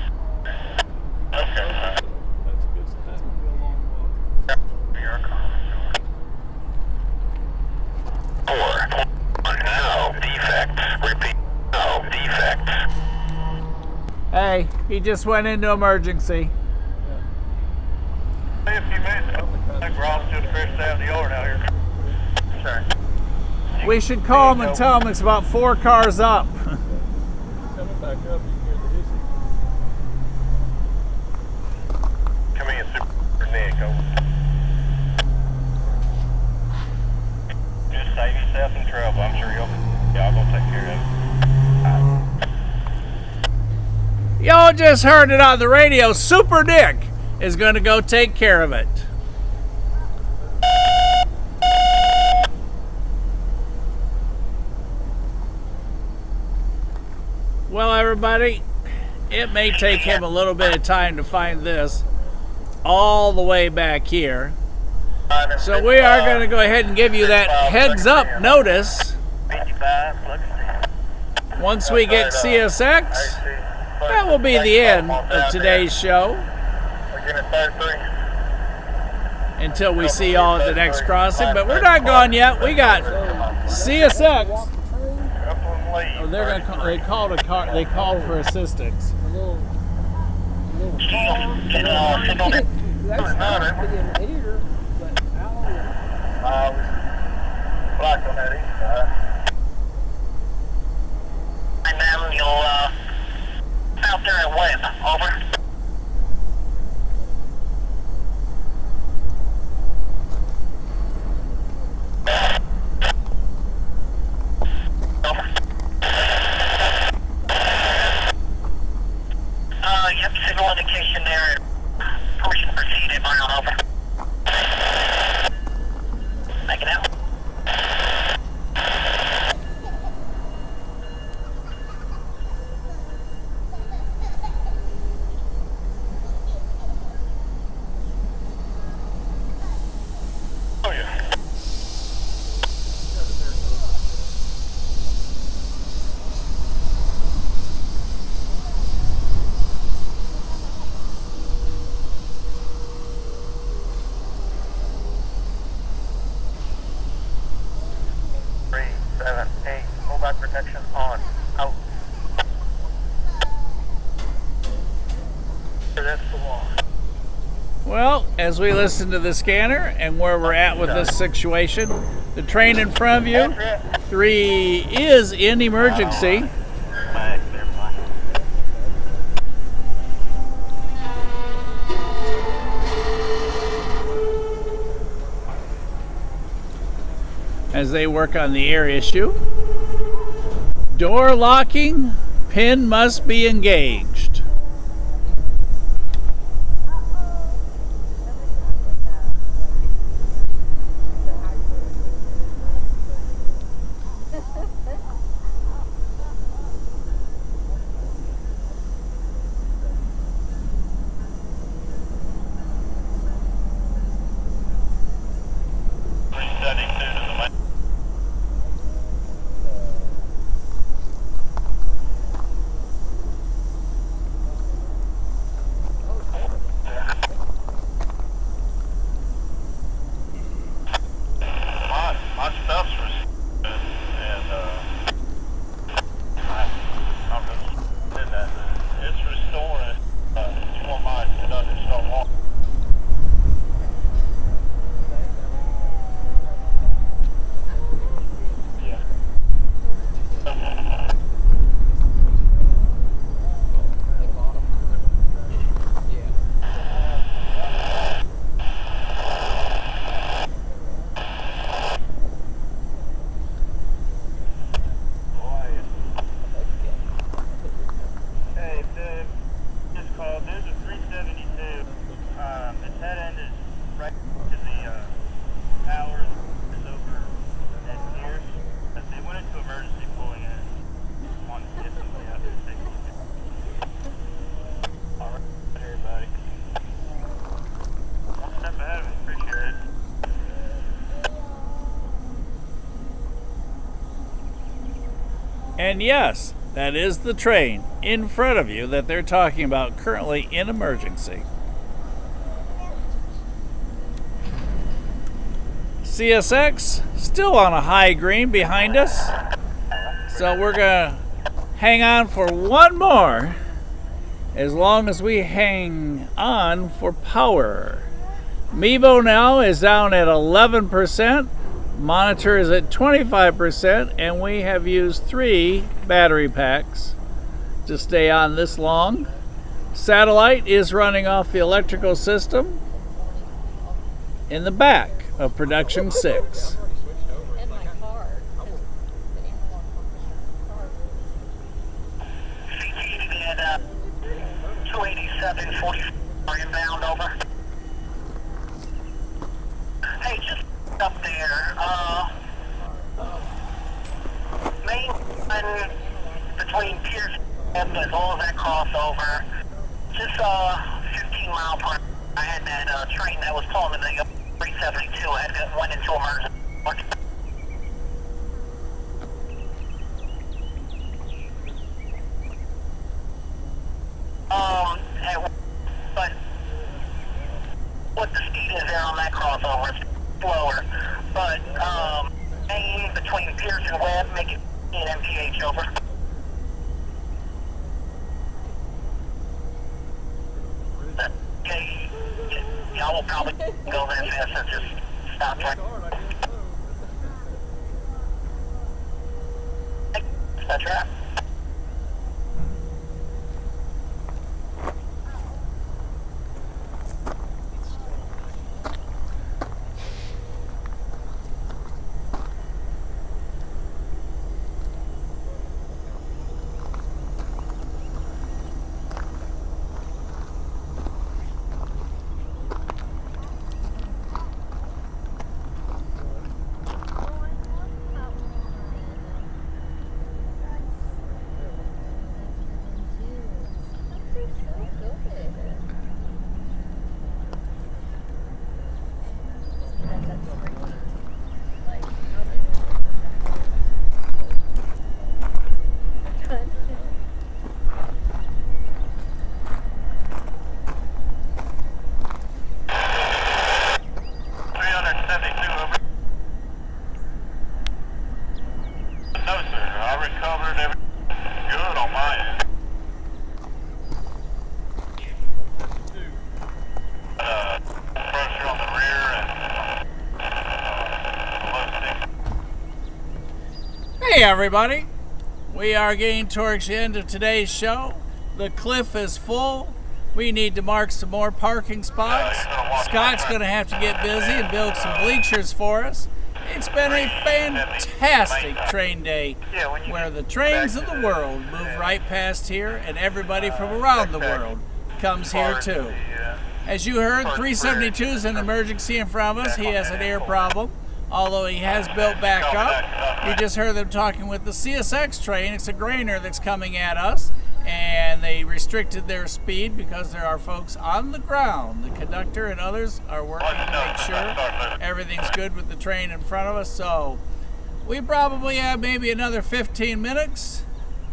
Okay. That's good. That's gonna be a long walk. Your car. 4. Now. Defects. Repeat. No. Defects. Hey, he just went into emergency. Hey, a few minutes. That Ross just fished out the yard out here. Sorry. We should call him and tell him it's about 4 cars up. Coming back up, you hear the hissing. Come in, Super Nick. Over. Just save yourself some trouble. I'm sure y'all gonna take care of it. Y'all just heard it on the radio. Super Nick is going to go take care of it. Well, everybody, it may take him a little bit of time to find this all the way back here. So we are going to go ahead and give you that heads up notice. Once we get CSX, that will be the end of today's show. Until we see y'all at the next crossing. But we're not gone yet. We got CSX. Oh, they're gonna call, they called a car. They called for assistance. A little car. That's supposed to be in here, but how long? Black on that east side. And then you'll, out there at Webb, over. Yep, signal indication there. Push and proceed in mile over. Make it out. Well, as we listen to the scanner and where we're at with this situation, the train in front of you, 3 is in emergency. As they work on the air issue. Door locking, pin must be engaged. My stuff's restored, and I'm just in that. It's restoring. You want mine to start walking. And yes, that is the train in front of you that they're talking about currently in emergency. CSX still on a high green behind us. So we're gonna hang on for one more as long as we hang on for power. Mevo now is down at 11%. Monitor is at 25%, and we have used 3 battery packs to stay on this long. Satellite is running off the electrical system in the back of production 6. In my car. CTV at 287.44 inbound, over. Hey, just up there, main line between Pierce and as well as that crossover, just 15 mile per hour. I had that train that was pulling the 372. I had went into emergency. But what the speed is there on that crossover, it's slower. But main between Pierce and Webb, make it 15 mph, over. Okay, y'all will probably go that fast and just stop right. That's right. everybody. We are getting towards the end of today's show. The cliff is full. We need to mark some more parking spots. Scott's going to have to get busy and build some bleachers for us. It's been a fantastic train day where the trains of the world move right past here, and everybody from around the world comes here too. As you heard, 372 is an emergency in front of us. He has an air problem, although he has built back up. You just heard them talking with the CSX train. It's a grainer that's coming at us, and they restricted their speed because there are folks on the ground. The conductor and others are working to make sure everything's good with the train in front of us. So we probably have maybe another 15 minutes,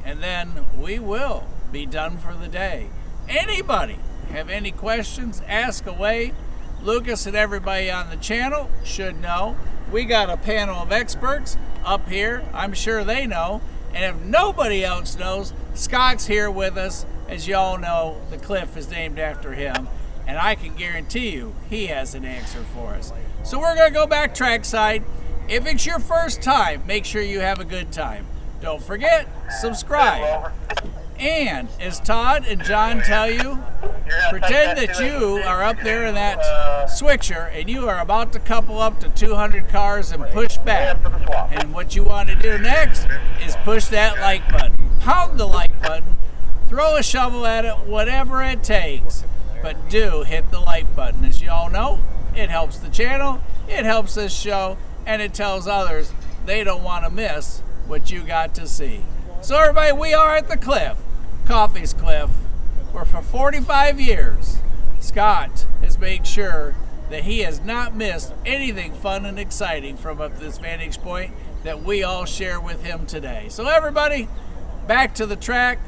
and then we will be done for the day. Anybody have any questions, ask away. Lucas and everybody on the channel should know. We got a panel of experts up here. I'm sure they know. And if nobody else knows, Scott's here with us. As you all know, the cliff is named after him. And I can guarantee you, he has an answer for us. So we're going to go back trackside. If it's your first time, make sure you have a good time. Don't forget, subscribe. And as Todd and John tell you, pretend that you are up there in that switcher and you are about to couple up to 200 cars and push back. And what you want to do next is push that like button. Pound the like button, throw a shovel at it, whatever it takes. But do hit the like button. As you all know, it helps the channel, it helps this show, and it tells others they don't want to miss what you got to see. So everybody, we are at the cliff, Coffey's Cliff, where for 45 years, Scott has made sure that he has not missed anything fun and exciting from up this vantage point that we all share with him today. So everybody, back to the track.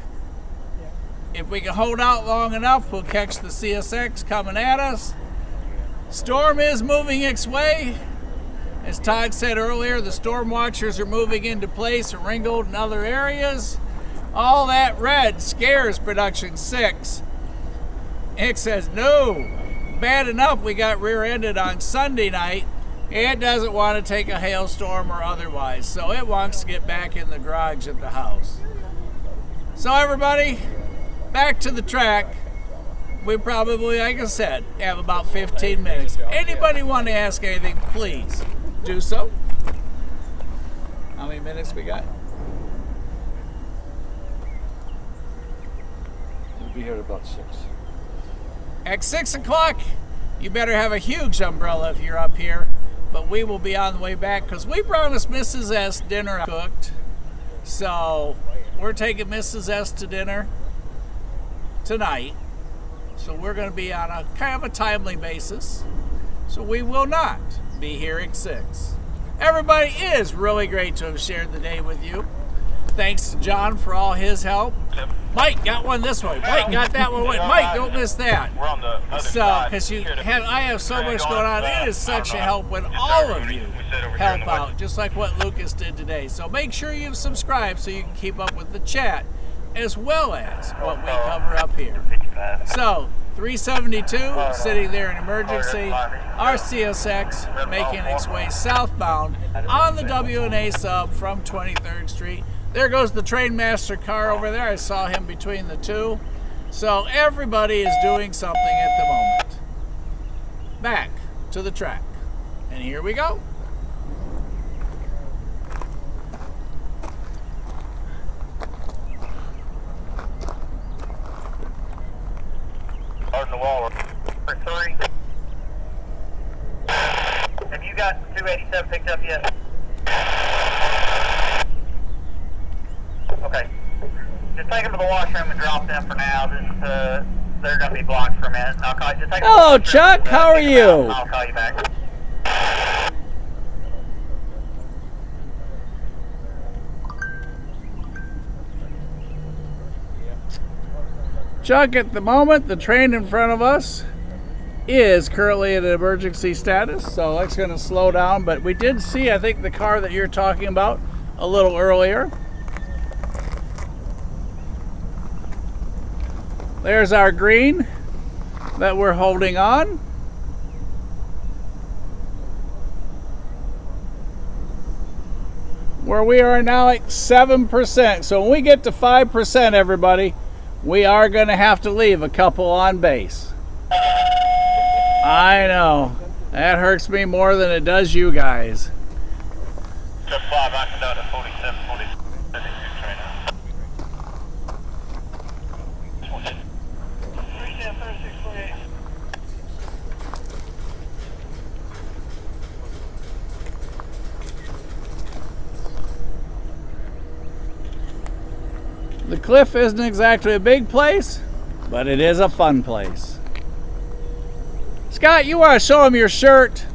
If we can hold out long enough, we'll catch the CSX coming at us. Storm is moving its way. As Todd said earlier, the storm watchers are moving into place at Ringgold and other areas. All that red scares Production 6. It says, no, bad enough we got rear-ended on Sunday night. It doesn't want to take a hailstorm or otherwise, so it wants to get back in the garage at the house. So everybody, back to the track. We probably, like I said, have about 15 minutes. Anybody want to ask anything, please do so. How many minutes we got? We'll be here at about 6. At 6 o'clock, you better have a huge umbrella if you're up here. But we will be on the way back because we promised Mrs. S dinner cooked. So we're taking Mrs. S to dinner tonight. So we're going to be on a kind of a timely basis. So we will not be here at 6. Everybody, it is really great to have shared the day with you. Thanks to John for all his help. Mike got one this way. Mike got that one. Mike, don't miss that. We're on the other So, side. because I have so much going on, it is such a help when all of you help out, just like what Lucas did today. So make sure you've subscribed so you can keep up with the chat, as well as what we cover up here. So, 372 sitting there in emergency, our CSX making its way southbound on the W&A sub from 23rd Street. There goes the train master car over there. I saw him between the two. So everybody is doing something at the moment. Back to the track. And here we go. Hard in the wall. 3. Have you got 287 picked up yet? Okay. Just take them to the washroom and drop them for now. They're going to be blocked for a minute. I'll call you. Just take them Hello, to the washroom, Chuck. How are pick them you? out, I'll call you back. Chuck, at the moment, the train in front of us is currently at an emergency status, so that's going to slow down. But we did see, I think, the car that you're talking about a little earlier. There's our green that we're holding on. where we are now at 7%. So when we get to 5%, everybody, we are going to have to leave a couple on base. I know. That hurts me more than it does you guys. Step 5, I can down to 47, 46, 32 train out. 310, 36, 48. The cliff isn't exactly a big place, but it is a fun place. Scott, you want to show them your shirt?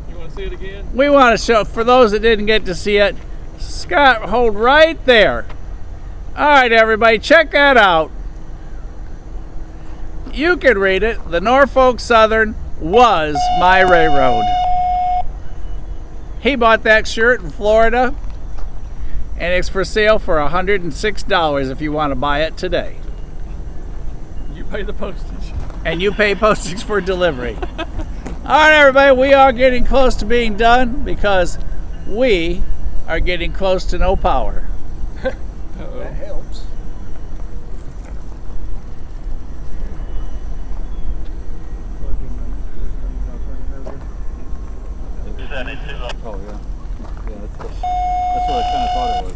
You want to see it again? We want to show, for those that didn't get to see it, Scott, hold right there. All right, everybody, check that out. You could read it. The Norfolk Southern was my railroad. He bought that shirt in Florida, and it's for sale for $106 if you want to buy it today. You pay the postage. And you pay postage for delivery. All right, everybody, we are getting close to being done because we are getting close to no power. That helps. Oh yeah. Yeah, that's what I kind of thought it was.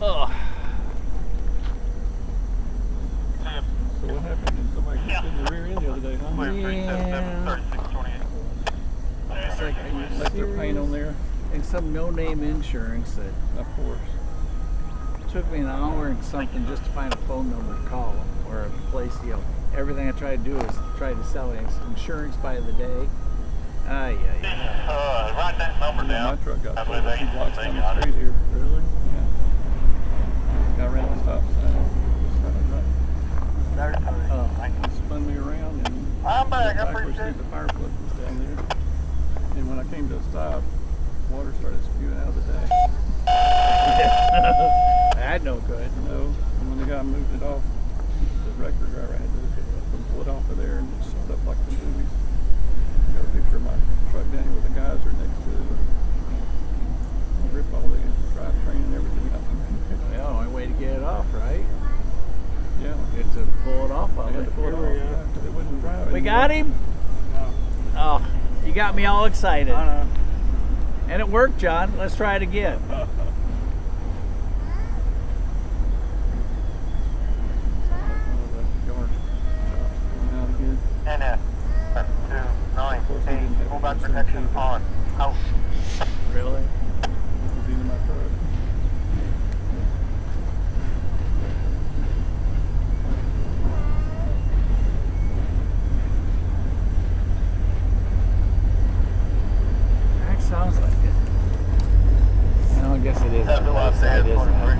Oh. So what happened? Did somebody kicked in the rear end the other day, huh? It's like, are you Left their paint on there. And some no-name insurance that Of course. took me an hour and something just to find a phone number to call them or a place, you know. Everything I try to do is try to sell insurance by the day. Write that number Yeah, down. my truck got I pulled believe a few they blocks down the got it. street here. Really? Yeah. Got around the stop sign. He spun me around and I'm back. I backwards appreciate through the fire plug was down there. And when I came to a stop, water started spewing out of the dash. That's no good. No, and when the guy moved it off, the wrecker driver had to pull it off of there and it showed up like the movies. Got a picture of my truck down here with the geyser next to it. Rip all the drivetrain and everything out. The only way to get it off, right? Yeah. Is to pull it off I of had to it. pull it off. Yeah, it wouldn't drive We anymore. got him? Oh, you got me all excited. And it worked, John. Let's try it again. NS4098, full back protection on. Out. Really? That sounds like it. No, I guess it is. That's what I said. 43.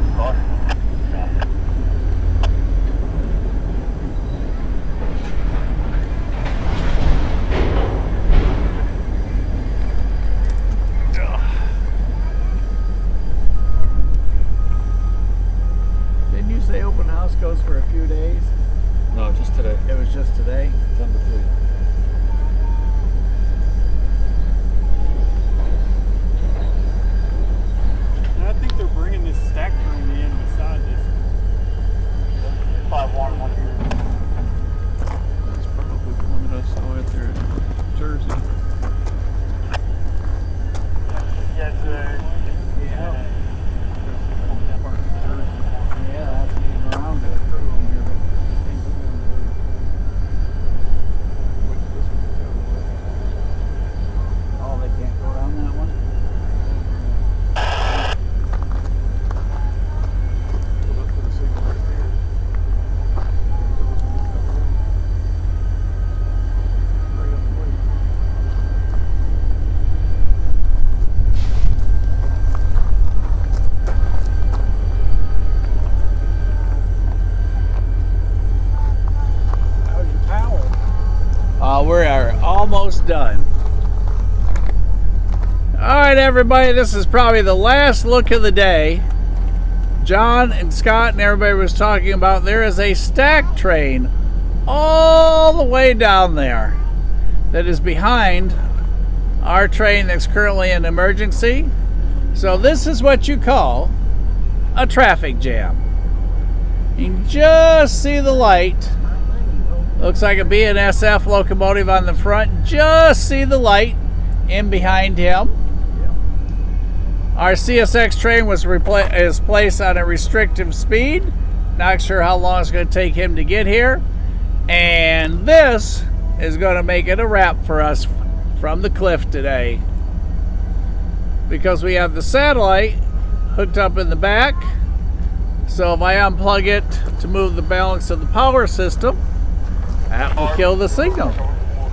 Didn't you say open house goes for a few days? No, just today. It was just today? Number 3. I think they're bringing this stack train in beside this 5-1 here. That's probably the one that I saw out there in Jersey. Yes, sir. Yeah. Park in Jersey. Yeah, that's getting around to it. Oh, they can't go around that one? Pulled up to the signal right there. Right up the way. How's your power? We are almost done. All right, everybody, this is probably the last look of the day. John and Scott and everybody was talking about there is a stack train all the way down there that is behind our train that's currently in emergency. So this is what you call a traffic jam. You can just see the light. Looks like a BNSF locomotive on the front. Just see the light in behind him. Our CSX train is placed on a restrictive speed. Not sure how long it's going to take him to get here. And this is going to make it a wrap for us from the cliff today, because we have the satellite hooked up in the back. So if I unplug it to move the balance of the power system, that will kill the signal.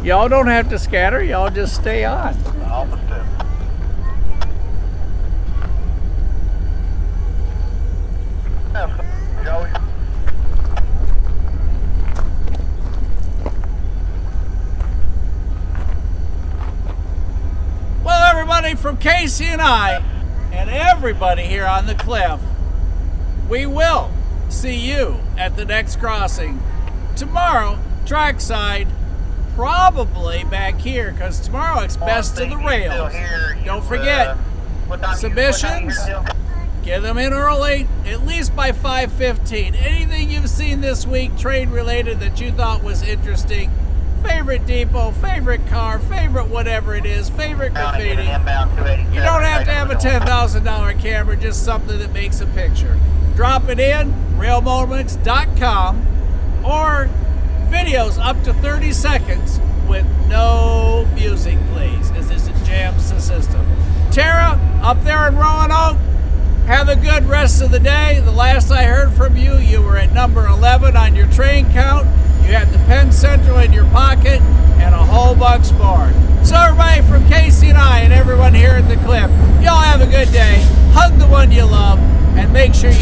Y'all don't have to scatter, y'all just stay on. Well, everybody, from Casey and I, and everybody here on the cliff, we will see you at the next crossing. Tomorrow, trackside, probably back here, because tomorrow it's best of the rails. Don't forget, submissions, get them in early, at least by 5:15. Anything you've seen this week train related that you thought was interesting, favorite depot, favorite car, favorite whatever it is, favorite graffiti. You don't have to have a $10,000 camera, just something that makes a picture. Drop it in, railmoments.com, or videos up to 30 seconds with no music, please, as this jams the system. Tara, up there in Roanoke, have a good rest of the day. The last I heard from you, you were at number 11 on your train count. You had the Penn Central in your pocket and a whole bunch more. So everybody, from Casey and I and everyone here at the cliff, y'all have a good day. Hug the one you love and make sure you